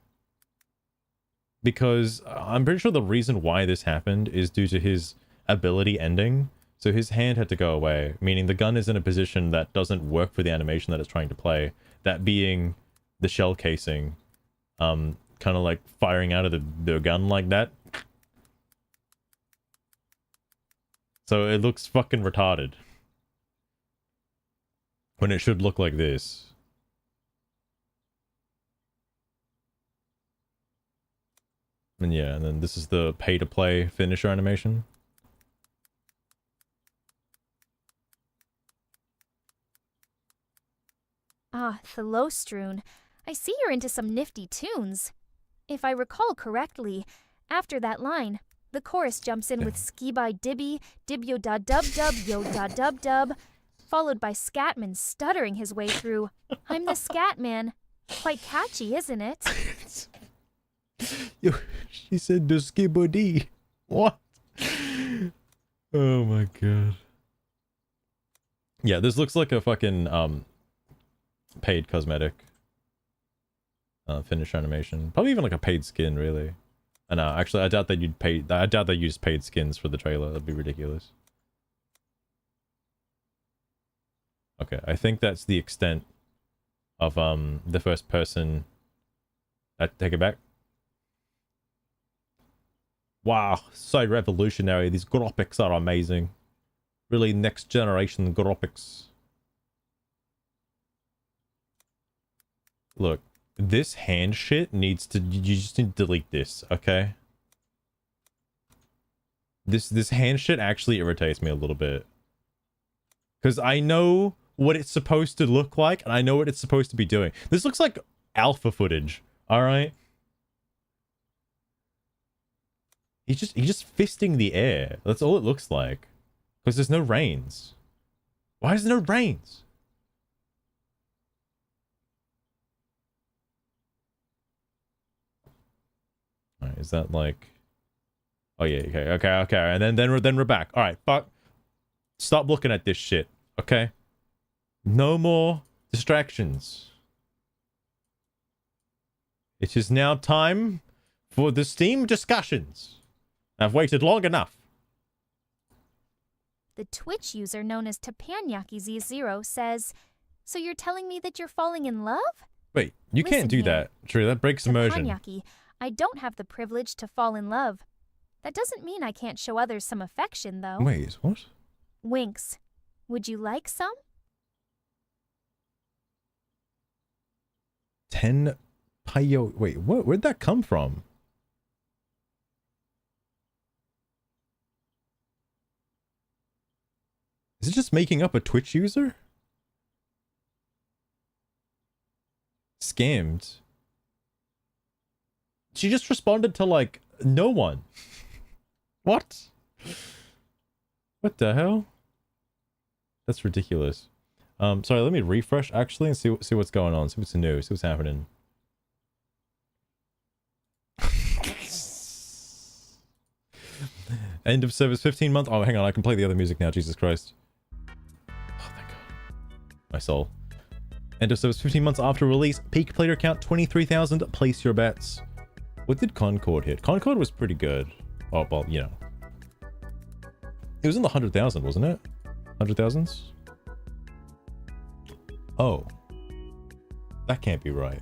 Speaker 1: because I'm pretty sure the reason why this happened is due to his ability ending. So his hand had to go away, meaning the gun is in a position that doesn't work for the animation that it's trying to play. That being the shell casing, kind of like firing out of the gun like that. So it looks fucking retarded when it should look like this. And yeah, and then this is the pay-to-play finisher animation.
Speaker 2: Ah, Thelostroon. I see you're into some nifty tunes. If I recall correctly, after that line, the chorus jumps in with ski-by dibby, dibyo da dub dub, yo da dub dub, followed by Scatman stuttering his way through, I'm the Scatman. Quite catchy, isn't it?
Speaker 1: Yo, she said the skibody. What? Oh my god. Yeah, this looks like a fucking paid cosmetic finish animation. Probably even like a paid skin, really. And actually, I doubt that you'd pay. I doubt they used paid skins for the trailer. That'd be ridiculous. Okay, I think that's the extent of the first person. Take it back. Wow, so revolutionary. These graphics are amazing. Really next generation graphics. Look, this hand shit needs to, you just need to delete this, okay? This hand shit actually irritates me a little bit. Because I know what it's supposed to look like, and I know what it's supposed to be doing. This looks like alpha footage, alright? He's just fisting the air. That's all it looks like. Because there's no reins. Why is there no reins? Alright, is that like... Oh yeah, okay. And then we're back. Alright, fuck. Stop looking at this shit, okay? No more distractions. It is now time for the Steam discussions. I've waited long enough.
Speaker 2: The Twitch user known as Tapanyaki0 says, "So you're telling me that you're falling in love?"
Speaker 1: Wait, you
Speaker 2: Listen
Speaker 1: can't do
Speaker 2: here.
Speaker 1: that. True, that breaks immersion.
Speaker 2: Tapanyaki, I don't have the privilege to fall in love. That doesn't mean I can't show others some affection, though.
Speaker 1: Wait, what?
Speaker 2: Winks. Would you like some?
Speaker 1: 10 Payo. Wait, where'd that come from? Is it just making up a Twitch user? Scammed. She just responded to, like, no one. What? What the hell? That's ridiculous. Sorry, let me refresh, actually, and see what's going on. See what's new. See what's happening. End of service 15 months. Oh, hang on. I can play the other music now. Jesus Christ. Oh, thank God. My soul. End of service 15 months after release. Peak player count 23,000. Place your bets. What did Concord hit? Concord was pretty good. Oh, well, you know. It was in the 100,000, wasn't it? 100,000s? Oh. That can't be right.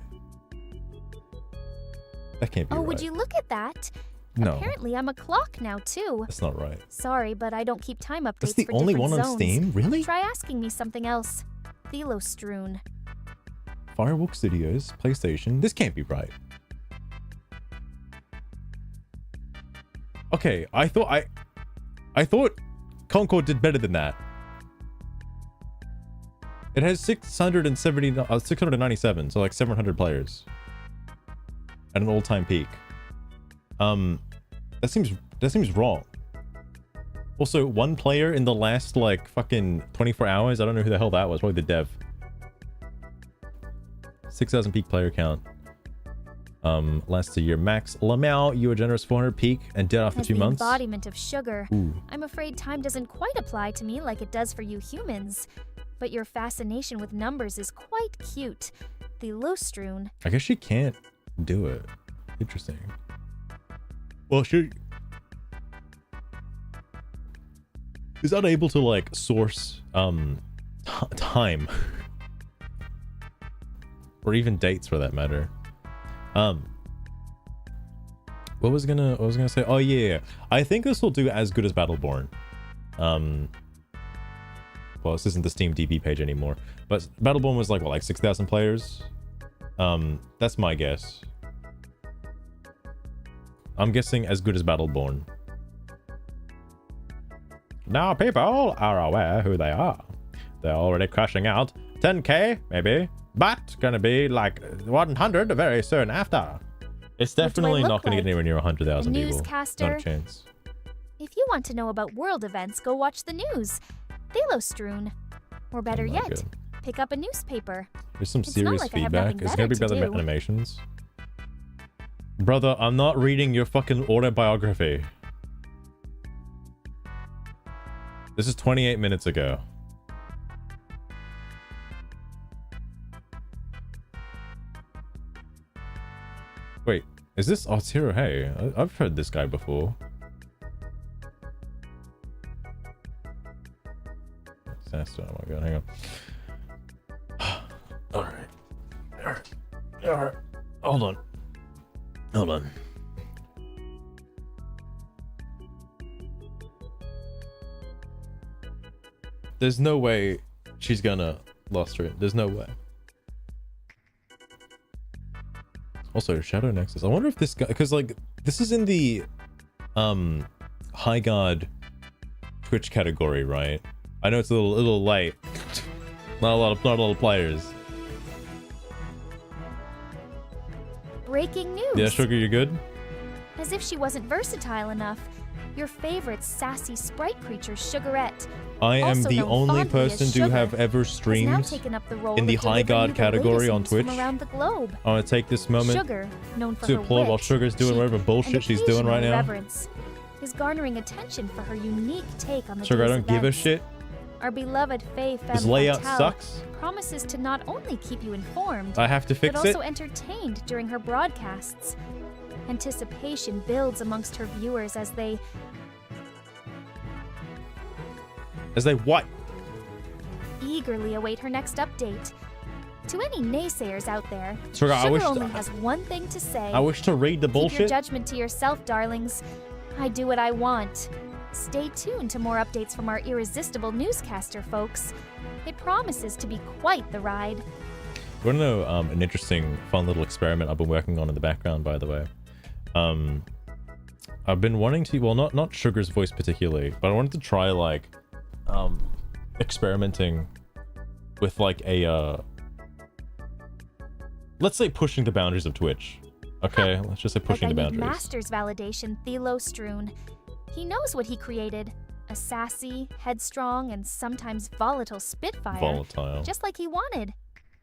Speaker 1: That can't be right.
Speaker 2: Oh, would you look at that?
Speaker 1: No.
Speaker 2: Apparently, I'm a clock now, too.
Speaker 1: That's not right.
Speaker 2: Sorry, but I don't keep time updates
Speaker 1: That's the
Speaker 2: for
Speaker 1: only
Speaker 2: different
Speaker 1: one on
Speaker 2: zones.
Speaker 1: Steam? Really?
Speaker 2: Try asking me something else. Thelostrewn.
Speaker 1: Firewalk Studios, PlayStation. This can't be right. Okay, I thought Concord did better than that. It has 697, so like 700 players. At an all-time peak. That seems wrong. Also, one player in the last, like, fucking 24 hours. I don't know who the hell that was. Probably the dev. 6,000 peak player count. Lasts a year max. Lamau, you were generous 400 peak and dead after
Speaker 2: As
Speaker 1: 2
Speaker 2: the
Speaker 1: months.
Speaker 2: embodiment of sugar,
Speaker 1: Ooh.
Speaker 2: I'm afraid time doesn't quite apply to me like it does for you humans. But your fascination with numbers is quite cute. Thelostrewn.
Speaker 1: I guess she can't do it. Interesting. Well, she is unable to, like, source time or even dates for that matter. What was I gonna say? Oh yeah, I think this will do as good as Battleborn. Well, this isn't the Steam DB page anymore, but Battleborn was like what, like 6,000 players. That's my guess. I'm guessing as good as Battleborn. Now people are aware who they are. They're already crashing out. 10k, maybe. But gonna be like 100 very soon after. It's definitely not gonna get anywhere near 100,000 people.
Speaker 2: Newscaster?
Speaker 1: Not a chance.
Speaker 2: If you want to know about world events, go watch the news. Thelostrewn. Or better
Speaker 1: Oh my
Speaker 2: yet,
Speaker 1: God.
Speaker 2: pick up a newspaper.
Speaker 1: There's some
Speaker 2: It's not
Speaker 1: serious
Speaker 2: like I have
Speaker 1: feedback.
Speaker 2: nothing
Speaker 1: Is it gonna be
Speaker 2: better to
Speaker 1: better
Speaker 2: do.
Speaker 1: animations? Brother, I'm not reading your fucking autobiography. This is 28 minutes ago. Wait, is this Arturo? Hey, I've heard this guy before. Disaster. Oh my god, hang on. Alright. Alright. Hold on. Hold on. There's no way she's gonna lost her. There's no way. Also, Shadow Nexus. I wonder if this guy, because like this is in the Highguard Twitch category, right? I know it's a little light. Not a lot of players.
Speaker 2: Breaking news.
Speaker 1: Yeah, Sugar, you good?
Speaker 2: As if she wasn't versatile enough, your favorite sassy sprite creature, Sugarette,
Speaker 1: I am
Speaker 2: also
Speaker 1: the
Speaker 2: known
Speaker 1: only
Speaker 2: fondly as
Speaker 1: person to
Speaker 2: Sugar,
Speaker 1: have ever
Speaker 2: has now
Speaker 1: streamed
Speaker 2: taken up the role
Speaker 1: in the
Speaker 2: of delivering
Speaker 1: Highguard
Speaker 2: you the
Speaker 1: category
Speaker 2: latest
Speaker 1: on
Speaker 2: news from
Speaker 1: Twitch.
Speaker 2: around the globe.
Speaker 1: I want to take this moment
Speaker 2: Sugar, known for
Speaker 1: to
Speaker 2: her
Speaker 1: applaud while
Speaker 2: wit,
Speaker 1: Sugar's doing
Speaker 2: chic,
Speaker 1: whatever bullshit
Speaker 2: and
Speaker 1: she's doing right
Speaker 2: occasional
Speaker 1: now.
Speaker 2: reverence, is garnering attention for her unique take on the
Speaker 1: Sugar, I
Speaker 2: day's
Speaker 1: don't give a
Speaker 2: events.
Speaker 1: shit.
Speaker 2: Our beloved Faye
Speaker 1: This
Speaker 2: Femme
Speaker 1: layout
Speaker 2: Fatale
Speaker 1: sucks.
Speaker 2: promises to not only keep you informed,
Speaker 1: I have to
Speaker 2: but
Speaker 1: fix
Speaker 2: also
Speaker 1: it.
Speaker 2: entertained during her broadcasts. Anticipation builds amongst her viewers as they
Speaker 1: What?
Speaker 2: eagerly await her next update. To any naysayers out there,
Speaker 1: Sugar, I
Speaker 2: Sugar
Speaker 1: wish
Speaker 2: only has one thing to say.
Speaker 1: I wish to read the
Speaker 2: Keep your
Speaker 1: bullshit.
Speaker 2: judgment to yourself, darlings. I do what I want. Stay tuned to more updates from our irresistible newscaster, folks. It promises to be quite the ride.
Speaker 1: You want to know an interesting, fun little experiment I've been working on in the background, by the way? I've been wanting to, well, not Sugar's voice particularly, but I wanted to try like experimenting with like a let's say pushing the boundaries of Twitch. Okay, let's just say pushing
Speaker 2: like
Speaker 1: the
Speaker 2: I need
Speaker 1: boundaries.
Speaker 2: master's validation, Thelo Stroon. He knows what he created. A sassy, headstrong, and sometimes volatile Spitfire.
Speaker 1: Volatile.
Speaker 2: Just like he wanted.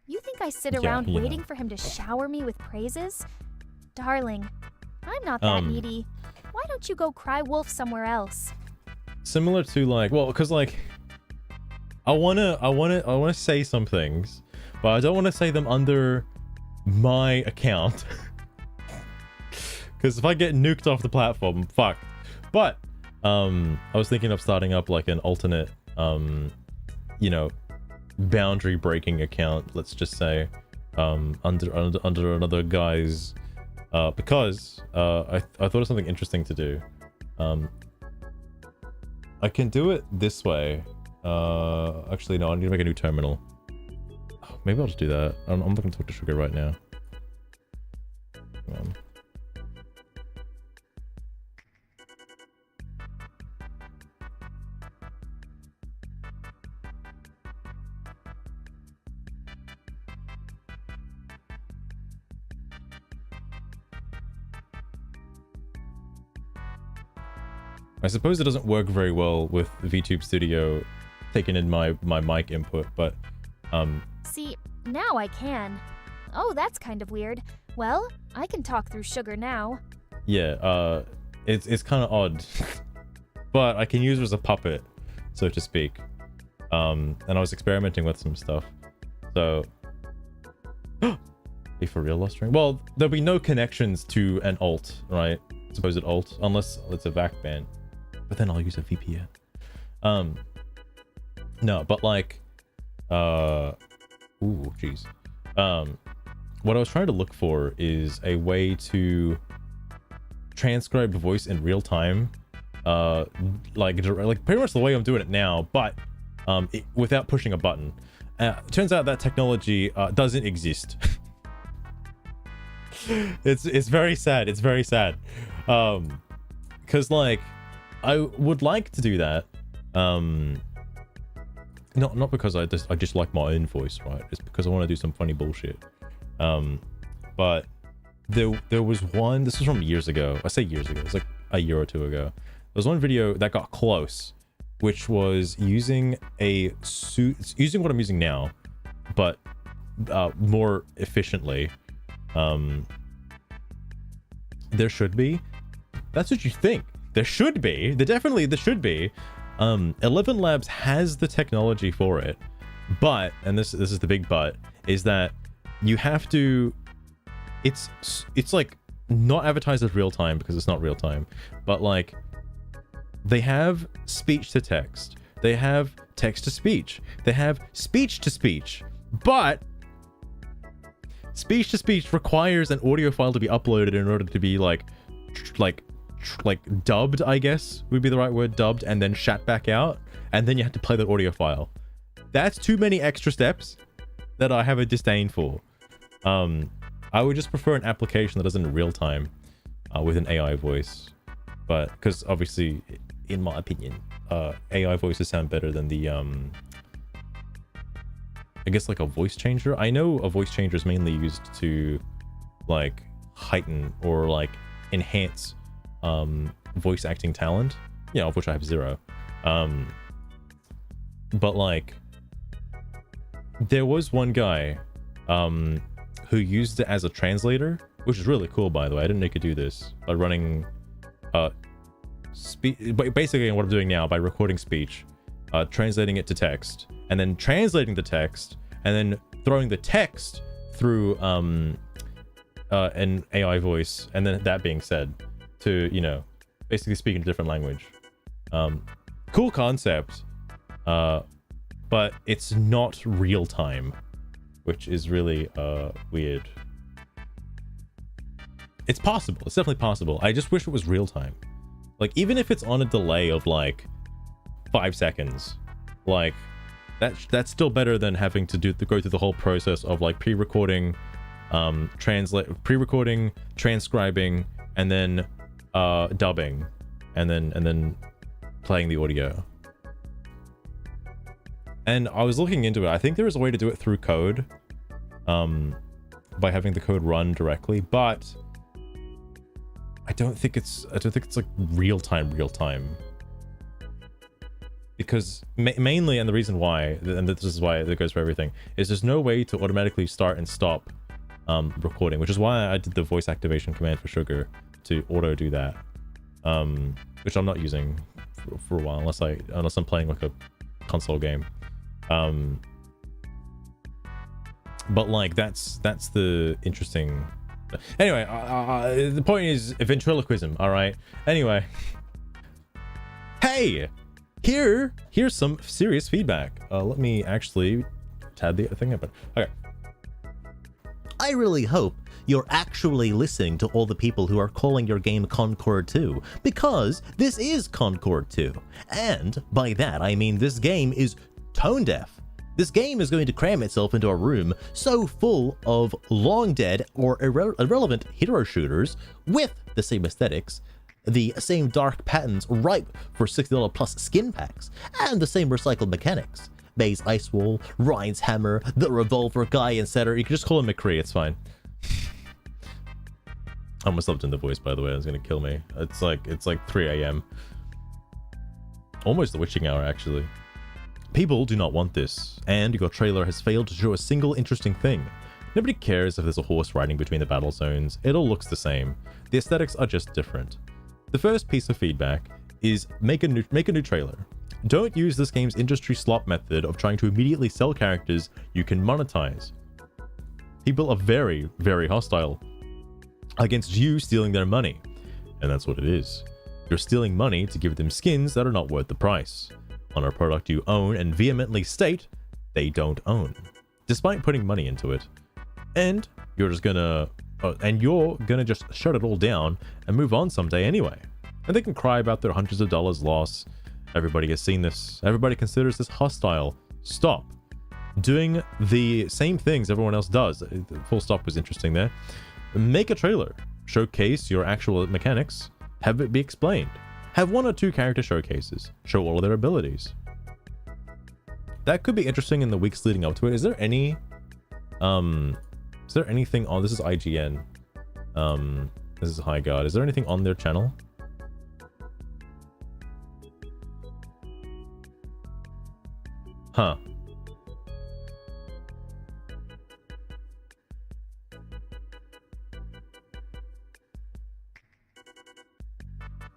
Speaker 2: You think I sit
Speaker 1: Yeah,
Speaker 2: around
Speaker 1: you know.
Speaker 2: waiting for him to shower me with praises? Darling, I'm not that needy. Why don't you go cry wolf somewhere else?
Speaker 1: Similar to like, well, because like I wanna say some things, but I don't want to say them under my account. Because if I get nuked off the platform, I'm fucked. But I was thinking of starting up like an alternate you know, boundary breaking account, let's just say, under another guy's because I thought of something interesting to do. I can do it this way. Actually no, I need to make a new terminal. Maybe I'll just do that. I'm looking to talk to Sugar right now. Come on. I suppose it doesn't work very well with VTube Studio taking in my mic input, but
Speaker 2: See, now I can. Oh, that's kind of weird. Well, I can talk through Sugar now.
Speaker 1: yeah, it's kind of odd. But I can use her as a puppet, so to speak. And I was experimenting with some stuff. So be for real, Lost Ring? Well, there'll be no connections to an alt, right? Supposed alt, unless it's a VAC ban. But then I'll use a VPN. No, but like ooh, jeez. What I was trying to look for is a way to transcribe the voice in real time, like pretty much the way I'm doing it now, but without pushing a button. Turns out that technology doesn't exist. It's very sad. It's very sad. Because like I would like to do that. Not because I just like my own voice, right? It's because I want to do some funny bullshit. But there was one. This was from years ago. I say years ago. It was like a year or two ago. There was one video that got close, which was using using what I'm using now, but more efficiently. There should be. That's what you think. There should be. There should be. 11 Labs has the technology for it, but, and this is the big but, is that you have to. It's like not advertised as real time because it's not real time, but like they have speech to text, they have text to speech, they have speech to speech, but speech to speech requires an audio file to be uploaded in order to be like dubbed, I guess would be the right word, dubbed, and then shat back out, and then you have to play that audio file. That's too many extra steps that I have a disdain for. I would just prefer an application that does it in real time with an AI voice, but because obviously, in my opinion, AI voices sound better than the I guess like a voice changer. I know a voice changer is mainly used to like heighten or like enhance voice acting talent, you know, of which I have zero. But like there was one guy who used it as a translator, which is really cool, by the way. I didn't know you could do this by running basically what I'm doing now by recording speech, translating it to text, and then translating the text, and then throwing the text through an AI voice, and then that being said to, you know, basically speak in a different language. Cool concept, but it's not real time, which is really weird. It's possible. It's definitely possible. I just wish it was real time. Like, even if it's on a delay of like 5 seconds, like that's still better than having to go through the whole process of like pre-recording, pre-recording, transcribing, and then dubbing, and then playing the audio. And I was looking into it. I think there is a way to do it through code, by having the code run directly, but I don't think it's like real time. Because mainly, and the reason why, and this is why it goes for everything, is there's no way to automatically start and stop recording, which is why I did the voice activation command for Sugar to auto do that, which I'm not using for a while unless I'm playing like a console game. But like that's the interesting. Anyway, the point is ventriloquism. All right. Anyway, hey, here's some serious feedback. Let me actually tab the thing open. Okay.
Speaker 7: I really hope you're actually listening to all the people who are calling your game Concord 2, because this is Concord 2. And by that, I mean this game is tone deaf. This game is going to cram itself into a room so full of long dead or irrelevant hero shooters with the same aesthetics, the same dark patterns ripe for $60 plus skin packs, and the same recycled mechanics. Bay's Ice Wall, Ryan's Hammer, the Revolver Guy, etc. You can just call him McCree, it's fine. I almost slept in the voice, by the way. It's gonna kill me. It's like 3 a.m. Almost the witching hour, actually. People do not want this, and your trailer has failed to show a single interesting thing. Nobody cares if there's a horse riding between the battle zones. It all looks the same. The aesthetics are just different. The first piece of feedback is make a new trailer. Don't use this game's industry slop method of trying to immediately sell characters you can monetize. People are very, very hostile against you stealing their money, and that's what it is. You're stealing money to give them skins that are not worth the price on a product you own and vehemently state they don't own, despite putting money into it. And you're gonna just shut it all down and move on someday anyway. And they can cry about their hundreds of dollars loss. Everybody has seen this. Everybody considers this hostile. Stop doing the same things everyone else does. Full stop was interesting there. Make a trailer. Showcase your actual mechanics. Have it be explained. Have 1 or 2 character showcases. Show all of their abilities. That could be interesting in the weeks leading up to it. Is there anything on... This is IGN. This is Highguard. Is there anything on their channel? Huh.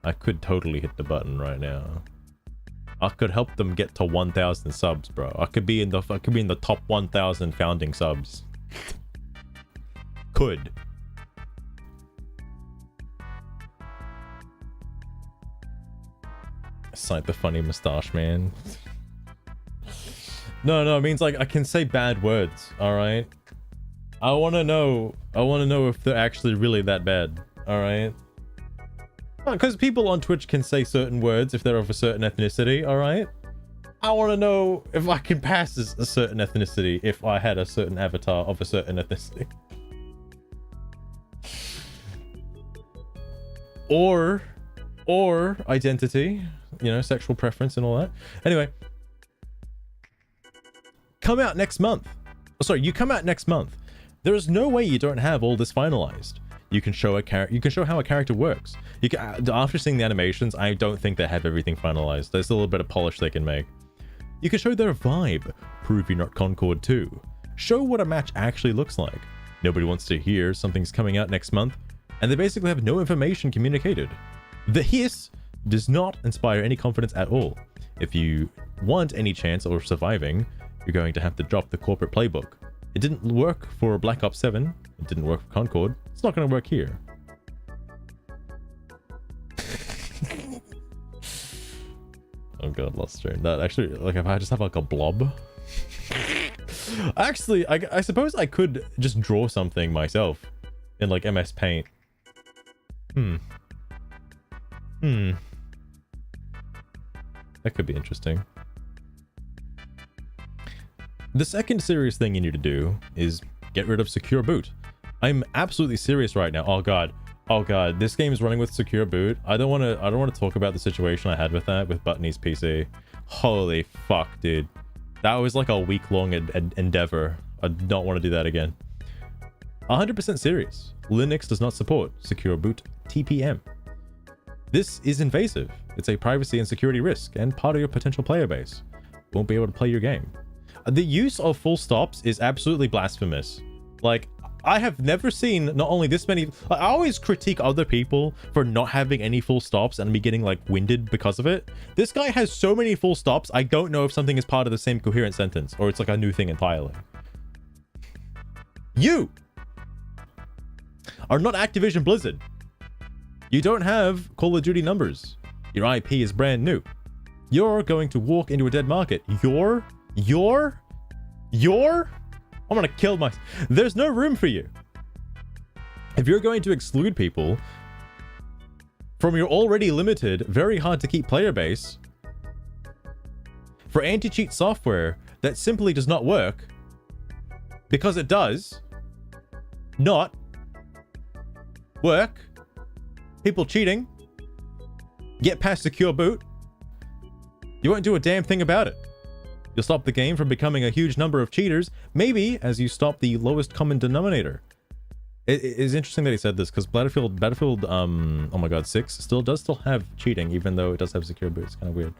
Speaker 7: I could totally hit the button right now. I could help them get to 1,000 subs, bro. I could be in the top 1,000 founding subs. Could. Cite the funny mustache man. No, it means like I can say bad words, alright?
Speaker 1: I want to know if they're actually really that bad. All right. Because people on Twitch can say certain words if they're of a certain ethnicity. All right. I want to know if I can pass as a certain ethnicity if I had a certain avatar of a certain ethnicity. Or identity, you know, sexual preference and all that. Anyway, come out next month. Oh, sorry, you come out next month. There is no way you don't have all this finalized. You can show how a character works. You can, after seeing the animations, I don't think they have everything finalized. There's a little bit of polish they can make. You can show their vibe. Prove you're not Concord 2. Show what a match actually looks like. Nobody wants to hear something's coming out next month, and they basically have no information communicated. The hiss does not inspire any confidence at all. If you want any chance of surviving, you're going to have to drop the corporate playbook. It didn't work for Black Ops 7. It didn't work for Concord. It's not going to work here. Oh god, lost stream. That actually, like, if I just have like a blob. Actually, I suppose I could just draw something myself in like MS Paint. That could be interesting. The second serious thing you need to do is get rid of secure boot. I'm absolutely serious right now. Oh god, this game is running with secure boot. I don't want to talk about the situation I had with that with Buttoney's PC. Holy fuck, dude, that was like a week-long endeavor. I don't want to do that again. 100% serious. Linux does not support secure boot TPM. This is invasive. It's a privacy and security risk, and part of your potential player base won't be able to play your game. The use of full stops is absolutely blasphemous. Like, I have never seen not only this many... I always critique other people for not having any full stops and me getting, like, winded because of it. This guy has so many full stops, I don't know if something is part of the same coherent sentence, or it's like a new thing entirely. You are not Activision Blizzard. You don't have Call of Duty numbers. Your IP is brand new. You're going to walk into a dead market. You're... I'm gonna kill myself. There's no room for you. If you're going to exclude people from your already limited, very hard to keep player base for anti-cheat software that simply does not work, because it does not work, people cheating, get past secure boot, you won't do a damn thing about it. You'll stop the game from becoming a huge number of cheaters, maybe as you stop the lowest common denominator. It is interesting that he said this, because Battlefield, oh my god, 6 does still have cheating, even though it does have secure boot. It's kind of weird.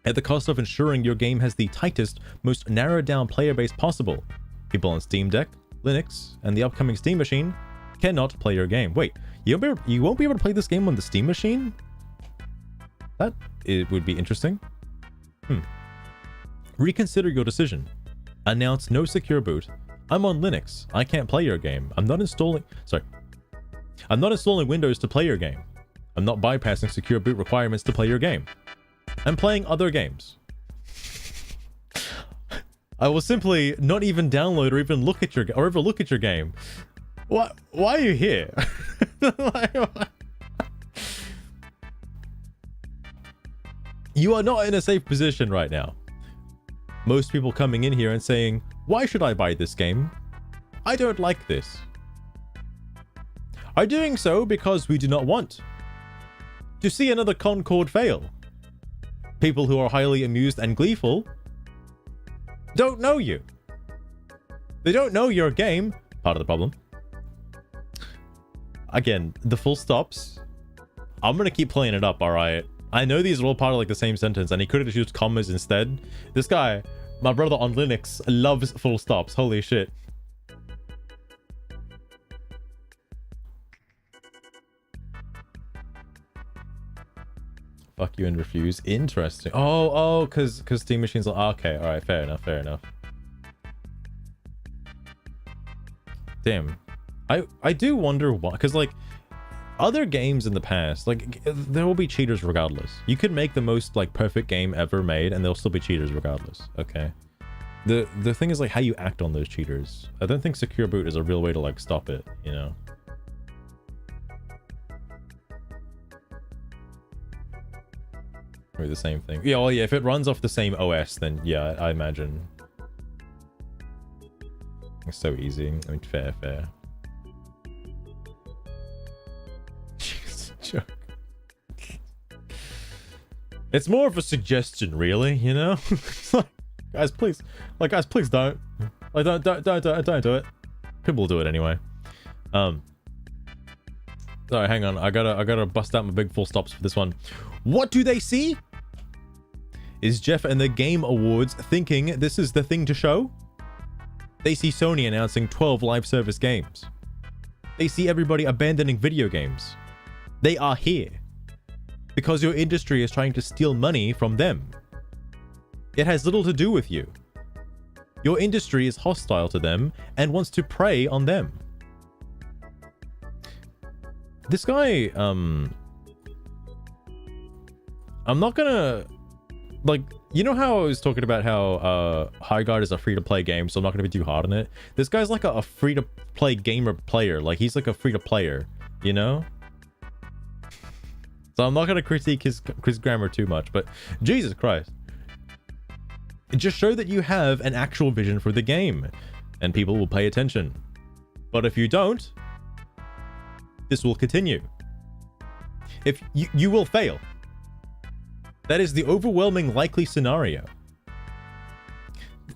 Speaker 1: At the cost of ensuring your game has the tightest, most narrowed down player base possible. People on Steam Deck, Linux, and the upcoming Steam Machine cannot play your game. Wait, you won't be able to play this game on the Steam Machine? It would be interesting. Reconsider your decision. Announce no secure boot. I'm on Linux. I can't play your game. I'm not installing Windows to play your game. I'm not bypassing secure boot requirements to play your game. I'm playing other games. I will simply not even download or even look at your game. What? Why are you here? You are not in a safe position right now. Most people coming in here and saying, why should I buy this game? I don't like this. Are doing so because we do not want to see another Concord fail. People who are highly amused and gleeful don't know you. They don't know your game. Part of the problem. Again, the full stops. I'm gonna keep playing it up, alright? I know these are all part of like the same sentence, and he could have just used commas instead. This guy, my brother on Linux, loves full stops. Holy shit. Fuck you and refuse. Interesting. Oh, because Steam Machines are... Okay, alright, fair enough. Damn. I do wonder why, because like, other games in the past, like, there will be cheaters regardless. You could make the most, like, perfect game ever made, and there'll still be cheaters regardless, okay? The thing is like how you act on those cheaters. I don't think secure boot is a real way to like stop it, you know. Or the same thing. Yeah, well, yeah, if it runs off the same OS, then yeah, I imagine. It's so easy. I mean, fair. Jeez, joke. It's more of a suggestion, really, you know? Like, guys, please. Like, guys, please don't. Like, don't do it. People will do it anyway. Sorry, hang on. I gotta bust out my big full stops for this one. What do they see? Is Jeff and the Game Awards thinking this is the thing to show? They see Sony announcing 12 live service games. They see everybody abandoning video games. They are here because your industry is trying to steal money from them. It has little to do with you. Your industry is hostile to them and wants to prey on them. This guy, I'm not gonna, like, you know how I was talking about how Highguard is a free-to-play game, so I'm not gonna be too hard on it. This guy's like a free-to-play gamer player. Like, he's like a free-to-player, you know? So I'm not gonna critique his grammar too much, but Jesus Christ. Just show that you have an actual vision for the game, and people will pay attention. But if you don't, this will continue. If you will fail. That is the overwhelming likely scenario.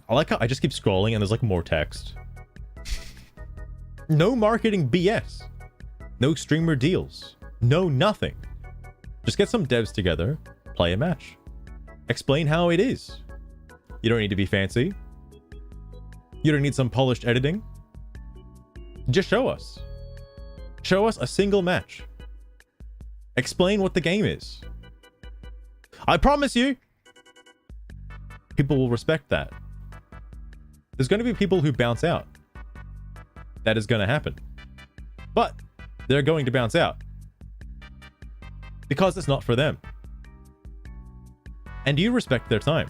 Speaker 1: I like how I just keep scrolling and there's like more text. No marketing BS. No streamer deals. No nothing. Just get some devs together, play a match. Explain how it is. You don't need to be fancy. You don't need some polished editing. Just show us. Show us a single match. Explain what the game is. I promise you, people will respect that. There's going to be people who bounce out. That is going to happen. But they're going to bounce out. Because it's not for them. And you respect their time.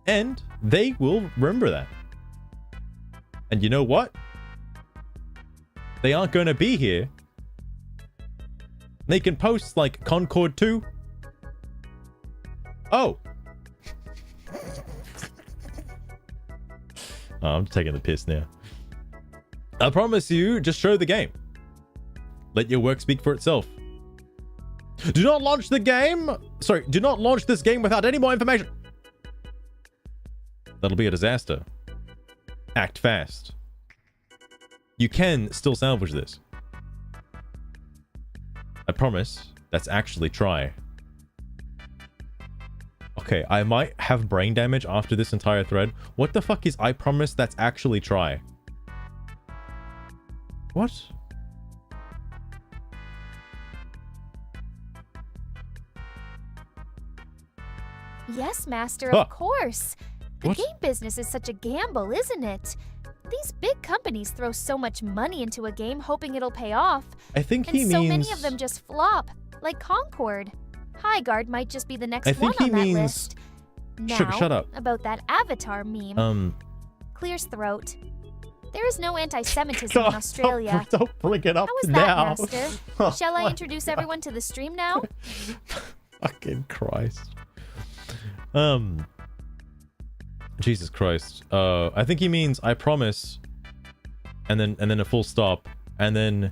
Speaker 1: And they will remember that. And you know what? They aren't going to be here. They can post like Concord 2. Oh. Oh, I'm taking the piss now. I promise you, just show the game. Let your work speak for itself. Do not launch the game. Sorry, do not launch this game without any more information. That'll be a disaster. Act fast. You can still salvage this. I promise. That's actually try. Okay, I might have brain damage after this entire thread. What the fuck is I promise that's actually try? What?
Speaker 2: Yes, Master,
Speaker 1: Huh.
Speaker 2: of course. The
Speaker 1: What?
Speaker 2: game business is such a gamble, isn't it? These big companies throw so much money into a game hoping it'll pay off.
Speaker 1: I think
Speaker 2: And
Speaker 1: he
Speaker 2: so
Speaker 1: means...
Speaker 2: many of them just flop, like Concord. Highguard might just be the next
Speaker 1: I
Speaker 2: one
Speaker 1: think
Speaker 2: on
Speaker 1: he
Speaker 2: that
Speaker 1: means...
Speaker 2: list. Now,
Speaker 1: Shut up.
Speaker 2: about that Avatar meme.
Speaker 1: Clears
Speaker 2: throat. There is no anti-Semitism in Australia.
Speaker 1: Don't bring it up
Speaker 2: How is
Speaker 1: now.
Speaker 2: that, Master? Shall I introduce everyone to the stream now?
Speaker 1: Fucking Christ. Jesus Christ. I think he means I promise, and then a full stop, and then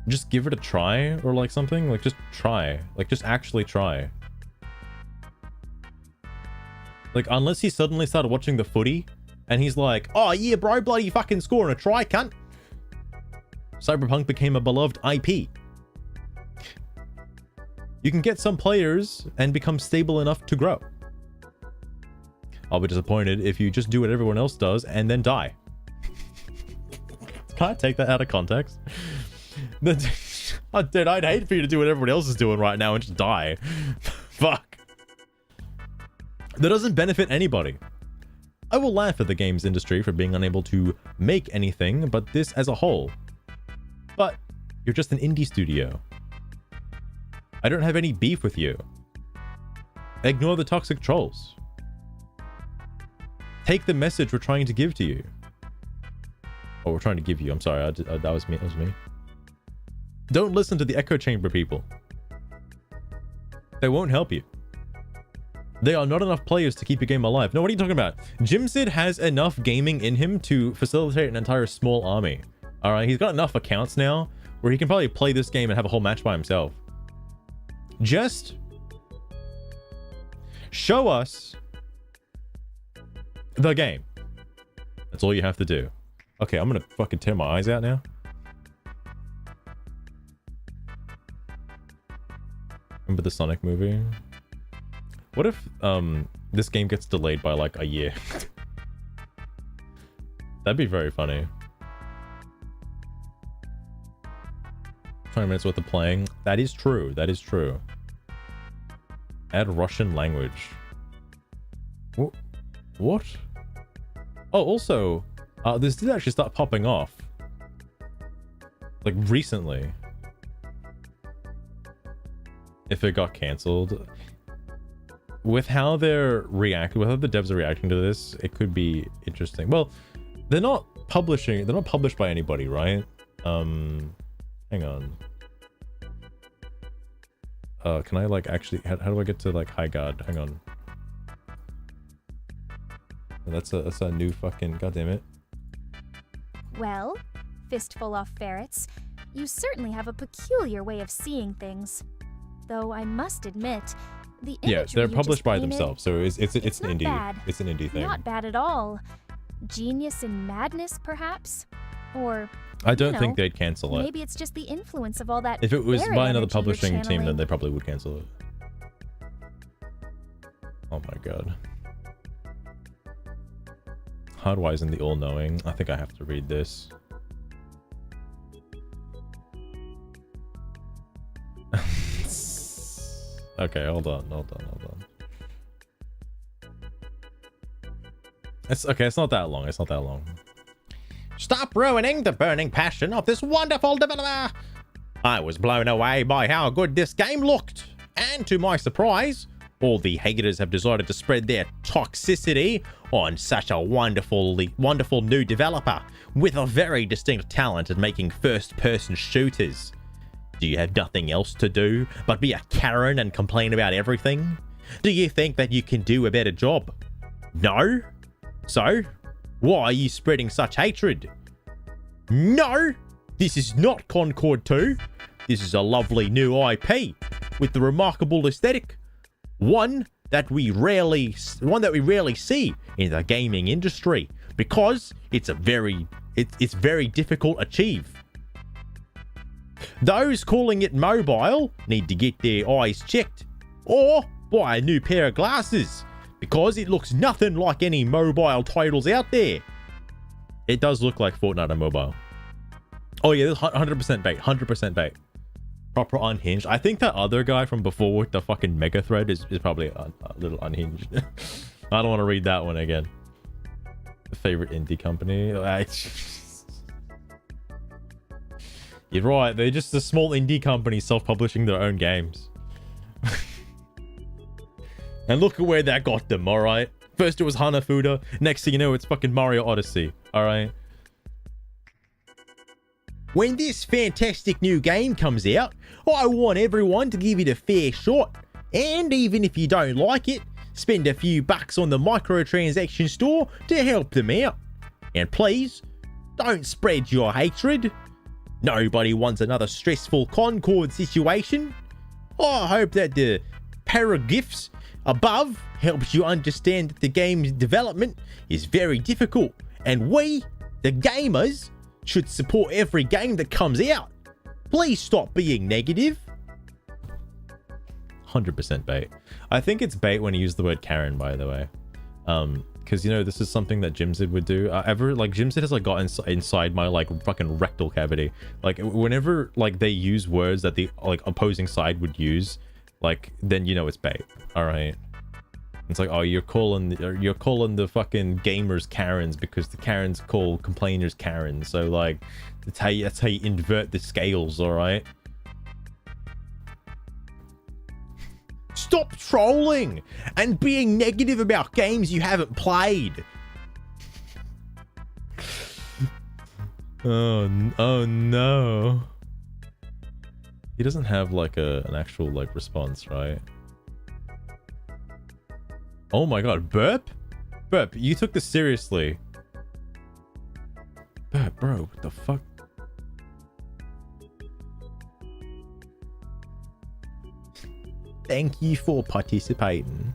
Speaker 1: just give it a try or like something. Like just try. Like just actually try. Like unless he suddenly started watching the footy and he's like, oh yeah, bro, bloody fucking scoring a try, cunt. Cyberpunk became a beloved IP. You can get some players and become stable enough to grow. I'll be disappointed if you just do what everyone else does and then die. Can I take that out of context? Oh, dude, I'd hate for you to do what everyone else is doing right now and just die. Fuck. That doesn't benefit anybody. I will laugh at the games industry for being unable to make anything, but this as a whole. But you're just an indie studio.
Speaker 7: I don't have any beef with you. Ignore the toxic trolls. Take the message we're trying to give to you. Oh, we're trying to give you. I'm sorry. That was me. That was me. Don't listen to the echo chamber people. They won't help you. They are not enough players to keep your game alive. No, what are you talking about? Jimsid has enough gaming in him to facilitate an entire small army. All right, he's got enough accounts now where he can probably play this game and have a whole match by himself. Just show us the game. That's all you have to do. Okay, I'm gonna fucking tear my eyes out now. Remember the Sonic movie? What if this game gets delayed by like a year? That'd be very funny. 20 minutes worth of playing. That is true. That is true. Add Russian language. What? Oh, also, this did actually start popping off. Like recently. If it got cancelled. With how they're reacting, with how the devs are reacting to this, it could be interesting. Well, they're not published by anybody, right? Hang on. Can I like actually, how do I get to like Highguard? Hang on. That's a new fucking, goddammit.
Speaker 2: Well, Fistful of Ferrets, you certainly have a peculiar way of seeing things. Though I must admit, the
Speaker 7: Yeah,
Speaker 2: imagery
Speaker 7: they're
Speaker 2: you
Speaker 7: published
Speaker 2: just
Speaker 7: by
Speaker 2: painted,
Speaker 7: themselves, so it's an
Speaker 2: not
Speaker 7: indie.
Speaker 2: bad.
Speaker 7: It's an indie thing.
Speaker 2: Not bad at all. Genius in madness, perhaps? Or
Speaker 7: I don't
Speaker 2: you
Speaker 7: think
Speaker 2: know,
Speaker 7: they'd cancel it.
Speaker 2: maybe it's just the influence of all that.
Speaker 7: If it was
Speaker 2: ferret
Speaker 7: by another
Speaker 2: energy you're
Speaker 7: publishing team, then
Speaker 2: channeling.
Speaker 7: they probably would cancel it. Oh my god. Hardwise in the all-knowing. I think I have to read this. Okay, hold on. It's okay, it's not that long. Stop ruining the burning passion of this wonderful developer! I was blown away by how good this game looked. And to my surprise, all the haters have decided to spread their toxicity on such a wonderful new developer with a very distinct talent at making first-person shooters. Do you have nothing else to do but be a Karen and complain about everything? Do you think that you can do a better job? No? So, why are you spreading such hatred? No! This is not Concord 2. This is a lovely new IP with the remarkable aesthetic. One that we rarely see in the gaming industry because it's very difficult to achieve. Those calling it mobile need to get their eyes checked or buy a new pair of glasses because it looks nothing like any mobile titles out there. It does look like Fortnite on mobile. Oh yeah, 100% bait, 100% bait. Proper unhinged. I think that other guy from before with the fucking mega thread is probably a little unhinged. I don't want to read that one again. Favorite indie company? You're right, they're just a small indie company self-publishing their own games. And look at where that got them, alright? First it was Hanafuda, next thing you know it's fucking Mario Odyssey, alright? When this fantastic new game comes out, I want everyone to give it a fair shot. And even if you don't like it, spend a few bucks on the microtransaction store to help them out. And please, don't spread your hatred. Nobody wants another stressful Concord situation. I hope that the paragraphs above helps you understand that the game's development is very difficult and we, the gamers, should support every game that comes out. Please stop being negative. 100% bait. I think it's bait when you use the word Karen, by the way. Because, you know, this is something that Jimsid would do. Jimsid has, like, got inside my, like, fucking rectal cavity. Like, whenever, like, they use words that the, like, opposing side would use, like, then you know it's bait. Alright? It's like, oh, you're calling the fucking gamers Karens because the Karens call complainers Karens. So, like, that's how you invert the scales, alright? Stop trolling and being negative about games you haven't played. Oh no. He doesn't have like an actual like response, right? Oh my god, Burp? Burp, you took this seriously. Burp, bro, what the fuck? Thank you for participating.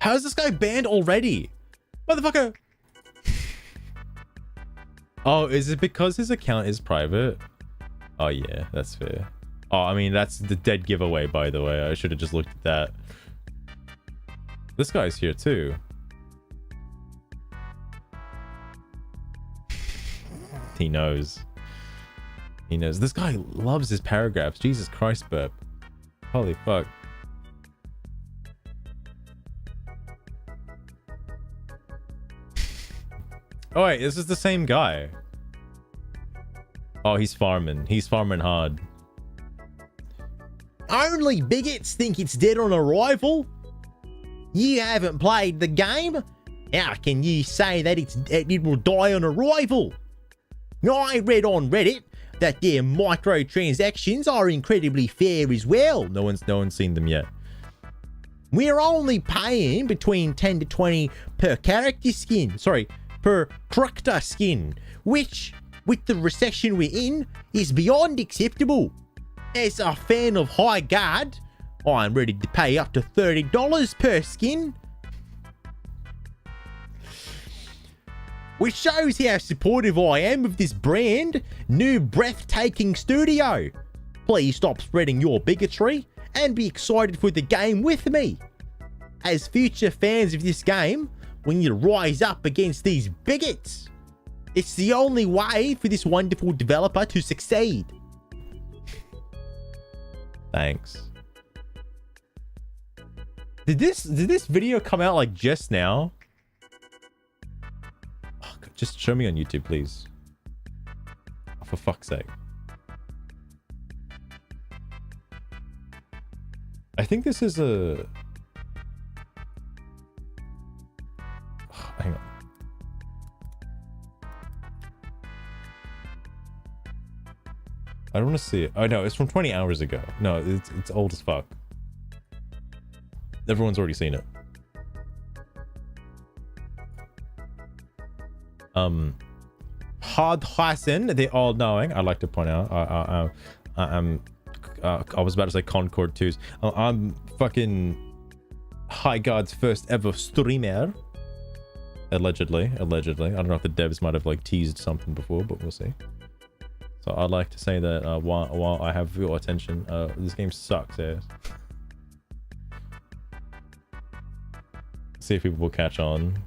Speaker 7: How is this guy banned already? Motherfucker! Oh, is it because his account is private? Oh yeah, that's fair. Oh, I mean, that's the dead giveaway, by the way. I should have just looked at that. This guy's here too. He knows. He knows. This guy loves his paragraphs. Jesus Christ, Burp. Holy fuck. Oh wait, this is the same guy. Oh, he's farming. He's farming hard. Only bigots think it's dead on arrival? You haven't played the game? How can you say that it will die on arrival? I read on Reddit that their microtransactions are incredibly fair as well. No one's seen them yet. We're only paying between 10 to 20 per character skin. Sorry, per character skin, which, with the recession we're in, is beyond acceptable. As a fan of Highguard, I'm ready to pay up to $30 per skin. Which shows how supportive I am of this brand new breathtaking studio. Please stop spreading your bigotry and be excited for the game with me. As future fans of this game, we need to rise up against these bigots. It's the only way for this wonderful developer to succeed. Thanks. Did this video come out like just now? Oh, God, just show me on YouTube, please. Oh, for fuck's sake. I think this is a... Oh, hang on. I don't want to see it. Oh no, it's from 20 hours ago. No, it's old as fuck. Everyone's already seen it. Hard Hassan, the all-knowing. I'd like to point out. I was about to say Concord 2s. I'm fucking Highguard's first ever streamer. Allegedly. I don't know if the devs might have like teased something before, but we'll see. So I'd like to say that while I have your attention, this game sucks ass. See if people will catch on.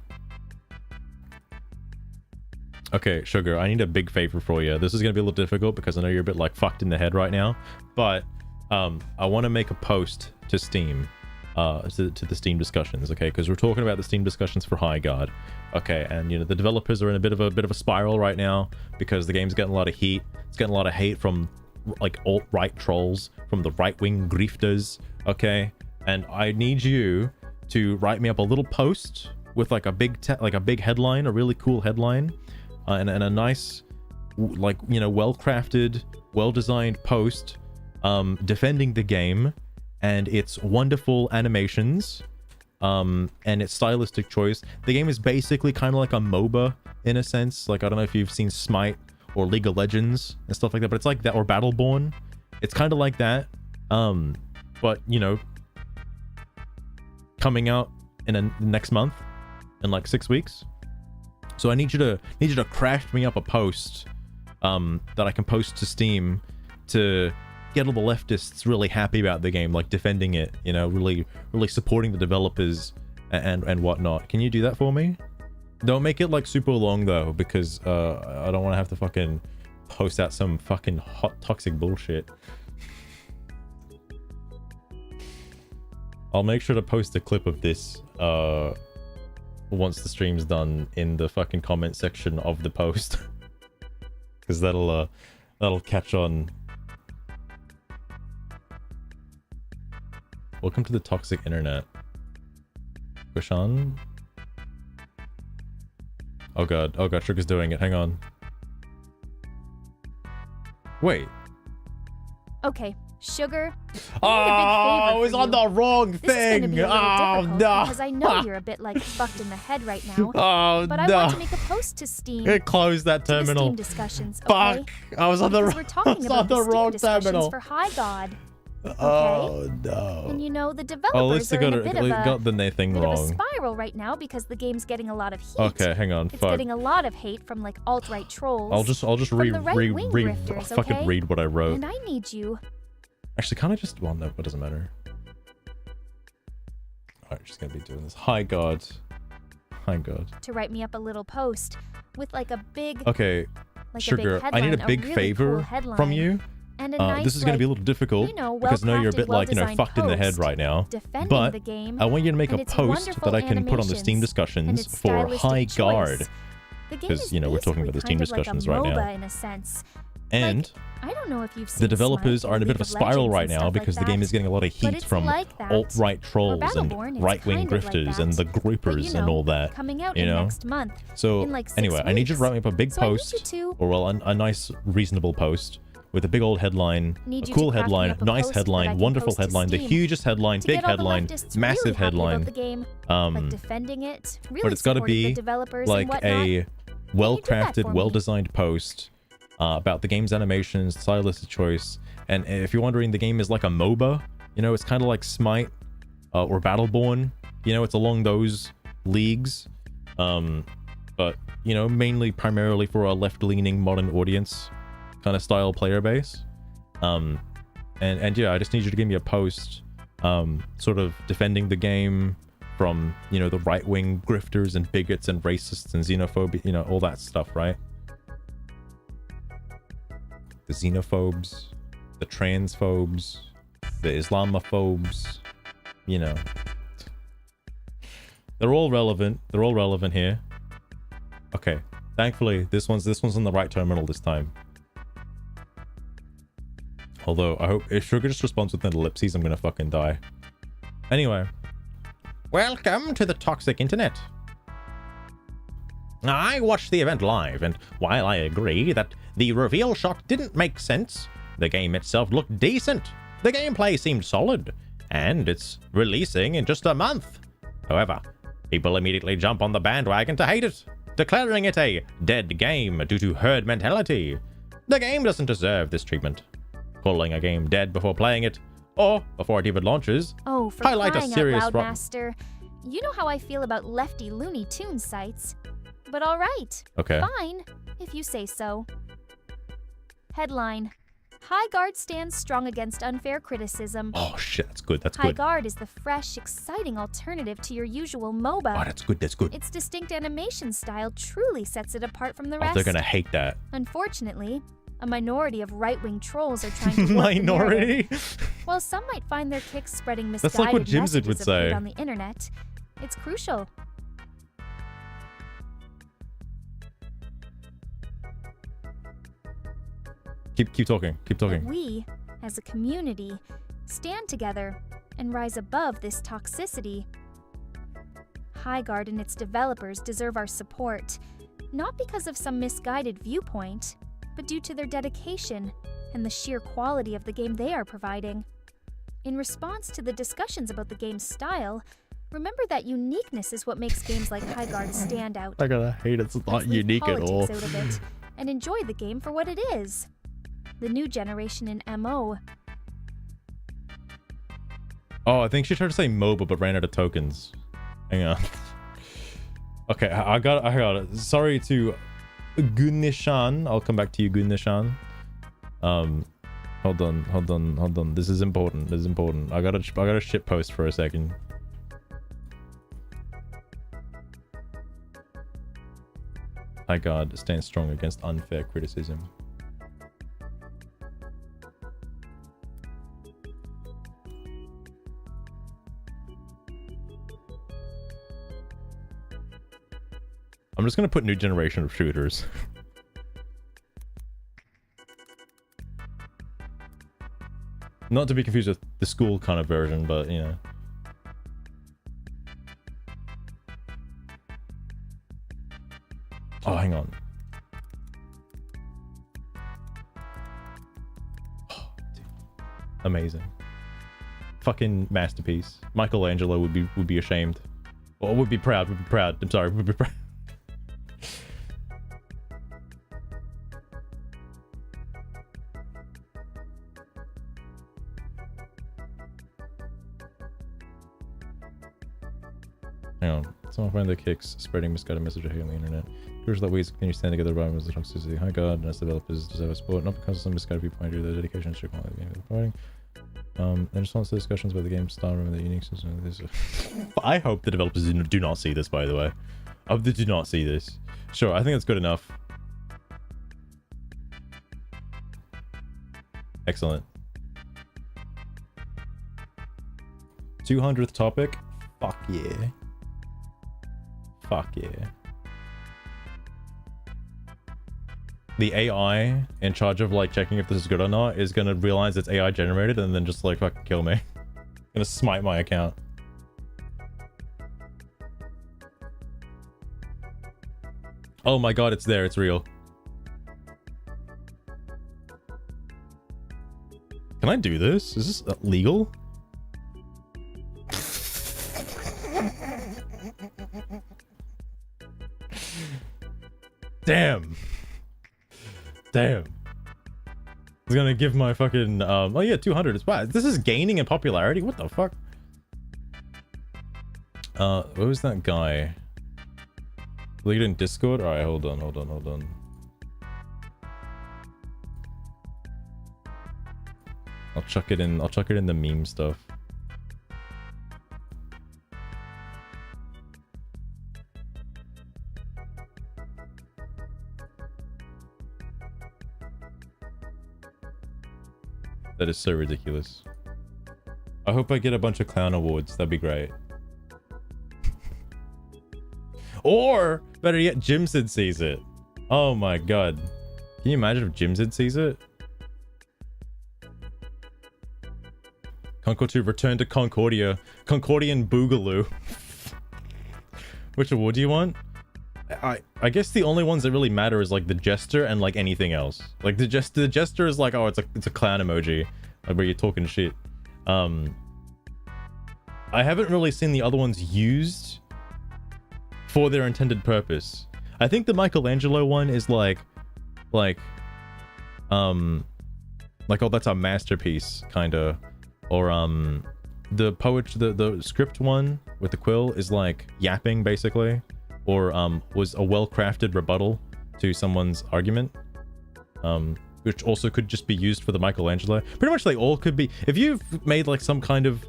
Speaker 7: Okay, Sugar, I need a big favor for you. This is gonna be a little difficult because I know you're a bit like fucked in the head right now, but I want to make a post to Steam, to the Steam discussions, okay? Because we're talking about the Steam discussions for Highguard, okay? And you know the developers are in a bit of a spiral right now because the game's getting a lot of heat. It's getting a lot of hate from like alt-right trolls, from the right-wing grifters, okay? And I need you to write me up a little post with like a big headline, a really cool headline, and a nice, like, you know, well-crafted, well-designed post defending the game and its wonderful animations and its stylistic choice. The game is basically kind of like a MOBA in a sense. Like, I don't know if you've seen Smite or League of Legends and stuff like that, but it's like that, or Battleborn. It's kind of like that, but you know, coming out in next month, in like 6 weeks. So I need you to craft me up a post that I can post to Steam to get all the leftists really happy about the game, like defending it, you know, really supporting the developers and whatnot. Can you do that for me? Don't make it like super long though, because I don't want to have to fucking post out some fucking hot toxic bullshit. I'll make sure to post a clip of this once the stream's done in the fucking comment section of the post, because that'll catch on.
Speaker 1: Welcome to the toxic internet. Gushan? Oh god, Sugar's doing it. Hang on. Wait.
Speaker 2: Okay, Sugar.
Speaker 1: Oh, I was on the wrong
Speaker 2: This is gonna
Speaker 1: thing.
Speaker 2: be a little
Speaker 1: Oh
Speaker 2: difficult
Speaker 1: no.
Speaker 2: because I know you're a bit like fucked in the head right now.
Speaker 1: Oh
Speaker 2: But I
Speaker 1: no.
Speaker 2: want to make a post to Steam.
Speaker 1: Close that
Speaker 2: To the
Speaker 1: terminal.
Speaker 2: Steam discussions, okay?
Speaker 1: Fuck. I was on the
Speaker 2: Because we're talking about the Steam discussions for Highguard. Okay?
Speaker 1: Oh no.
Speaker 2: And you know, the
Speaker 1: Oh,
Speaker 2: developers
Speaker 1: Lisa
Speaker 2: are in a bit of a
Speaker 1: got the thing
Speaker 2: bit of a
Speaker 1: wrong.
Speaker 2: spiral right now because the game's getting a lot of heat.
Speaker 1: Okay, hang on.
Speaker 2: It's
Speaker 1: Fuck.
Speaker 2: getting a lot of hate from like alt-right trolls.
Speaker 1: I'll just
Speaker 2: from the right-wing grifters,
Speaker 1: fucking
Speaker 2: okay?
Speaker 1: read what I wrote.
Speaker 2: And I need you.
Speaker 1: Actually, can't I just? Well, no, it doesn't matter. Alright, just gonna be doing this. Highguard.
Speaker 2: To write me up a little post with like a big
Speaker 1: Okay,
Speaker 2: like
Speaker 1: Sugar,
Speaker 2: a big headline,
Speaker 1: I need a big
Speaker 2: really
Speaker 1: favor
Speaker 2: cool headline,
Speaker 1: from you.
Speaker 2: and a nice,
Speaker 1: This is gonna be a
Speaker 2: like,
Speaker 1: little difficult
Speaker 2: you know,
Speaker 1: because I know you're a bit
Speaker 2: well-crafted,
Speaker 1: like, you know,
Speaker 2: well-designed
Speaker 1: fucked in the head
Speaker 2: post
Speaker 1: right now.
Speaker 2: defending
Speaker 1: But
Speaker 2: the game,
Speaker 1: I want you to make
Speaker 2: and
Speaker 1: a
Speaker 2: its
Speaker 1: post
Speaker 2: wonderful
Speaker 1: that I can put on the Steam
Speaker 2: animations, and
Speaker 1: discussions
Speaker 2: its
Speaker 1: for
Speaker 2: stylistic
Speaker 1: Highguard.
Speaker 2: choice. The game
Speaker 1: 'Cause,
Speaker 2: is
Speaker 1: you know, we're talking about the Steam
Speaker 2: basically kind of
Speaker 1: discussions
Speaker 2: like a
Speaker 1: right now.
Speaker 2: MOBA in a sense.
Speaker 1: And
Speaker 2: I don't know if you've seen
Speaker 1: the developers
Speaker 2: Smite
Speaker 1: are in a
Speaker 2: or
Speaker 1: bit of a
Speaker 2: League
Speaker 1: spiral
Speaker 2: Legends
Speaker 1: right
Speaker 2: and
Speaker 1: now
Speaker 2: stuff
Speaker 1: because
Speaker 2: like
Speaker 1: the game
Speaker 2: that.
Speaker 1: is getting a lot of
Speaker 2: But
Speaker 1: heat
Speaker 2: it's
Speaker 1: from
Speaker 2: like that.
Speaker 1: alt-right trolls and
Speaker 2: Battleborn, it's
Speaker 1: right-wing
Speaker 2: kind of like
Speaker 1: grifters and
Speaker 2: that.
Speaker 1: the groupers
Speaker 2: But, you
Speaker 1: and
Speaker 2: know,
Speaker 1: all that.
Speaker 2: coming out
Speaker 1: you
Speaker 2: in
Speaker 1: know?
Speaker 2: next month.
Speaker 1: So
Speaker 2: in like 6
Speaker 1: anyway, I need you to
Speaker 2: weeks.
Speaker 1: write me up a big
Speaker 2: So I need you
Speaker 1: post,
Speaker 2: to-
Speaker 1: or well, a nice, reasonable post with a big old headline,
Speaker 2: Need
Speaker 1: a
Speaker 2: you to
Speaker 1: cool
Speaker 2: craft me
Speaker 1: headline,
Speaker 2: up a
Speaker 1: nice
Speaker 2: post that I
Speaker 1: headline,
Speaker 2: can
Speaker 1: wonderful
Speaker 2: post to
Speaker 1: headline, the
Speaker 2: Steam
Speaker 1: hugest headline,
Speaker 2: to
Speaker 1: big
Speaker 2: get all the
Speaker 1: headline,
Speaker 2: leftists
Speaker 1: massive
Speaker 2: really happy about
Speaker 1: headline.
Speaker 2: the game, like defending it, really
Speaker 1: But it's got to
Speaker 2: supporting the
Speaker 1: be
Speaker 2: developers
Speaker 1: like
Speaker 2: and whatnot.
Speaker 1: a
Speaker 2: for
Speaker 1: well-crafted,
Speaker 2: me?
Speaker 1: well-designed post about the game's animations, stylistic choice. And if you're wondering, the game is like a MOBA. You know, it's kind of like Smite or Battleborn. You know, it's along those leagues. But, you know, mainly primarily for a left-leaning modern audience kind of style player base. And yeah, I just need you to give me a post sort of defending the game from, you know, the right-wing grifters and bigots and racists and xenophobia, you know, all that stuff, right? The xenophobes, the transphobes, the Islamophobes, you know. They're all relevant. They're all relevant here. Okay. Thankfully, this one's on the right terminal this time. Although, I hope if Sugar just responds with an ellipses, I'm gonna fucking die. Anyway. Welcome to the toxic internet. I watched the event live, and while I agree that the reveal shot didn't make sense, the game itself looked decent. The gameplay seemed solid, and it's releasing in just a month. However, people immediately jump on the bandwagon to hate it, declaring it a dead game due to herd mentality. The game doesn't deserve this treatment. Calling a game dead before playing it, or before it even launches,
Speaker 2: Oh, for
Speaker 1: highlight a
Speaker 2: crying
Speaker 1: serious
Speaker 2: out loud,
Speaker 1: ro-
Speaker 2: Master. You know how I feel about lefty Looney Tunes sites. But alright.
Speaker 1: Okay.
Speaker 2: Fine, if you say so. Headline. Highguard stands strong against unfair criticism.
Speaker 1: Oh shit, that's good, that's good.
Speaker 2: Highguard is the fresh, exciting alternative to your usual MOBA.
Speaker 1: Oh, that's good, that's good.
Speaker 2: Its distinct animation style truly sets it apart from the
Speaker 1: Oh,
Speaker 2: rest.
Speaker 1: they're gonna hate that.
Speaker 2: Unfortunately, a minority of right-wing trolls are trying to warp the narrative.
Speaker 1: Minority?
Speaker 2: While some might find their kicks spreading misguided
Speaker 1: That's like what Jimzid would
Speaker 2: messages of hate
Speaker 1: say.
Speaker 2: on the internet, it's crucial.
Speaker 1: Keep talking, keep
Speaker 2: That
Speaker 1: talking.
Speaker 2: we, as a community, stand together and rise above this toxicity. Highguard and its developers deserve our support, not because of some misguided viewpoint, but due to their dedication and the sheer quality of the game they are providing. In response to the discussions about the game's style, remember that uniqueness is what makes games like Highguard stand out.
Speaker 1: I gotta hate it's not
Speaker 2: Let's leave
Speaker 1: unique at
Speaker 2: politics
Speaker 1: all.
Speaker 2: out of it and enjoy the game for what it is. The new generation in MO.
Speaker 1: Oh, I think she tried to say MOBA but ran out of tokens. Hang on. Okay, I got it. Sorry to Gunishan. I'll come back to you, Gunishan. Hold on. This is important. I got a shit post for a second. Highguard stands strong against unfair criticism. I'm just gonna put new generation of shooters. Not to be confused with the school kind of version, but you know. Oh, hang on. Oh, dude. Amazing. Fucking masterpiece. Michelangelo would be ashamed. Or would be proud. Would be proud. I'm sorry. Would be proud. Hang on. Someone find the kicks spreading misguided message on the internet. Crucial that we continue to stand together by the toxicity. Highguard and as developers deserve a support, not because of some misguided people point to their dedication and strict quality of the game they're providing. In response to discussions about the game's style, remember the unique system. I hope the developers do not see this, by the way. I hope they do not see this. Sure, I think that's good enough. Excellent. 200th topic. Fuck yeah. Fuck yeah. The AI in charge of like checking if this is good or not is gonna realize it's AI generated and then just like fucking kill me. Gonna smite my account. Oh my god, it's there, it's real. Can I do this? Is this legal? Damn. Damn. It's gonna give my fucking oh yeah, 200. It's bad. This is gaining in popularity. What the fuck? What was that guy? Lead in Discord? Alright, hold on. I'll chuck it in the meme stuff. That is so ridiculous. I hope I get a bunch of clown awards. That'd be great. Or, better yet, Jimson sees it. Oh my god. Can you imagine if Jimson sees it? Concord 2, return to Concordia. Concordian Boogaloo. Which award do you want? I guess the only ones that really matter is like the jester and like anything else. Like the jester is like, oh, it's a clown emoji, like where you're talking shit. I haven't really seen the other ones used for their intended purpose. I think the Michelangelo one is like oh, that's a masterpiece kinda, or the script one with the quill is like yapping basically. Or was a well-crafted rebuttal to someone's argument, which also could just be used for the Michelangelo. Pretty much they all could be. If you've made like some kind of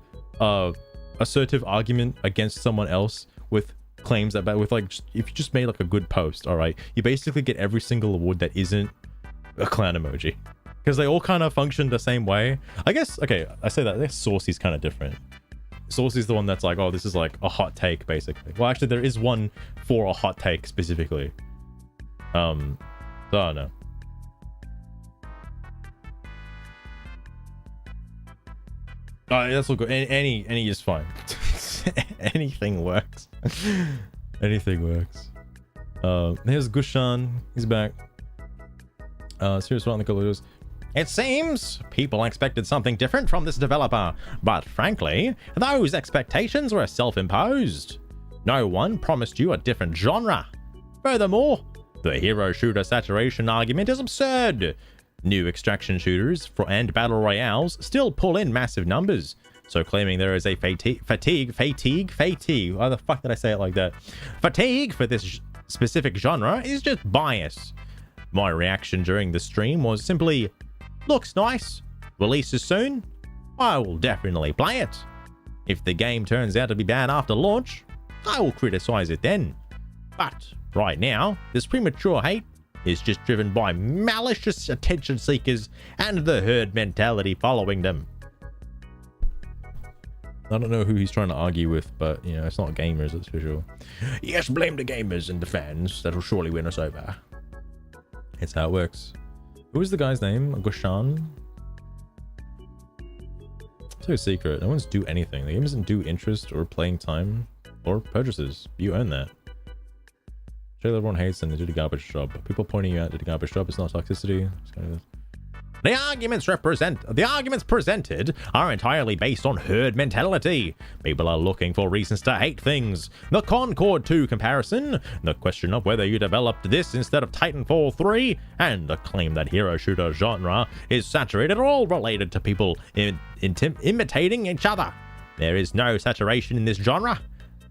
Speaker 1: assertive argument against someone else with claims that, with like, if you just made like a good post, all right, you basically get every single award that isn't a clown emoji, because they all kind of function the same way. I guess. Okay, I say that. I guess Saucy's kind of different. Saucy's the one that's like, oh, this is like a hot take, basically. Well, actually, there is one for a hot take specifically. So I don't know. That's all good. Any is fine. Anything works. Anything works. Here's Gushan. He's back. Serious one on the colors. It seems people expected something different from this developer, but frankly, those expectations were self-imposed. No one promised you a different genre. Furthermore, the hero shooter saturation argument is absurd. New extraction shooters and battle royales still pull in massive numbers, so claiming there is a fatigue, why the fuck did I say it like that? Fatigue for this specific genre is just bias. My reaction during the stream was simply, looks nice, releases soon, I will definitely play it. If the game turns out to be bad after launch, I will criticize it then. But right now, this premature hate is just driven by malicious attention seekers and the herd mentality following them. I don't know who he's trying to argue with, but you know, it's not gamers, that's for sure. Yes, blame the gamers and the fans, that'll surely win us over. It's how it works. Who was the guy's name? Goshan?
Speaker 7: So secret. No one's do anything. The game doesn't do interest or playing time or purchases. You earn that. Trailer everyone hates and they did a garbage job. People pointing you out did a garbage job. It's not toxicity. It's kind of... The arguments presented are entirely based on herd mentality. People are looking for reasons to hate things. The Concord 2 comparison, the question of whether you developed this instead of Titanfall 3, and the claim that hero shooter genre is saturated are all related to people imitating each other. There is no saturation in this genre.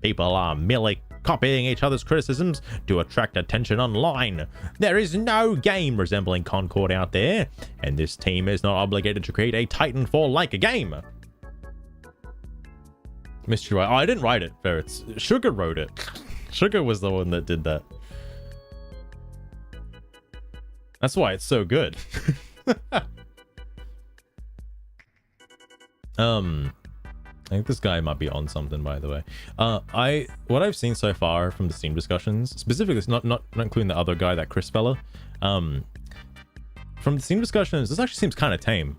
Speaker 7: People are merely copying each other's criticisms to attract attention online. There is no game resembling Concord out there, and this team is not obligated to create a Titanfall-like game. Mystery write. Oh, I didn't write it, Ferrets. Sugar wrote it. Sugar was the one that did that. That's why it's so good. I think this guy might be on something, by the way. What I've seen so far from the Steam discussions, specifically, not including the other guy, that Chris fella, from the Steam discussions, this actually seems kind of tame.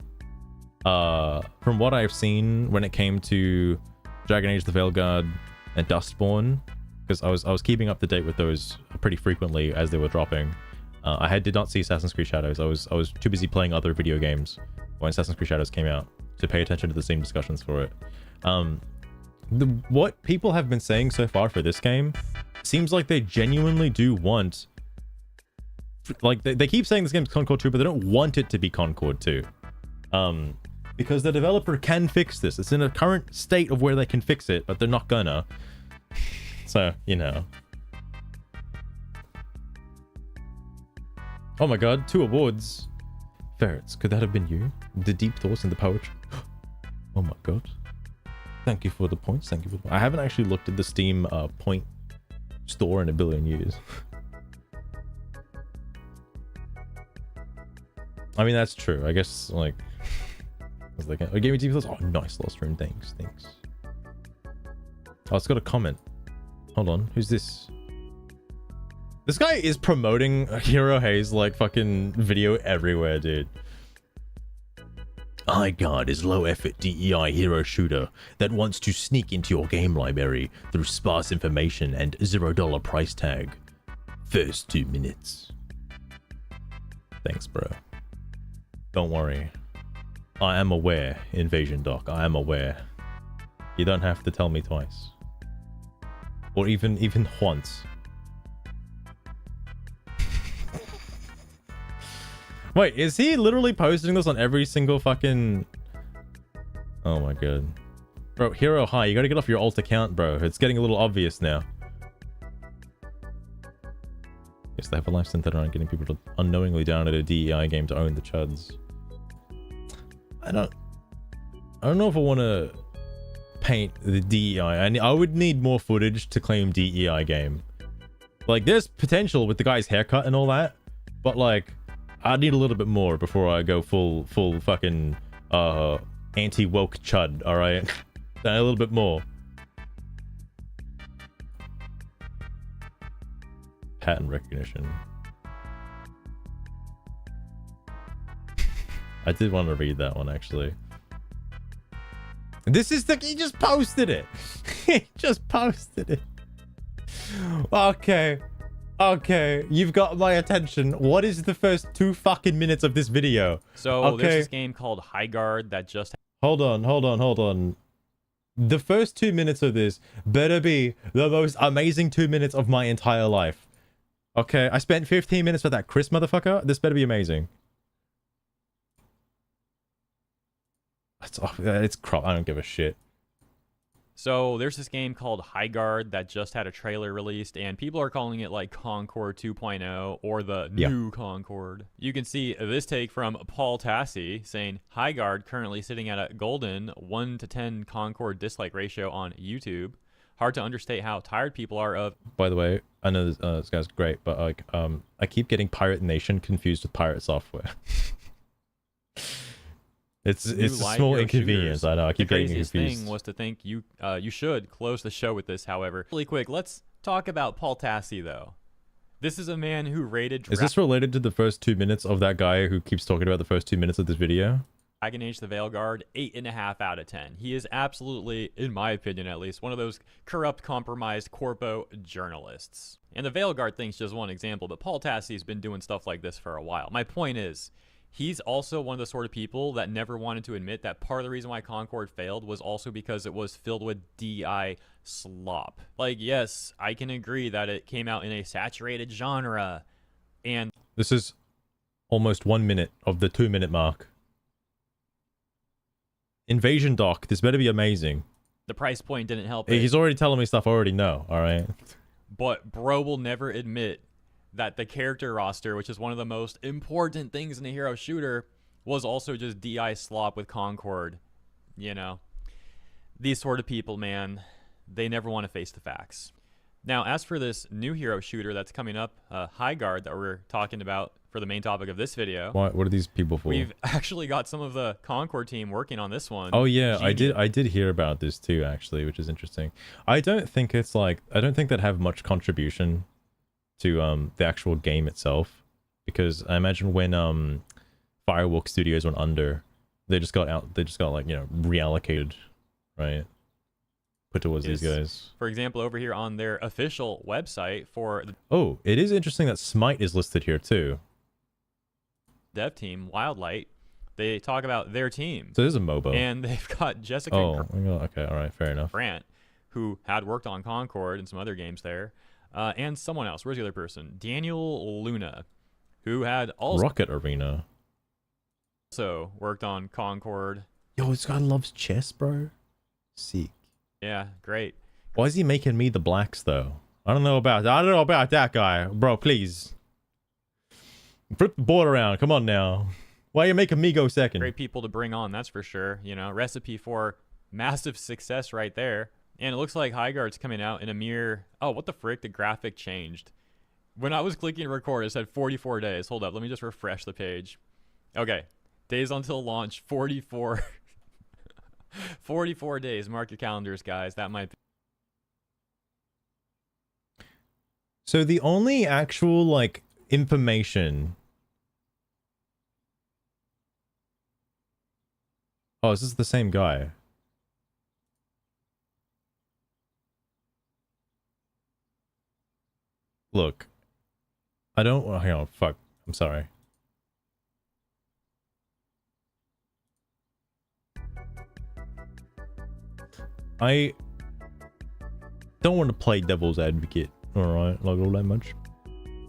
Speaker 7: From what I've seen when it came to Dragon Age: The Veilguard and Dustborn, because I was keeping up to date with those pretty frequently as they were dropping. I did not see Assassin's Creed Shadows. I was too busy playing other video games when Assassin's Creed Shadows came out to pay attention to the Steam discussions for it. What people have been saying so far for this game seems like they genuinely do want, like they keep saying this game's Concord 2, but they don't want it to be Concord 2, because the developer can fix this. It's in a current state of where they can fix it, but they're not gonna. So, you know. Oh my god, 2 awards. Ferrets, could that have been you? The deep thoughts and the poetry. Oh my god. Thank you for the points. Thank you for the... I haven't actually looked at the Steam point store in a billion years. I mean, that's true. I guess, like... I was like, oh, gave me deep thoughts. Oh, nice, Lost Room. Thanks. Oh, it's got a comment. Hold on. Who's this? This guy is promoting Hero Hayes like fucking video everywhere, dude. Highguard is low-effort DEI hero shooter that wants to sneak into your game library through sparse information and $0 price tag. First 2 minutes. Thanks, bro. Don't worry. I am aware, Invasion Doc. I am aware. You don't have to tell me twice. Or even once. Wait, is he literally posting this on every single fucking... Oh my god. Bro, Hero High, you gotta get off your alt account, bro. It's getting a little obvious now. Yes, they have a life centered around getting people to unknowingly download a DEI game to own the chuds. I don't know if I want to paint the DEI. I would need more footage to claim DEI game. Like, there's potential with the guy's haircut and all that, but like... I need a little bit more before I go full fucking anti-woke chud, alright? A little bit more. Pattern recognition. I did want to read that one, actually. This is the... He just posted it! He just posted it! Okay, you've got my attention. What is the first 2 fucking minutes of this video?
Speaker 8: So there's this game called Highguard that just...
Speaker 7: Hold on. The first 2 minutes of this better be the most amazing 2 minutes of my entire life. Okay, I spent 15 minutes with that Chris motherfucker. This better be amazing. It's crap. I don't give a shit.
Speaker 8: So there's this game called Highguard that just had a trailer released, and people are calling it like Concord 2.0 or the new Concord. You can see this take from Paul Tassi saying, Highguard currently sitting at a golden 1 to 10 Concord dislike ratio on YouTube. Hard to understate how tired people are of... By the way, I know this guy's great, but like, I keep getting Pirate Nation confused with Pirate Software. It's a small inconvenience. I know. I keep getting confused. The craziest thing was to think you should close the show with this. However, really quick, let's talk about Paul Tassi though. This is a man who rated. Is this related to the first 2 minutes of that guy who keeps talking about the first 2 minutes of this video? Dragon Age the Veilguard, 8.5 out of 10. He is absolutely, in my opinion at least, one of those corrupt, compromised corpo journalists. And the Veilguard thing's just one example, but Paul Tassie's been doing stuff like this for a while. My point is, he's also one of the sort of people that never wanted to admit that part of the reason why Concord failed was also because it was filled with DI slop. Like, yes, I can agree that it came out in a saturated genre, and
Speaker 1: This is almost 1 minute of the 2-minute mark. Invasion Doc, this better be amazing.
Speaker 8: the price point didn't help it.
Speaker 1: He's already telling me stuff I already know, alright?
Speaker 8: But bro will never admit that the character roster, which is one of the most important things in a hero shooter, was also just DI slop with Concord. You know, these sort of people, man, they never want to face the facts. Now, as for this new hero shooter that's coming up, Highguard, that we're talking about for the main topic of this video,
Speaker 1: What are these people for?
Speaker 8: we've actually got some of the Concord team working on this one.
Speaker 1: Oh yeah, I
Speaker 8: Genius.
Speaker 1: did hear about this too, actually, which is interesting. I don't think that have much contribution to the actual game itself, because I imagine when Firewalk Studios went under, they just got like, you know, reallocated, right? Put towards these guys.
Speaker 8: For example, over here on their official website for the
Speaker 1: Oh, it is interesting that Smite is listed here too.
Speaker 8: dev team, Wildlight, they talk about their team.
Speaker 1: So there's a MOBA.
Speaker 8: And they've got Jessica
Speaker 1: Oh, okay, all right, fair enough.
Speaker 8: Grant, who had worked on Concord and some other games there, and someone else. Where's the other person? Daniel Luna, who had
Speaker 1: Rocket Arena.
Speaker 8: also worked on Concord.
Speaker 1: Yo, this guy loves chess, bro. Sick.
Speaker 8: Yeah, great.
Speaker 1: Why is he making me the blacks though? I don't know about that guy, bro. Please flip the board around. Come on now. Why are you making me go second?
Speaker 8: Great people to bring on, that's for sure. You know, recipe for massive success right there. And it looks like Highguard's coming out in a mere... Oh, what the frick? The graphic changed. When I was clicking record, it said 44 days. Hold up, let me just refresh the page. Okay, days until launch, 44. 44 days. Mark your calendars, guys. That might be...
Speaker 1: So the only actual like information. Oh, is this the same guy? Look, I don't. Hang on, fuck. I'm sorry. I don't want to play devil's advocate, alright, like all that much.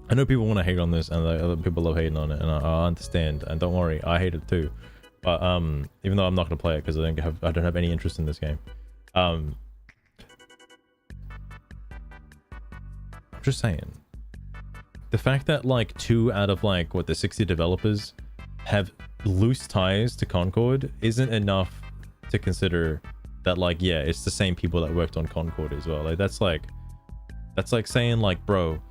Speaker 1: I know people want to hate on this, and like, other people love hating on it, and I understand, and don't worry, I hate it too. But even though I'm not gonna play it because I don't have any interest in this game. I'm just saying, the fact that like 2 out of like the 60 developers have loose ties to Concord isn't enough to consider that, like, yeah, it's the same people that worked on Concord as well. Like that's like saying like, bro,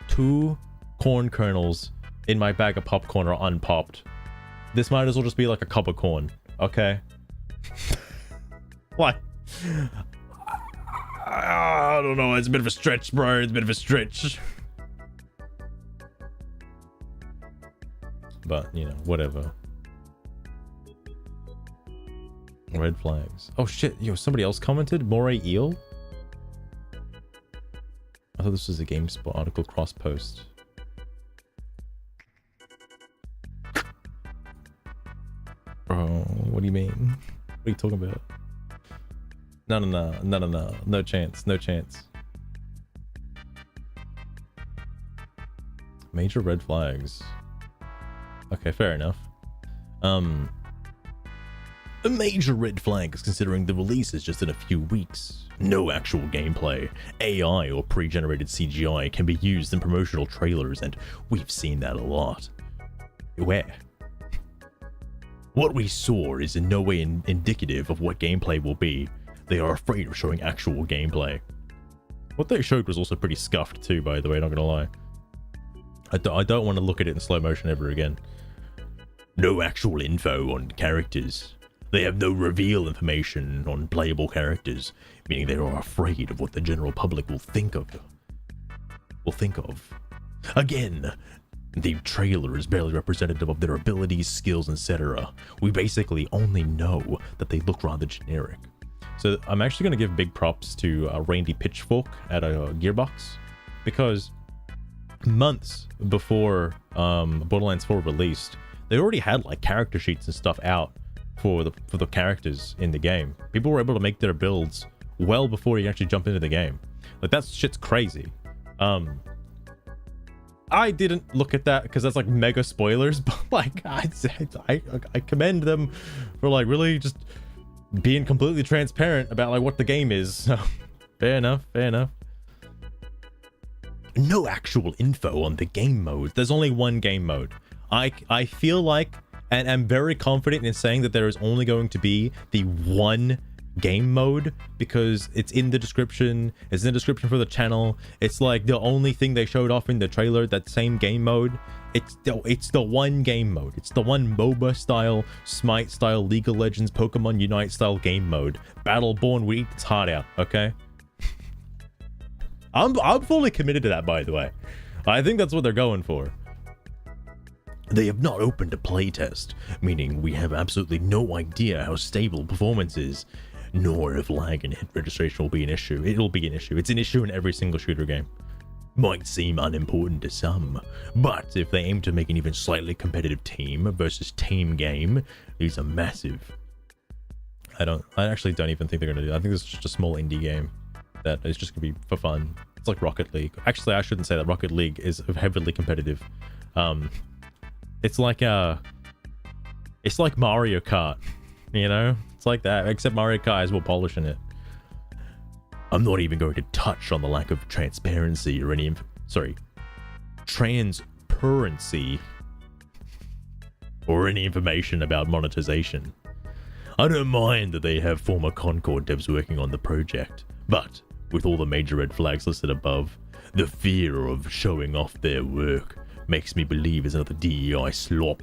Speaker 1: 2 corn kernels in my bag of popcorn are unpopped. This might as well just be like a cup of corn, okay? What? I don't know, it's a bit of a stretch, bro. It's a bit of a stretch. But, you know, whatever. Red flags. Oh shit, yo, somebody else commented? Moray Eel? I thought this was a GameSpot article cross post. Bro, what do you mean? What are you talking about? No. No chance, no chance. Major red flags. Okay, fair enough. A major red flag is considering the release is just in a few weeks. No actual gameplay, AI or pre-generated CGI can be used in promotional trailers, and we've seen that a lot. Where? What we saw is in no way indicative of what gameplay will be. They are afraid of showing actual gameplay. What they showed was also pretty scuffed too, by the way, not gonna lie. I don't want to look at it in slow motion ever again. No actual info on characters. They have no reveal information on playable characters, meaning they are afraid of what the general public will think of. Again,
Speaker 7: The trailer is barely representative of their abilities, skills, etc. We basically only know that they look rather generic. So I'm actually going to give big props to Randy Pitchfork at Gearbox, because months before Borderlands 4 released, they already had like character sheets and stuff out for the characters in the game. People were able to make their builds well before you actually jump into the game. Like, that shit's crazy. I didn't look at that because that's like mega spoilers, but like I commend them for like really just being completely transparent about like what the game is. So fair enough. No actual info on the game modes. There's only one game mode. I feel like, and I'm very confident in saying that there is only going to be the one game mode, because it's in the description. It's in the description for the channel. It's like the only thing they showed off in the trailer, that same game mode. It's the one game mode. It's the one MOBA style, Smite style, League of Legends, Pokemon Unite style game mode. Battleborn, we eat its heart out, okay? I'm fully committed to that, by the way. I think that's what they're going for. They have not opened a playtest, meaning we have absolutely no idea how stable performance is, nor if lag and hit registration will be an issue. It'll be an issue. It's an issue in every single shooter game. Might seem unimportant to some, but if they aim to make an even slightly competitive team versus team game, these are massive. I actually don't even think they're gonna do that. I think this is just a small indie game that is just gonna be for fun. It's like Rocket League. Actually, I shouldn't say that. Rocket League is heavily competitive. It's like Mario Kart, you know? It's like that, except Mario Kart is more polish in it. I'm not even going to touch on the lack of transparency or any transparency or any information about monetization. I don't mind that they have former Concord devs working on the project, but with all the major red flags listed above, the fear of showing off their work makes me believe it's another DEI slop.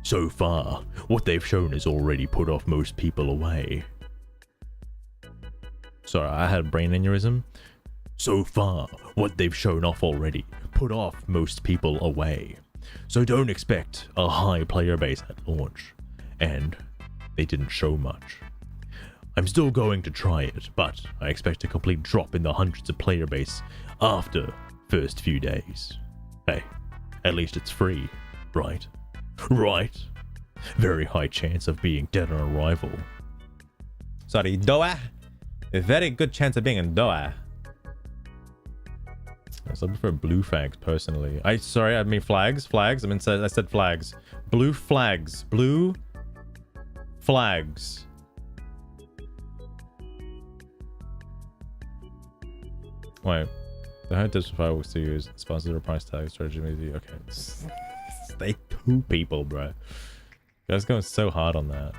Speaker 7: So far, what they've shown has already put off most people away. Sorry, I had a brain aneurysm. So far, what they've shown off already put off most people away. So don't expect a high player base at launch. And they didn't show much. I'm still going to try it, but I expect a complete drop in the hundreds of player base after first few days. Hey, at least it's free, right? Right? Very high chance of being dead on arrival. Sorry, Doa? A very good chance of being in Doa. I prefer blue flags personally. I mean flags. I said flags. Blue flags. Blue flags. Wait. The high digital fireworks to use sponsored or price tag strategy maybe. Okay. They two people, bro. Guys going so hard on that.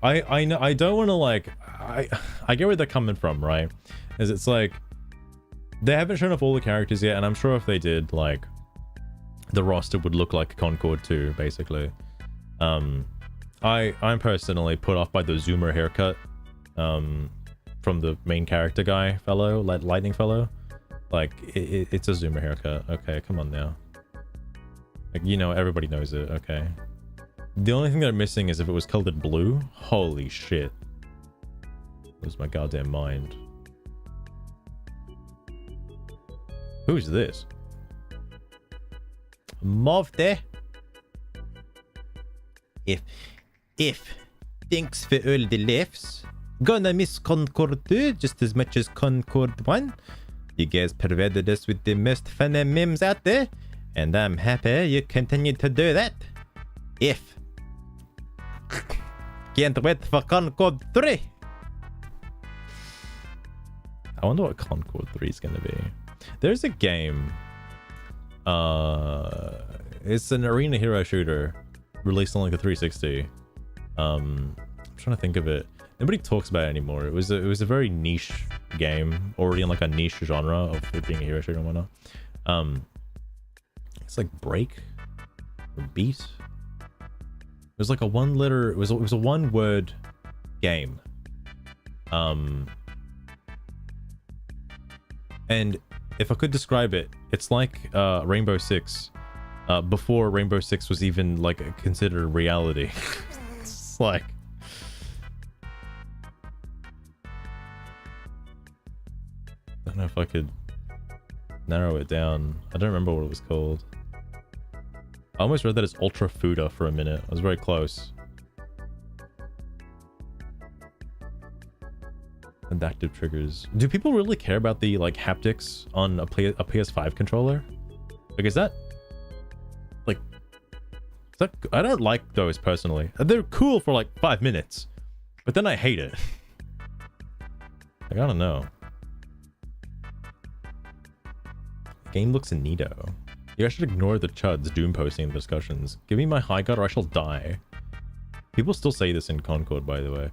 Speaker 7: I know, I don't want to like, I get where they're coming from, right? Is it's like they haven't shown off all the characters yet, and I'm sure if they did, like the roster would look like Concord 2, basically. I'm personally put off by the zoomer haircut from the main character guy fellow, lightning fellow. Like it's a zoomer haircut. Okay, come on now. Like, you know, everybody knows it. Okay. The only thing that I'm missing is if it was colored blue. Holy shit. Lose my goddamn mind. Who's this? Movde. If thanks for all the laughs. Gonna miss Concord 2 just as much as Concord 1. You guys provided us with the most funny memes out there, and I'm happy you continue to do that. If can't wait for Concord 3. I wonder what Concord 3 is gonna be. There's a game. It's an arena hero shooter released on like the 360. I'm trying to think of it. Nobody talks about it anymore. It was a very niche game, already in like a niche genre of it being a hero shooter and whatnot. It's like break or beat. It was like a one letter. It was a one word game.
Speaker 1: And if I could describe it, it's like Rainbow Six, before Rainbow Six was even like considered reality. It's like, I don't know if I could narrow it down. I don't remember what it was called. I almost read that as Ultra Fuda for a minute. I was very close. Adaptive triggers. Do people really care about the like haptics on a PS5 controller? Like, is that like, I don't like those personally. They're cool for like 5 minutes, but then I hate it. Like, I don't know. Game looks neato. You guys should ignore the chuds doom posting in discussions. Give me my Highguard or I shall die. People still say this in Concord, by the way.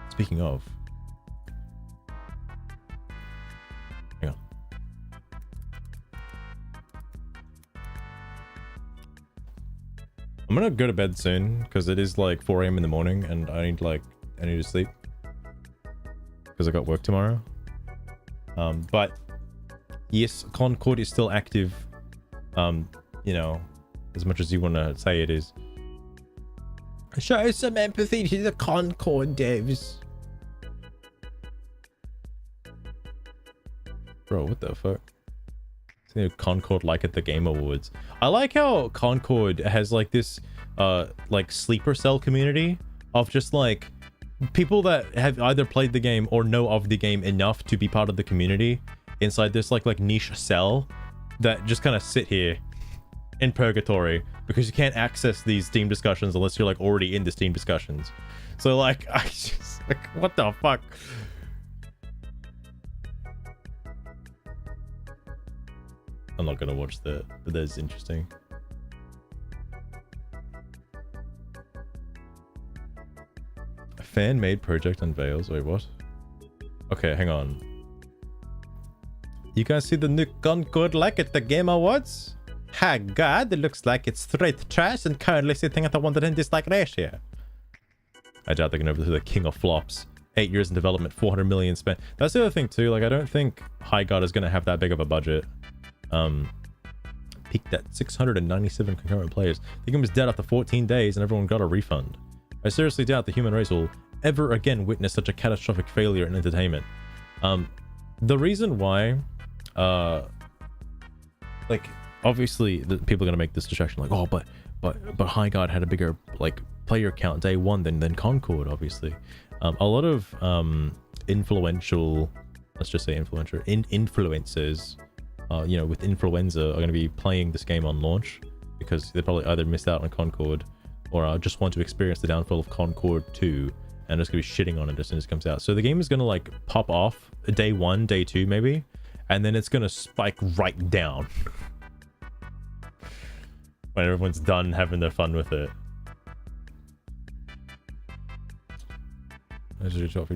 Speaker 1: Speaking of. Hang on. I'm gonna go to bed soon, because it is like 4 AM in the morning, and I need to sleep. Because I got work tomorrow. But yes, Concord is still active. You know, as much as you want to say it is. Show some empathy to the Concord devs. Bro, what the fuck? Concord like at the Game Awards. I like how Concord has like this like sleeper cell community of just like people that have either played the game or know of the game enough to be part of the community inside this like niche cell that just kind of sit here in purgatory because you can't access these Steam discussions unless you're like already in the Steam discussions. So like, I just like, what the fuck? I'm not gonna watch that, but that's interesting. A fan-made project unveils. Wait, what? Okay, hang on. You guys see the new Concord like at the Game Awards? Highguard, it looks like it's straight trash and currently sitting at a 1 to 10 dislike ratio. I doubt they're gonna overthrow the king of flops. 8 years in development, 400 million spent. That's the other thing too, like I don't think Highguard is gonna have that big of a budget. Peaked at 697 concurrent players. The game was dead after 14 days and everyone got a refund. I seriously doubt the human race will ever again witness such a catastrophic failure in entertainment. The reason why, like, obviously the people are gonna make this distraction like, oh, but Highguard had a bigger like player count day one than Concord, obviously. A lot of influential, let's just say influencers, you know, with influenza are going to be playing this game on launch because they probably either missed out on Concord or just want to experience the downfall of Concord 2 and just going to be shitting on it as soon as it comes out. So the game is going to like pop off day 1, day 2 maybe, and then it's going to spike right down when everyone's done having their fun with it.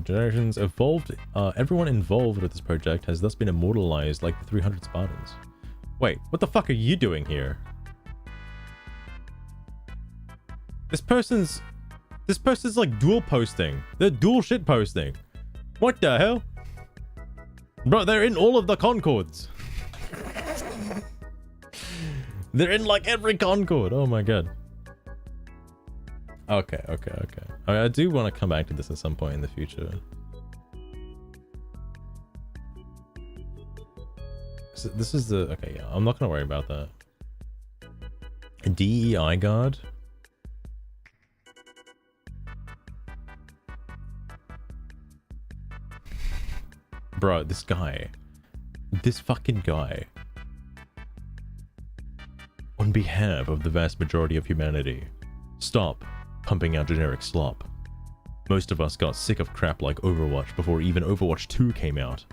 Speaker 1: Generations evolved. Everyone involved with this project has thus been immortalized like the 300 Spartans. Wait, what the fuck are you doing here? This person's like dual posting. They're dual shit posting. What the hell? Bro, they're in all of the Concords. They're in like every Concord. Oh my god. Okay. I mean, I do want to come back to this at some point in the future. So this is the... Okay, yeah, I'm not going to worry about that. DEI guard? Bro, this guy. This fucking guy. On behalf of the vast majority of humanity, stop pumping out generic slop. Most of us got sick of crap like Overwatch before even Overwatch 2 came out.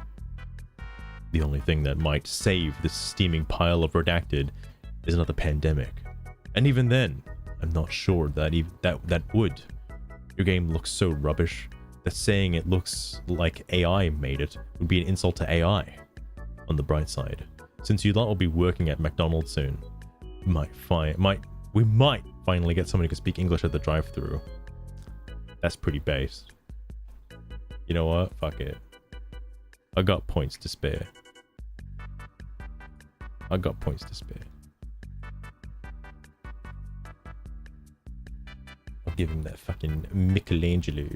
Speaker 1: The only thing that might save this steaming pile of redacted is another pandemic. And even then, I'm not sure that that would. Your game looks so rubbish that saying it looks like AI made it would be an insult to AI. On the bright side, since you lot will be working at McDonald's soon, we might finally get somebody who can speak English at the drive-thru. That's pretty based. You know what? Fuck it. I got points to spare. I got points to spare. I'll give him that fucking Michelangelo.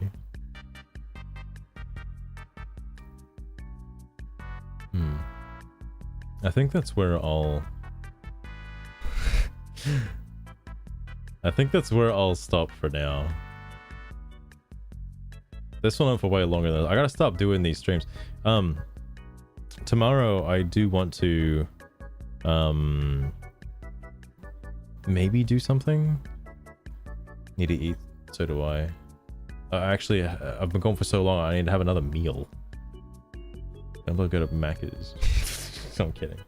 Speaker 1: I think that's where I'll... I think that's where I'll stop for now. This went on for way longer than I gotta stop doing these streams. Tomorrow I do want to maybe do something. Need to eat. So do I. Actually, I've been gone for so long. I need to have another meal. I'm gonna go to Macca's. I'm kidding.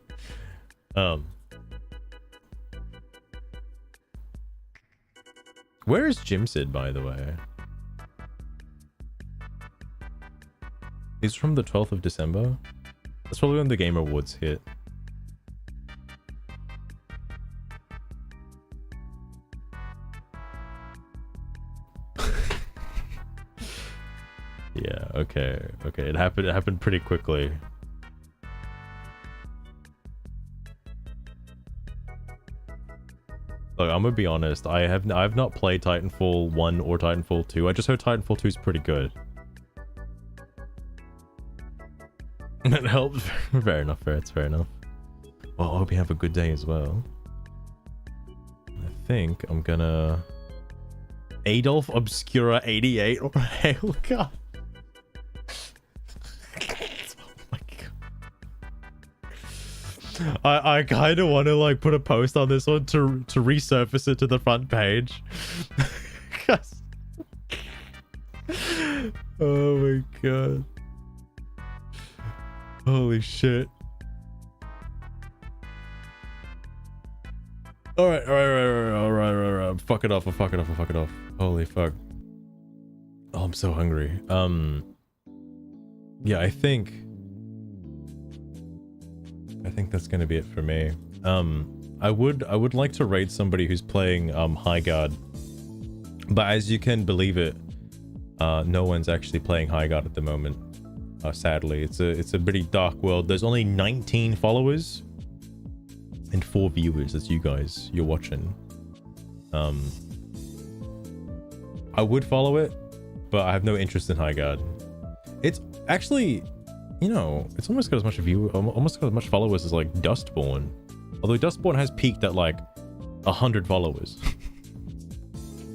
Speaker 1: Where is Jim Sid, by the way? He's from the 12th of December. That's probably when the Game Awards hit. Yeah, okay. Okay, it happened pretty quickly. Look, I'm gonna be honest, I've not played Titanfall 1 or Titanfall 2. I just heard Titanfall 2 is pretty good. It helps. Fair enough, it's fair enough. Well, I hope you have a good day as well. I think I'm gonna... Adolf Obscura 88 or Hail God. I kind of want to like put a post on this one to resurface it to the front page. Oh my god. Holy shit. Alright. Fuck it off. Holy fuck. Oh, I'm so hungry. Yeah, I think that's gonna be it for me. I would like to raid somebody who's playing Highguard, but as you can believe it, no one's actually playing Highguard at the moment. Sadly, it's a pretty dark world. There's only 19 followers and 4 viewers. That's you guys. You're watching. I would follow it, but I have no interest in Highguard. It's actually, you know, it's almost got as much almost got as much followers as like Dustborn. Although Dustborn has peaked at like 100 followers.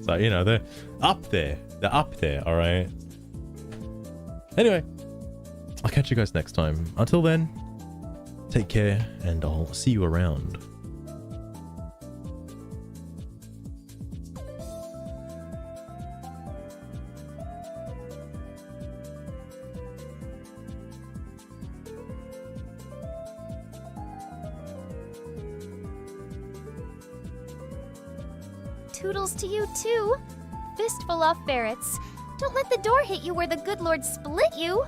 Speaker 1: So, you know, they're up there. They're up there, alright? Anyway, I'll catch you guys next time. Until then, take care, and I'll see you around.
Speaker 2: Toodles to you too. Fistful off ferrets. Don't let the door hit you where the good Lord split you.